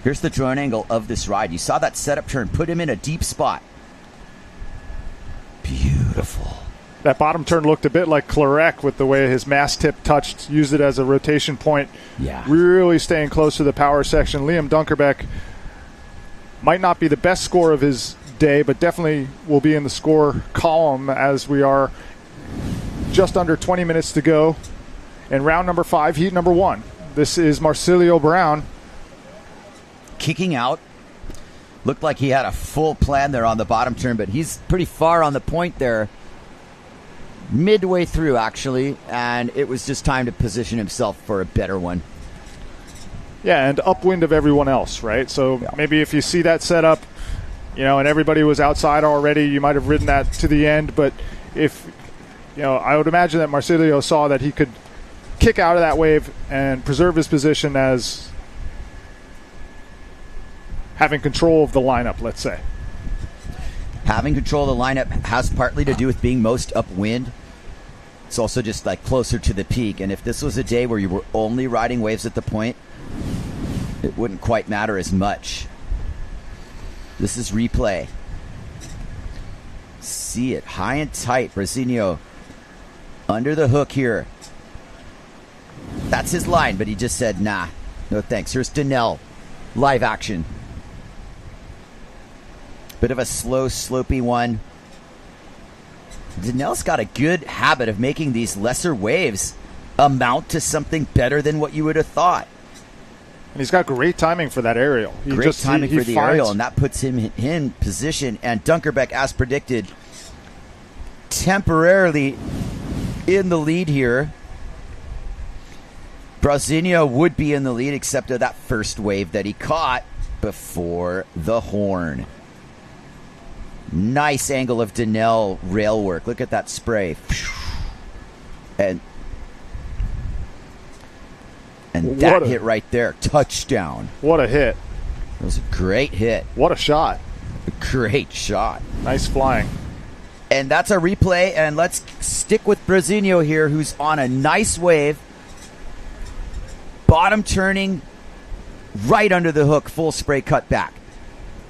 Here's the drone angle of this ride. You saw that setup turn. Put him in a deep spot. Beautiful. That bottom turn looked a bit like Clarek with the way his mast tip touched. Used it as a rotation point. Yeah. Really staying close to the power section. Liam Dunkerbeck might not be the best score of his day, but definitely will be in the score column as we are just under 20 minutes to go in round number 5, heat number 1. This is Marcilio Brown. Kicking out. Looked like he had a full plan there on the bottom turn, but he's pretty far on the point there. Midway through, actually, and it was just time to position himself for a better one. Yeah, and upwind of everyone else, right? So maybe if you see that setup, and everybody was outside already, you might have ridden that to the end. But if, I would imagine that Marcilio saw that he could kick out of that wave and preserve his position as having control of the lineup, let's say. Having control of the lineup has partly to do with being most upwind. It's also just like closer to the peak. And if this was a day where you were only riding waves at the point, it wouldn't quite matter as much. This is replay. See it high and tight. Brasinho under the hook here. That's his line, but he just said, nah, no thanks. Here's Donnell. Live action. Bit of a slow, slopey one. Donnell's got a good habit of making these lesser waves amount to something better than what you would have thought. And he's got great timing for that aerial. Great timing for the aerial, and that puts him in position. And Dunkerbeck, as predicted, temporarily in the lead here. Brasinho would be in the lead except of that first wave that he caught before the horn. Nice angle of Donnell rail work. Look at that spray. And that hit right there. Touchdown. What a hit. It was a great hit. What a shot. A great shot. Nice flying. And that's a replay. And let's stick with Brasinho here, who's on a nice wave. Bottom turning right under the hook. Full spray cut back.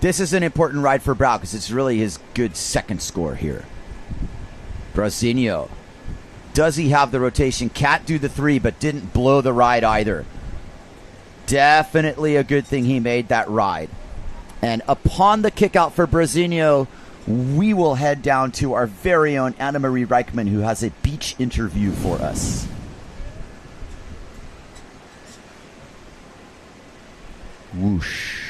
This is an important ride for Brow because it's really his good second score here. Brasinho. Does he have the rotation? Can't do the 3, but didn't blow the ride either. Definitely a good thing he made that ride. And upon the kick out for Brasinho, we will head down to our very own Anna Marie Reichman, who has a beach interview for us. Whoosh.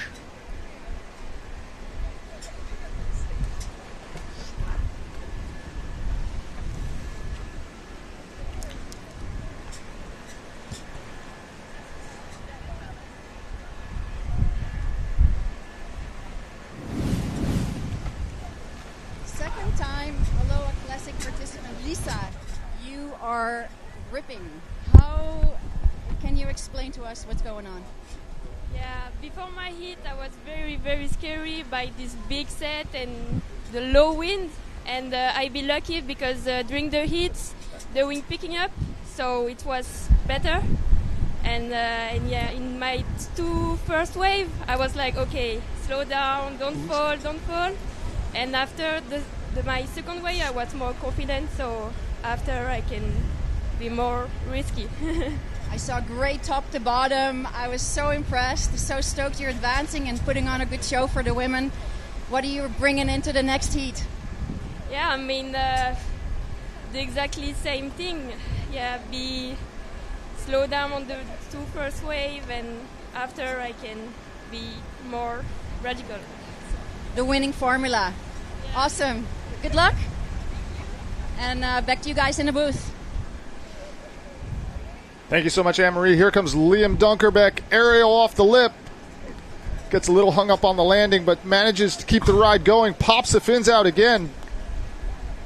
Second time Aloha Classic participant. Lisa, you are ripping. How can you explain to us what's going on? Yeah, before my hit, I was very, very scary by this big set and the low wind. And I be lucky because during the hits, the wind picking up, so it was better. And yeah, in my 2 first wave, I was like, okay, slow down, don't fall. And after my second wave, I was more confident, so after I can be more risky. I saw great top to bottom. I was so impressed, so stoked you're advancing and putting on a good show for the women. What are you bringing into the next heat? Yeah, I mean, the exactly same thing. Yeah, be slow down on the 2 first wave, and after I can be more radical. The winning formula. Yeah. Awesome. Good luck. And back to you guys in the booth. Thank you so much, Anne-Marie. Here comes Liam Dunkerbeck, aerial off the lip. Gets a little hung up on the landing, but manages to keep the ride going. Pops the fins out again.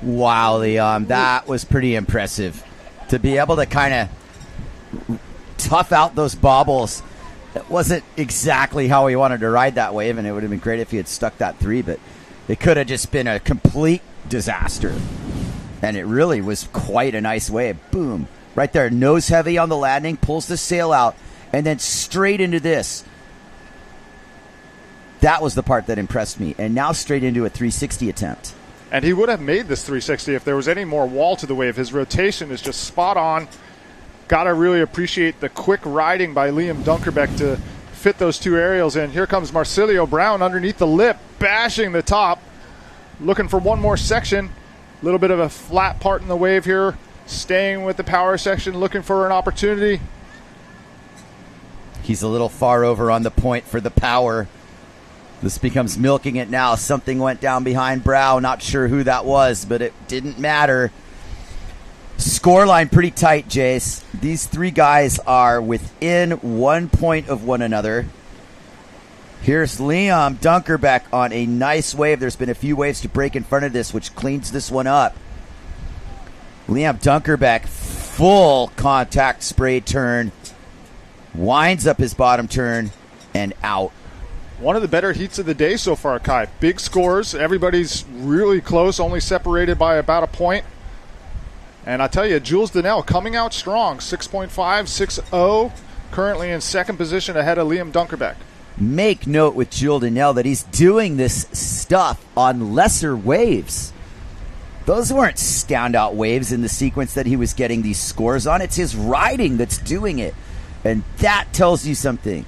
Wow, Liam, that was pretty impressive. To be able to kind of tough out those bobbles. It wasn't exactly how he wanted to ride that wave, and it would have been great if he had stuck that 3, but it could have just been a complete disaster. And it really was quite a nice wave. Boom. Right there, nose heavy on the landing, pulls the sail out, and then straight into this. That was the part that impressed me. And now straight into a 360 attempt. And he would have made this 360 if there was any more wall to the wave. His rotation is just spot on. Got to really appreciate the quick riding by Liam Dunkerbeck to fit those 2 aerials in. Here comes Marcilio Brown underneath the lip, bashing the top. Looking for one more section. A little bit of a flat part in the wave here. Staying with the power section, looking for an opportunity. He's a little far over on the point for the power. This becomes milking it now. Something went down behind Brow. Not sure who that was, but it didn't matter. Scoreline pretty tight, Jace. These 3 guys are within 1 point of one another. Here's Liam Dunkerbeck on a nice wave. There's been a few waves to break in front of this, which cleans this one up. Liam Dunkerbeck, full contact spray turn. Winds up his bottom turn and out. One of the better heats of the day so far, Kai. Big scores. Everybody's really close, only separated by about a point. And I tell you, Jules Donnell coming out strong. 6.5, 6.0. Currently in second position ahead of Liam Dunkerbeck. Make note with Jules Donnell that he's doing this stuff on lesser waves. Those weren't standout waves in the sequence that he was getting these scores on. It's his riding that's doing it. And that tells you something.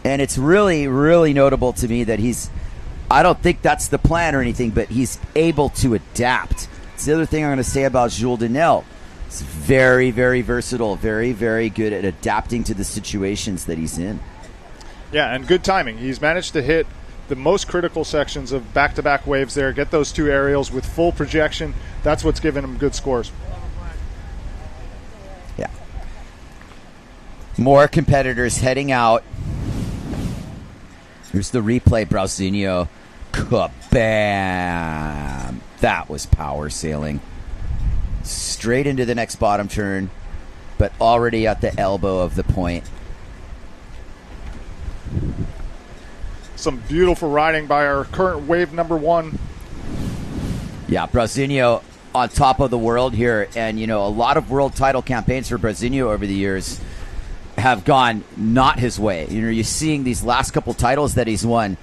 And it's really, really notable to me that I don't think that's the plan or anything, but he's able to adapt. It's the other thing I'm going to say about Jules Donnell. He's very, very versatile, very, very good at adapting to the situations that he's in. Yeah, and good timing. He's managed to hit the most critical sections of back-to-back waves there, get those 2 aerials with full projection. That's what's given him good scores. Yeah. More competitors heading out. Here's the replay, Brauzinho. Kabam! That was power sailing. Straight into the next bottom turn, but already at the elbow of the point. Some beautiful riding by our current wave number 1. Yeah, Brauzinho on top of the world here. And, a lot of world title campaigns for Brauzinho over the years have gone not his way. You're seeing these last couple titles that he's won.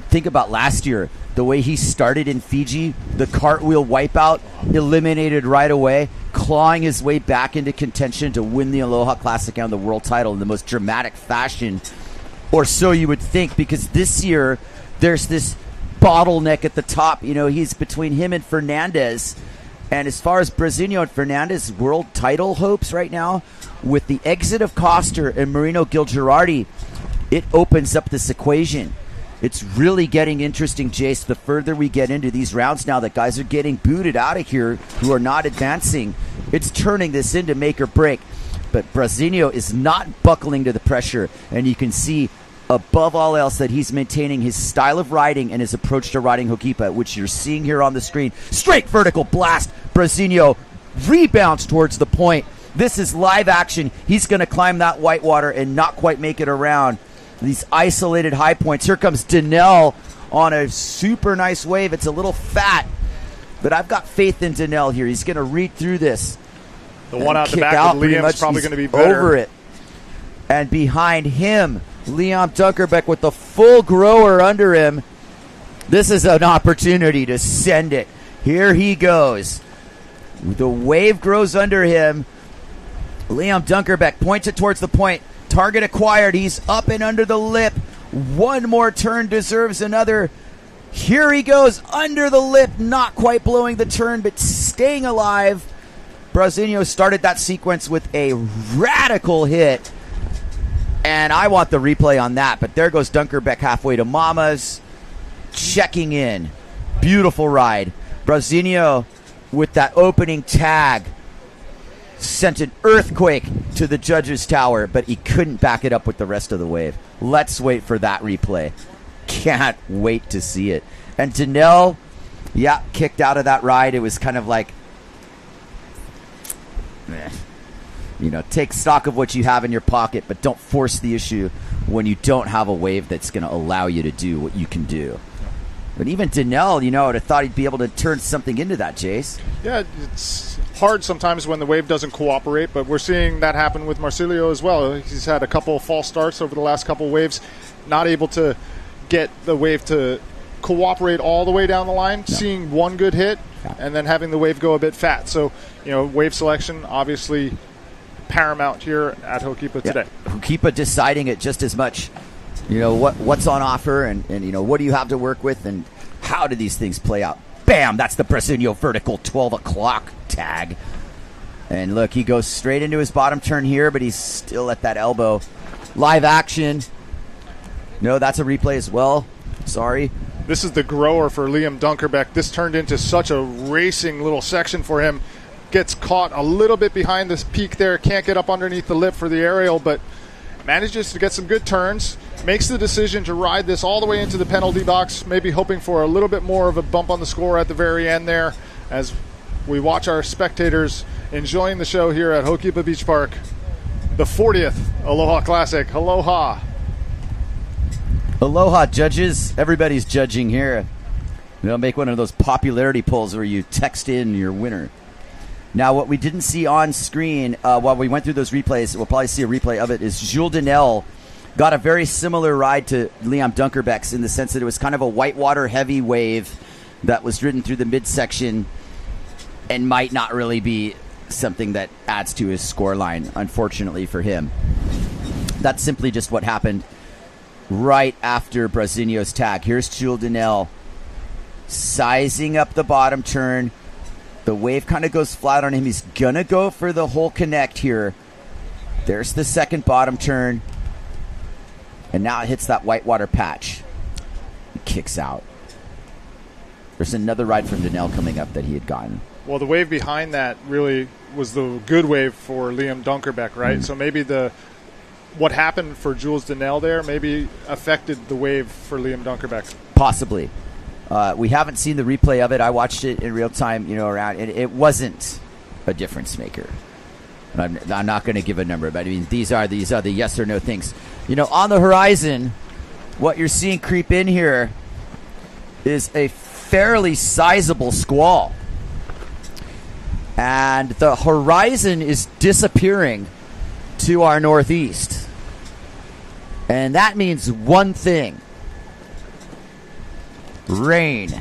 Think about last year, the way he started in Fiji, the cartwheel wipeout, eliminated right away, clawing his way back into contention to win the Aloha Classic and the world title in the most dramatic fashion, or so you would think, because this year there's this bottleneck at the top. He's between him and Fernandez. And as far as Brauzinho and Fernandez world title hopes right now, with the exit of Coster and Marino Gil-Girardi, it opens up this equation. It's really getting interesting, Jace, the further we get into these rounds now that guys are getting booted out of here who are not advancing. It's turning this into make or break. But Brauzinho is not buckling to the pressure, and you can see above all else that he's maintaining his style of riding and his approach to riding Hokipa, which you're seeing here on the screen. Straight vertical blast. Brauzinho rebounds towards the point. This is live action. He's going to climb that whitewater and not quite make it around these isolated high points. Here comes Donnell on a super nice wave. It's a little fat, but I've got faith in Donnell here. He's going to read through this. The one out the back with Liam's probably going to be better. Over it. And behind him, Liam Dunkerbeck with the full grower under him. This is an opportunity to send it. Here he goes. The wave grows under him. Liam Dunkerbeck points it towards the point. Target acquired. He's up and under the lip. One more turn deserves another. Here he goes under the lip, not quite blowing the turn, but staying alive. Brauzinho started that sequence with a radical hit. And I want the replay on that. But there goes Dunkerbeck halfway to Mama's. Checking in. Beautiful ride. Brauzinho with that opening tag sent an earthquake to the judge's tower, but he couldn't back it up with the rest of the wave. Let's wait for that replay. Can't wait to see it. And Donnell, kicked out of that ride. It was kind of like, take stock of what you have in your pocket, but don't force the issue when you don't have a wave that's going to allow you to do what you can do. But even Donnell, I would have thought he'd be able to turn something into that, Jace. Yeah, it's hard sometimes when the wave doesn't cooperate, but we're seeing that happen with Marsilio as well. He's had a couple of false starts over the last couple of waves, not able to get the wave to cooperate all the way down the line, seeing one good hit, and then having the wave go a bit fat. So, wave selection, obviously paramount here at Ho'okipa today. Ho'okipa deciding it just as much. What's on offer, and what do you have to work with, and how do these things play out? Bam! That's the Brasilio vertical 12 o'clock tag. And look, he goes straight into his bottom turn here, but he's still at that elbow. Live action. No, that's a replay as well. Sorry. This is the grower for Liam Dunkerbeck. This turned into such a racing little section for him. Gets caught a little bit behind this peak there. Can't get up underneath the lip for the aerial, but manages to get some good turns. Makes the decision to ride this all the way into the penalty box, maybe hoping for a little bit more of a bump on the score at the very end there as we watch our spectators enjoying the show here at Ho'okipa Beach Park. The 40th Aloha Classic. Aloha. Aloha judges. Everybody's judging here. Make one of those popularity polls where you text in your winner. Now, what we didn't see on screen while we went through those replays, we'll probably see a replay of it, is Jules Donnell got a very similar ride to Liam Dunkerbeck's in the sense that it was kind of a whitewater heavy wave that was ridden through the midsection and might not really be something that adds to his score line, unfortunately for him. That's simply just what happened right after Brasilio's tag. Here's Jules Donnell sizing up the bottom turn. The wave kind of goes flat on him. He's going to go for the whole connect here. There's the second bottom turn. And now it hits that whitewater patch. He kicks out. There's another ride from Donnell coming up that he had gotten. Well, the wave behind that really was the good wave for Liam Dunkerbeck, right? So maybe what happened for Jules Donnell there maybe affected the wave for Liam Dunkerbeck. Possibly. We haven't seen the replay of it. I watched it in real time, around, and it wasn't a difference maker. I'm not going to give a number, but I mean, these are the yes or no things. On the horizon, what you're seeing creep in here is a fairly sizable squall. And the horizon is disappearing to our northeast. And that means one thing. Rain.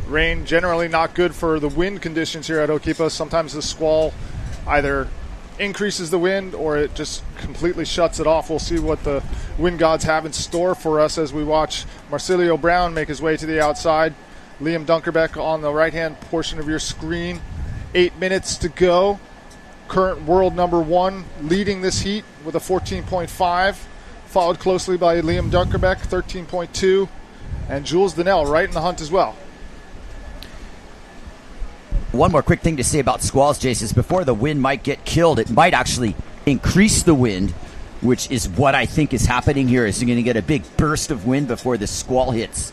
Rain generally not good for the wind conditions here at Ho'okipa. Sometimes the squall either increases the wind or it just completely shuts it off. We'll see what the wind gods have in store for us as we watch Marsilio Brown make his way to the outside. Liam Dunkerbeck on the right-hand portion of your screen. 8 minutes to go. Current world number 1 leading this heat with a 14.5. Followed closely by Liam Dunkerbeck, 13.2. And Jules Donnell right in the hunt as well. One more quick thing to say about squalls, Jace, is before the wind might get killed, it might actually increase the wind, which is what I think is happening here. Is you're going to get a big burst of wind before the squall hits.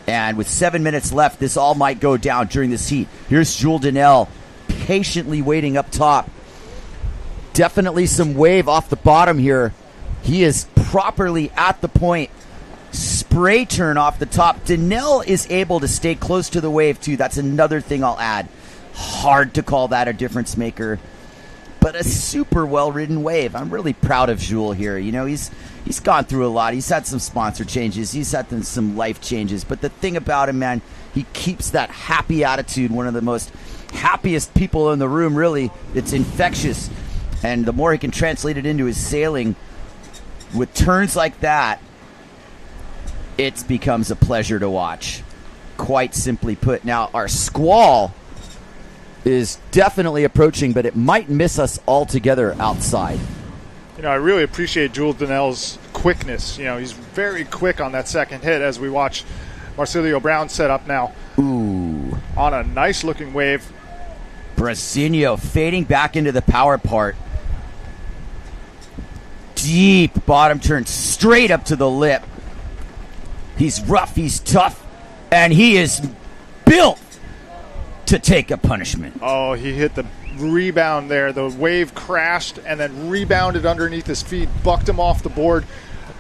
And with 7 minutes left, this all might go down during this heat. Here's Jules Donnell patiently waiting up top. Definitely some wave off the bottom here. He is properly at the point. Spray turn off the top. Donnell is able to stay close to the wave too. That's another thing I'll add. Hard to call that a difference maker, but a super well-ridden wave. I'm really proud of Jules here. He's gone through a lot. He's had some sponsor changes. He's had some life changes. But the thing about him, man, he keeps that happy attitude. One of the most happiest people in the room, really. It's infectious. And the more he can translate it into his sailing with turns like that, it becomes a pleasure to watch. Quite simply put. Now, our squall is definitely approaching, but it might miss us altogether outside. I really appreciate Jules Donnell's quickness. He's very quick on that second hit as we watch Marsilio Brown set up now. Ooh. On a nice-looking wave. Brasilio fading back into the power part. Deep bottom turn, straight up to the lip. He's rough, he's tough, and he is built to take a punishment. Oh, he hit the rebound there. The wave crashed and then rebounded underneath his feet, bucked him off the board.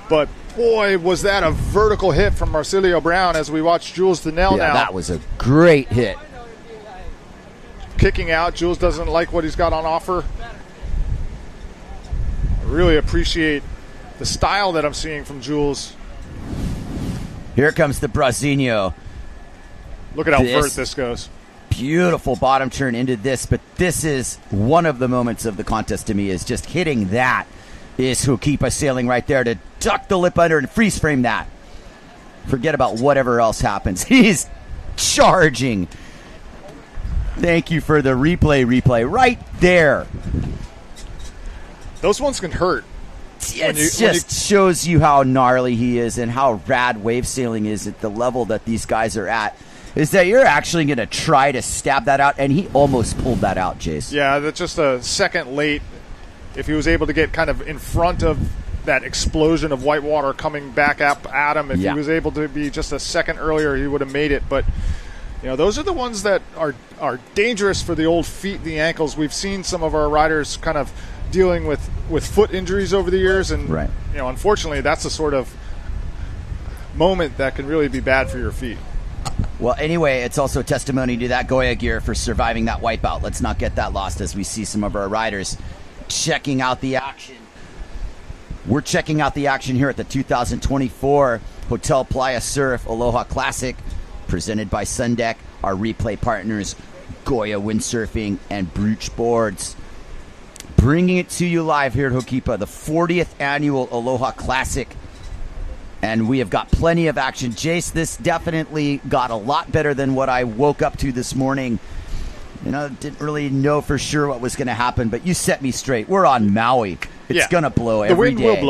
But boy, was that a vertical hit from Marcilio Brown as we watch Jules Donnell now. That was a great hit. Kicking out. Jules doesn't like what he's got on offer. I really appreciate the style that I'm seeing from Jules. Here comes the Brasinho. Look at how vert this goes. Beautiful bottom turn into this, but this is one of the moments of the contest to me, is just hitting that is Hokipa sailing right there to duck the lip under and freeze frame that. Forget about whatever else happens. He's charging. Thank you for the replay right there. Those ones can hurt. It just shows you how gnarly he is and how rad wave sailing is at the level that these guys are at. Is that you're actually going to try to stab that out, and he almost pulled that out, Jace. Yeah, that's just a second late. If he was able to get kind of in front of that explosion of white water coming back up at him, if he was able to be just a second earlier, he would have made it. But those are the ones that are dangerous for the old feet and the ankles. We've seen some of our riders kind of dealing with foot injuries over the years, and unfortunately, that's the sort of moment that can really be bad for your feet. Well, anyway, it's also a testimony to that Goya gear for surviving that wipeout. Let's not get that lost as we see some of our riders checking out the action. We're checking out the action here at the 2024 Hotel Playa Surf Aloha Classic, presented by Sundeck, our replay partners, Goya Windsurfing and Brooch Boards. Bringing it to you live here at Hokipa, the 40th annual Aloha Classic. And we have got plenty of action. Jace, this definitely got a lot better than what I woke up to this morning. Didn't really know for sure what was going to happen, but you set me straight. We're on Maui. It's going to blow every day. The wind will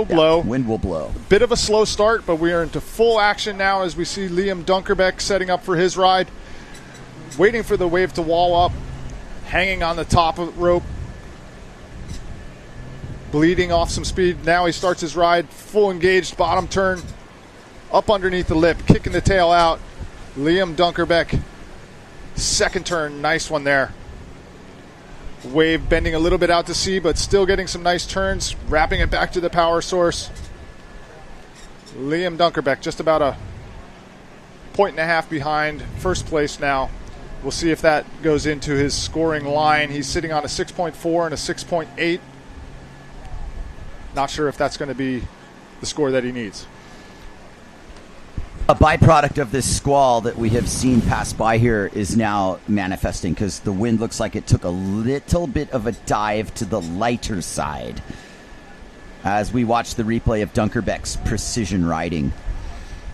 blow. Wind will blow. Bit of a slow start, but we are into full action now as we see Liam Dunkerbeck setting up for his ride. Waiting for the wave to wall up. Hanging on the top of the rope. Bleeding off some speed. Now he starts his ride. Full engaged bottom turn. Up underneath the lip. Kicking the tail out. Liam Dunkerbeck. Second turn. Nice one there. Wave bending a little bit out to sea, but still getting some nice turns. Wrapping it back to the power source. Liam Dunkerbeck just about a 1.5 points behind first place now. We'll see if that goes into his scoring line. He's sitting on a 6.4 and a 6.8. Not sure if that's going to be the score that he needs. A byproduct of this squall that we have seen pass by here is now manifesting because the wind looks like it took a little bit of a dive to the lighter side as we watch the replay of Dunkerbeck's precision riding.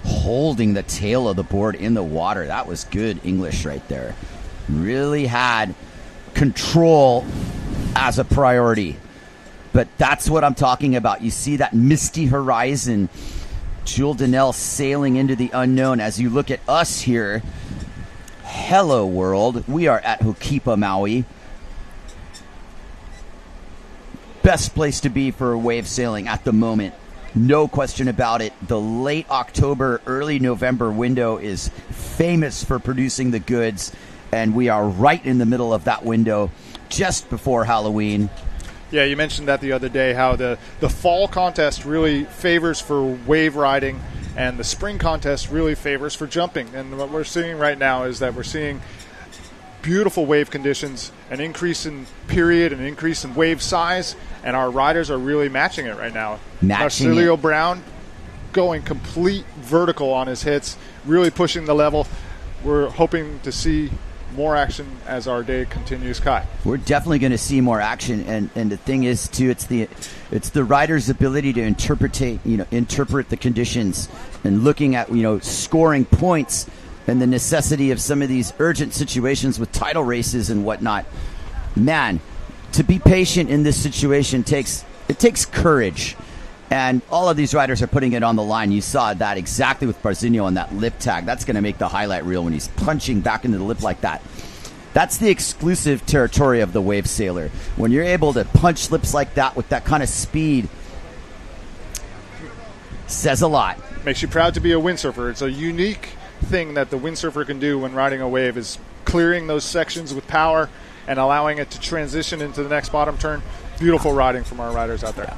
Holding the tail of the board in the water. That was good English right there. Really had control as a priority. But that's what I'm talking about. You see that misty horizon. Jules Donnell sailing into the unknown. As you look at us here, hello world. We are at Hokipa, Maui. Best place to be for wave sailing at the moment. No question about it. The late October, early November window is famous for producing the goods. And we are right in the middle of that window just before Halloween. Yeah, you mentioned that the other day, how the fall contest really favors for wave riding and the spring contest really favors for jumping. And what we're seeing right now is that we're seeing beautiful wave conditions, an increase in period, an increase in wave size, and our riders are really matching it right now. Marcilio Brown going complete vertical on his hits, really pushing the level. We're hoping to see more action as our day continues, Kai. We're definitely going to see more action, and the thing is too, it's the rider's ability to interpret the conditions and looking at scoring points and the necessity of some of these urgent situations with title races and whatnot. Man, to be patient in this situation takes courage. And all of these riders are putting it on the line. You saw that exactly with Barzinho on that lip tag. That's going to make the highlight reel when he's punching back into the lip like that. That's the exclusive territory of the wave sailor. When you're able to punch lips like that with that kind of speed, says a lot. Makes you proud to be a windsurfer. It's a unique thing that the windsurfer can do when riding a wave is clearing those sections with power and allowing it to transition into the next bottom turn. Beautiful riding from our riders out there.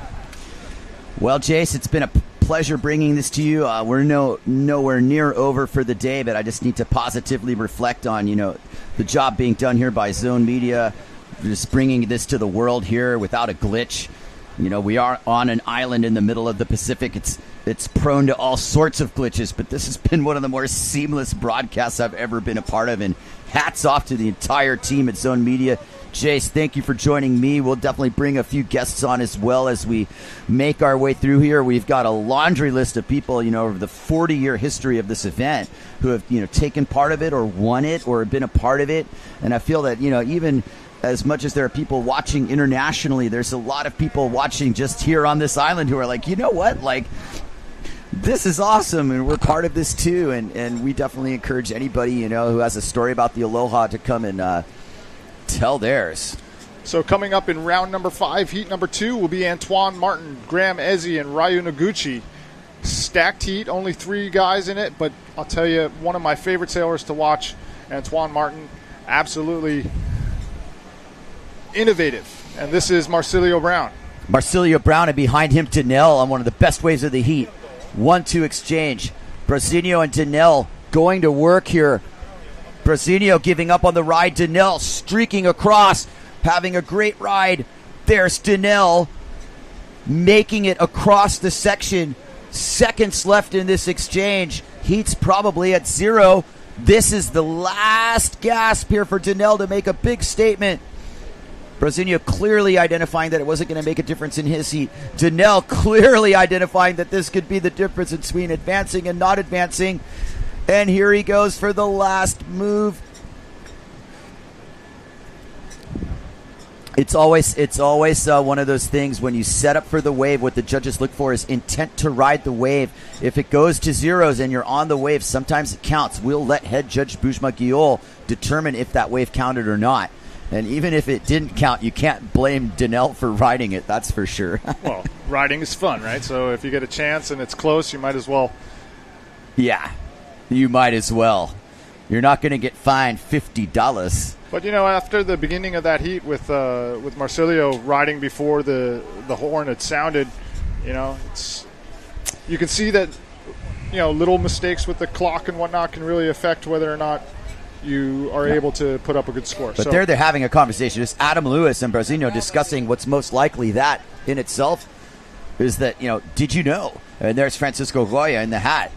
Well, Jace, it's been a pleasure bringing this to you. We're nowhere near over for the day, but I just need to positively reflect on, the job being done here by Zone Media, just bringing this to the world here without a glitch. We are on an island in the middle of the Pacific. It's prone to all sorts of glitches, but this has been one of the more seamless broadcasts I've ever been a part of, and hats off to the entire team at Zone Media. Jace, thank you for joining me. We'll definitely bring a few guests on as well as we make our way through here. We've got a laundry list of people, over the 40-year history of this event who have, taken part of it or won it or been a part of it. And I feel that, even as much as there are people watching internationally, there's a lot of people watching just here on this island who are like, you know what, this is awesome, and we're part of this too. And we definitely encourage anybody, who has a story about the Aloha to come and tell theirs. So coming up in round number 5, heat number 2, will be Antoine Martin, Graham Ezi, and Ryu Noguchi. Stacked heat, only 3 guys in it, but I'll tell you, one of my favorite sailors to watch, Antoine Martin, absolutely innovative. And this is Marsilio Brown. Marsilio Brown, and behind him, Danelle on one of the best waves of the heat. 1-2 exchange. Brasinio and Danelle going to work here. Brasinio giving up on the ride. Danelle streaking across, having a great ride. There's Danelle making it across the section. Seconds left in this exchange. Heat's probably at 0. This is the last gasp here for Danelle to make a big statement. Brasinio clearly identifying that it wasn't going to make a difference in his heat. Danelle clearly identifying that this could be the difference between advancing and not advancing. And here he goes for the last move. It's always one of those things when you set up for the wave, what the judges look for is intent to ride the wave. If it goes to zeros and you're on the wave, sometimes it counts. We'll let head judge Bujma Giol determine if that wave counted or not. And even if it didn't count, you can't blame Danelle for riding it, that's for sure. Well, riding is fun, right? So if you get a chance and it's close, you might as well. Yeah. You might as well. You're not going to get fined $50. But after the beginning of that heat with Marsilio riding before the horn had sounded, you can see that little mistakes with the clock and whatnot can really affect whether or not you are able to put up a good score. But they're having a conversation. Just Adam Lewis and Brasinio discussing what's most likely. That in itself is that did you know? And there's Francisco Goya in the hat,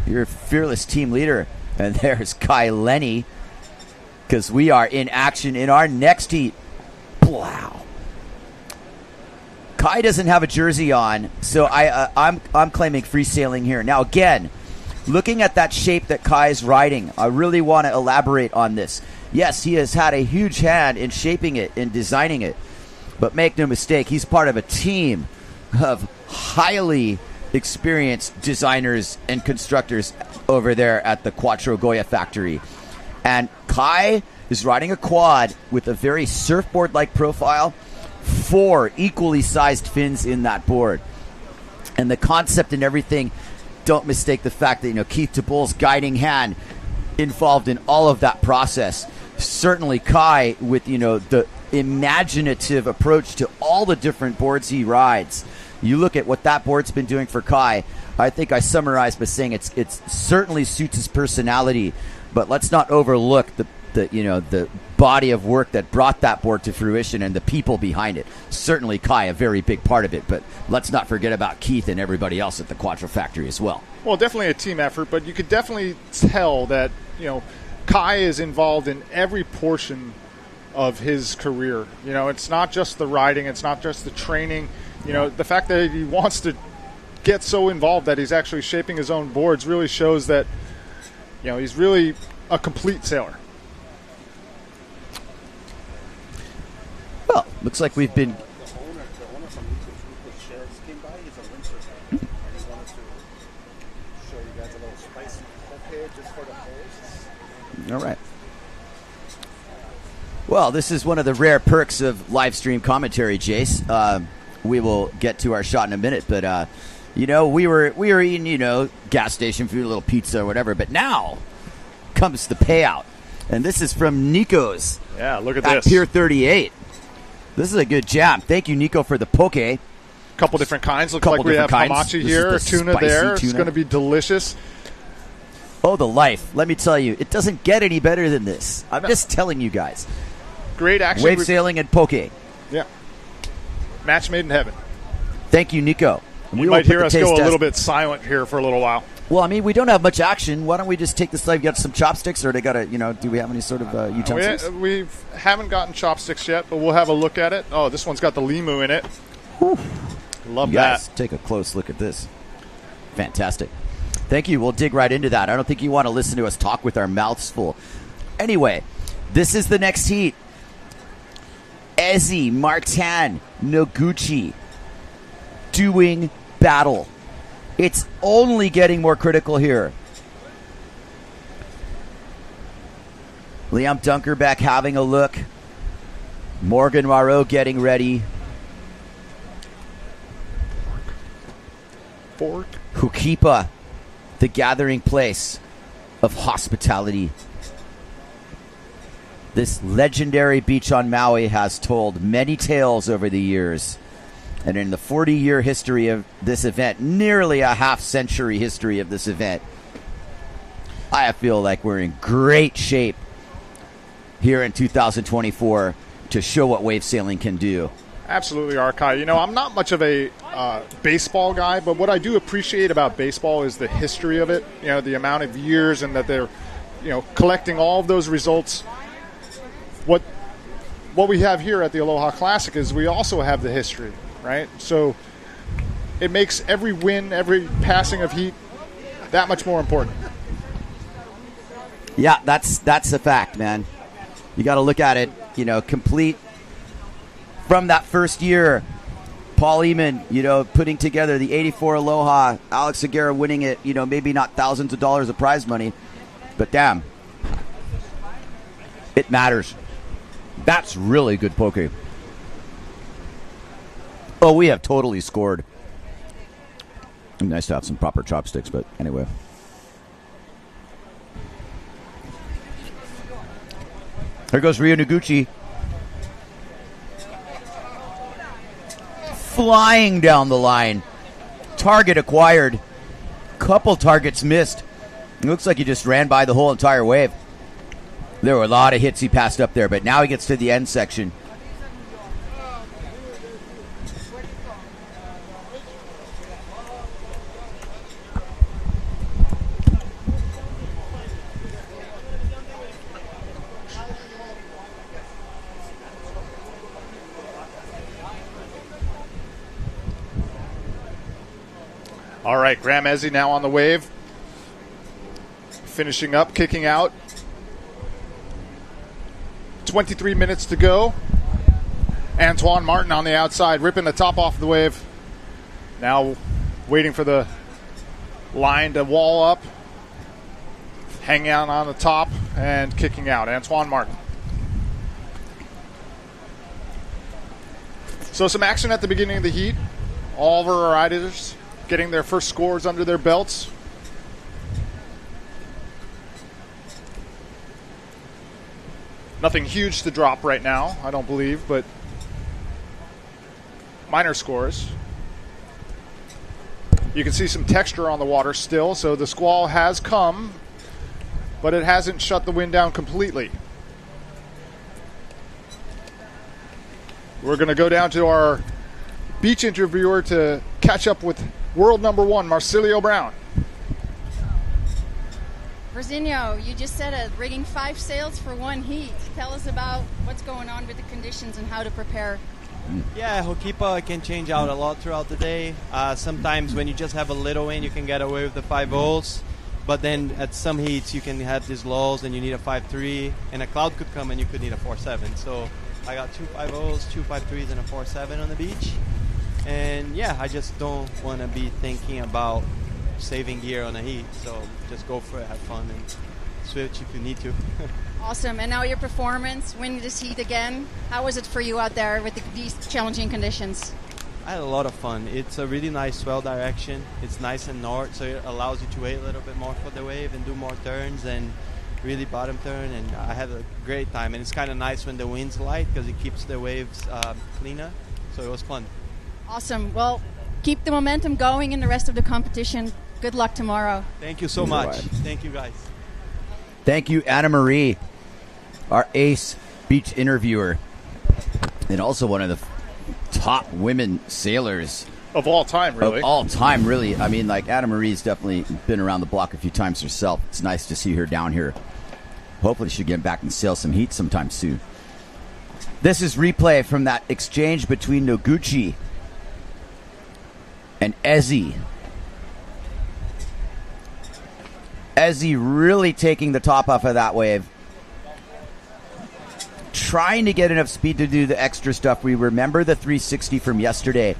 your fearless team leader. And there's Kai Lenny, because we are in action in our next heat. Wow. Kai doesn't have a jersey on, so I'm claiming free sailing here. Now, again, looking at that shape that Kai's riding, I really want to elaborate on this. Yes, he has had a huge hand in shaping it, in designing it. But make no mistake, he's part of a team of highly experienced designers and constructors over there at the Quattro Goya factory. And Kai is riding a quad with a very surfboard-like profile, 4 equally sized fins in that board. And the concept and everything, don't mistake the fact that, Keith DeBull's guiding hand involved in all of that process. Certainly Kai with, the imaginative approach to all the different boards he rides. You look at what that board's been doing for Kai. I think I summarized by saying it certainly suits his personality, but let's not overlook the body of work that brought that board to fruition and the people behind it. Certainly Kai, a very big part of it, but let's not forget about Keith and everybody else at the Quattro factory as well. Well, definitely a team effort, but you could definitely tell that, Kai is involved in every portion of his career. It's not just the riding, it's not just the training. The fact that he wants to get so involved that he's actually shaping his own boards really shows that, he's really a complete sailor. Well, looks like we've been... All right. Well, this is one of the rare perks of live stream commentary, Jace. We will get to our shot in a minute, but we were eating gas station food, a little pizza or whatever. But now comes the payout. And this is from Nico's. Yeah, look at at this. Pier 38. This is a good jam. Thank you, Nico, for the poke. Couple different kinds. Looks like we have hamachi here, tuna there. It's going to be delicious. Oh, the life. Let me tell you, it doesn't get any better than this. I'm just telling you guys. Great action. Wave sailing and poke. Yeah. Match made in heaven. Thank you, Nico. You might hear us go a little bit silent here for a little while. Well, I mean, we don't have much action. Why don't we just take this live? Got some chopsticks, or they got to, do we have any sort of utensils? We haven't gotten chopsticks yet, but we'll have a look at it. Oh, this one's got the limu in it. Whew. Love you guys, that. Take a close look at this. Fantastic. Thank you. We'll dig right into that. I don't think you want to listen to us talk with our mouths full. Anyway, this is the next heat. Ezi, Martin, Noguchi doing battle. It's only getting more critical here. Liam Dunkerbeck having a look. Morgan Marot getting ready. Hukipa, the gathering place of hospitality. This legendary beach on Maui has told many tales over the years. And in the 40-year history of this event, nearly a half-century history of this event, I feel like we're in great shape here in 2024 to show what wave sailing can do. Absolutely, Arkai. I'm not much of a baseball guy, but what I do appreciate about baseball is the history of it, the amount of years and that they're, collecting all of those results. What we have here at the Aloha Classic is we also have the history. Right? So it makes every win, every passing of heat that much more important. Yeah, that's a fact, man. You got to look at it, complete from that first year. Paul Eamon, putting together the 84 Aloha, Alex Aguirre winning it, maybe not thousands of dollars of prize money, but damn, it matters. That's really good poke. Oh, we have totally scored. Nice to have some proper chopsticks, but anyway. There goes Ryo Noguchi. Flying down the line. Target acquired. Couple targets missed. It looks like he just ran by the whole entire wave. There were a lot of hits he passed up there, but now he gets to the end section. All right, Graham Ezi now on the wave. Finishing up, kicking out. 23 minutes to go. Antoine Martin on the outside, ripping the top off the wave. Now waiting for the line to wall up. Hanging out on the top and kicking out. Antoine Martin. So some action at the beginning of the heat. All of our riders getting their first scores under their belts. Nothing huge to drop right now, I don't believe, but minor scores. You can see some texture on the water still, so the squall has come, but it hasn't shut the wind down completely. We're going to go down to our beach interviewer to catch up with world number one, Marsilio Brown. Virginio, you just said rigging 5 sails for one heat. Tell us about what's going on with the conditions and how to prepare. Yeah, Hokipa can change out a lot throughout the day. Sometimes when you just have a little wind, you can get away with the 5 volts. But then at some heats, you can have these lulls and you need a 5.3, and a cloud could come and you could need a 4.7. So I got 2 5.0s, 2 5.3s, and a 4.7 on the beach. And yeah, I just don't want to be thinking about saving gear on a heat. So just go for it, have fun, and switch if you need to. Awesome. And now your performance, winning this heat again. How was it for you out there with these challenging conditions? I had a lot of fun. It's a really nice swell direction. It's nice and north, so it allows you to wait a little bit more for the wave and do more turns. And really bottom turn, and I had a great time. And it's kind of nice when the wind's light because it keeps the waves cleaner. So it was fun. Awesome. Well, keep the momentum going in the rest of the competition. Good luck tomorrow. Thank you so much. Thank you, guys. Thank you, Anna Marie, our ace beach interviewer, and also one of the top women sailors of all time, really. Of all time, really. I mean, like, Anna Marie's definitely been around the block a few times herself. It's nice to see her down here. Hopefully she'll get back and sail some heat sometime soon. This is replay from that exchange between Noguchi and Ezzy. Ezzy really taking the top off of that wave. Trying to get enough speed to do the extra stuff. We remember the 360 from yesterday,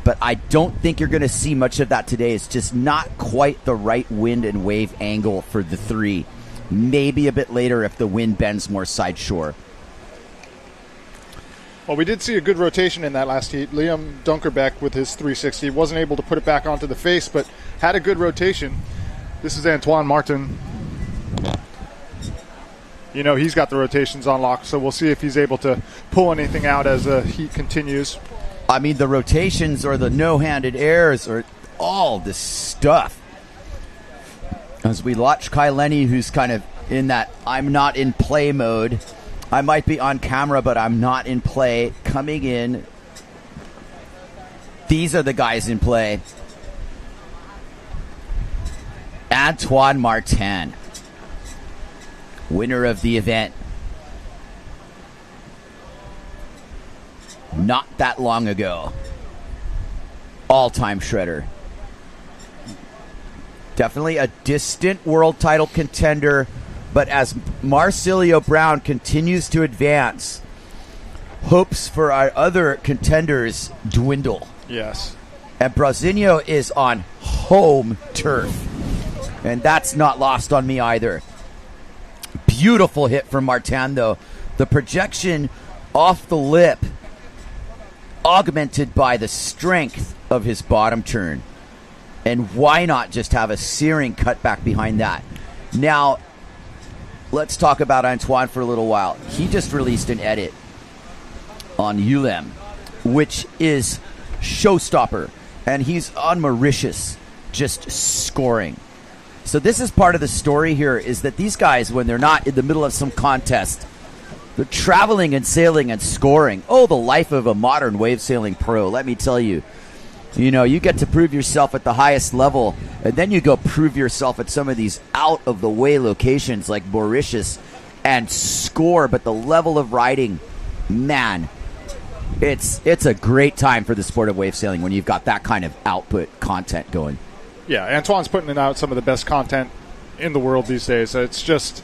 but I don't think you're going to see much of that today. It's just not quite the right wind and wave angle for the 3. Maybe a bit later if the wind bends more side shore. Well, we did see a good rotation in that last heat. Liam Dunkerbeck with his 360 wasn't able to put it back onto the face, but had a good rotation. This is Antoine Martin. You know, he's got the rotations on lock, so we'll see if he's able to pull anything out as the heat continues. I mean, the rotations or the no-handed airs or all this stuff. As we watch Kai Lenny, who's kind of in that I'm not in play mode. I might be on camera, but I'm not in play. Coming in. These are the guys in play. Antoine Martin, winner of the event. Not that long ago. All-time shredder. Definitely a distant world title contender, but as Marcilio Brown continues to advance, hopes for our other contenders dwindle. Yes. And Brasinho is on home turf. And that's not lost on me either. Beautiful hit from Martin, though. The projection off the lip, augmented by the strength of his bottom turn. And why not just have a searing cutback behind that? Now, let's talk about Antoine for a little while. He just released an edit on ULEM, which is showstopper. And he's on Mauritius, just scoring. So this is part of the story here, is that these guys, when they're not in the middle of some contest, they're traveling and sailing and scoring. Oh, the life of a modern wave sailing pro, let me tell you. You know, you get to prove yourself at the highest level, and then you go prove yourself at some of these out-of-the-way locations like Mauritius and score. But the level of riding, man, it's a great time for the sport of wave sailing when you've got that kind of output content going. Yeah, Antoine's putting out some of the best content in the world these days. It's just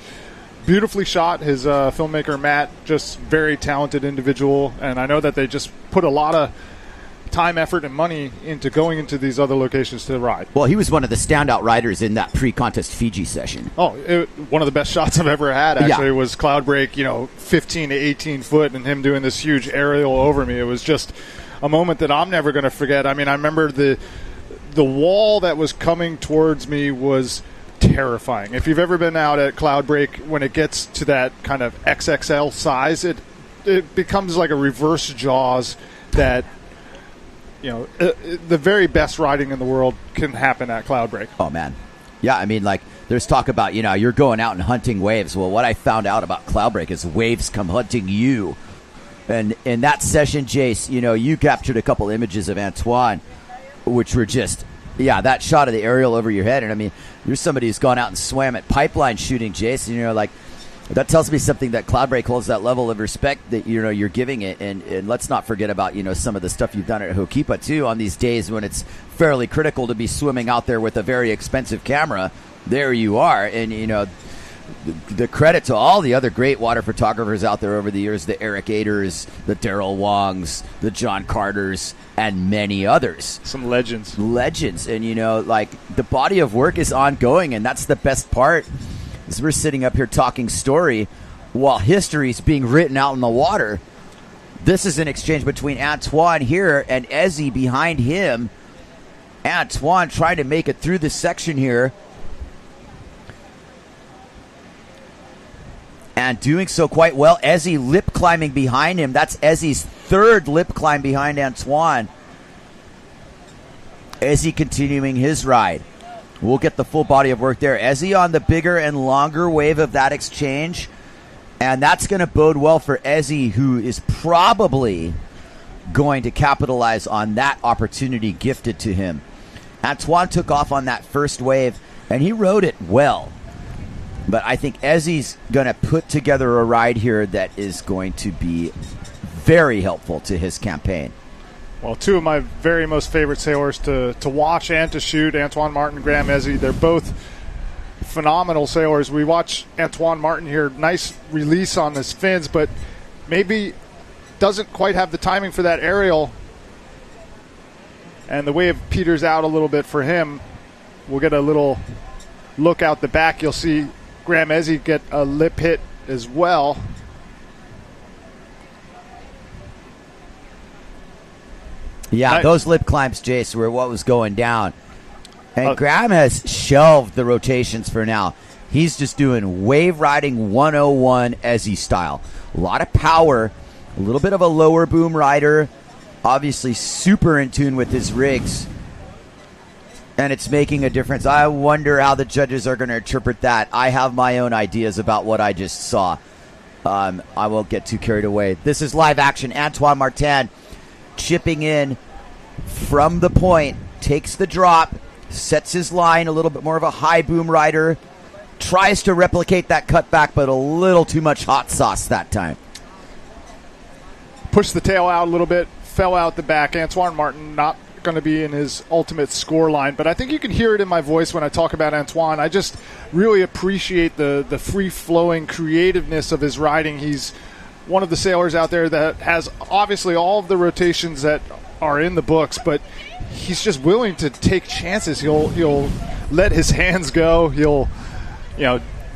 beautifully shot. His filmmaker, Matt, just very talented individual. And I know that they just put a lot of time, effort, and money into going into these other locations to ride. Well, he was one of the standout riders in that pre-contest Fiji session. Oh, one of the best shots I've ever had, actually, was cloud break, 15 to 18 foot, and him doing this huge aerial over me. It was just a moment that I'm never going to forget. I mean, I remember the wall that was coming towards me was terrifying. If you've ever been out at cloud break, when it gets to that kind of XXL size, it becomes like a reverse Jaws that, the very best riding in the world can happen at cloud break. Oh, man. Yeah, I mean, like, there's talk about, you're going out and hunting waves. Well, what I found out about cloud break is waves come hunting you. And in that session, Jace, you captured a couple images of Antoine, which were just, that shot of the aerial over your head. And I mean, you're somebody who's gone out and swam at pipeline shooting, Jace, like, that tells me something, that cloud break holds that level of respect that, you're giving it. And let's not forget about, some of the stuff you've done at Hokipa, too, on these days when it's fairly critical to be swimming out there with a very expensive camera. There you are. And, the credit to all the other great water photographers out there over the years, the Eric Aders, the Daryl Wongs, the John Carters, and many others. Some legends. And, the body of work is ongoing, and that's the best part. Is we're sitting up here talking story while history is being written out in the water. This is an exchange between Antoine here and Ezzy behind him. Antoine trying to make it through this section here. and doing so quite well. Ezzy lip climbing behind him. That's Ezzy's third lip climb behind Antoine. Ezzy continuing his ride. We'll get the full body of work there. Ezzy on the bigger and longer wave of that exchange. And that's going to bode well for Ezzy, who is probably going to capitalize on that opportunity gifted to him. Antoine took off on that first wave, and he rode it well. But I think Ezzy's going to put together a ride here that is going to be very helpful to his campaign. Well, two of my very most favorite sailors to watch and to shoot, Antoine Martin, Graham Ezzy, they're both phenomenal sailors. We watch Antoine Martin here, nice release on his fins, but maybe doesn't quite have the timing for that aerial. And the wave peters out a little bit for him. We'll get a little look out the back. You'll see Graham Ezzy get a lip hit as well. Yeah, those lip climbs, Jace, were what was going down. And Graham has shelved the rotations for now. He's just doing wave riding 101 Ezzy style. A lot of power, a little bit of a lower boom rider, obviously super in tune with his rigs. And it's making a difference. I wonder how the judges are going to interpret that. I have my own ideas about what I just saw. I won't get too carried away. This is live action. Antoine Martin chipping in from the point, takes the drop, sets his line, a little bit more of a high boom rider, tries to replicate that cutback, but a little too much hot sauce that time. Pushed the tail out a little bit, fell out the back. Antoine Martin not going to be in his ultimate score line, but I think you can hear it in my voice when I talk about Antoine. I just really appreciate the free-flowing creativeness of his riding. He's one of the sailors out there that has obviously all of the rotations that are in the books, but he's just willing to take chances. He'll let his hands go. He'll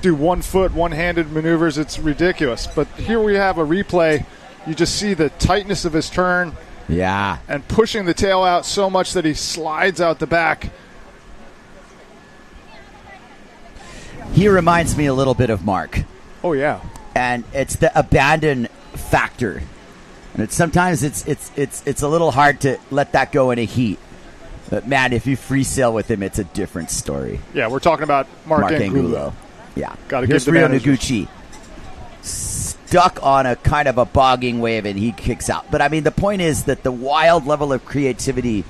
do 1 foot, one-handed maneuvers. It's ridiculous. But here we have a replay. You just see the tightness of his turn. Yeah. And pushing the tail out so much that he slides out the back. He reminds me a little bit of Mark. Oh, yeah. And it's the abandon factor. And sometimes it's a little hard to let that go in a heat. But, man, if you free sail with him, it's a different story. Yeah, we're talking about Mark Angulo. Yeah. Gotta Here's give the Ryo managers. Noguchi. Stuck on a kind of a bogging wave, and he kicks out. But, I mean, the point is that the wild level of creativity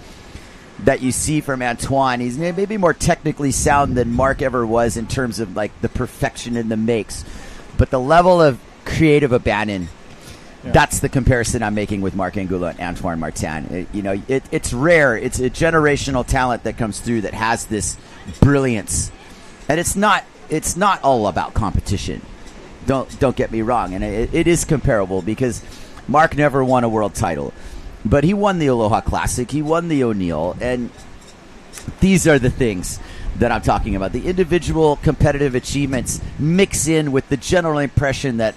that you see from Antoine, he's maybe more technically sound than Mark ever was in terms of, like, the perfection in the makes. But the level of creative abandon, that's the comparison I'm making with Mark Angulo and Antoine Martin. It's rare. It's a generational talent that comes through that has this brilliance. And it's not all about competition. Don't get me wrong. And it is comparable because Mark never won a world title. But he won the Aloha Classic. He won the O'Neill. And these are the things that I'm talking about. The individual competitive achievements mix in with the general impression that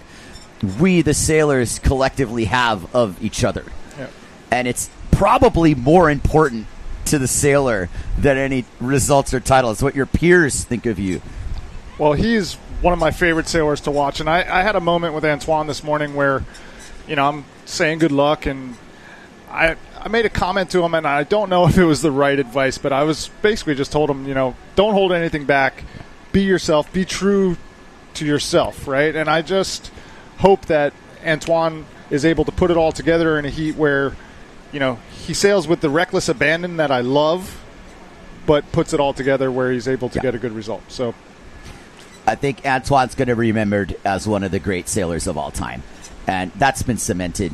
we, the sailors, collectively have of each other. Yeah. And it's probably more important to the sailor than any results or titles, what your peers think of you. Well, he's one of my favorite sailors to watch. And I had a moment with Antoine this morning where, I'm saying good luck, and I made a comment to him, and I don't know if it was the right advice, but I was basically just told him, don't hold anything back. Be yourself. Be true to yourself, right? And I just hope that Antoine is able to put it all together in a heat where, he sails with the reckless abandon that I love, but puts it all together where he's able to get a good result. So I think Antoine's going to be remembered as one of the great sailors of all time. And that's been cemented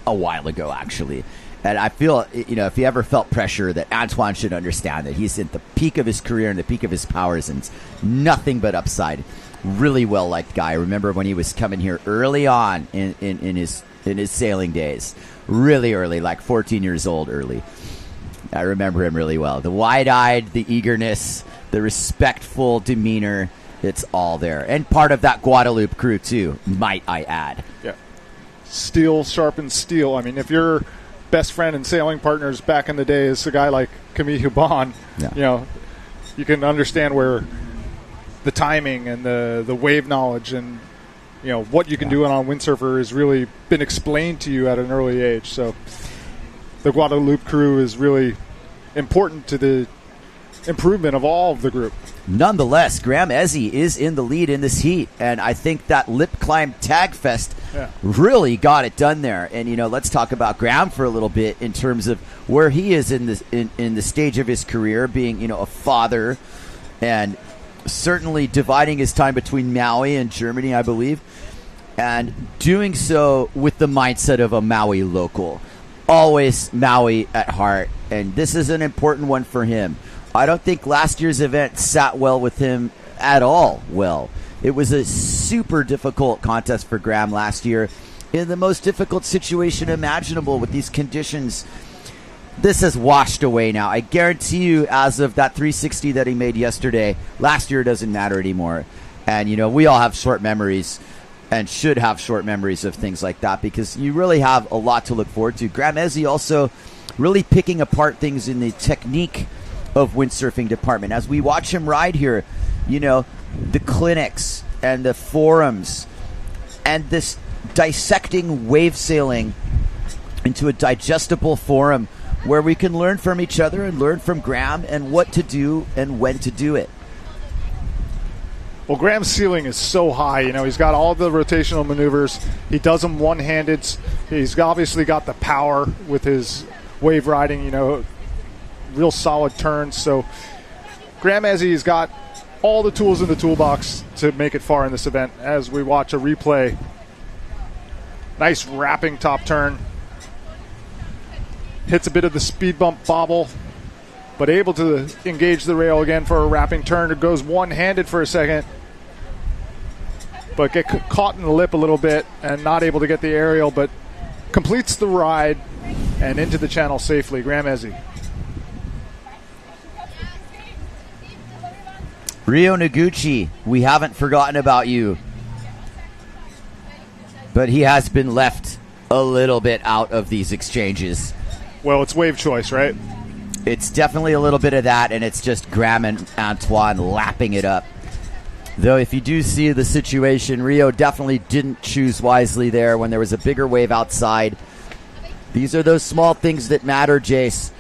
a while ago, actually. And I feel, if he ever felt pressure, that Antoine should understand that he's at the peak of his career and the peak of his powers, and it's nothing but upside. Really well-liked guy. I remember when he was coming here early on in his sailing days. Really early, like 14 years old early. I remember him really well. The wide-eyed, the eagerness, the respectful demeanor, it's all there. And part of that Guadalupe crew, too, might I add. Yeah. Steel sharpens steel. I mean, if your best friend and sailing partners back in the day is a guy like Camille Hubon, you can understand where the timing and the wave knowledge and what you can do on windsurfer has really been explained to you at an early age. So the Guadalupe crew is really important to the improvement of all of the group. Nonetheless, Graham Ezzy is in the lead in this heat, and I think that lip climb tag fest really got it done there. And let's talk about Graham for a little bit in terms of where he is in the stage of his career, being a father, and certainly dividing his time between Maui and Germany, I believe, and doing so with the mindset of a Maui local, always Maui at heart. And this is an important one for him. I don't think last year's event sat well with him at all. Well, it was a super difficult contest for Graham last year in the most difficult situation imaginable with these conditions. This has washed away now. I guarantee you, as of that 360 that he made yesterday, last year doesn't matter anymore. And, we all have short memories and should have short memories of things like that because you really have a lot to look forward to. Graham Ezzy also really picking apart things in the technique of windsurfing department. As we watch him ride here, the clinics and the forums and this dissecting wave sailing into a digestible forum where we can learn from each other and learn from Graham and what to do and when to do it. Well, Graham's ceiling is so high. He's got all the rotational maneuvers. He does them one-handed. He's obviously got the power with his wave riding, real solid turns. So Graham Ezzy's got all the tools in the toolbox to make it far in this event. As we watch a replay, nice wrapping top turn, hits a bit of the speed bump bobble, but able to engage the rail again for a wrapping turn. It goes one-handed for a second, but get caught in the lip a little bit and not able to get the aerial, but completes the ride and into the channel safely. Graham Ezzy. Ryo Noguchi, we haven't forgotten about you. But he has been left a little bit out of these exchanges. Well, it's wave choice, right? It's definitely a little bit of that, and it's just Graham and Antoine lapping it up. Though if you do see the situation, Rio definitely didn't choose wisely there when there was a bigger wave outside. These are those small things that matter, Jace.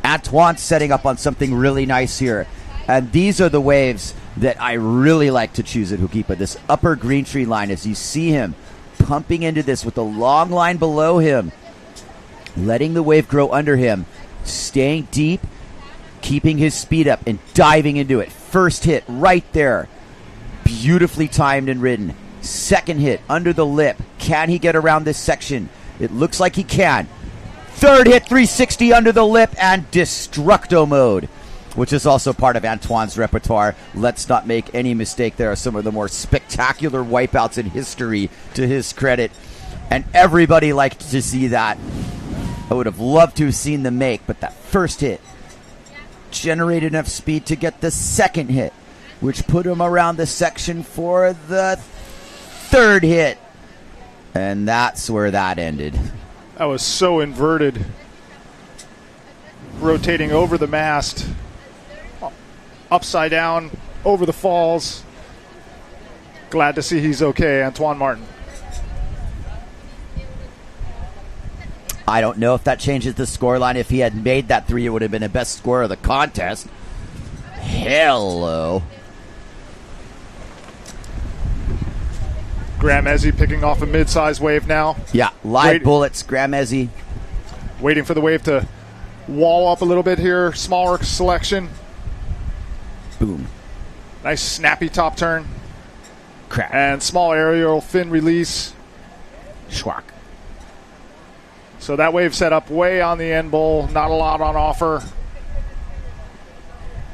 Antoine's setting up on something really nice here. And these are the waves that I really like to choose at Hukipa. This upper green tree line, as you see him pumping into this with the long line below him, letting the wave grow under him, staying deep, keeping his speed up, and diving into it. First hit right there. Beautifully timed and ridden. Second hit under the lip. Can he get around this section? It looks like he can. Third hit, 360 under the lip and Destructo mode, which is also part of Antoine's repertoire. Let's not make any mistake. There are some of the more spectacular wipeouts in history, to his credit. And everybody liked to see that. I would have loved to have seen them make, but that first hit generated enough speed to get the second hit, which put him around the section for the third hit. And that's where that ended. That was so inverted. Rotating over the mast, upside down, over the falls. Glad to see he's okay, Antoine Martin. I don't know if that changes the scoreline. If he had made that three, it would have been the best score of the contest. Hello. Graham Ezzy picking off a mid-size wave now. Yeah, live bullets, Graham Ezzy. Waiting for the wave to wall up a little bit here. Smaller selection. Boom. Nice snappy top turn. Crap. And small aerial fin release. Schwack. So that wave set up way on the end bowl. Not a lot on offer.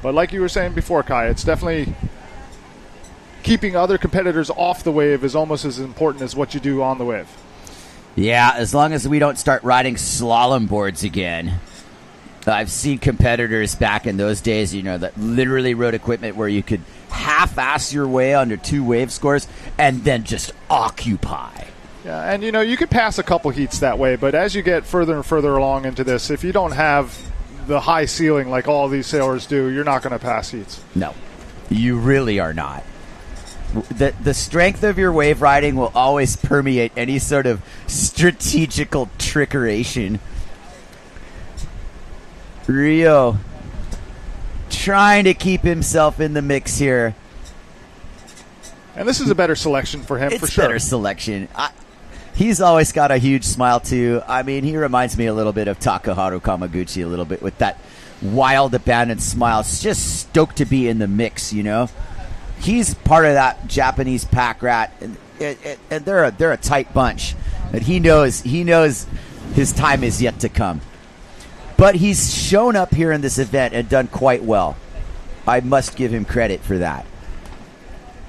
But like you were saying before, Kai, it's definitely keeping other competitors off the wave is almost as important as what you do on the wave. Yeah, as long as we don't start riding slalom boards again. I've seen competitors back in those days, that literally rode equipment where you could half-ass your way under two wave scores and then just occupy. Yeah, and you could pass a couple heats that way, but as you get further and further along into this, if you don't have the high ceiling like all these sailors do, you're not going to pass heats. No, you really are not. The strength of your wave riding will always permeate any sort of strategical trickeration. Rio trying to keep himself in the mix here. And this is a better selection for him, It's for sure. better selection. He's always got a huge smile, too. I mean, he reminds me a little bit of Takaharu Kamaguchi a little bit with that wild, abandoned smile. It's just stoked to be in the mix, you know? He's part of that Japanese pack rat, and they're a tight bunch. And he knows his time is yet to come. But he's shown up here in this event and done quite well. I must give him credit for that.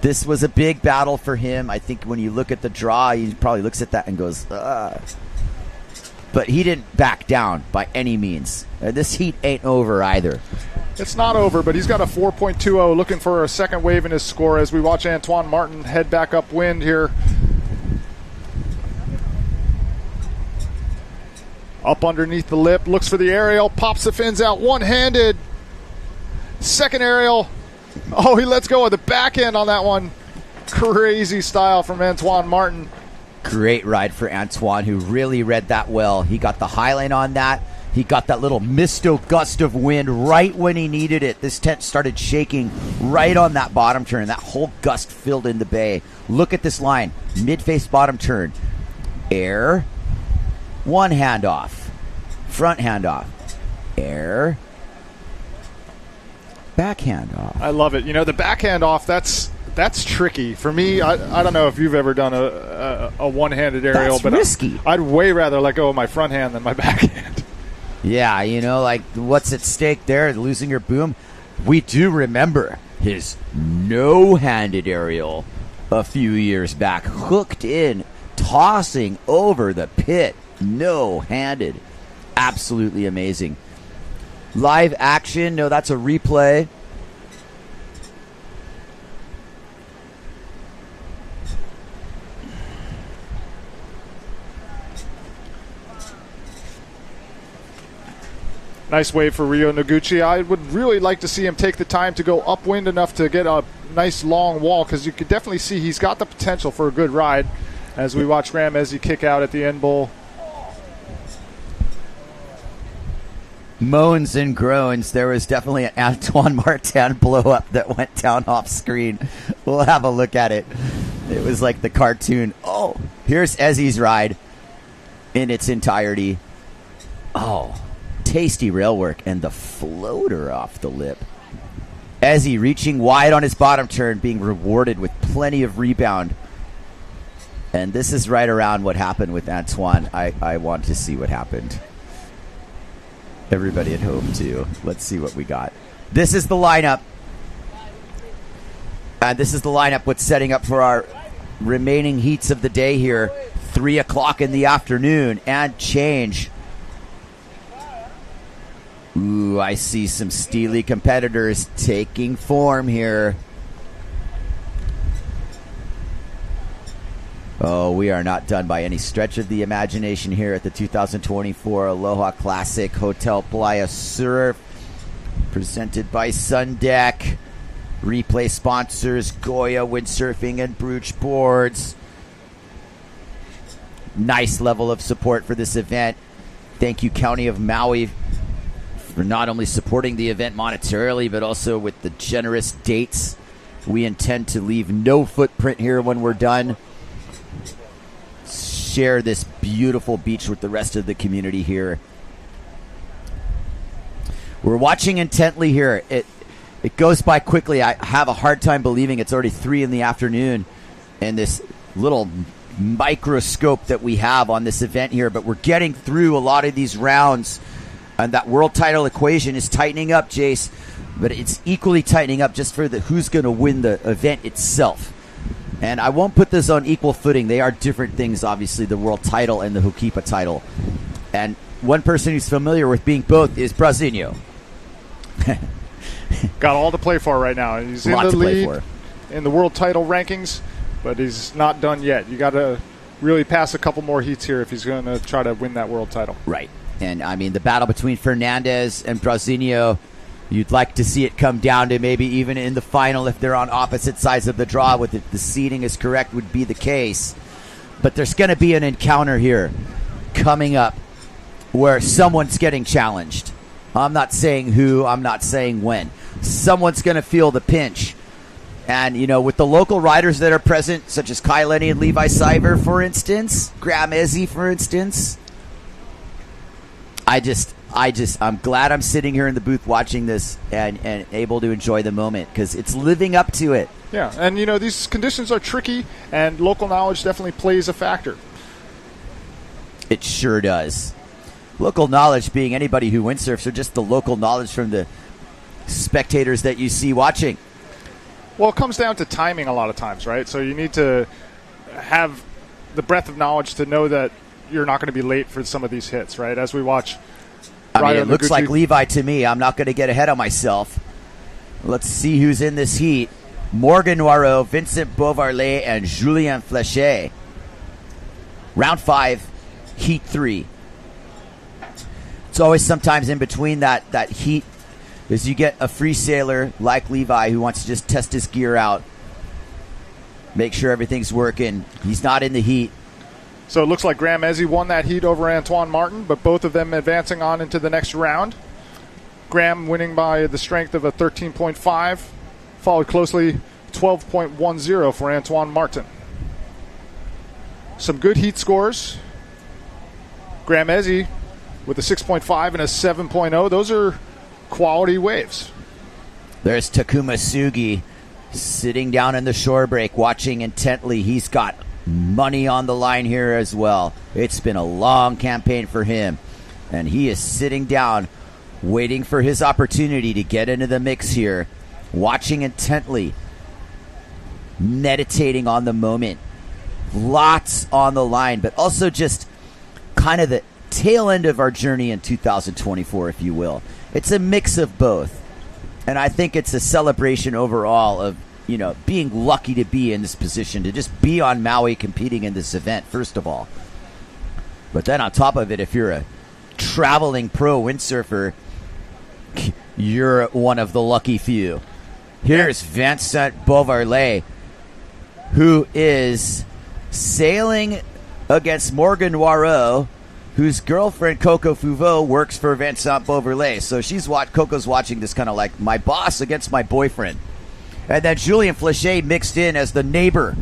This was a big battle for him. I think when you look at the draw, he probably looks at that and goes, ugh. But he didn't back down by any means. This heat ain't over either. It's not over, but he's got a 4.20, looking for a second wave in his score as we watch Antoine Martin head back upwind here. Up underneath the lip, looks for the aerial, pops the fins out one-handed. Second aerial. Oh, he lets go of the backhand on that one. Crazy style from Antoine Martin. Great ride for Antoine, who really read that well. He got the highline on that. He got that little misto gust of wind right when he needed it. This tent started shaking right on that bottom turn. That whole gust filled in the bay. Look at this line. Mid-face bottom turn. Air. One hand off. Front hand off. Air. Backhand off. I love it. You know, the backhand off, that's tricky. For me, I don't know if you've ever done a one-handed aerial, That's but risky. I'd way rather let go of my front hand than my backhand. Yeah, you know, like what's at stake there, losing your boom. We do remember his no-handed aerial a few years back, hooked in, tossing over the pit, no-handed. Absolutely amazing. Live action, no, that's a replay. Nice wave for Ryo Noguchi. I would really like to see him take the time to go upwind enough to get a nice long wall, because you could definitely see he's got the potential for a good ride as we watch Ramezi kick out at the end bowl. Moans and groans. There was definitely an Antoine Martin blow up that went down off screen. We'll have a look at it. It was like the cartoon. Oh, here's Ezzy's ride in its entirety. Oh, tasty rail work and the floater off the lip. Ezzy reaching wide on his bottom turn, being rewarded with plenty of rebound. And this is right around what happened with Antoine. I want to see what happened. Everybody at home, too. Let's see what we got. This is the lineup. And this is the lineup what's setting up for our remaining heats of the day here. 3 o'clock in the afternoon and change. Ooh, I see some steely competitors taking form here. Oh, we are not done by any stretch of the imagination here at the 2024 Aloha Classic Hotel PLAYA Surf, presented by Sundeck. Replay sponsors Goya Windsurfing and Brooch Boards. Nice level of support for this event. Thank you, County of Maui, for not only supporting the event monetarily, but also with the generous dates. We intend to leave no footprint here when we're done. Share this beautiful beach with the rest of the community here. We're watching intently here. It goes by quickly. I have a hard time believing it's already 3 in the afternoon and this little microscope that we have on this event here, but we're getting through a lot of these rounds, and that world title equation is tightening up, Jace, but it's equally tightening up just for the who's going to win the event itself. And I won't put this on equal footing. They are different things, obviously, the world title and the Hokipa title. And one person who's familiar with being both is Brazinho. Got all to play for right now. He's in the lead in the world title rankings, but he's not done yet. You got to really pass a couple more heats here if he's going to try to win that world title. Right. And, I mean, the battle between Fernandez and Brazinho, You'd like to see it come down to maybe even in the final, if they're on opposite sides of the draw, with the seeding is correct, would be the case. But there's going to be an encounter here coming up where someone's getting challenged. I'm not saying who, I'm not saying when. Someone's going to feel the pinch. And, you know, with the local riders that are present, such as Kai Lenny and Levi Siver, for instance, Graham Ezzy, for instance, I'm glad I'm sitting here in the booth watching this and able to enjoy the moment, because it's living up to it. Yeah, and, you know, these conditions are tricky, and local knowledge definitely plays a factor. It sure does. Local knowledge being anybody who windsurfs, or just the local knowledge from the spectators that you see watching. Well, it comes down to timing a lot of times, right? So you need to have the breadth of knowledge to know that you're not going to be late for some of these hits, right? As we watch. I mean, it looks like Levi to me. I'm not going to get ahead of myself. Let's see who's in this heat. Morgan Noirot, Vincent Beauvarlais, and Julien Flechet. Round 5, heat 3. It's always sometimes in between that heat, is you get a free sailor like Levi who wants to just test his gear out, make sure everything's working. He's not in the heat. So it looks like Graham Ezzy won that heat over Antoine Martin, but both of them advancing on into the next round. Graham winning by the strength of a 13.5, followed closely 12.10 for Antoine Martin. Some good heat scores. Graham Ezzy with a 6.5 and a 7.0. Those are quality waves. There's Takuma Sugi sitting down in the shore break, watching intently. He's got money on the line here as well. It's been a long campaign for him, and he is sitting down, waiting for his opportunity to get into the mix here, watching intently, meditating on the moment. Lots on the line, but also just kind of the tail end of our journey in 2024, if you will. It's a mix of both, and I think it's a celebration overall of, you know, being lucky to be in this position, to just be on Maui competing in this event, first of all. But then on top of it, if you're a traveling pro windsurfer, you're one of the lucky few. Here's Vincent Beauvarlais, who is sailing against Morgan Noirot, whose girlfriend Coco Fouveau works for Vincent Beauvarlais. So Coco's watching this kind of like my boss against my boyfriend. And then Julien Flechet mixed in as the neighbor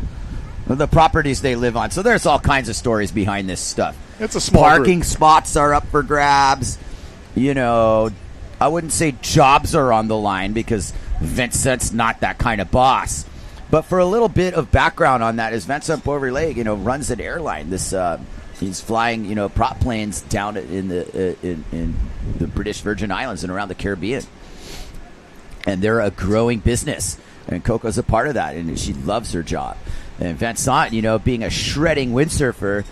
of the properties they live on. So there's all kinds of stories behind this stuff. It's a small Parking group. spots are up for grabs. You know, I wouldn't say jobs are on the line, because Vincent's not that kind of boss. But for a little bit of background on that, is Vincent Beauvarlais, you know, runs an airline. He's flying, you know, prop planes down in the British Virgin Islands and around the Caribbean. And they're a growing business. And Coco's a part of that, and she loves her job. And Vincent, you know, being a shredding windsurfer,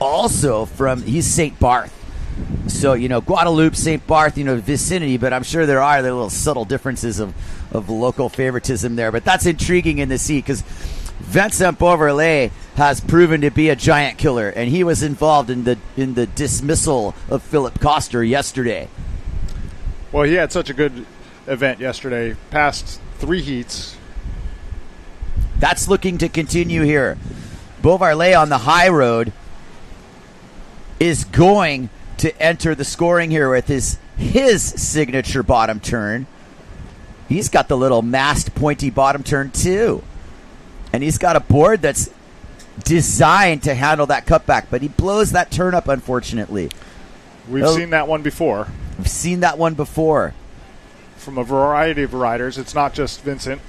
also he's St. Barth. So, you know, Guadeloupe, St. Barth, you know, vicinity, but I'm sure there are little subtle differences of local favoritism there. But that's intriguing in the sea, because Vincent Beauvarlais has proven to be a giant killer, and he was involved in the dismissal of Philip Koster yesterday. Well, he had such a good event yesterday, past 3 heats. That's looking to continue here. Beauvarlais on the high road is going to enter the scoring here with his signature bottom turn. He's got the little mast pointy bottom turn too. And he's got a board that's designed to handle that cutback, but he blows that turn up, unfortunately. We've seen that one before. We've seen that one before. From a variety of riders. It's not just Vincent.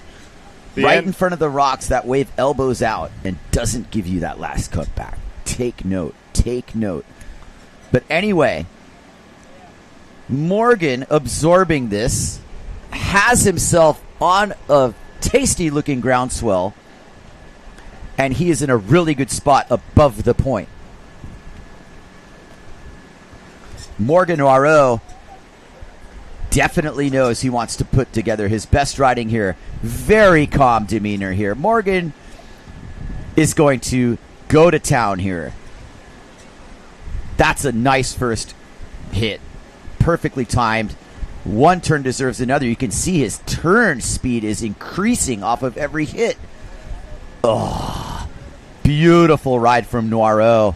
In front of the rocks, that wave elbows out and doesn't give you that last cutback. Take note. But anyway, Morgan, absorbing this, has himself on a tasty-looking groundswell, and he is in a really good spot above the point. Morgan Noirot definitely knows he wants to put together his best riding here. Very calm demeanor here. Morgan is going to go to town here. That's a nice first hit. Perfectly timed. one turn deserves another. You can see his turn speed is increasing off of every hit. Oh, beautiful ride from Noiro.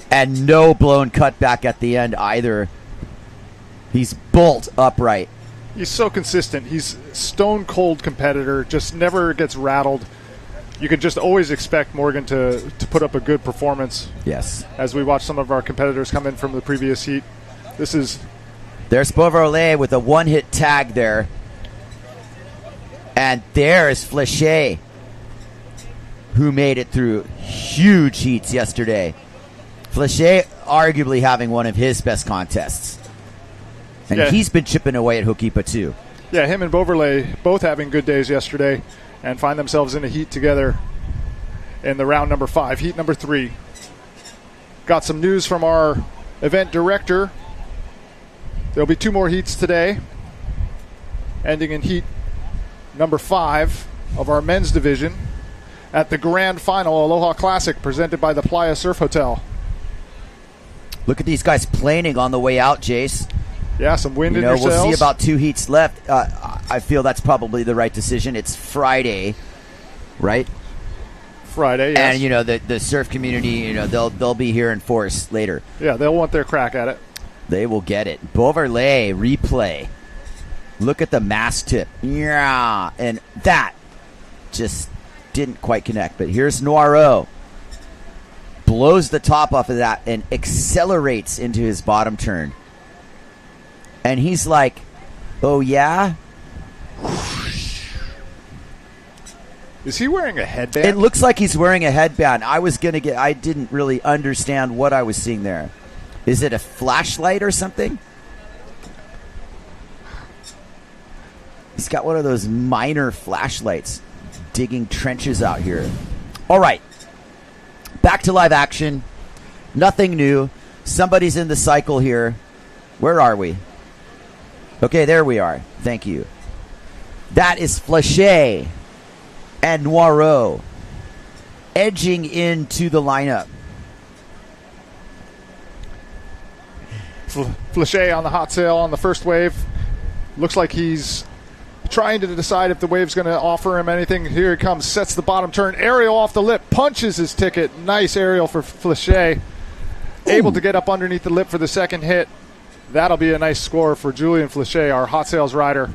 And no blown cutback at the end either. He's bolt upright. He's so consistent. He's stone cold competitor, just never gets rattled. You can just always expect Morgan to put up a good performance. Yes. As we watch some of our competitors come in from the previous heat. There's Beauvarlais with a one-hit tag there. And there's Flechet, who made it through huge heats yesterday. Flechet arguably having one of his best contests. And he's been chipping away at Hokipa too. Yeah, him and Beauvarlais both having good days yesterday and find themselves in a heat together in the round number 5, heat number 3. Got some news from our event director. There'll be 2 more heats today, ending in heat number 5 of our men's division at the grand final Aloha Classic presented by the PLAYA Surf Hotel. Look at these guys planing on the way out, Jace. Yeah, some wind in your sails. We'll see about 2 heats left. I feel that's probably the right decision. It's Friday, right? Friday, yes. And, the surf community, they'll be here in force later. Yeah, they'll want their crack at it. They will get it. Beauvarlais replay. Look at the mast tip. Yeah, and that just didn't quite connect. But here's Noiro. Blows the top off of that and accelerates into his bottom turn. And he's like, oh, yeah? Is he wearing a headband? It looks like he's wearing a headband. I didn't really understand what I was seeing there. Is it a flashlight or something? He's got one of those minor flashlights digging trenches out here. All right. Back to live action. Nothing new. Somebody's in the cycle here. Where are we? Okay, there we are. Thank you. That is Flechet and Noiro edging into the lineup. Flechet on the hot sail on the first wave. Looks like he's trying to decide if the wave's going to offer him anything. Here he comes, sets the bottom turn. Aerial off the lip, punches his ticket. Nice aerial for Flechet. Able to get up underneath the lip for the second hit. That'll be a nice score for Julian Flechet, our hot sails rider,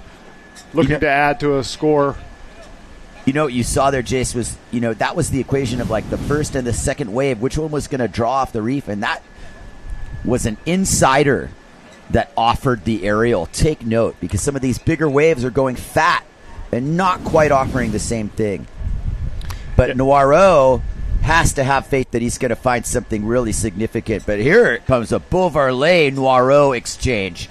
looking to add to a score. What you saw there, Jace, was, that was the equation of like the first and the second wave, which one was going to draw off the reef, and that was an insider that offered the aerial. Take note, because some of these bigger waves are going fat and not quite offering the same thing. But Noiro has to have faith that he's going to find something really significant. But here it comes, a Beauvarlais-Noiro exchange.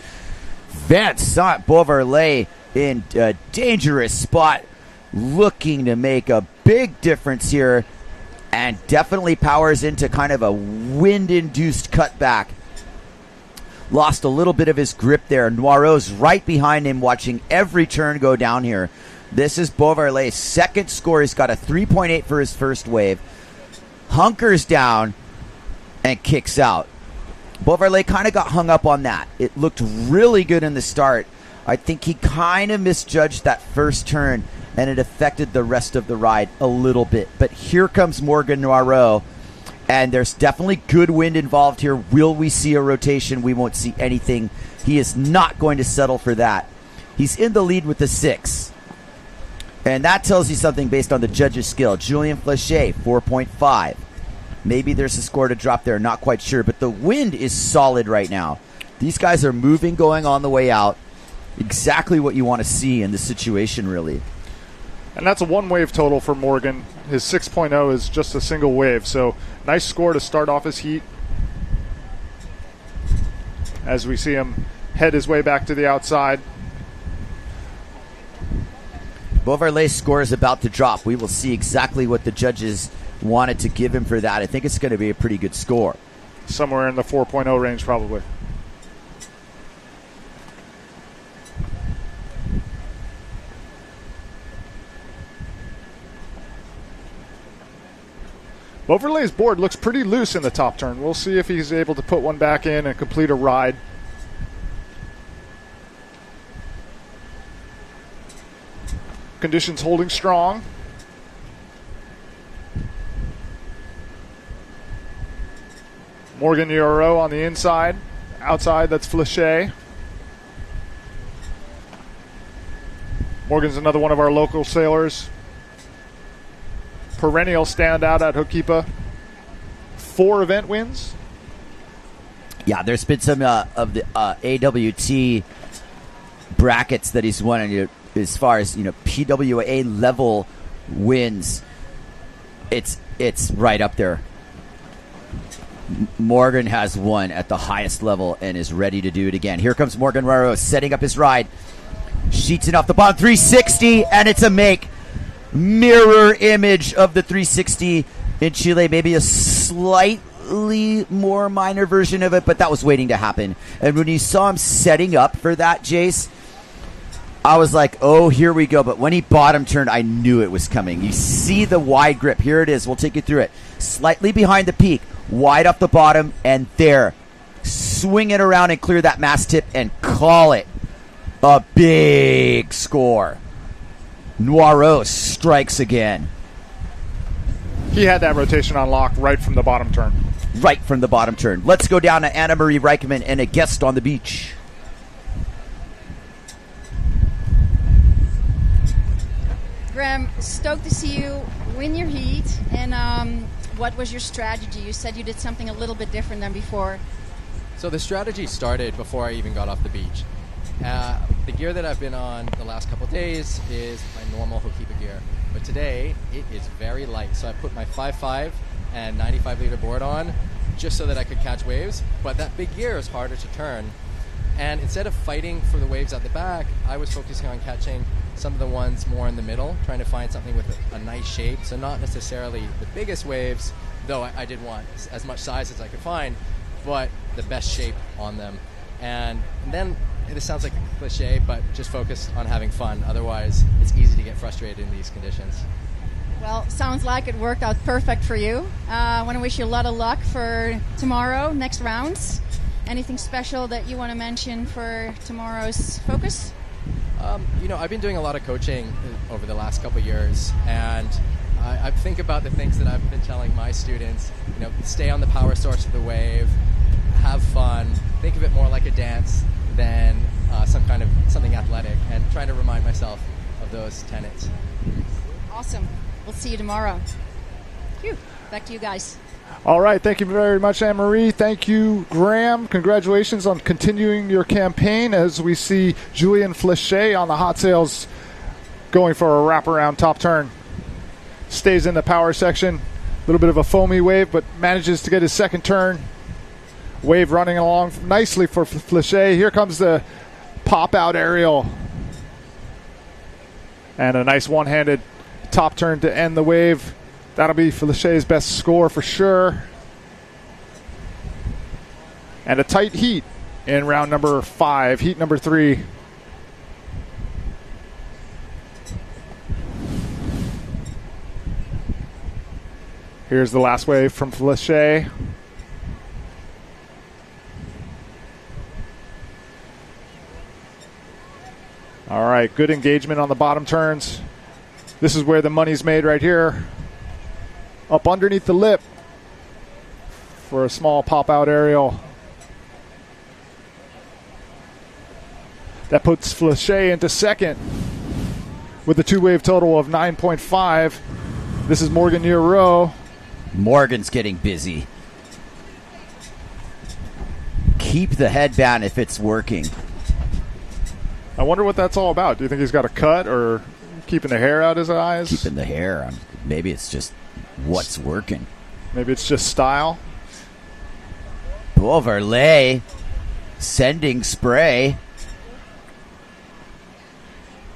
Vincent Beauvarlais in a dangerous spot, looking to make a big difference here, and definitely powers into kind of a wind-induced cutback. Lost a little bit of his grip there. Noiro's right behind him, watching every turn go down here. This is Beauvarlais' second score. He's got a 3.8 for his first wave. Hunkers down and kicks out. Beauvarlais kind of got hung up on that. It looked really good in the start. I think he kind of misjudged that first turn, and it affected the rest of the ride a little bit. But here comes Morgan Noiro, and there's definitely good wind involved here. Will we see a rotation? We won't see anything. He is not going to settle for that. He's in the lead with the 6. And that tells you something based on the judges' skill. Julian Flechet, 4.5. Maybe there's a score to drop there, not quite sure. But the wind is solid right now. These guys are moving, going on the way out. Exactly what you want to see in this situation, really. And that's a one-wave total for Morgan. His 6.0 is just a single wave. So nice score to start off his heat. As we see him head his way back to the outside. Beauvarlais' score is about to drop. We will see exactly what the judges wanted to give him for that. I think it's going to be a pretty good score. Somewhere in the 4.0 range, probably. Beauvarlais' board looks pretty loose in the top turn. We'll see if he's able to put one back in and complete a ride. Conditions holding strong. Morgan Euro on the inside. Outside, that's Flachet. Morgan's another one of our local sailors. Perennial standout at Hokipa. 4 event wins. Yeah, there's been some of the AWT brackets that he's won, and as far as PWA level wins, it's right up there. Morgan has won at the highest level and is ready to do it again. Here comes Morgan Raro setting up his ride. Sheets it off the bottom, 360, and it's a make. Mirror image of the 360 in Chile. Maybe a slightly more minor version of it, but that was waiting to happen. And when you saw him setting up for that, Jace, I was like, oh, here we go. But when he bottom turned, I knew it was coming. You see the wide grip. Here it is. We'll take you through it. Slightly behind the peak, wide off the bottom, and there. Swing it around and clear that mast tip and call it a big score. Noiro strikes again. He had that rotation on lock right from the bottom turn. Right from the bottom turn. Let's go down to Anna Marie Reichman and a guest on the beach. Graham, stoked to see you win your heat. And what was your strategy? You said you did something a little bit different than before. So the strategy started before I even got off the beach. The gear that I've been on the last couple of days is my normal Hokipa gear. But today, it is very light. So I put my 5.5 and 95-liter board on just so that I could catch waves. But that big gear is harder to turn. And instead of fighting for the waves at the back, I was focusing on catching some of the ones more in the middle, trying to find something with a nice shape. So not necessarily the biggest waves, though I did want as much size as I could find, but the best shape on them. And then, this sounds like a cliche, but just focus on having fun. Otherwise, it's easy to get frustrated in these conditions. Well, sounds like it worked out perfect for you. I want to wish you a lot of luck for tomorrow, next rounds. Anything special that you want to mention for tomorrow's focus? I've been doing a lot of coaching over the last couple of years, and I think about the things that I've been telling my students. Stay on the power source of the wave, have fun, think of it more like a dance than something athletic, and trying to remind myself of those tenets. Awesome. We'll see you tomorrow. Phew. Back to you guys. All right. Thank you very much, Anne-Marie. Thank you, Graham. Congratulations on continuing your campaign as we see Julian Flachet on the hot sails going for a wraparound top turn. Stays in the power section. A little bit of a foamy wave, but manages to get his second turn. Wave running along nicely for Flachet. Here comes the pop-out aerial. And a nice one-handed top turn to end the wave. That'll be Flachet's best score for sure. And a tight heat in round number 5, heat number 3. Here's the last wave from Flachet. All right, good engagement on the bottom turns. This is where the money's made right here. Up underneath the lip for a small pop-out aerial. That puts Flachet into second with a two-wave total of 9.5. This is Morgan Euro. Morgan's getting busy. Keep the headband if it's working. I wonder what that's all about. Do you think he's got a cut or keeping the hair out his eyes? Keeping the hair. Maybe it's just what's working. Maybe it's just style. Overlay. Sending spray.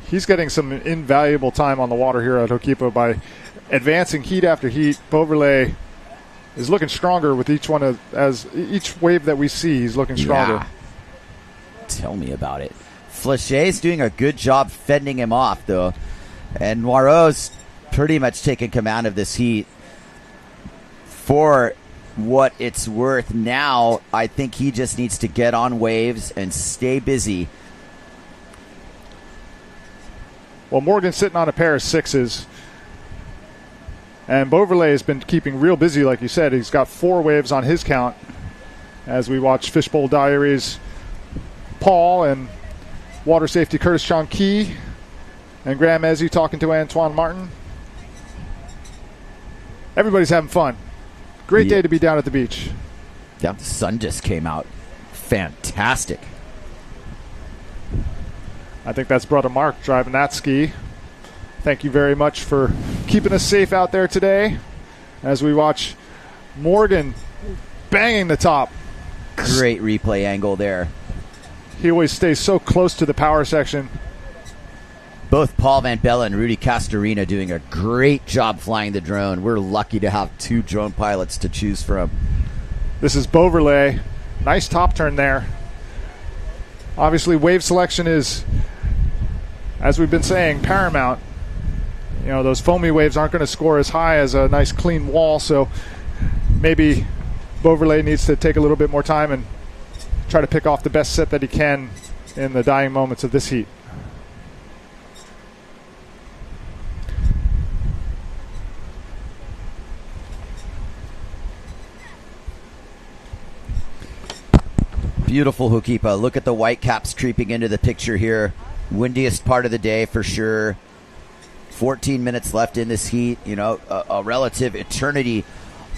He's getting some invaluable time on the water here at Hokipa by advancing heat after heat. Beauverlay is looking stronger with each one as each wave that we see. He's looking stronger. Yeah. Tell me about it. Flachet's doing a good job fending him off, though, and Noiro's pretty much taking command of this heat. For what it's worth now, I think he just needs to get on waves and stay busy. Well, Morgan's sitting on a pair of 6s. And Beauverlet has been keeping real busy, like you said. He's got 4 waves on his count as we watch Fishbowl Diaries. Paul and Water Safety Curtis John Key and Graham Ezzy talking to Antoine Martin. Everybody's having fun. Great day to be down at the beach. Yeah, the sun just came out. Fantastic. I think that's Brother Mark driving that ski. Thank you very much for keeping us safe out there today as we watch Morgan banging the top. Great replay angle there. He always stays so close to the power section. Both Paul Van Bella and Rudy Castorina doing a great job flying the drone. We're lucky to have 2 drone pilots to choose from. This is Beauverlet. Nice top turn there. Obviously, wave selection is, as we've been saying, paramount. You know, those foamy waves aren't going to score as high as a nice clean wall, so maybe Beauverlet needs to take a little bit more time and try to pick off the best set that he can in the dying moments of this heat. Beautiful Hokipa. Look at the white caps creeping into the picture here. Windiest part of the day for sure. 14 minutes left in this heat. You know, a relative eternity.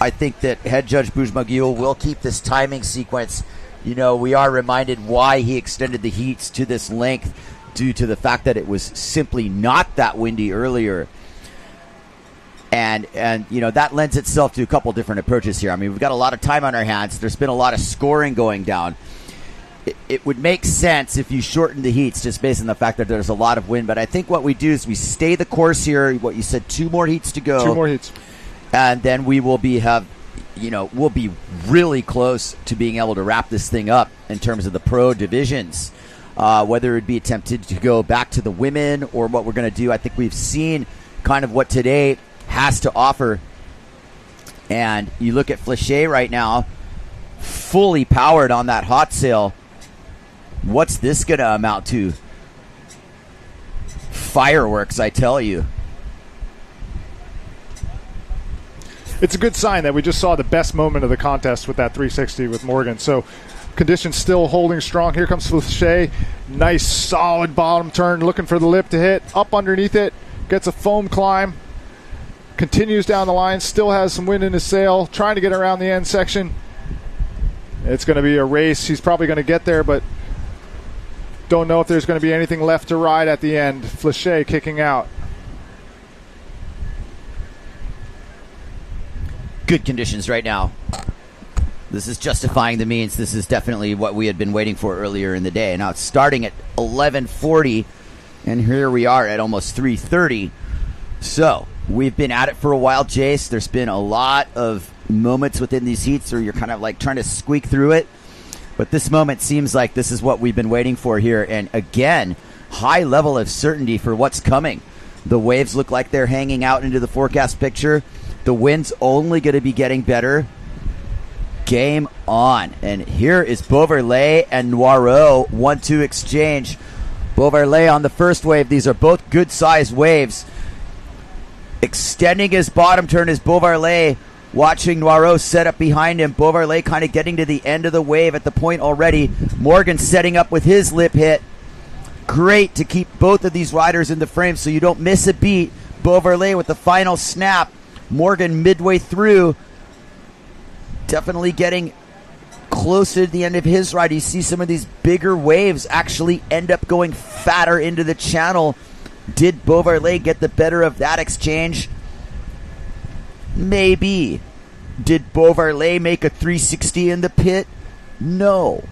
I think that head judge Boujmaguil will keep this timing sequence. You know, we are reminded why he extended the heats to this length due to the fact that it was simply not that windy earlier. And you know, that lends itself to a couple different approaches here. I mean, we've got a lot of time on our hands. There's been a lot of scoring going down. It would make sense if you shorten the heats just based on the fact that there's a lot of wind. But I think what we do is we stay the course here. What you said, 2 more heats to go. 2 more heats. And then we will we'll be really close to being able to wrap this thing up in terms of the pro divisions. Whether it would be attempted to go back to the women or what we're going to do. I think we've seen kind of what today has to offer. And you look at Flechet right now, fully powered on that hot sail. What's this going to amount to? Fireworks, I tell you. It's a good sign that we just saw the best moment of the contest with that 360 with Morgan. So conditions still holding strong. Here comes Flechet. Nice solid bottom turn, looking for the lip to hit. Up underneath it, gets a foam climb. Continues down the line, still has some wind in his sail, trying to get around the end section. It's going to be a race. He's probably going to get there, but don't know if there's going to be anything left to ride at the end. Flechet kicking out. Good conditions right now. This is justifying the means. This is definitely what we had been waiting for earlier in the day. Now it's starting at 11:40, and here we are at almost 3:30. So we've been at it for a while, Jace. There's been a lot of moments within these heats where you're kind of like trying to squeak through it. But this moment seems like this is what we've been waiting for here. And again, high level of certainty for what's coming. The waves look like they're hanging out into the forecast picture. The wind's only going to be getting better. Game on. And here is Beauverlet and Noirot 1-2 exchange. Beauverlet on the first wave. These are both good-sized waves. Extending his bottom turn is Beauverlet. Watching Noirot set up behind him. Beauverlet kind of getting to the end of the wave at the point already. Morgan setting up with his lip hit. Great to keep both of these riders in the frame so you don't miss a beat. Beauverlet with the final snap. Morgan midway through. Definitely getting closer to the end of his ride. You see some of these bigger waves actually end up going fatter into the channel. Did Beauverlet get the better of that exchange? Maybe. Did Beauverlet make a 360 in the pit? No.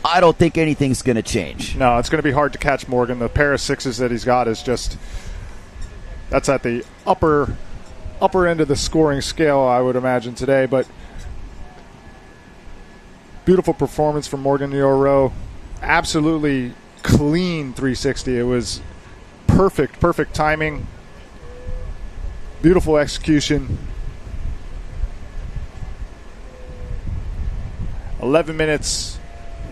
I don't think anything's going to change. No, it's going to be hard to catch Morgan. The pair of 6s that he's got is just, that's at the upper end of the scoring scale, I would imagine, today. But beautiful performance from Morgan Noirot. Absolutely clean 360. It was perfect timing. Beautiful execution. 11 minutes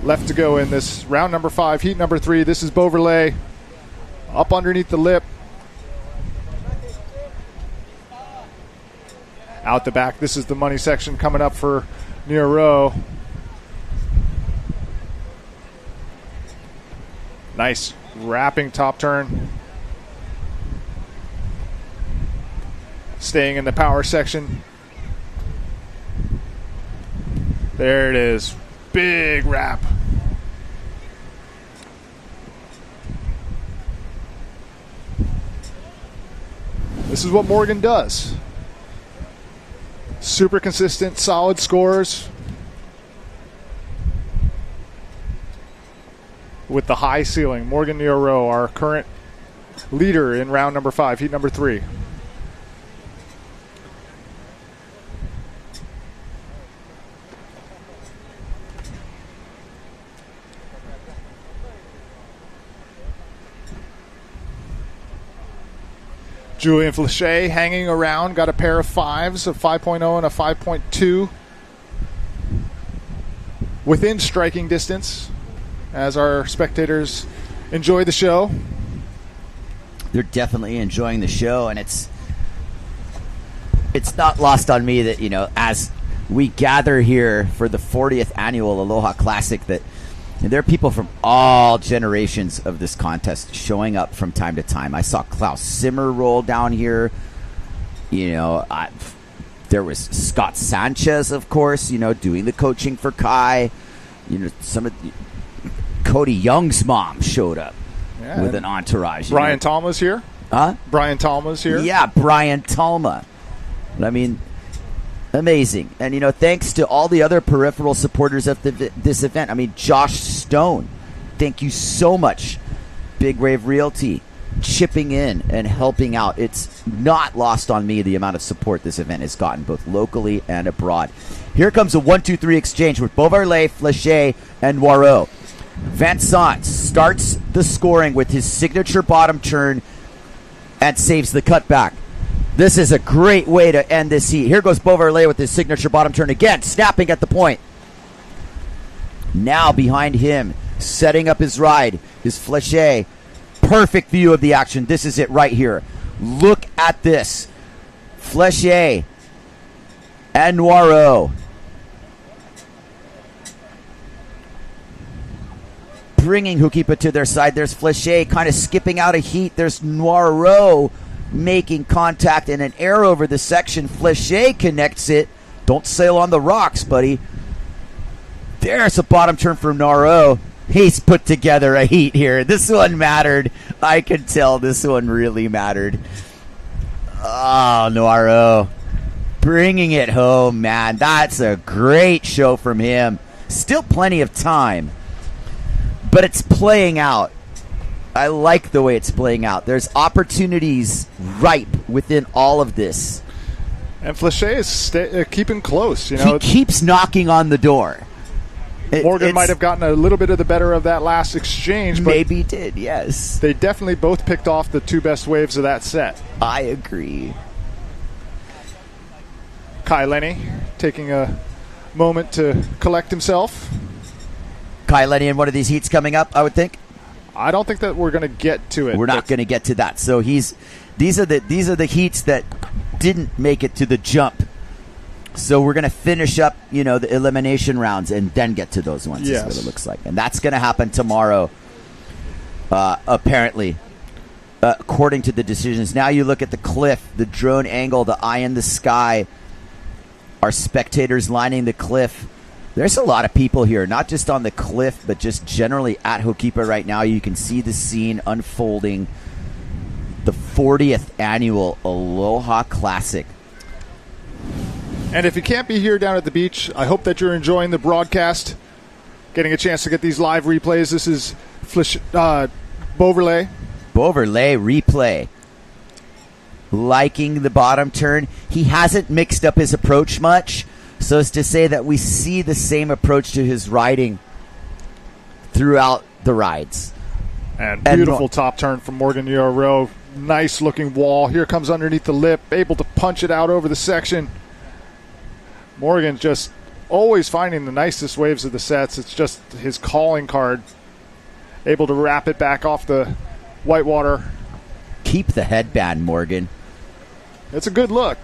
left to go in this round number 5, heat number 3. This is Beauverlet Up underneath the lip. Out the back. This is the money section coming up for near row. Nice wrapping top turn. Staying in the power section. There it is. Big wrap. This is what Morgan does. Super consistent, solid scores. With the high ceiling. Morgan Neuro, our current leader in round number 5, heat number 3. Julian Flachet hanging around, got a pair of 5s, a 5.0 and a 5.2. Within striking distance as our spectators enjoy the show. They're definitely enjoying the show, and it's not lost on me that, as we gather here for the 40th annual Aloha Classic, that there are people from all generations of this contest showing up from time to time. I saw Klaus Zimmer roll down here. There was Scott Sanchez, of course, doing the coaching for Kai. Cody Young's mom showed up with an entourage. Brian Talma's here. Huh? Brian Talma's here. Yeah, Brian Talma. I mean, amazing. And, thanks to all the other peripheral supporters of this event. I mean, Josh Stone, thank you so much. Big Wave Realty, chipping in and helping out. It's not lost on me the amount of support this event has gotten, both locally and abroad. Here comes a 1-2-3 exchange with Beauvarlais, Flachet, and Noiro. Vincent starts the scoring with his signature bottom turn and saves the cutback. This is a great way to end this heat. Here goes Beauvarlais with his signature bottom turn again, snapping at the point. Now behind him, setting up his ride, is Flachet. Perfect view of the action. This is it right here. Look at this. Flachet and Noiro bringing Hukipa to their side. There's Flachet kind of skipping out of heat. There's Noiro making contact and an air over the section. Flachet connects it. Don't sail on the rocks, buddy. There's a bottom turn from Noiro. He's put together a heat here. This one mattered. I could tell this one really mattered. Oh, Noiro bringing it home, man. That's a great show from him. Still plenty of time, but it's playing out. I like the way it's playing out. There's opportunities ripe within all of this. And Flachet is keeping close. He keeps knocking on the door. Morgan might have gotten a little bit of the better of that last exchange. But maybe did, yes. They definitely both picked off the two best waves of that set. I agree. Kai Lenny taking a moment to collect himself. Kai Lenny in one of these heats coming up, I would think. I don't think that we're going to get to it. We're not going to get to that. So these are the heats that didn't make it to the jump. So we're going to finish up, the elimination rounds and then get to those ones. Yes. Is what it looks like. And that's going to happen tomorrow, apparently, according to the decisions. Now you look at the cliff, the drone angle, the eye in the sky, our spectators lining the cliff. There's a lot of people here, not just on the cliff, but just generally at Hokipa right now. You can see the scene unfolding. The 40th annual Aloha Classic. And if you can't be here down at the beach, I hope that you're enjoying the broadcast, getting a chance to get these live replays. This is Beauvarlais. Beauvarlais replay. Liking the bottom turn. He hasn't mixed up his approach much, so as to say that we see the same approach to his riding throughout the rides. And beautiful top turn from Morgan Yoro. Nice looking wall. Here comes underneath the lip, able to punch it out over the section. Morgan just always finding the nicest waves of the sets. It's just his calling card. Able to wrap it back off the whitewater. Keep the headband, Morgan. It's a good look.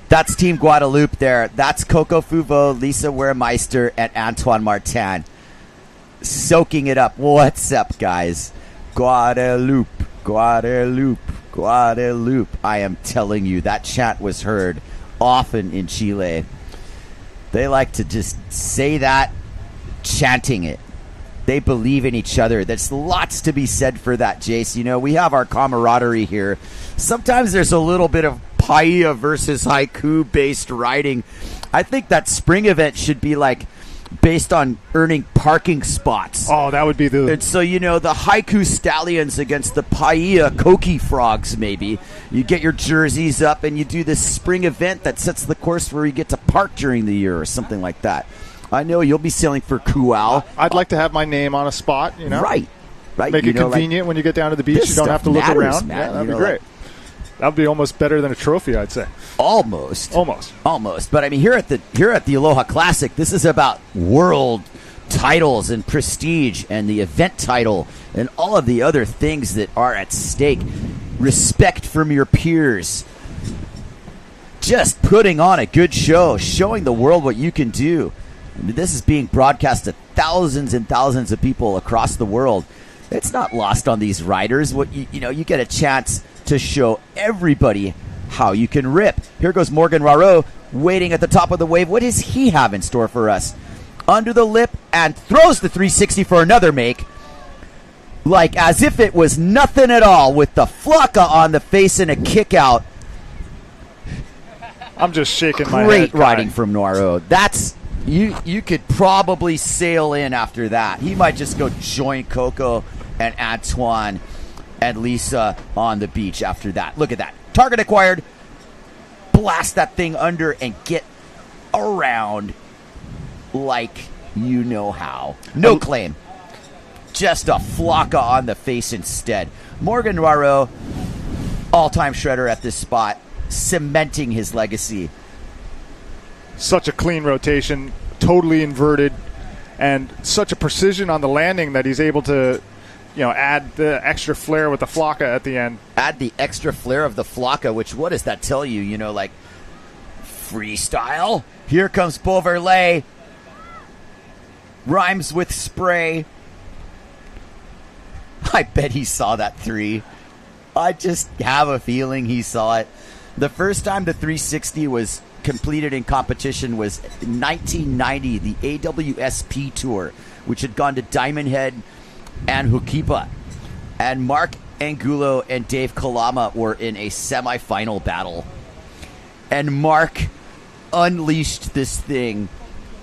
That's Team Guadalupe there. That's Coco Fuvo, Lisa Wehrmeister, and Antoine Martin. Soaking it up. What's up, guys? Guadalupe, Guadalupe, Guadalupe. I am telling you, that chant was heard often in Chile. They like to just say that, chanting it. They believe in each other. There's lots to be said for that, Jace. You know, we have our camaraderie here. Sometimes there's a little bit of PLAYA versus haiku-based riding. I think that spring event should be like based on earning parking spots. Oh, that would be the... And so, you know, the haiku stallions against the PLAYA Koki frogs, maybe. You get your jerseys up and you do this spring event that sets the course where you get to park during the year or something like that. I know you'll be sailing for Kual. I'd like to have my name on a spot, you know? Right. Make it convenient when you get down to the beach. You don't have to look around. Man. Yeah, that'd be great. That would be almost better than a trophy, I'd say. Almost. But I mean, here at the Aloha Classic, this is about world titles and prestige and the event title and all of the other things that are at stake. Respect from your peers. Just putting on a good show, showing the world what you can do. I mean, this is being broadcast to thousands and thousands of people across the world. It's not lost on these riders. You get a chance to show everybody how you can rip. Here goes Morgan Raro waiting at the top of the wave. What does he have in store for us? Under the lip and throws the 360 for another make. Like as if it was nothing at all with the flocka on the face and a kick out. I'm just shaking my head. Great riding from Noiro. That's... You could probably sail in after that. He might just go join Coco and Antoine and Lisa on the beach after that. Look at that. Target acquired. Blast that thing under and get around like you know how. No claim. Just a flocka on the face instead. Morgan Raro, all-time shredder at this spot, cementing his legacy. Such a clean rotation, totally inverted, and such a precision on the landing that he's able to, add the extra flair with the flocka at the end. Add the extra flair of the flocka, which what does that tell you? Like freestyle. Here comes Beauverlet. Rhymes with spray. I bet he saw that 3. I just have a feeling he saw it. The first time the 360 was completed in competition was 1990, the AWSP Tour, which had gone to Diamond Head and Hukipa. And Mark Angulo and Dave Kalama were in a semifinal battle. And Mark unleashed this thing,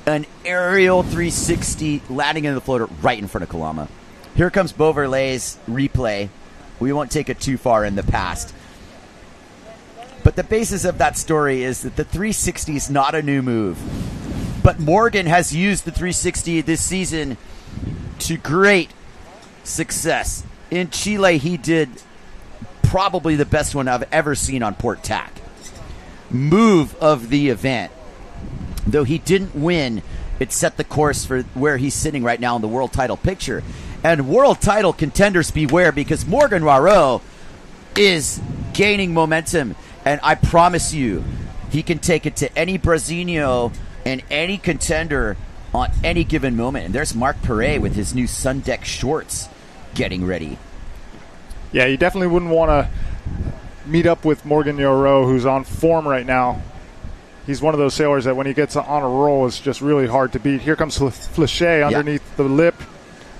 an aerial 360 landing in the floater right in front of Kalama. Here comes Beauverlet's replay. We won't take it too far in the past. But the basis of that story is that the 360 is not a new move. But Morgan has used the 360 this season to great success. In Chile, he did probably the best one I've ever seen on Port Tack. Move of the event. Though he didn't win, it set the course for where he's sitting right now in the world title picture. And world title contenders beware, because Morgan Raro is gaining momentum. And I promise you, he can take it to any Brasilio and any contender on any given moment. And there's Mark Perret with his new Sun Deck shorts getting ready. Yeah, you definitely wouldn't want to meet up with Morgan Raro, who's on form right now. He's one of those sailors that when he gets on a roll is just really hard to beat. Here comes Flachet underneath the lip.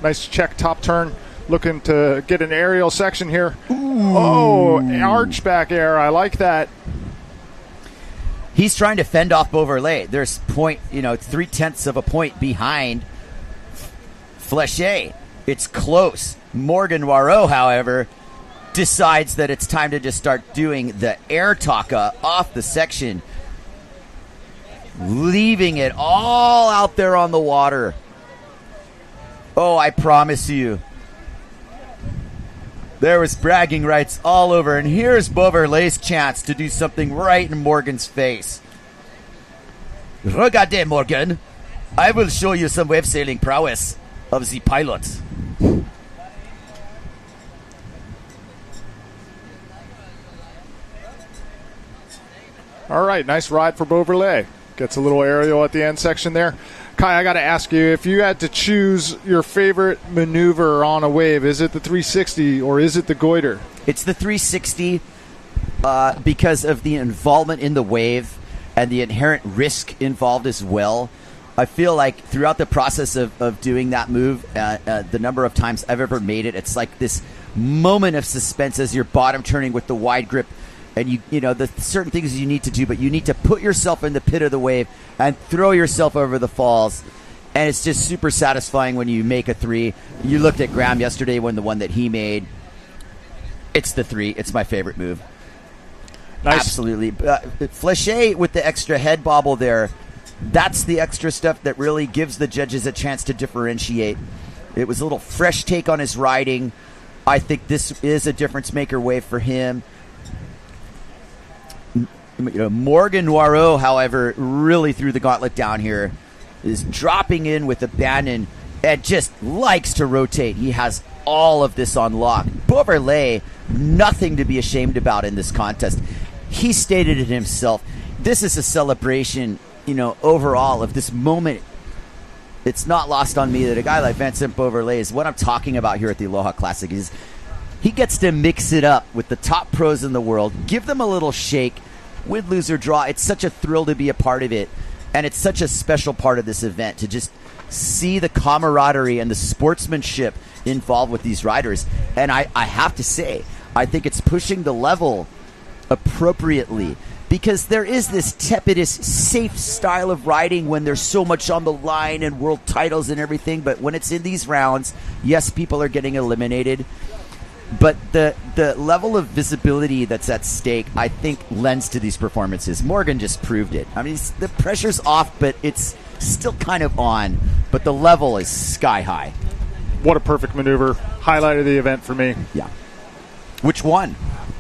Nice check top turn. Looking to get an aerial section here. Ooh. Oh, arch back air. I like that. He's trying to fend off Beauverlet. There's 0.3 of a point behind Flachet. It's close. Morgan Raro, however, decides that it's time to just start doing the air taka off the section, leaving it all out there on the water. Oh, I promise you. There was bragging rights all over, and here's Beauverlet's chance to do something right in Morgan's face. Regardez, Morgan. I will show you some wave sailing prowess of the pilots. All right, nice ride for Beauverlet. Gets a little aerial at the end section there. Kai, I got to ask you, if you had to choose your favorite maneuver on a wave, is it the 360 or is it the goiter? It's the 360 because of the involvement in the wave and the inherent risk involved as well. I feel like throughout the process of doing that move, the number of times I've ever made it, it's like this moment of suspense as you're bottom turning with the wide grip. And you know the certain things you need to do, but you need to put yourself in the pit of the wave and throw yourself over the falls. And it's just super satisfying when you make a 3. You looked at Graham yesterday when the one that he made. It's the 3. It's my favorite move. Nice. Absolutely. Flechet with the extra head bobble there. That's the extra stuff that really gives the judges a chance to differentiate. It was a little fresh take on his riding. I think this is a difference maker wave for him. Morgan Noirot, however, really threw the gauntlet down here, is dropping in with abandon and just likes to rotate. He has all of this on lock. Beauverlet, nothing to be ashamed about in this contest. He stated it himself. This is a celebration, overall of this moment. It's not lost on me that a guy like Vincent Beauverlet is what I'm talking about here at the Aloha Classic. Is he gets to mix it up with the top pros in the world, give them a little shake. Win, lose, or draw, it's such a thrill to be a part of it. And it's such a special part of this event to just see the camaraderie and the sportsmanship involved with these riders. And I have to say, I think it's pushing the level appropriately because there is this tepidous, safe style of riding when there's so much on the line and world titles and everything. But when it's in these rounds, yes, people are getting eliminated. But the level of visibility that's at stake, I think, lends to these performances. Morgan just proved it. I mean, the pressure's off, but it's still kind of on. But the level is sky high. What a perfect maneuver. Highlight of the event for me. Yeah. Which one?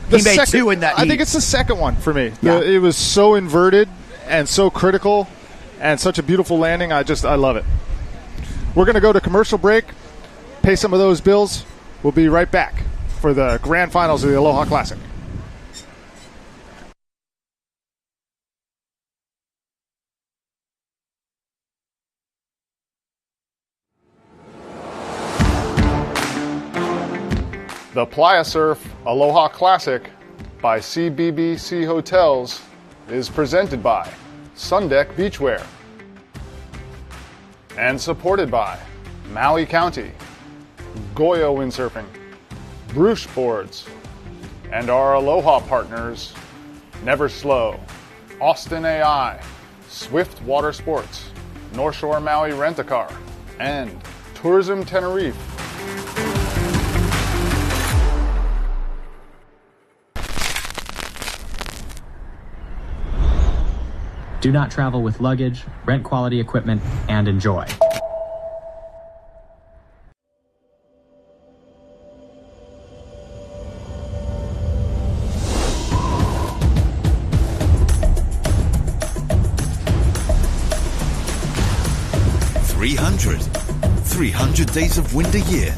He made 2 in that heat. I think it's the second one for me. Yeah. It was so inverted and so critical and such a beautiful landing. I love it. We're going to go to commercial break, pay some of those bills. We'll be right back for the grand finals of the Aloha Classic. The Playa Surf Aloha Classic by CBbC Hotels is presented by Sundeck Beachwear and supported by Maui County, Goya Windsurfing, Bruce Boards, and our Aloha partners, Never Slow, Austin AI, Swift Water Sports, North Shore Maui Rent-A-Car, and Tourism Tenerife. Do not travel with luggage, rent quality equipment, and enjoy. $300 days of wind a year.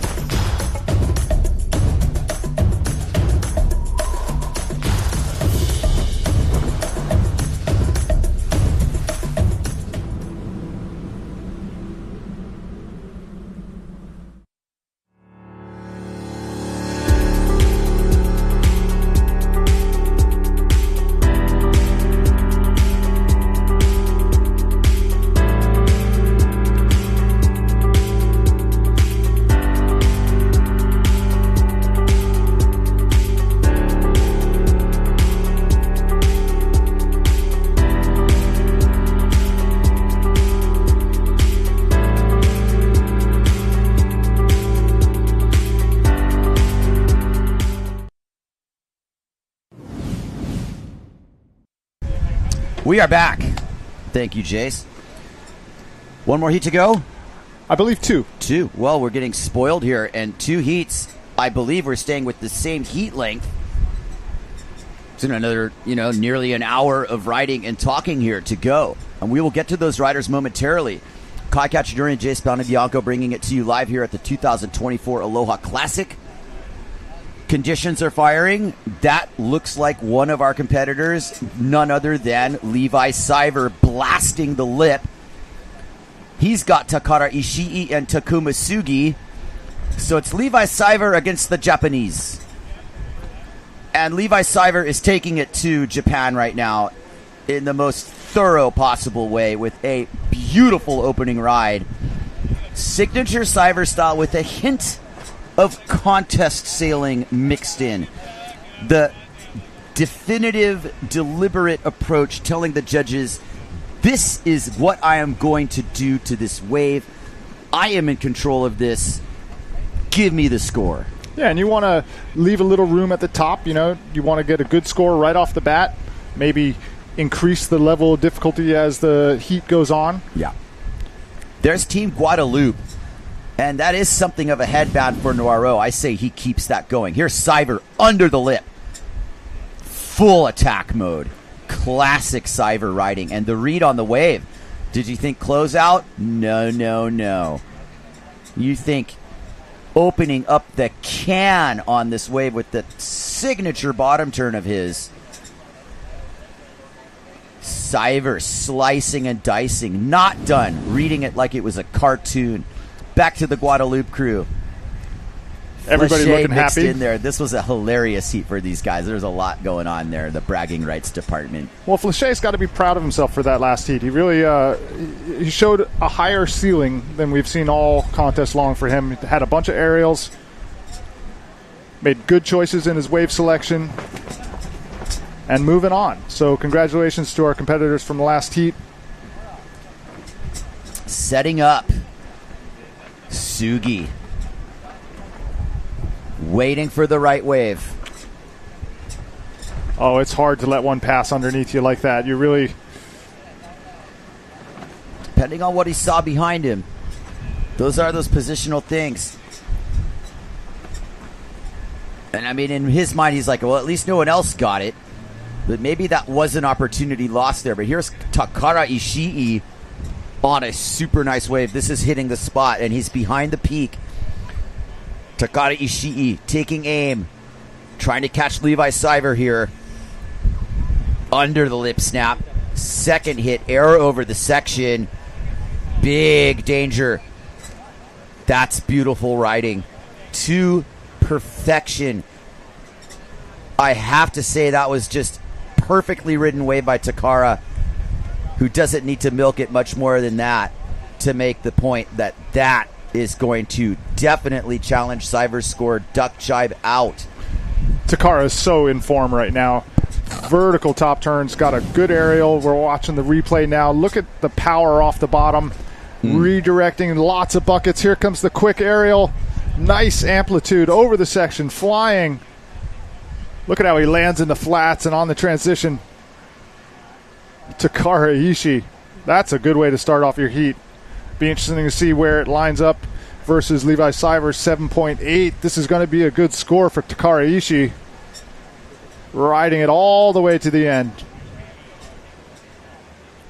We are back. Thank you, Jace. One more heat to go? I believe 2. 2. Well, we're getting spoiled here, and 2 heats. I believe we're staying with the same heat length. It's another, nearly an hour of riding and talking here to go. And we will get to those riders momentarily. Kai Katchidorian and Jay Bianco bringing it to you live here at the 2024 Aloha Classic. Conditions are firing. That looks like one of our competitors, none other than Levi Seiver, blasting the lip. He's got Takara Ishii and Takuma Sugi. So it's Levi Seiver against the Japanese. And Levi Seiver is taking it to Japan right now in the most thorough possible way with a beautiful opening ride. Signature Seiver style with a hint of contest sailing mixed in. The definitive, deliberate approach telling the judges, this is what I am going to do to this wave. I am in control of this. Give me the score. Yeah, and you want to leave a little room at the top. You know, you want to get a good score right off the bat. Maybe increase the level of difficulty as the heat goes on. Yeah. There's Team Guadalupe. And that is something of a headband for Noiro. I say he keeps that going. Here's Seiver under the lip. Full attack mode. Classic Seiver riding. And the read on the wave. Did you think closeout? No, no, no. You think opening up the can on this wave with the signature bottom turn of his. Seiver slicing and dicing. Not done. Reading it like it was a cartoon. Back to the Guadalupe crew. Everybody Lachey looking mixed happy. in there. This was a hilarious heat for these guys. There's a lot going on there in the bragging rights department. Well, Lachey's got to be proud of himself for that last heat. He really he showed a higher ceiling than we've seen all contest long for him. He had a bunch of aerials, made good choices in his wave selection, and moving on. So congratulations to our competitors from the last heat. Setting up. Sugi. Waiting for the right wave. Oh, it's hard to let one pass underneath you like that. You really... Depending on what he saw behind him. Those are those positional things. And I mean, in his mind, he's like, well, at least no one else got it. But maybe that was an opportunity lost there. But here's Takara Ishii on a super nice wave. This is hitting the spot, and he's behind the peak. Takara Ishii taking aim, trying to catch Levi Seiver here. Under the lip snap. Second hit, arrow over the section. Big danger. That's beautiful riding. To perfection. I have to say that was just perfectly ridden wave by Takara, who doesn't need to milk it much more than that to make the point that that is going to definitely challenge Seiver's score. Duck jibe out. Takara is so in form right now. Vertical top turns, got a good aerial. We're watching the replay now. Look at the power off the bottom. Redirecting lots of buckets. Here comes the quick aerial. Nice amplitude over the section, flying. Look at how he lands in the flats and on the transition. Takara Ishii. That's a good way to start off your heat. Be interesting to see where it lines up versus Levi Seiver's 7.8. This is going to be a good score for Takara Ishii. Riding it all the way to the end.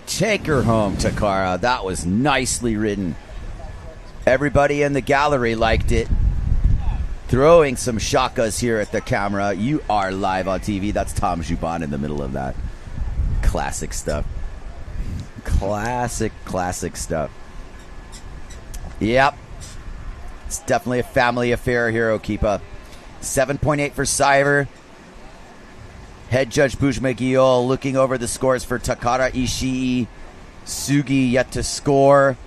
Take her home, Takara. That was nicely ridden. Everybody in the gallery liked it. Throwing some shakas here at the camera. You are live on TV. That's Tom Juban in the middle of that. Classic stuff. Classic stuff. Yep. It's definitely a family affair here, Okipa. 7.8 for Seiver. Head judge Buj McGill looking over the scores for Takara Ishii. Sugi yet to score.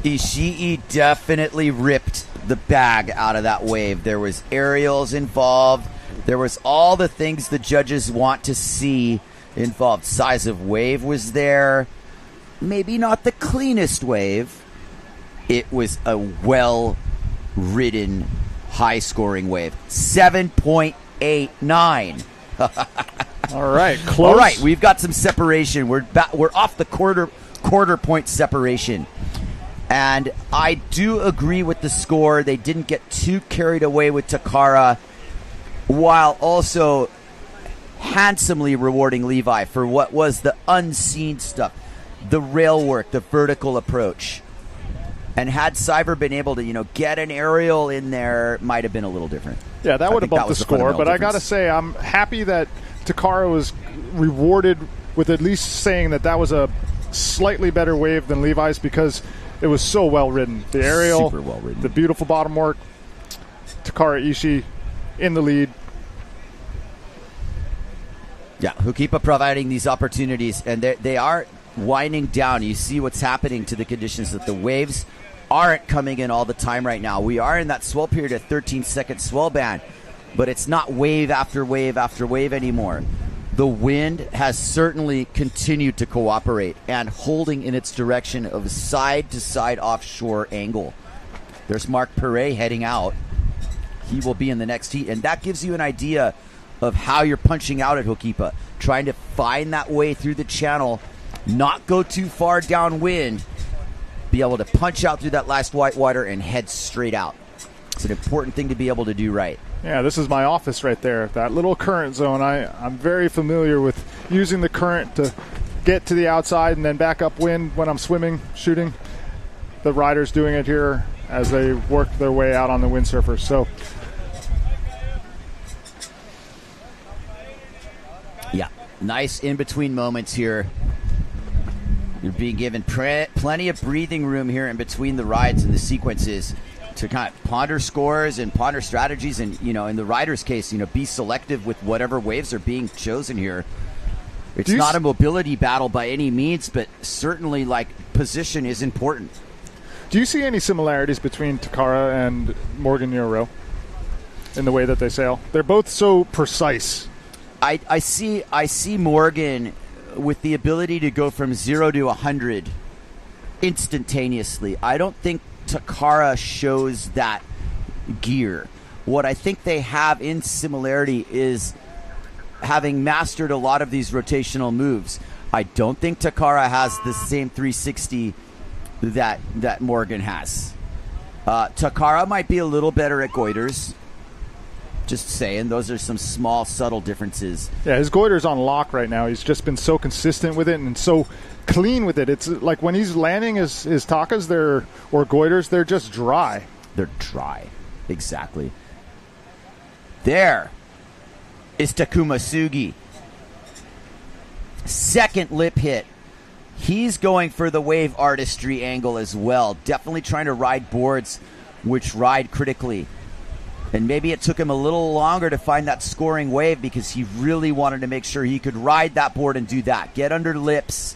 Ishii definitely ripped the bag out of that wave. There was aerials involved. There was all the things the judges want to see involved. Size of wave was there. Maybe not the cleanest wave. It was a well-ridden, high-scoring wave. 7.89. All right, close. All right, we've got some separation. We're off the quarter point separation. And I do agree with the score. They didn't get too carried away with Takara, while also handsomely rewarding Levi for what was the unseen stuff, the rail work, the vertical approach. And had Cyber been able to, get an aerial in there, might have been a little different. Yeah, that would have bumped the score. But I got to say, I'm happy that Takara was rewarded with at least saying that was a slightly better wave than Levi's, because it was so well ridden. The aerial, super well ridden, the beautiful bottom work. Takara Ishii in the lead. Yeah, Hukipa providing these opportunities, and they are winding down. You see what's happening to the conditions, that the waves aren't coming in all the time right now. We are in that swell period, a 13-second swell band, but it's not wave after wave after wave anymore. The wind has certainly continued to cooperate and holding in its direction of side-to-side offshore angle. There's Mark Perret heading out. He will be in the next heat, and that gives you an idea of how you're punching out at Hukipa, trying to find that way through the channel, not go too far downwind, be able to punch out through that last white water and head straight out. It's an important thing to be able to do right. Yeah, this is my office right there, that little current zone. I'm very familiar with using the current to get to the outside and then back upwind when I'm swimming, shooting. The riders doing it here as they work their way out on the windsurfers. So, yeah, nice in-between moments here. You're being given plenty of breathing room here in between the rides and the sequences to kind of ponder scores and ponder strategies, and in the rider's case, be selective with whatever waves are being chosen here. It's not a mobility battle by any means, but certainly position is important. Do you see any similarities between Takara and Morgan Euro in the way that they sail? They're both so precise. I see Morgan with the ability to go from 0 to 100 instantaneously. I don't think Takara shows that gear. What I think they have in similarity is having mastered a lot of these rotational moves. I don't think Takara has the same 360 that Morgan has. Takara might be a little better at goiters. Just saying, those are some small, subtle differences. Yeah, his goiter's on lock right now. He's just been so consistent with it and so clean with it. It's like when he's landing his takas or goiters, they're just dry. They're dry. Exactly. There is Takuma Sugi. Second lip hit. He's going for the wave artistry angle as well. Definitely trying to ride boards which ride critically. And maybe it took him a little longer to find that scoring wave because he really wanted to make sure he could ride that board and do that. Get under lips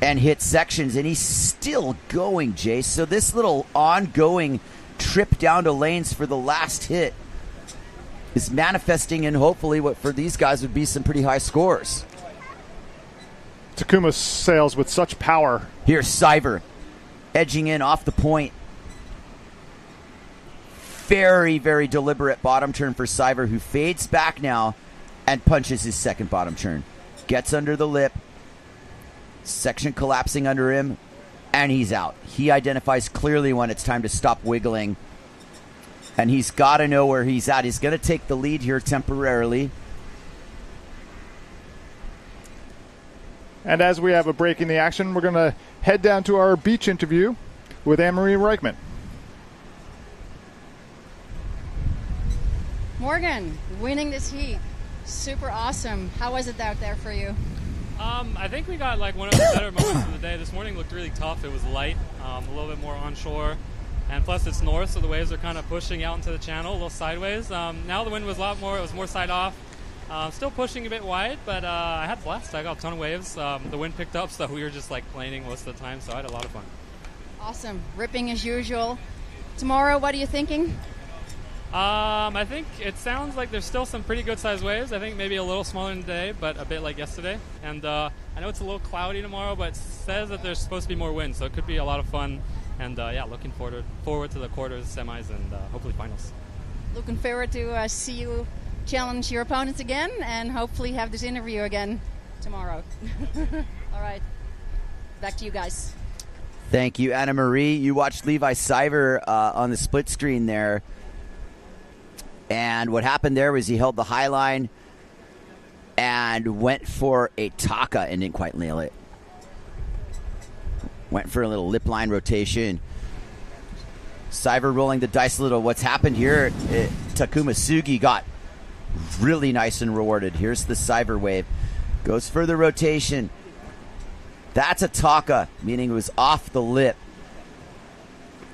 and hit sections. And he's still going, Jace. So this little ongoing trip down to lanes for the last hit is manifesting in hopefully what for these guys would be some pretty high scores. Takuma sails with such power. Here's Cyber edging in off the point. Very, very deliberate bottom turn for Cyber, who fades back now and punches his second bottom turn. Gets under the lip. Section collapsing under him, and he's out. He identifies clearly when it's time to stop wiggling, and he's got to know where he's at. He's going to take the lead here temporarily. And as we have a break in the action, we're going to head down to our beach interview with Anne-Marie Reichman. Morgan, winning this heat, super awesome. How was it out there for you? I think we got one of the better moments of the day. This morning looked really tough. It was light, a little bit more onshore, and plus it's north, so the waves are kind of pushing out into the channel, a little sideways. Now the wind was a lot more. It was more side off. Still pushing a bit wide, but I had blast. I got a ton of waves. The wind picked up, so we were just planing most of the time, so I had a lot of fun. Awesome. Ripping as usual. Tomorrow, what are you thinking? I think it sounds like there's still some pretty good sized waves. I think maybe a little smaller than today, but a bit like yesterday. And I know it's a little cloudy tomorrow, but it says that there's supposed to be more wind, so it could be a lot of fun. And looking forward to the quarters, semis, and hopefully finals. Looking forward to see you challenge your opponents again, and hopefully have this interview again tomorrow. All right, back to you guys. Thank you, Anna Marie. You watched Levi Cyber on the split screen there. And what happened there was he held the high line, and went for a taka and didn't quite nail it. Went for a little lip line rotation. Cyber rolling the dice a little. What's happened here, Takuma Sugi got really nice and rewarded. Here's the Cyber wave. Goes for the rotation. That's a taka, meaning it was off the lip.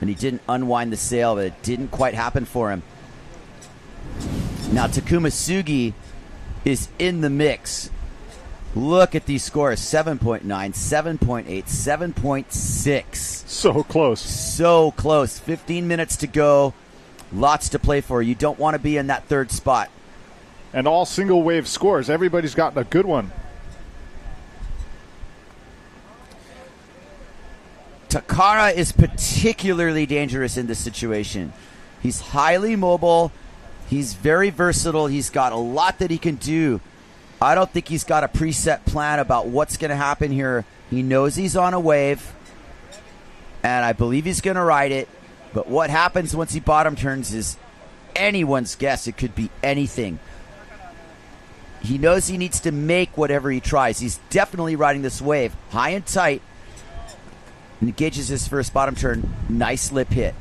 And he didn't unwind the sail, but it didn't quite happen for him. Now Takuma Sugi is in the mix. Look at these scores, 7.9, 7.8, 7.6. So close. So close. 15 minutes to go. Lots to play for. You don't want to be in that third spot. And all single wave scores. Everybody's gotten a good one. Takara is particularly dangerous in this situation. He's highly mobile. He's very versatile. He's got a lot that he can do. I don't think he's got a preset plan about what's going to happen here. He knows he's on a wave, and I believe he's going to ride it. But what happens once he bottom turns is anyone's guess. It could be anything. He knows he needs to make whatever he tries. He's definitely riding this wave high and tight. Engages his first bottom turn. Nice lip hit.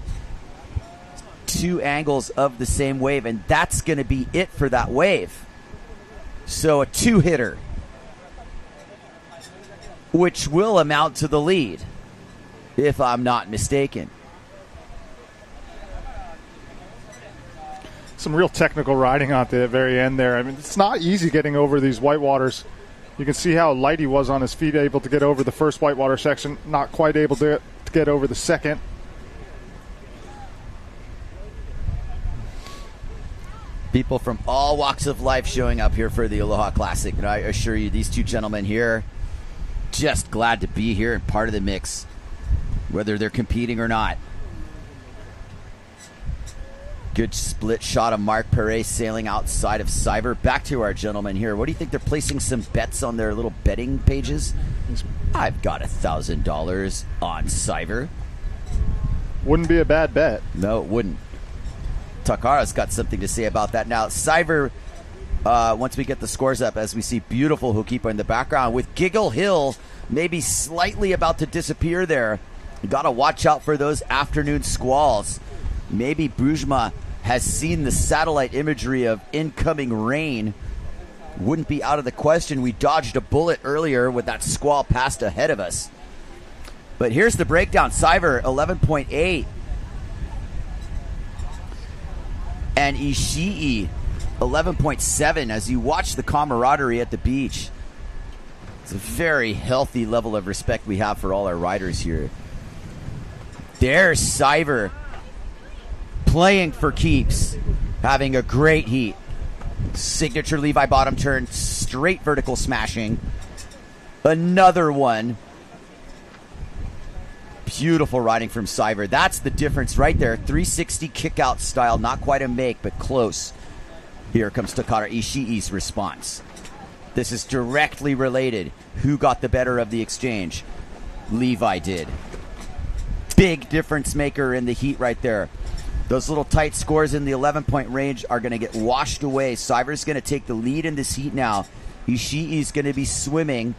2 angles of the same wave, and that's going to be it for that wave. So a 2-hitter, which will amount to the lead, if I'm not mistaken. Some real technical riding at the very end there. I mean, it's not easy getting over these whitewaters. You can see how light he was on his feet, able to get over the first whitewater section, not quite able to get over the second. People from all walks of life showing up here for the Aloha Classic. And I assure you, these two gentlemen here, just glad to be here and part of the mix, whether they're competing or not. Good split shot of Mark Perez sailing outside of Cyber. Back to our gentlemen here. What do you think? They're placing some bets on their little betting pages? I've got $1,000 on Cyber. Wouldn't be a bad bet. No, it wouldn't. Takara's got something to say about that. Now, Cyber, once we get the scores up, as we see beautiful Hokipa in the background, with Giggle Hill maybe slightly about to disappear there. You got to watch out for those afternoon squalls. Maybe Brujma has seen the satellite imagery of incoming rain. Wouldn't be out of the question. We dodged a bullet earlier with that squall passed ahead of us. But here's the breakdown. Cyber, 11.8. And Ishii, 11.7. As you watch the camaraderie at the beach, it's a very healthy level of respect we have for all our riders here. There's Cyber playing for keeps, having a great heat. Signature Levi bottom turn, straight vertical smashing. Another one. Beautiful riding from Cyber. That's the difference right there. 360 kick out style, not quite a make, but close. Here comes Takara Ishii's response. This is directly related. Who got the better of the exchange? Levi did. Big difference maker in the heat right there. Those little tight scores in the 11-point range are going to get washed away. Cyber's going to take the lead in this heat now. Ishii's going to be swimming.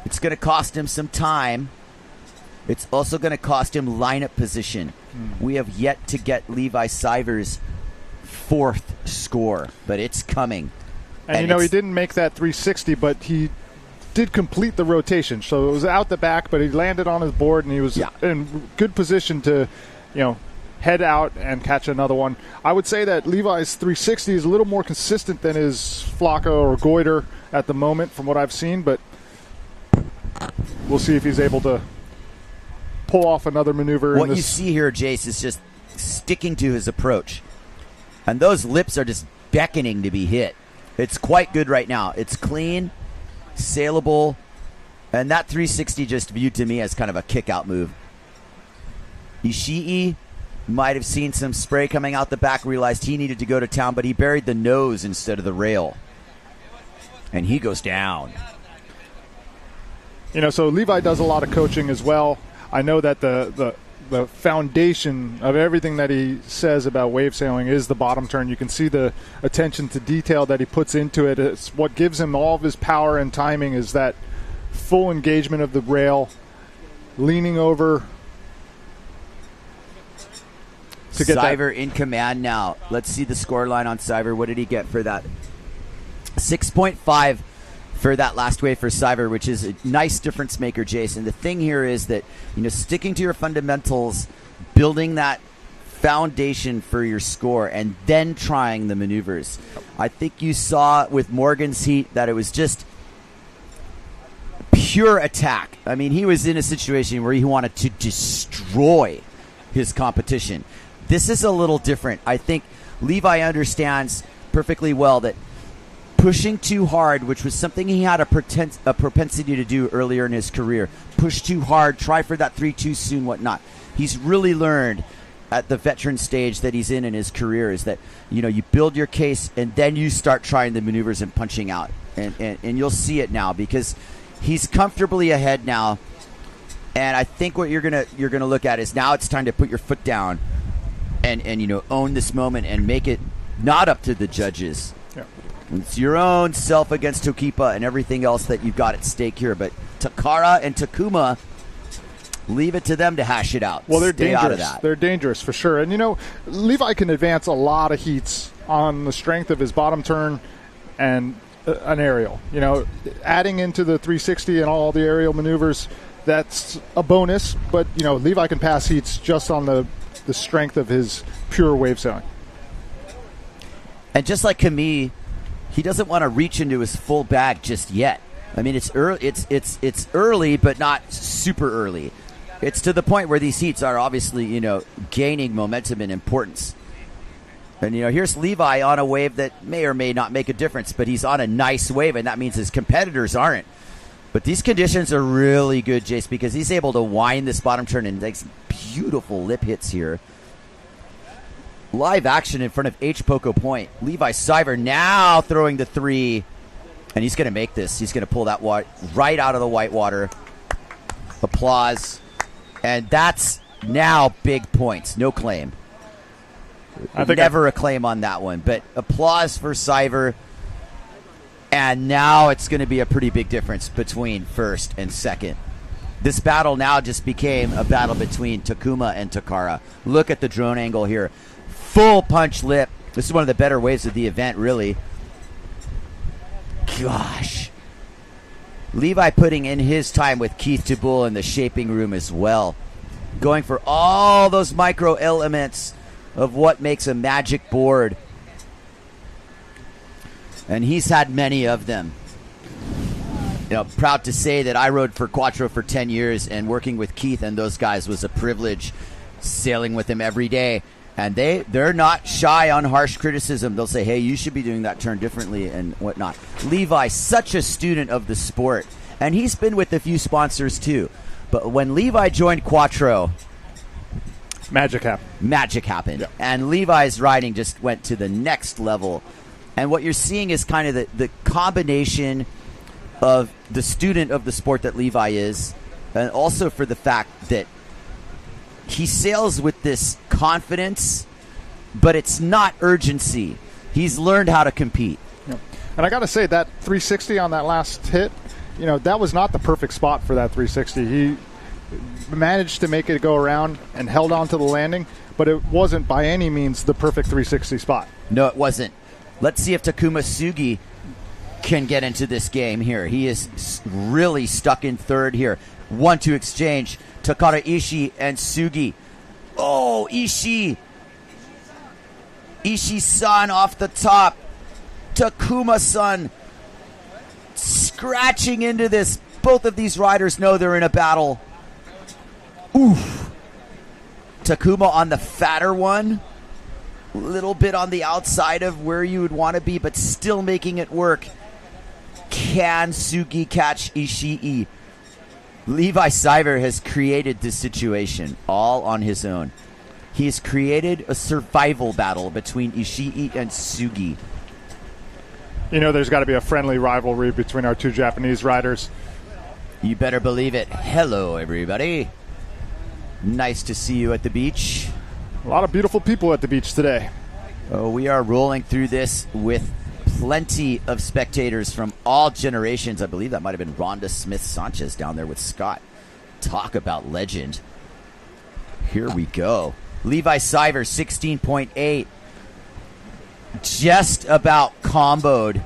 It's going to cost him some time. It's also going to cost him lineup position. We have yet to get Levi Cyber's 4th score, but it's coming. And you know, he didn't make that 360, but he did complete the rotation. So it was out the back, but he landed on his board, and he was in good position to, you know, head out and catch another one. I would say that Levi's 360 is a little more consistent than his Flacco or Goiter at the moment from what I've seen, but we'll see if he's able to pull off another maneuver. What you see here, Jace, is just sticking to his approach. And those lips are just beckoning to be hit. It's quite good right now. It's clean, sailable, and that 360 just viewed to me as kind of a kick-out move. Ishii might have seen some spray coming out the back, realized he needed to go to town, but he buried the nose instead of the rail. And he goes down. You know, so Levi does a lot of coaching as well. I know that the foundation of everything that he says about wave sailing is the bottom turn. You can see the attention to detail that he puts into it. It's what gives him all of his power and timing is that full engagement of the rail, leaning over to get Siver in command now. Let's see the score line on Siver. What did he get for that? 6.5 for that last wave for Siver, which is a nice difference maker, Jason. The thing here is that, sticking to your fundamentals, building that foundation for your score, and then trying the maneuvers. I think you saw with Morgan's heat that it was just pure attack. I mean, he was in a situation where he wanted to destroy his competition. This is a little different. I think Levi understands perfectly well that pushing too hard, which was something he had a propensity to do earlier in his career, push too hard, try for that 3-2 soon, whatnot. He's really learned at the veteran stage that he's in his career is that, you build your case and then you start trying the maneuvers and punching out. And you'll see it now because he's comfortably ahead now. And I think what you're gonna look at is now it's time to put your foot down and own this moment and make it not up to the judges. Yeah. It's your own self against Tokipa and everything else that you've got at stake here. But Takara and Takuma, leave it to them to hash it out. Well, they're Stay dangerous. out of that. They're dangerous for sure. And, Levi can advance a lot of heats on the strength of his bottom turn and an aerial. Adding into the 360 and all the aerial maneuvers, that's a bonus. But, Levi can pass heats just on the strength of his pure wave sailing. And just like Camille, he doesn't want to reach into his full bag just yet. I mean, it's early. It's early, but not super early. It's to the point where these heats are obviously, gaining momentum and importance. And, here's Levi on a wave that may or may not make a difference, but he's on a nice wave, and that means his competitors aren't. But these conditions are really good, Jace, because he's able to wind this bottom turn and takes beautiful lip hits here. Live action in front of H. Poco Point. Levi Siver now throwing the 3, and he's going to make this. He's going to pull that right out of the white water. Applause. And that's now big points. No claim. Never a claim on that one, but applause for Siver. And now it's going to be a pretty big difference between first and second. This battle now just became a battle between Takuma and Takara. Look at the drone angle here. Full punch lip. This is one of the better waves of the event, really. Gosh. Levi putting in his time with Keith Tubul in the shaping room as well. Going for all those micro elements of what makes a magic board. And he's had many of them. Proud to say that I rode for Quattro for 10 years, and working with Keith and those guys was a privilege, sailing with him every day. And they're not shy on harsh criticism. They'll say, hey, you should be doing that turn differently and whatnot. Levi, such a student of the sport. And he's been with a few sponsors too. But when Levi joined Quattro, magic happened. Yeah. And Levi's riding just went to the next level. And what you're seeing is kind of the combination of the student of the sport that Levi is, and also for the fact that he sails with this confidence, but it's not urgency. He's learned how to compete. Yeah. And I got to say, that 360 on that last hit, that was not the perfect spot for that 360. He managed to make it go around and held on to the landing, but it wasn't by any means the perfect 360 spot. No, it wasn't. Let's see if Takuma Sugi can get into this game here. He is really stuck in third here. 1-2 exchange. Takara Ishii and Sugi. Oh, Ishii. Ishii-san off the top. Takuma-san scratching into this. Both of these riders know they're in a battle. Oof. Takuma on the fatter one. A little bit on the outside of where you would want to be, but still making it work. Can Sugi catch Ishii? Levi Siver has created this situation all on his own. He has created a survival battle between Ishii and Sugi. There's got to be a friendly rivalry between our two Japanese riders. You better believe it. Hello, everybody. Nice to see you at the beach. A lot of beautiful people at the beach today. We are rolling through this with plenty of spectators from all generations. I believe that might have been Rhonda Smith-Sanchez down there with Scott. Talk about legend. Here we go. Levi Siver, 16.8. Just about comboed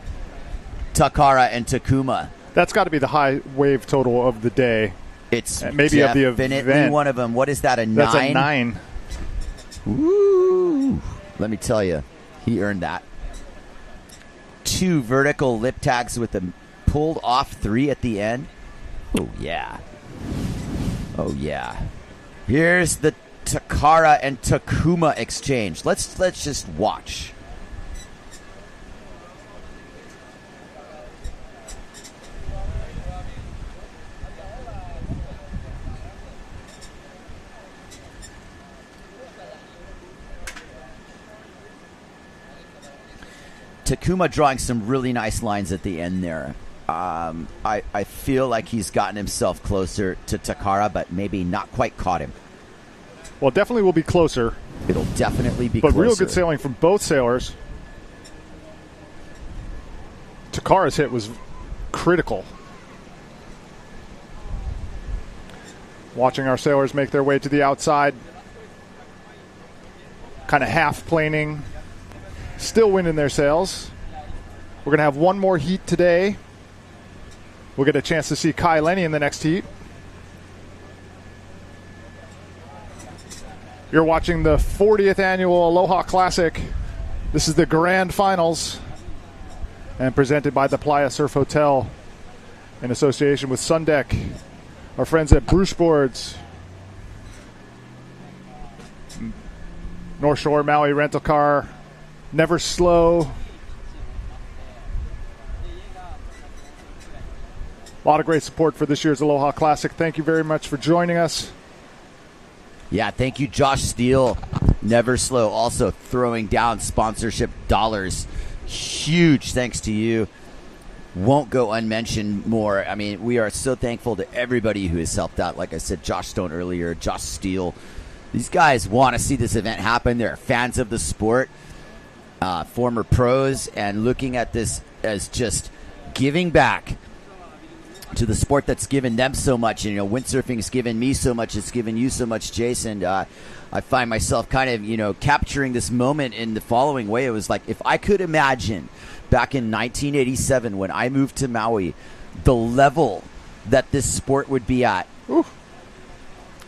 Takara and Takuma. That's got to be the high wave total of the day. It's maybe of the event. One of them. What is that, a 9? That's a 9. Woo! Let me tell you, he earned that. 2 vertical lip tags with a pulled off 3 at the end. Oh, yeah. Oh, yeah. Here's the Takara and Takuma exchange. Let's just watch. Takuma drawing some really nice lines at the end there. I feel like he's gotten himself closer to Takara, but maybe not quite caught him. Well, it definitely will be closer. It'll definitely be but closer. But real good sailing from both sailors. Takara's hit was critical. Watching our sailors make their way to the outside. Kind of half planing. Still winding their sails. We're going to have one more heat today. We'll get a chance to see Kai Lenny in the next heat. You're watching the 40th annual Aloha Classic. This is the grand finals and presented by the PLAYA Surf Hotel in association with Sundeck, our friends at Bruce Boards, North Shore Maui Rental Car, Never Slow. A lot of great support for this year's Aloha Classic. Thank you very much for joining us. Yeah, thank you, Josh Steele. Never Slow also throwing down sponsorship dollars. Huge thanks to you. Won't go unmentioned more. I mean, we are so thankful to everybody who has helped out. Like I said, Josh Stone earlier, Josh Steele. These guys want to see this event happen. They're fans of the sport. Former pros, and looking at this as just giving back to the sport that's given them so much. And, windsurfing has given me so much. It's given you so much, Jason. I find myself kind of, capturing this moment in the following way. It was like, if I could imagine back in 1987 when I moved to Maui, the level that this sport would be at,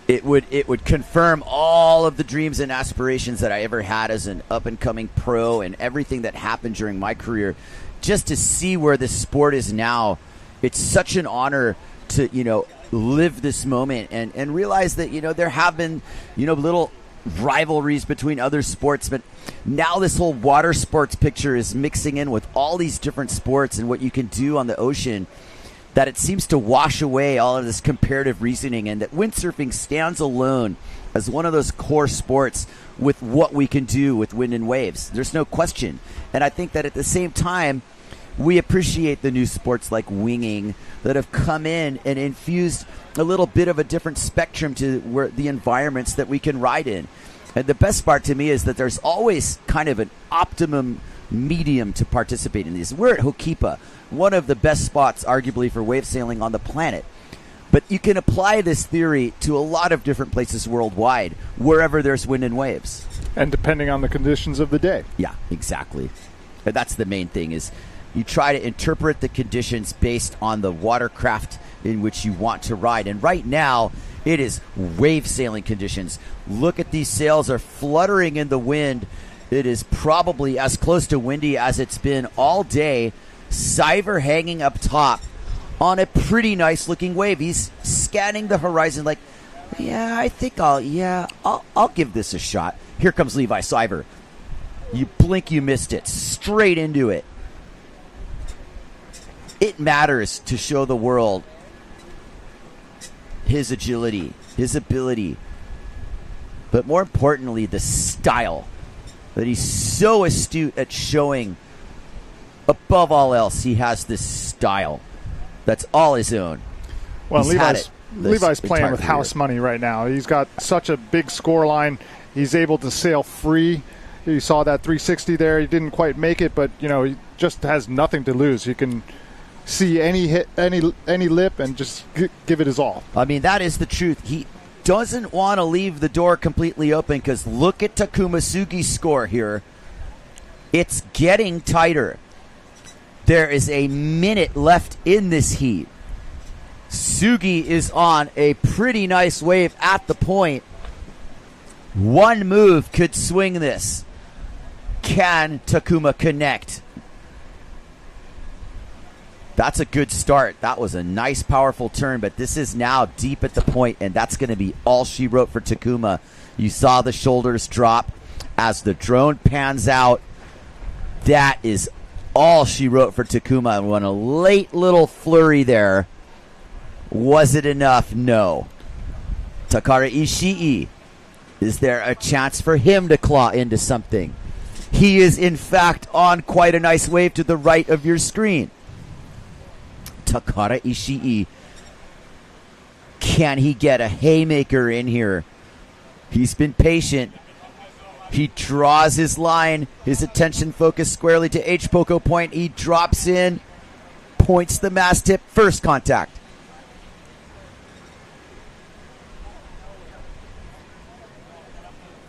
it would confirm all of the dreams and aspirations that I ever had as an up-and-coming pro and everything that happened during my career. Just to see where this sport is now, it's such an honor to, live this moment and realize that, there have been, little rivalries between other sports, but now this whole water sports picture is mixing in with all these different sports and what you can do on the ocean, that it seems to wash away all of this comparative reasoning, and that windsurfing stands alone as one of those core sports with what we can do with wind and waves. There's no question. And I think that at the same time, we appreciate the new sports like winging that have come in and infused a little bit of a different spectrum to where the environments that we can ride in. And the best part to me is that there's always kind of an optimum medium to participate in these. We're at Hokipa, one of the best spots arguably for wave sailing on the planet. But you can apply this theory to a lot of different places worldwide, wherever there's wind and waves. And depending on the conditions of the day. Yeah, exactly. And that's the main thing, is you try to interpret the conditions based on the watercraft in which you want to ride. And right now, it is wave sailing conditions. Look at these sails are fluttering in the wind. It is probably as close to windy as it's been all day. Siver hanging up top on a pretty nice looking wave. He's scanning the horizon like, yeah, I think I'll give this a shot. Here comes Levi Siver. You blink, you missed it. Straight into it. It matters to show the world his agility, his ability, but more importantly, the style that he's so astute at showing. Above all else, he has this style that's all his own. Well, Levi's playing with house money right now. He's got such a big score line. He's able to sail free. You saw that 360 there. He didn't quite make it, but he just has nothing to lose. He can see any hit, any lip, and just give it his all. I mean, that is the truth. He doesn't want to leave the door completely open, because look at Takuma Sugi's score here. It's getting tighter. There is a minute left in this heat. Sugi is on a pretty nice wave at the point. One move could swing this. Can Takuma connect? That's a good start. That was a nice, powerful turn, but this is now deep at the point, and that's going to be all she wrote for Takuma. You saw the shoulders drop as the drone pans out. That is all she wrote for Takuma. And when a late little flurry there, was it enough? No. Takara Ishii, is there a chance for him to claw into something? He is, in fact, on quite a nice wave to the right of your screen. Takara Ishii, can he get a haymaker in here? He's been patient. He draws his line, his attention focused squarely to H Poco point. He drops in, points the mast tip, first contact.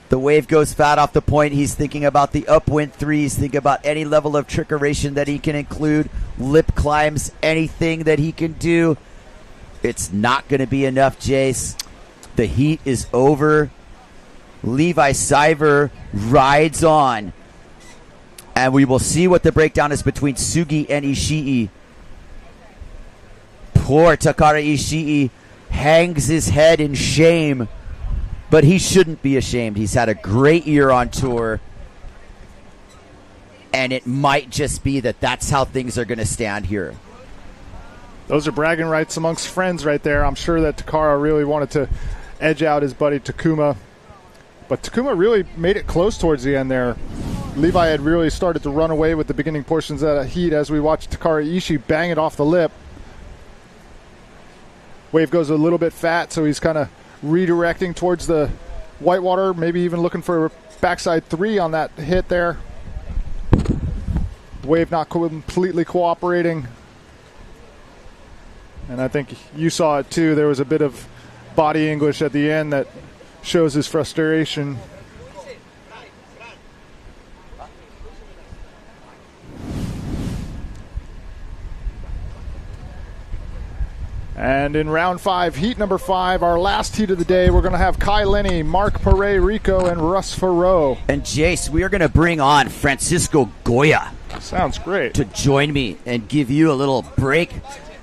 The wave goes fat off the point. He's thinking about the upwind threes, thinking about any level of trickeration that he can include, lip climbs, anything that he can do. It's not going to be enough, Jace. The heat is over. Levi Seiver rides on. And we will see what the breakdown is between Sugi and Ishii. Poor Takara Ishii hangs his head in shame. But he shouldn't be ashamed. He's had a great year on tour. And it might just be that that's how things are going to stand here. Those are bragging rights amongst friends right there. I'm sure that Takara really wanted to edge out his buddy Takuma. But Takuma really made it close towards the end there. Levi had really started to run away with the beginning portions of that heat as we watched Takara Ishii bang it off the lip. Wave goes a little bit fat, so he's kind of redirecting towards the whitewater, maybe even looking for a backside three on that hit there. Wave not completely cooperating. And I think you saw it too. There was a bit of body English at the end that shows his frustration. And in round 5, heat number 5, our last heat of the day, we're going to have Kai Lenny, Mark Pere Rico, and Russ Farrow. And Jace, we are going to bring on Francisco Goya. Sounds great. To join me and give you a little break,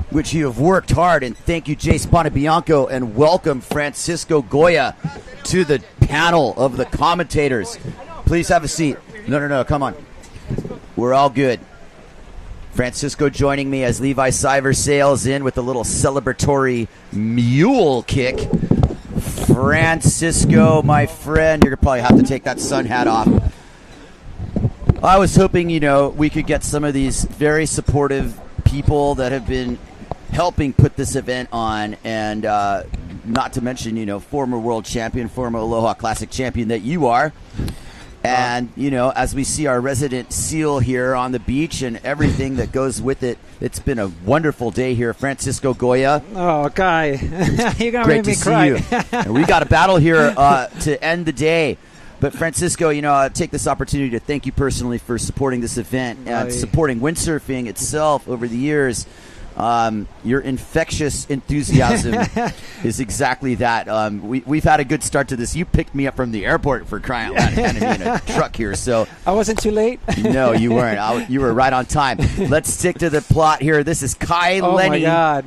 which you have worked hard. And thank you, Jace Ponabianco, and welcome Francisco Goya to the panel of the commentators. Please have a seat. No, come on. We're all good. Francisco joining me as Levi Seiver sails in with a little celebratory mule kick. Francisco, my friend, you're going to probably have to take that sun hat off. I was hoping, we could get some of these very supportive people that have been helping put this event on, and not to mention, former world champion, former Aloha Classic champion that you are. And, as we see our resident SEAL here on the beach and everything that goes with it, it's been a wonderful day here. Francisco Goya. Oh, Kai. You're going to Great make me to cry. see you. And we got a battle here to end the day. But, Francisco, I take this opportunity to thank you personally for supporting this event and supporting windsurfing itself over the years. Your infectious enthusiasm is exactly that. We've had a good start to this. You picked me up from the airport for crying out loud and handed me in a truck here. So I wasn't too late? No, you weren't. You were right on time. Let's stick to the plot here. This is Kai Lenny. Oh, my God.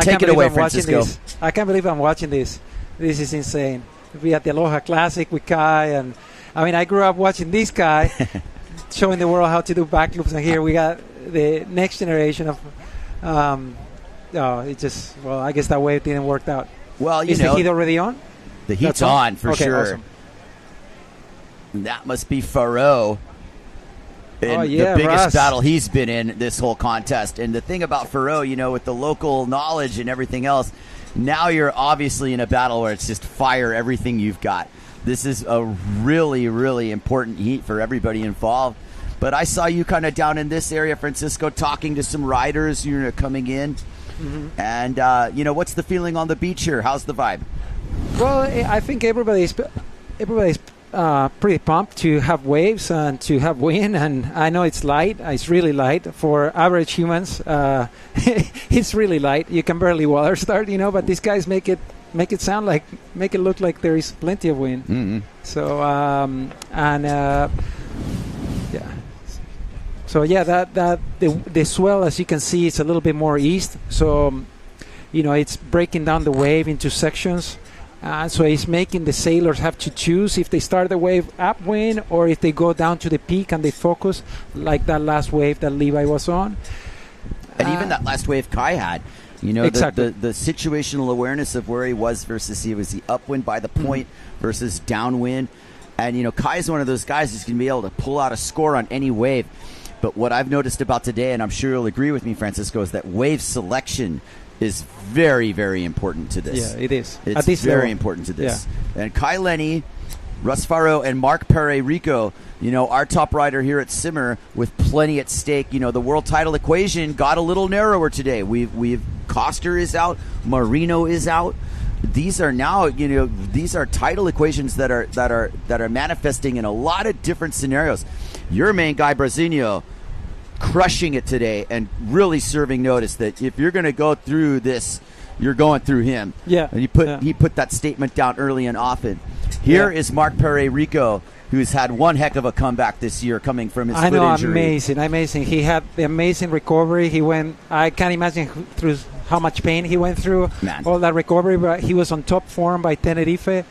Take it away, Francisco. I can't believe I'm watching this. This is insane. We at the Aloha Classic with Kai. And I grew up watching this guy showing the world how to do backloops. And here we got the next generation of... I guess that wave didn't work out. Well, is the heat already on? The heat's on for sure. Awesome. That must be Farrow in the biggest Russ. battle he's been in this whole contest. And the thing about Farrow, with the local knowledge and everything else, Now you're obviously in a battle where it's just fire everything you've got. This is a really, really important heat for everybody involved. But I saw you kind of down in this area, Francisco, talking to some riders, coming in. Mm-hmm. And, what's the feeling on the beach here? How's the vibe? Well, I think everybody's pretty pumped to have waves and to have wind. And I know it's light. It's really light. For average humans, it's really light. You can barely water start, but these guys make it look like there is plenty of wind. Mm-hmm. So, yeah. So that the swell, as you can see, it's a little bit more east. So, it's breaking down the wave into sections. So it's making the sailors have to choose if they start the wave upwind or if they go down to the peak and they focus, like that last wave that Levi was on. And even that last wave Kai had. Exactly. the situational awareness of where he was versus he was the upwind by the point versus downwind. And, Kai is one of those guys who's going to be able to pull out a score on any wave. But what I've noticed about today, and I'm sure you'll agree with me, Francisco, is that wave selection is very, very important to this. Yeah, it is. It's very important to this. Yeah. And Kai Lenny, Russ Faro, and Mark Pere-Rico, our top rider here at Simmer with plenty at stake. The world title equation got a little narrower today. We've Koster is out, Marino is out. These are now, these are title equations that are manifesting in a lot of different scenarios. Your main guy, Brazinho, crushing it today and really serving notice that if you're going to go through this, you're going through him. Yeah. And he put that statement down early and often. Here is Mark Pere-Rico, who's had one heck of a comeback this year coming from his foot injury. Amazing. He had the amazing recovery. I can't imagine through how much pain he went through. Man. All that recovery, but he was on top form by Tenerife.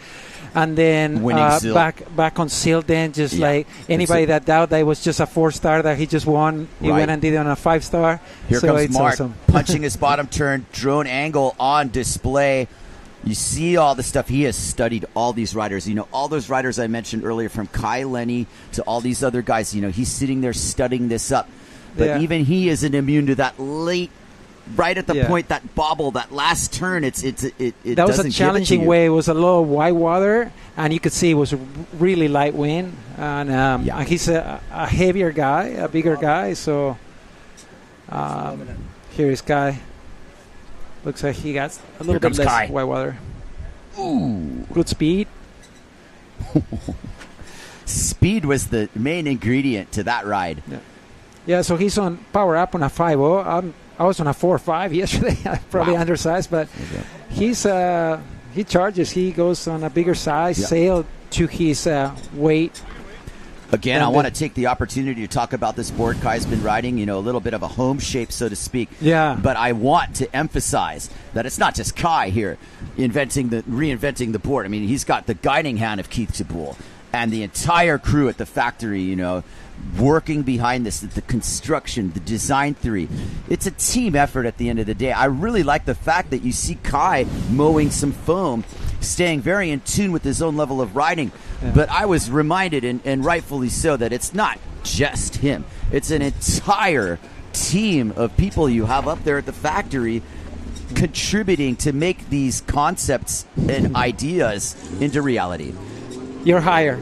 And then back on Seal then, just like anybody that doubt that it was just a 4-star that he just won. He went and did it on a 5-star. Here comes Mark punching his bottom turn, drone angle on display. You see all the stuff. He has studied all these riders. All those riders I mentioned earlier, from Kai Lenny to all these other guys. He's sitting there studying this up. But even he isn't immune to that late, right at the point, that bobble, that last turn. It that was a challenging way. It was a lot of white water, and you could see it was a really light wind. And he's a heavier guy, a bigger guy. So here is Kai. Looks like he got a little bit less white water. Ooh. Good speed. Speed was the main ingredient to that ride. Yeah, so he's on power up on a 5.0. I was on a 4.5 yesterday. Probably undersized, but he charges. He goes on a bigger size sail to his weight. Again, I want to take the opportunity to talk about this board Kai's been riding, a little bit of a home shape, so to speak. Yeah. But I want to emphasize that it's not just Kai here reinventing the board. I mean, he's got the guiding hand of Keith Jabul and the entire crew at the factory, working behind this, the construction, the design theory. It's a team effort at the end of the day. I really like the fact that you see Kai mowing some foam, staying very in tune with his own level of riding. Yeah. But I was reminded, and rightfully so, that it's not just him. It's an entire team of people you have up there at the factory contributing to make these concepts and ideas into reality. You're higher.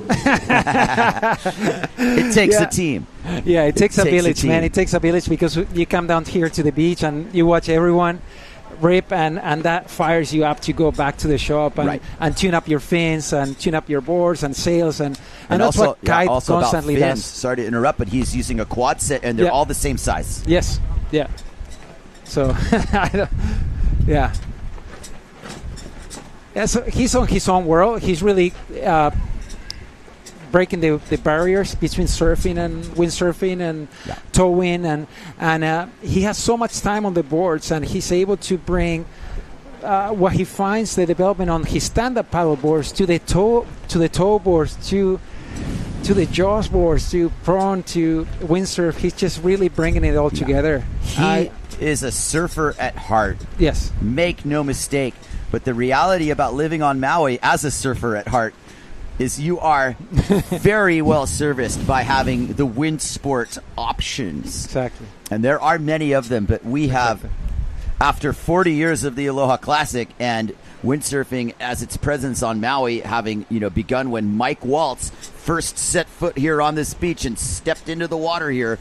It takes a team. Yeah, it takes a village, man. It takes a village, because you come down here to the beach and you watch everyone rip, and that fires you up to go back to the shop and tune up your fins and tune up your boards and sails. And that's also, what Kai constantly does. Sorry to interrupt, but he's using a quad set, and they're all the same size. Yes. Yeah. So, yeah. Yeah, so he's on his own world. He's really breaking the barriers between surfing and windsurfing and towing, and he has so much time on the boards, and he's able to bring what he finds the development on his stand-up paddle boards to the tow boards to the jaws boards to prone to windsurf. He's just really bringing it all together. He is a surfer at heart. Yes, make no mistake. But the reality about living on Maui as a surfer at heart is you are very well serviced by having the wind sport options. Exactly. And there are many of them, but we have After 40 years of the Aloha Classic and windsurfing as its presence on Maui, having begun when Mike Waltz first set foot here on this beach and stepped into the water here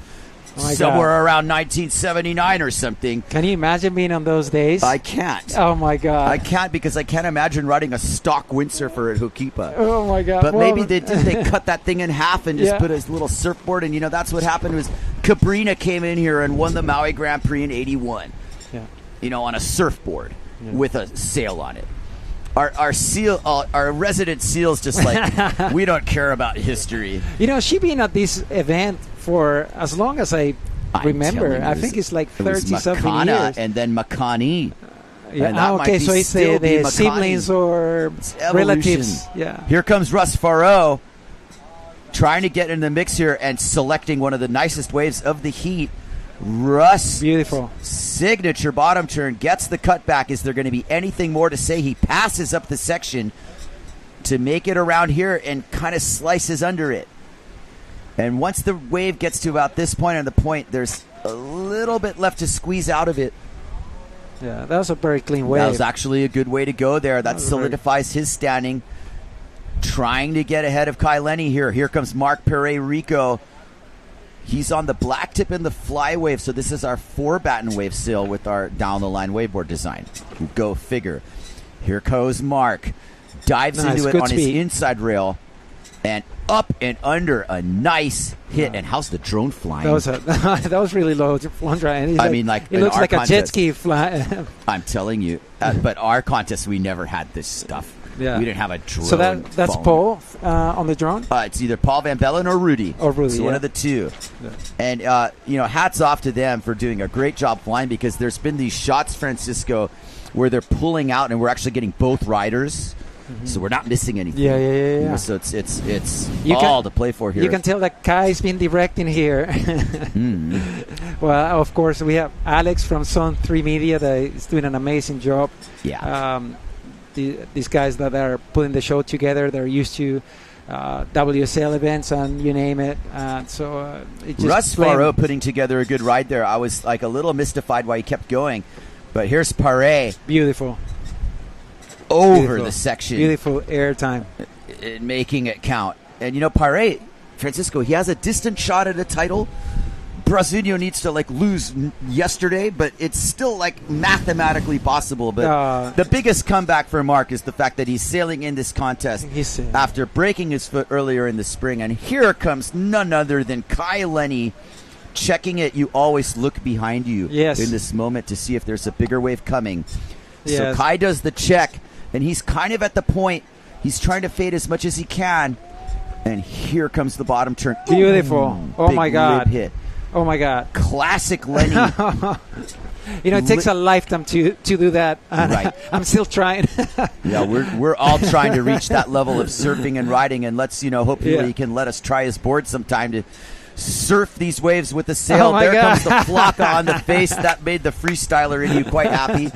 somewhere around 1979 or something. Can you imagine being on those days? I can't. Oh my God! I can't, because I can't imagine riding a stock windsurfer at Ho'okipa. Oh my God! But maybe they cut that thing in half and just put a little surfboard. And that's what happened was Cabrina came in here and won the Maui Grand Prix in '81. Yeah. On a surfboard with a sail on it. Our resident SEAL's just like, we don't care about history. She been at this event for as long as I remember. I think it's like 30-something years. And then Makani. Okay, so it's the siblings or relatives. Yeah. Here comes Russ Farrow trying to get in the mix here and selecting one of the nicest waves of the heat. Russ, beautiful signature bottom turn, gets the cutback. Is there going to be anything more to say? He passes up the section to make it around here and kind of slices under it. And once the wave gets to about this point on the point, there's a little bit left to squeeze out of it. Yeah, that was a very clean wave. That was actually a good way to go there. That solidifies his standing. Trying to get ahead of Kai Lenny here. Here comes Mark Pere-Rico. He's on the black tip in the fly wave, so this is our 4-batten wave sail with our down-the-line waveboard design. Go figure. Here goes Mark. Dives into it on his inside rail and up and under a nice hit. And how's the drone flying? That was really low. It looks like a jet ski fly. I'm telling you. But our contest, we never had this stuff. Yeah. We didn't have a drone. So that's Paul on the drone? It's either Paul Van Bellen or Rudy. So one of the two. Yeah. And, hats off to them for doing a great job flying, because there's been these shots, Francisco, where they're pulling out and we're actually getting both riders. Mm-hmm. So we're not missing anything. Yeah. So it's all to play for here. You can tell that Kai's been directing here. Well, of course, we have Alex from Zone 3 Media that is doing an amazing job. Yeah. These guys that are putting the show together, they're used to WSL events and you name it. Russ Farrow putting together a good ride there. I was like a little mystified why he kept going. But here's Pare. Beautiful. Over the section. Beautiful air time. Making it count. And Pare, Francisco, he has a distant shot at a title. Brasilio needs to lose yesterday, but it's still mathematically possible. But the biggest comeback for Mark is the fact that he's sailing in this contest after breaking his foot earlier in the spring. And here comes none other than Kai Lenny checking it. You always look behind you in this moment to see if there's a bigger wave coming. So Kai does the check, and he's kind of at the point. He's trying to fade as much as he can. And here comes the bottom turn. Beautiful. Oh, my God. Hit. Oh, my God. Classic Lenny. It takes a lifetime to do that. Right. I'm still trying. Yeah, we're all trying to reach that level of surfing and riding. And let's, hopefully he can let us try his board sometime to surf these waves with the sail. There comes the flocka on the face. That made the freestyler in you quite happy.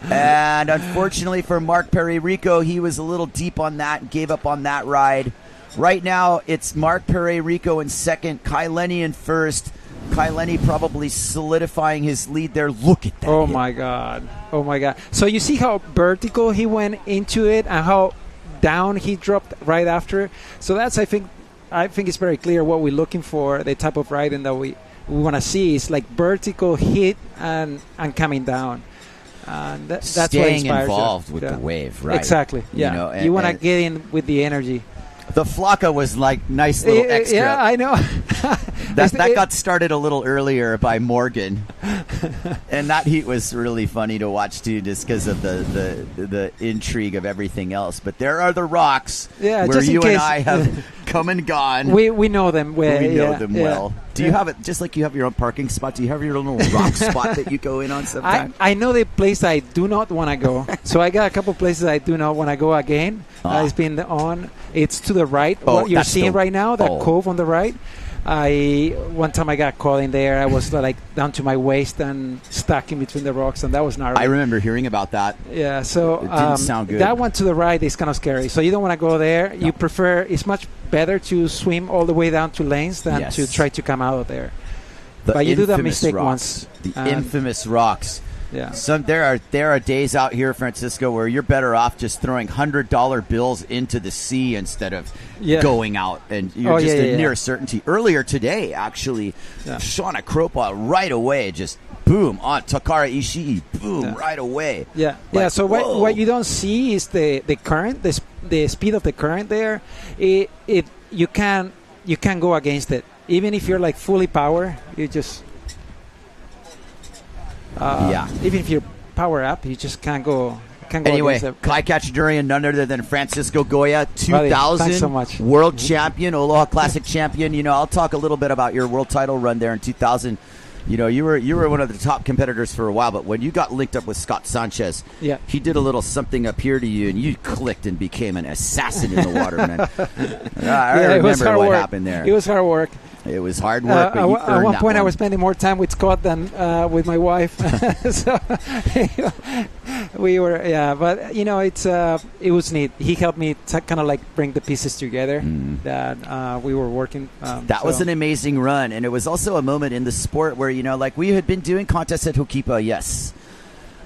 And unfortunately for Mark Pere-Rico, he was a little deep on that, gave up on that ride. Right now, it's Mark Pere-Rico in second, Kai Lenny in first. Kai Lenny probably solidifying his lead there. Look at that. Oh, my God. Oh, my God. So you see how vertical he went into it and how down he dropped right after? So that's, I think it's very clear what we're looking for, the type of riding that we want to see is vertical hit and coming down. That's staying what inspires involved you. with the wave, right? Exactly. Yeah. You want to get in with the energy. The flocka was nice little extra. Yeah, I know. that got started a little earlier by Morgan, and that heat was really funny to watch too, just because of the intrigue of everything else. But there are the rocks where you and I have come and gone. We know them well. We know them well. Do you have it just like you have your own parking spot? Do you have your own little rock spot that you go in on sometimes? I know the place I do not want to go. So I got a couple places I do not want to go again. It's been on. It's to the right. What you're seeing right now, that cove on the right. One time I got caught in there. I was down to my waist and stuck in between the rocks, and that was gnarly. I remember hearing about that. Yeah, so it didn't sound good. That one to the right is kind of scary. So you don't want to go there. No. You prefer. It's much better to swim all the way down to lanes than to try to come out of there. But you do that mistake once. The infamous rocks. Yeah. There are days out here, Francisco, where you're better off just throwing $100 bills into the sea instead of going out, and you're just a near certainty. Earlier today, actually, Shauna Kropa right away just boom on Takara Ishii, boom right away. Yeah, Like, So whoa. what you don't see is the current, the speed of the current there. You can go against it, even if you're like fully power. You just even if you're power up, you just can't go. Anyway, against it. Kai Kachidurian, none other than Francisco Goya, 2000 thanks so much. world champion, Aloha Classic champion. You know, I'll talk a little bit about your world title run there in 2000. You know, you were one of the top competitors for a while, but when you got linked up with Scott Sanchez, he did a little something up here to you, and you clicked and became an assassin in the water, man. I remember what happened there. It was hard work. It was hard work, but you at one point, I was one. spending more time with Scott than with my wife. So we were, but you know, it was neat. He helped me kind of like bring the pieces together that we were working. That was an amazing run, and it was also a moment in the sport where, you know, like we had been doing contests at Hokipa, yes,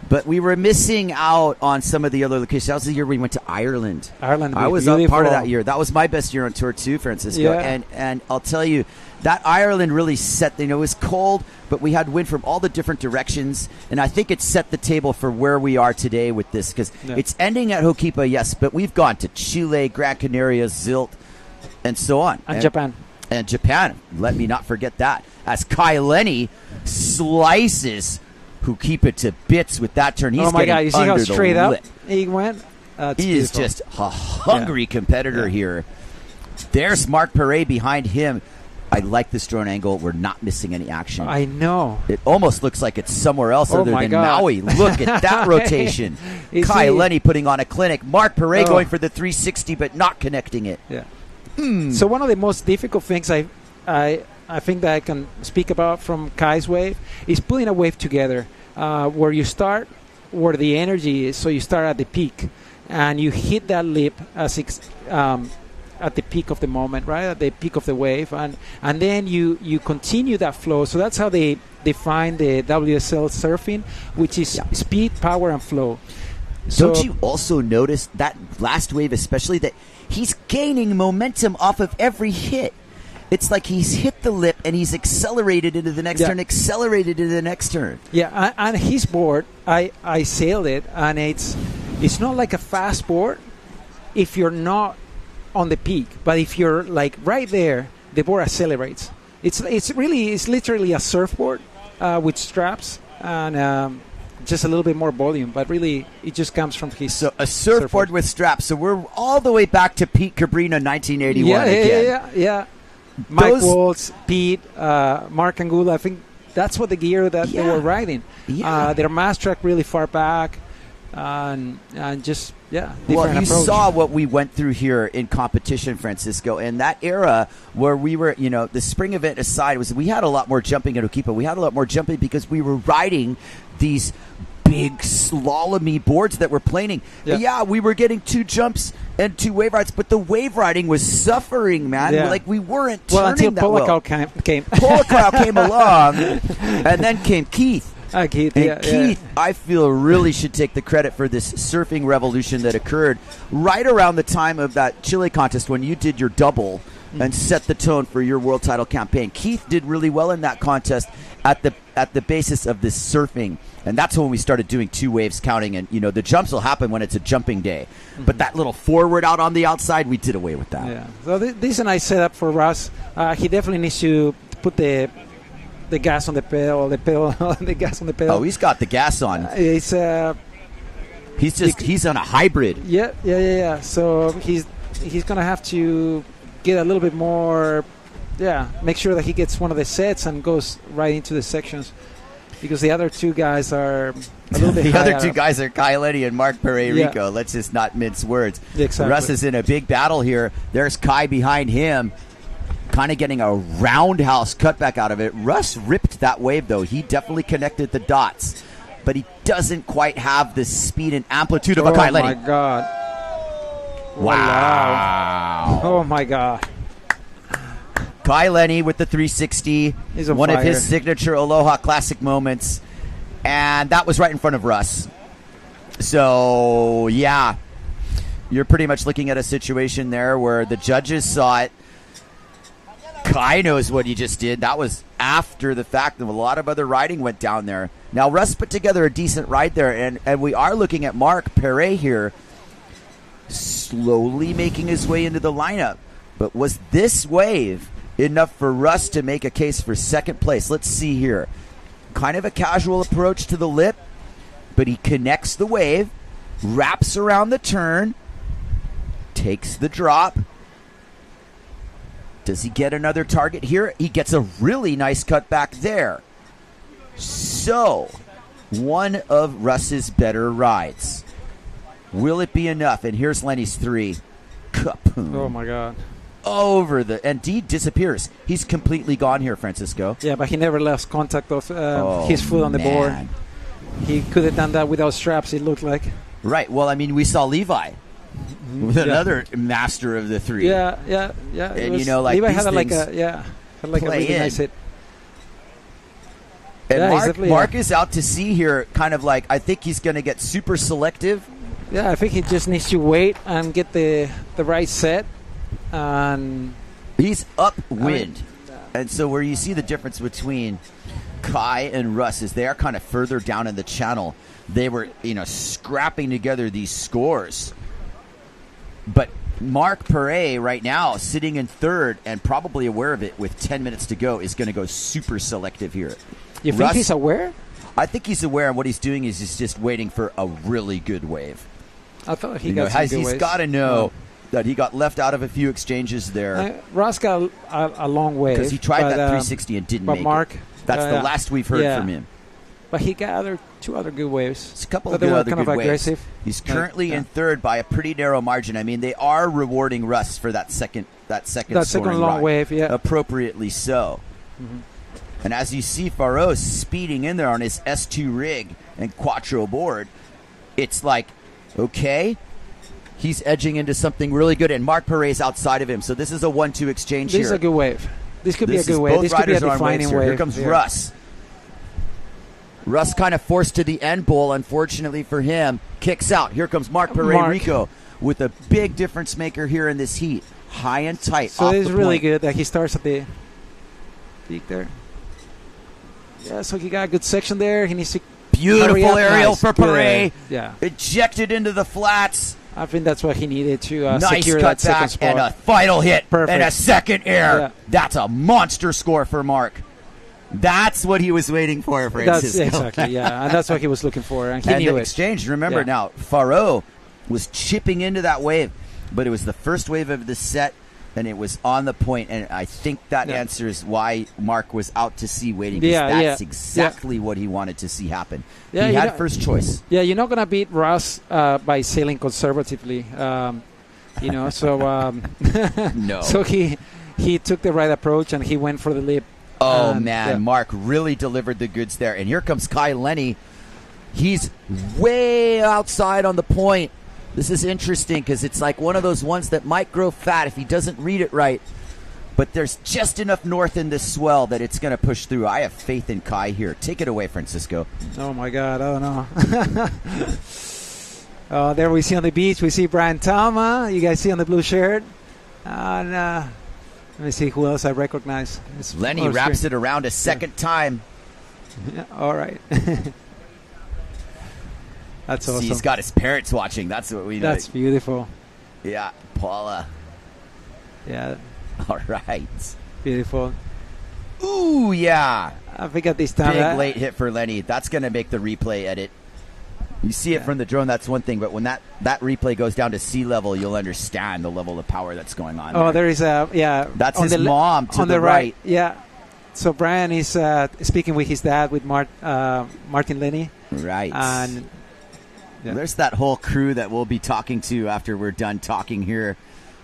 but we were missing out on some of the other locations. That was the year we went to Ireland. I was a part of that year. That was my best year on tour too, Francisco. Yeah. And I'll tell you, that Ireland really set, you know, it was cold, but we had wind from all the different directions, and I think it set the table for where we are today with this, because it's ending at Hokipa, yes, but we've gone to Chile, Gran Canaria, Zilt, and so on. And Japan. And Japan, let me not forget that, as Kai Lenny slices Hokipa to bits with that turn. He's oh my God, you see how under straight the up lip. he went? He is just a hungry competitor here. There's Mark Perret behind him. I like this drone angle. We're not missing any action. I know. It almost looks like it's somewhere else other my than God. Maui. Look at that rotation. Kai Lenny putting on a clinic. Mark Perret going for the 360 but not connecting it. Yeah. So one of the most difficult things I think that I can speak about from Kai's wave is putting a wave together where you start where the energy is. So you start at the peak and you hit that lip as at the peak of the moment, right? At the peak of the wave, and then you continue that flow. So that's how they define the WSL surfing, which is speed, power, and flow. Don't you also notice that last wave, especially, that he's gaining momentum off of every hit? It's like he's hit the lip and he's accelerated into the next turn, accelerated into the next turn. Yeah, and his board, I sailed it, and it's not like a fast board if you're not on the peak, but if you're like right there, the board accelerates. It's literally a surfboard with straps and just a little bit more volume, but really it just comes from his a surfboard with straps. So we're all the way back to Pete Cabrina 1981 again. Yeah. Mike Waltz, Pete, Mark Angula, I think that's what the gear that they were riding. Their mass track really far back, and just well, you approach. saw what we went through here in competition, Francisco, and that era where we were, you know, the spring event aside, we had a lot more jumping at Hokipa. We had a lot more jumping because we were riding these big slalomy boards that were planing. Yeah, we were getting 2 jumps and 2 wave rides, but the wave riding was suffering, man. Like we weren't turning until Polakau came. Polakau came along, and then came Keith. Keith, I feel, really should take the credit for this surfing revolution that occurred right around the time of that Chile contest when you did your double and set the tone for your world title campaign. Keith did really well in that contest at the basis of this surfing, and that's when we started doing 2 waves counting. And you know, the jumps will happen when it's a jumping day, but that little forward out on the outside, we did away with that. Yeah. So this is a nice setup for Russ. He definitely needs to put the gas on the pedal, the gas on the pedal. Oh, he's got the gas on. He's on a hybrid. Yeah. So he's gonna have to get a little bit more. Make sure that he gets one of the sets and goes right into the sections, because the other 2 guys are a little bit. The other 2 guys are Kai Lenny and Mark Perret-Rico. Let's just not mince words. Exactly. Russ is in a big battle here. There's Kai behind him, kind of getting a roundhouse cutback out of it. Russ ripped that wave, though. He definitely connected the dots, but he doesn't quite have the speed and amplitude of a Kai Lenny. Oh, my God. Wow. Oh, my God. Kai Lenny with the 360. He's on one fire. of his signature Aloha Classic moments. And that was right in front of Russ. So, yeah, you're pretty much looking at a situation there where the judges saw it. Kai knows what he just did. That was after the fact that a lot of other riding went down there. Now, Russ put together a decent ride there, and we are looking at Mark Perret here slowly making his way into the lineup. But was this wave enough for Russ to make a case for second place? Let's see here. Kind of a casual approach to the lip, but he connects the wave, wraps around the turn, takes the drop. Does he get another target here? He gets a really nice cut back there. So, one of Russ's better rides. Will it be enough? And here's Lenny's 3. Kapoom. Oh, my God. Over the... And D disappears. He's completely gone here, Francisco. Yeah, but he never lost contact of his foot on the board. He could have done that without straps, it looked like. Right. Well, I mean, we saw Levi with another master of the 3. Yeah. And, you know, like, Levi these had things a really nice hit. And Mark is out to sea here, kind of like, I think he's going to get super selective. Yeah, I think he just needs to wait and get the right set. And he's upwind. And so where you see the difference between Kai and Russ is they are kind of further down in the channel. They were, scrapping together these scores. But Mark Perret right now, sitting in third and probably aware of it with 10 minutes to go, is going to go super selective here. You think he's aware? I think he's aware, and what he's doing is he's just waiting for a really good wave. I thought he got some good waves. He's got to know that he got left out of a few exchanges there. Ross got a long wave. Because he tried that 360 and didn't make Mark, it. That's the last we've heard from him. But he got two other good waves. It's a couple of good other good waves. Aggressive. He's currently in third by a pretty narrow margin. I mean, they are rewarding Russ for that second long wave, appropriately so. Mm-hmm. And as you see Faro speeding in there on his S2 rig and Quattro board, it's like, okay, he's edging into something really good, and Mark Perret's outside of him. So this is a 1-2 exchange here. This is a good wave. This could be a good wave. This could be a defining wave. Here comes Russ. Russ kind of forced to the end bowl, unfortunately for him. Kicks out. Here comes Mark Perret Rico with a big difference maker here in this heat. High and tight. So it's really good that he starts at the peak there. Yeah, so he got a good section there. He needs to beautiful aerial for Perret. Yeah. Ejected into the flats. I think that's what he needed to nice secure cut that second back spot. And a final hit. Perfect. And a second air. Yeah. That's a monster score for Mark. That's what he was waiting for, Francisco. Exactly, yeah. And that's what he was looking for. And he knew the it. exchange, remember now, Faro was chipping into that wave, but it was the first wave of the set, and it was on the point, and I think that answers why Mark was out to sea waiting. That's exactly what he wanted to see happen. He had first choice. Yeah, you're not going to beat Russ by sailing conservatively. So no. So he took the right approach, and he went for the lip. Oh, man, Mark really delivered the goods there. And here comes Kai Lenny. He's way outside on the point. This is interesting because it's like one of those ones that might grow fat if he doesn't read it right. But there's just enough north in this swell that it's going to push through. I have faith in Kai here. Take it away, Francisco. Oh, my God. Oh, no. There we see on the beach, we see Brian Tama. You guys see on the blue shirt. And let me see who else I recognize. Lenny wraps it around a second time. Yeah, all right. That's awesome. He's got his parents watching. That's what we know. That's beautiful. Yeah, Paula. Yeah. All right. Beautiful. Ooh, yeah. I think at this time. Big late hit for Lenny. That's going to make the replay edit. You see it from the drone, that's one thing, but when that replay goes down to sea level, you'll understand the level of power that's going on. Oh, there is That's his mom to the right. Yeah. So Brian is speaking with his dad, with Martin Lenny. Right. And there's that whole crew that we'll be talking to after we're done talking here.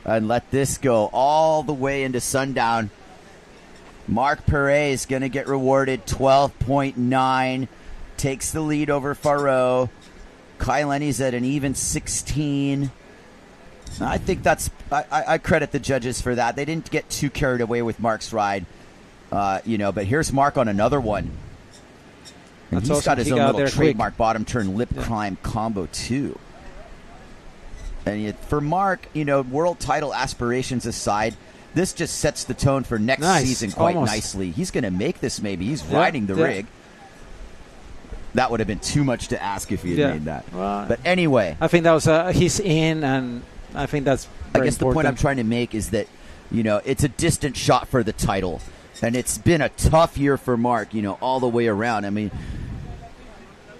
And let this go all the way into sundown. Mark Perret is going to get rewarded 12.9. Takes the lead over Faro. Kai Lenny's at an even 16. I think that's... I credit the judges for that. They didn't get too carried away with Mark's ride. But here's Mark on another one. And That's he's awesome. got his He own got little there trademark bottom turn lip climb combo too. And for Mark, world title aspirations aside, this just sets the tone for next season quite nicely. He's going to make this maybe. He's riding the rig. That would have been too much to ask if he had made that. Well, but anyway. I think that was he's in, and I think that's I guess important. the point I'm trying to make is that, it's a distant shot for the title. And it's been a tough year for Mark, all the way around. I mean,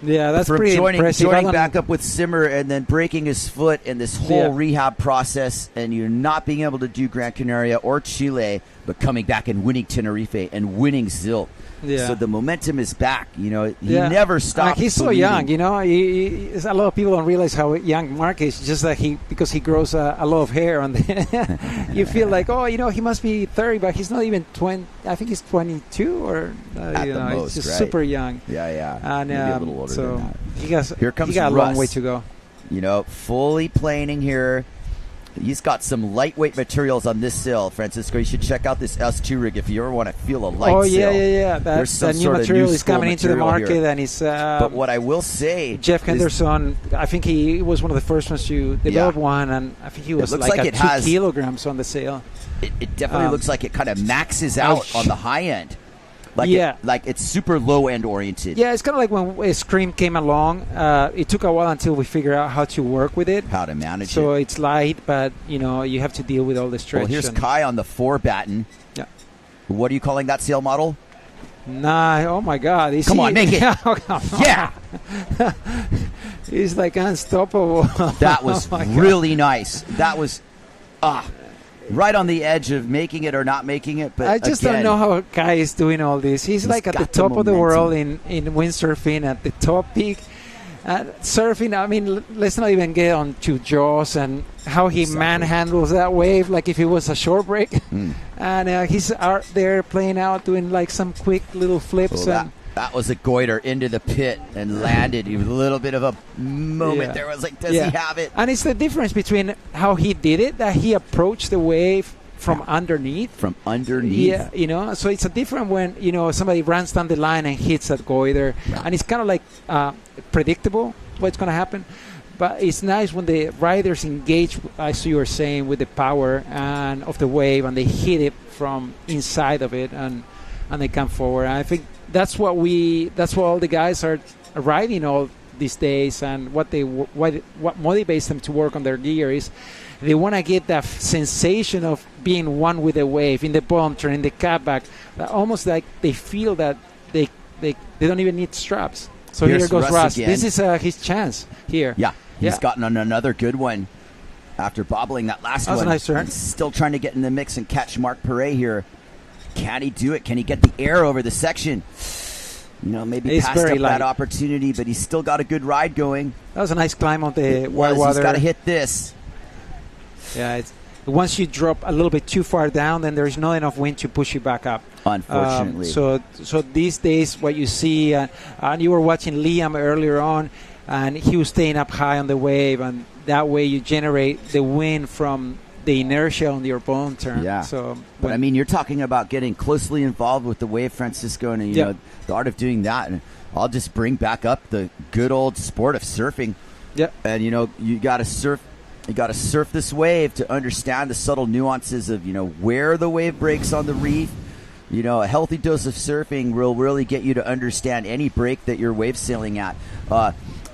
yeah, that's from pretty impressive. Joining back up with Simmer and then breaking his foot and this whole rehab process, and you're not being able to do Gran Canaria or Chile, but coming back and winning Tenerife and winning Zilk. Yeah. So the momentum is back. He never stops. He's so young. A lot of people don't realize how young Mark is. Just that because he grows a lot of hair on you feel like, he must be 30, but he's not even 20. I think he's 22 or at the most, he's just right? super young. Yeah. And maybe a little older than that. Here comes he got Russ. a long way to go. Fully planing here. He's got some lightweight materials on this sail, Francisco. You should check out this S2 rig if you ever want to feel a light sail. Yeah. That new material is coming into the market, here. And it's. But what I will say, Jeff Henderson, I think he was one of the first ones to develop one, and I think he was like 2 kilograms on the sail. It definitely looks like it kind of maxes out on the high end. Like it's super low end oriented. Yeah, it's kind of like when Scream came along. It took a while until we figured out how to work with it, how to manage it. So it's light, but you have to deal with all the stretch. Well, here's Kai on the 4 batten. Yeah. What are you calling that sail model? Nah. Oh my God! Come on, make it. Yeah. He's like unstoppable. That was really nice. That was right on the edge of making it or not making it, but I just don't know how Kai is doing all this. He's like at the top of the world in windsurfing, at the top peak. Surfing, I mean, let's not even get on to Jaws and how he manhandles that wave like if it was a short break. And he's out there playing out, doing like some quick little flips. That was a goiter into the pit and landed. A little bit of a moment there. Was like, does he have it? And it's the difference between how he did it, that he approached the wave from underneath. Yeah, so it's a different when, somebody runs down the line and hits that goiter. Yeah. And it's kind of like predictable what's going to happen. But it's nice when the riders engage, as you were saying, with the power and of the wave, and they hit it from inside of it, and they come forward. And I think that's what all the guys are riding all these days, and what motivates them to work on their gear is they want to get that sensation of being one with the wave in the bottom turn, in the cutback, almost like they feel that they don't even need straps. So here goes Russ. This is his chance here. Yeah, he's gotten on another good one after bobbling that last one. That was a nice turn. He's still trying to get in the mix and catch Mark Perret here. Can he do it? Can he get the air over the section? Maybe passed up that opportunity, but he's still got a good ride going. That was a nice climb on the white water. He's got to hit this. Yeah, once you drop a little bit too far down, then there's not enough wind to push you back up. Unfortunately. So these days, what you see, and you were watching Liam earlier on, and he was staying up high on the wave, and that way you generate the wind from the inertia on your bottom turn. Yeah. So, but I mean, you're talking about getting closely involved with the wave, Francisco, and the art of doing that. And I'll just bring back up the good old sport of surfing. Yeah. And you got to surf. You got to surf this wave to understand the subtle nuances of where the wave breaks on the reef. A healthy dose of surfing will really get you to understand any break that you're wave sailing at.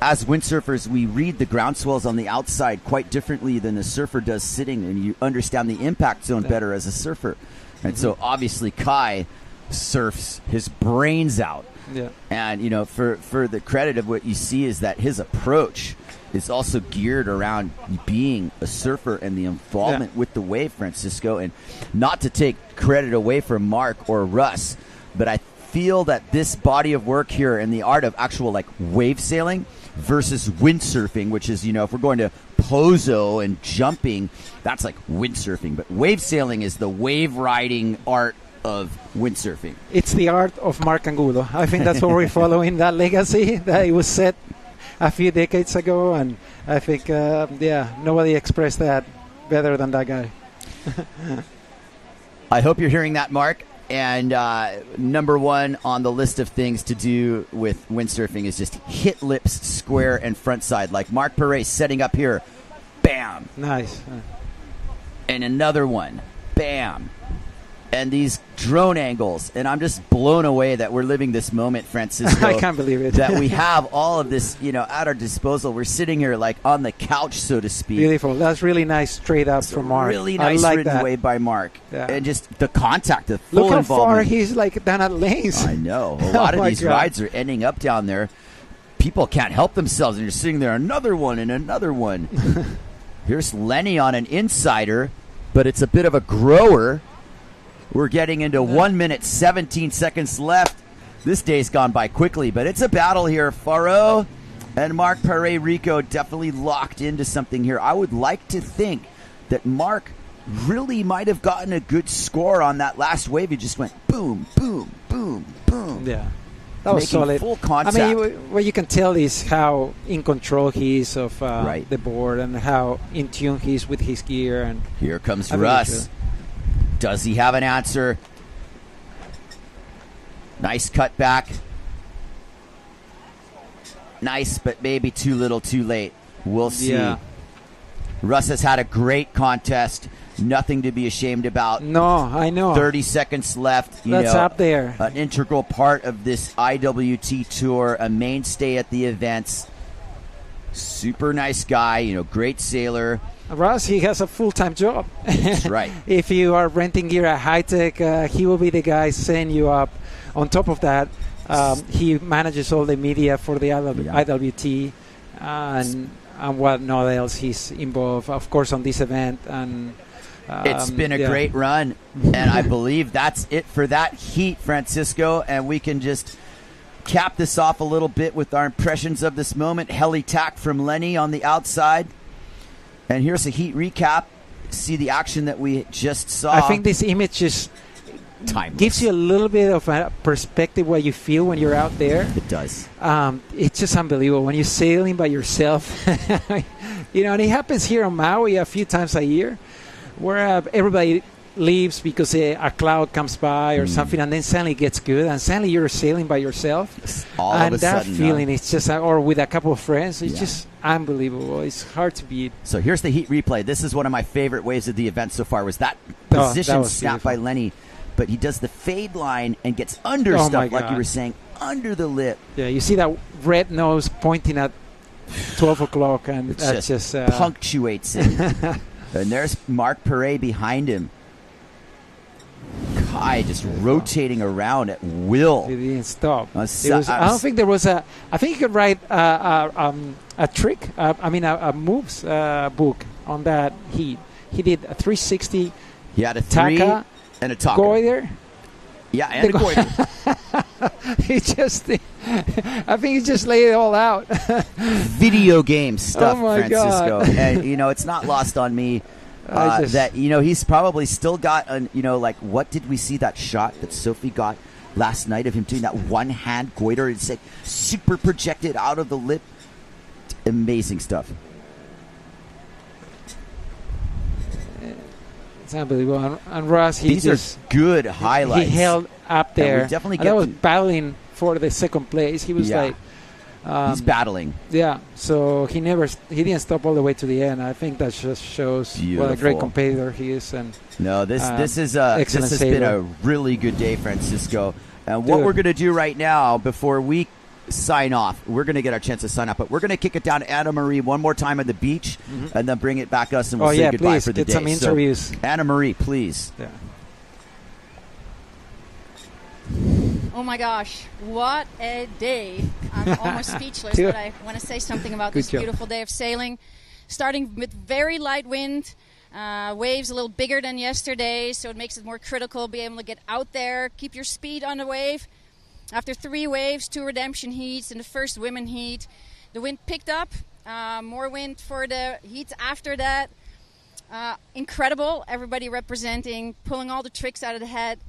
As windsurfers, we read the ground swells on the outside quite differently than a surfer does sitting, and you understand the impact zone better as a surfer. And so obviously Kai surfs his brains out. Yeah. And, for the credit of what you see is that his approach is also geared around being a surfer and the involvement with the wave, Francisco. And not to take credit away from Mark or Russ, but I feel that this body of work here and the art of actual wave sailing versus windsurfing, which is, if we're going to pozo and jumping, that's like windsurfing. But wave sailing is the wave riding art of windsurfing. It's the art of Mark Angulo. I think that's what we're following, that legacy that it was set a few decades ago, and I think, nobody expressed that better than that guy. I hope you're hearing that, Mark. And number one on the list of things to do with windsurfing is just hit lips square and front side. Like Mark Perez setting up here. Bam. Nice. And another one. Bam. And these drone angles. And I'm just blown away that we're living this moment, Francisco. I can't believe it. That we have all of this, at our disposal. We're sitting here like on the couch, so to speak. Beautiful. That's really nice straight up from Mark. Really nice ridden wave by Mark. Yeah. And just the contact, the full Look how involvement. far he's like down at lanes. I know. A lot of these God. rides are ending up down there. People can't help themselves, and you're sitting there, another one and another one. Here's Lenny on an insider, but it's a bit of a grower. We're getting into 1 minute, 17 seconds left. This day's gone by quickly, but it's a battle here. Faro and Mark Perez-Rico definitely locked into something here. I would like to think that Mark really might have gotten a good score on that last wave. He just went boom, boom, boom, boom. Yeah. That was solid. Full contact. I mean, what you can tell is how in control he is of the board and how in tune he is with his gear. And here comes Russ. Does he have an answer? Nice cut back. Nice, but maybe too little, too late. We'll see. Yeah. Russ has had a great contest. Nothing to be ashamed about. No, I know. 30 seconds left. That's up there. An integral part of this IWT tour, a mainstay at the events. Super nice guy, great sailor. Russ, he has a full-time job. That's right. If you are renting gear at High Tech, he will be the guy setting you up. On top of that, he manages all the media for the IWT and what not else he's involved, of course, on this event. And it's been a great run, and I believe that's it for that heat, Francisco, and we can just cap this off a little bit with our impressions of this moment. Heli tack from Lenny on the outside. And here's a heat recap. See the action that we just saw. I think this image just gives you a little bit of a perspective what you feel when you're out there. It does. It's just unbelievable when you're sailing by yourself. And it happens here on Maui a few times a year where everybody leaves because a cloud comes by or something, and then suddenly it gets good, and suddenly you're sailing by yourself. All of a that sudden, feeling, it's just, or with a couple of friends, it's just unbelievable. It's hard to beat. So here's the heat replay. This is one of my favorite waves of the event so far. Was that position snapped by Lenny, but he does the fade line and gets under stuff, like you were saying, under the lip. Yeah, you see that red nose pointing at 12 o'clock, and that just punctuates it. And there's Mark Perez behind him. Kai just rotating around at will. He didn't stop. I don't think there was a. I think you could write a trick. A moves book on that heat. He did a 360. He had a three taka, and a taka. Goiter. Yeah, and a goiter. He just. I think he just laid it all out. Video game stuff, Francisco. God. And it's not lost on me. That he's probably still got what did we see that shot that Sophie got last night of him doing that one hand goiter? It's like super projected out of the lip. Amazing stuff. It's unbelievable. And Ross, these are good highlights. He held up there. We definitely get. I was battling for the second place. He was he's battling. Yeah, so he didn't stop all the way to the end. I think that just shows what a great competitor he is. And this has been a really good day, Francisco. And what we're going to do right now before we sign off, we're going to get our chance to sign up, but we're going to kick it down to Anna Marie one more time at the beach, and then bring it back us, and we'll say goodbye for the day. Some interviews. So, Anna Marie, please. Yeah. Oh my gosh, what a day. I'm almost speechless, but I want to say something about this beautiful day of sailing. Starting with very light wind, waves a little bigger than yesterday, so it makes it more critical, be able to get out there, keep your speed on the wave. After 3 waves, 2 redemption heats, and the first women heat, the wind picked up, more wind for the heats after that. Incredible, everybody representing, pulling all the tricks out of the head.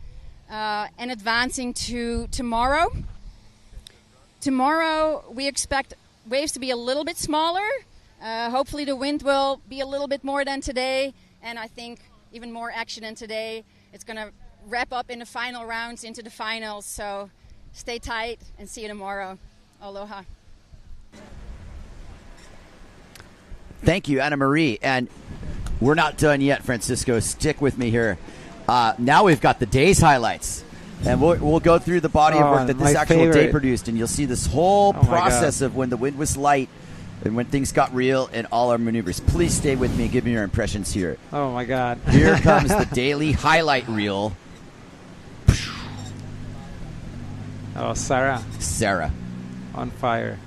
And advancing to tomorrow. Tomorrow, we expect waves to be a little bit smaller. Hopefully, the wind will be a little bit more than today. And I think even more action than today. It's going to wrap up in the final rounds into the finals. So stay tight and see you tomorrow. Aloha. Thank you, Anna Marie. And we're not done yet, Francisco. Stick with me here. Now we've got the day's highlights. And we'll go through the body of work that this actual day produced. And you'll see this whole process of when the wind was light and when things got real and all our maneuvers. Please stay with me and give me your impressions here. Oh, my God. Here comes the daily highlight reel. Oh, Sarah. Sarah. On fire.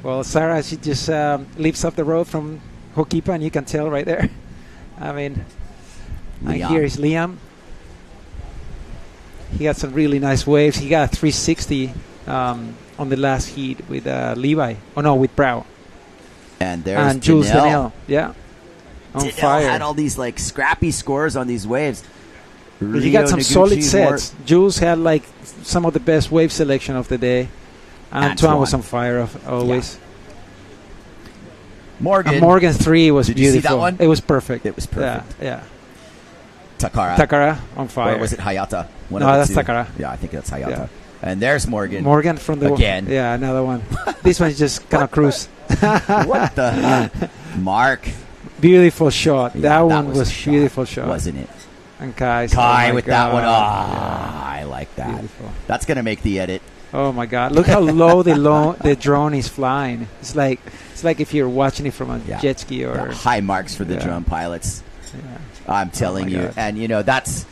Well, Sarah, she just leaps up the road from Ho'okipa, and you can tell right there. I mean, here is Liam. He got some really nice waves. He got a 360 on the last heat with Levi. Oh, no, with Brow. And there's Jules Danelle. Danelle. Yeah. On Danelle fire. had all these like scrappy scores on these waves. He got some solid sets. Jules had like some of the best wave selection of the day. Antoine was on fire always. Yeah. Morgan. And Morgan 3 was Did beautiful. you see that one? It was perfect. It was perfect. Yeah. Takara on fire. Or was it Hayata? No, that's Takara. Yeah, I think that's Hayata. Yeah. And there's Morgan. Morgan from the again. Yeah, another one. This one's just kind of cruise. What the Mark. Beautiful shot. Yeah, that one was beautiful shot. Wasn't it? And Kai with that one. I like that. Beautiful. That's going to make the edit. Oh my God! Look how low the drone is flying. It's like if you're watching it from a jet ski or high marks for the drone pilots. Yeah. I'm telling you, God. and that's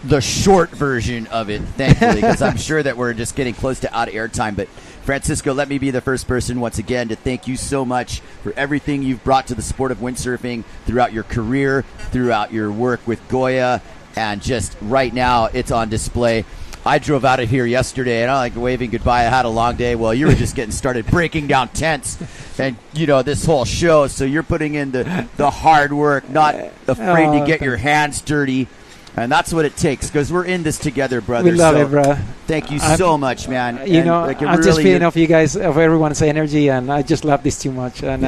the short version of it. Thankfully, because I'm sure that we're just getting close to out of airtime. But Francisco, let me be the first person once again to thank you so much for everything you've brought to the sport of windsurfing throughout your career, throughout your work with Goya, and just right now it's on display. I drove out of here yesterday, and I'm like waving goodbye. I had a long day. Well, you were just getting started breaking down tents and, this whole show. So you're putting in the hard work, not afraid to get your hands dirty. And that's what it takes, because we're in this together, brother. We love it, bro. Thank you so much, man. I'm just feeding off you guys, of everyone's energy, and I just love this too much. And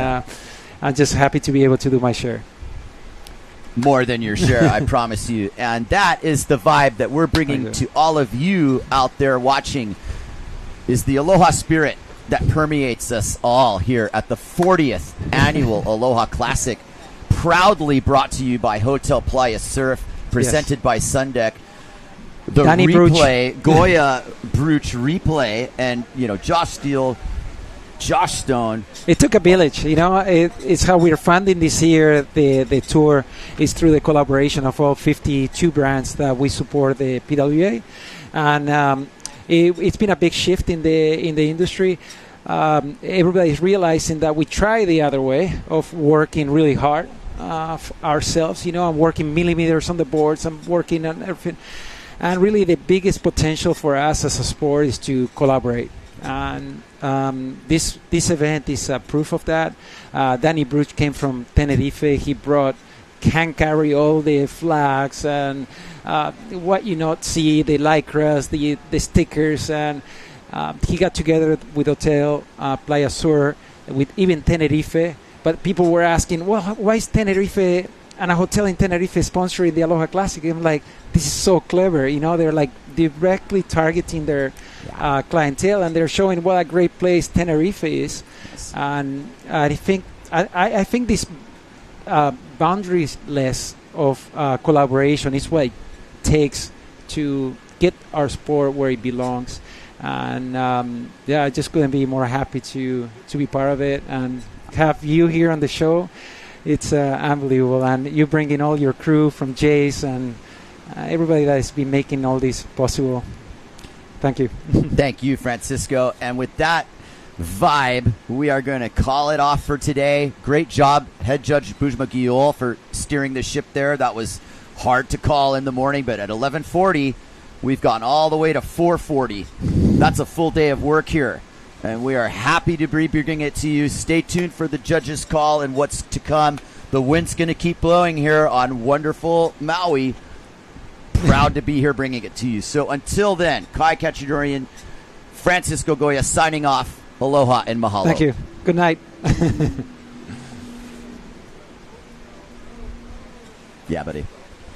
I'm just happy to be able to do my share. More than your share, I promise you. And that is the vibe that we're bringing to all of you out there watching, is the Aloha spirit that permeates us all here at the 40th annual Aloha Classic, proudly brought to you by Hotel PLAYA Surf, presented by Sundeck. The Danny replay, Goya Bruch replay, and, Josh Steele, Josh Stone. It took a village, it's how we're funding this year. The tour is through the collaboration of all 52 brands that we support the PWA, and it's been a big shift in the industry. Everybody's realizing that we try the other way of working really hard ourselves. I'm working millimeters on the boards. I'm working on everything, and really the biggest potential for us as a sport is to collaborate. And this event is a proof of that. Danny Bruch came from Tenerife. He brought hand carry all the flags and what you not see, the lycras, the stickers, and he got together with Hotel PLAYA Sur, with even Tenerife. But people were asking, well, why is Tenerife and a hotel in Tenerife sponsoring the Aloha Classic? I'm like, this is so clever. They're like directly targeting their clientele, and they're showing what a great place Tenerife is. Yes. And I think this boundaryless of collaboration is what it takes to get our sport where it belongs. And I just couldn't be more happy to be part of it and have you here on the show. It's unbelievable, and you bring in all your crew from Jace and everybody that has been making all this possible. Thank you. Thank you, Francisco. And with that vibe, we are going to call it off for today. Great job, Head Judge Bujma Giol, for steering the ship there. That was hard to call in the morning, but at 11:40, we've gone all the way to 4:40. That's a full day of work here, and we are happy to be bringing it to you. Stay tuned for the judges' call and what's to come. The wind's going to keep blowing here on wonderful Maui. Proud to be here bringing it to you. So until then, Kai Kachidorian, Francisco Goya signing off. Aloha and mahalo. Thank you. Good night. Yeah, buddy.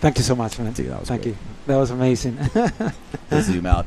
Thank you so much, man. Dude, that was Thank great. you. That was amazing. We'll zoom out.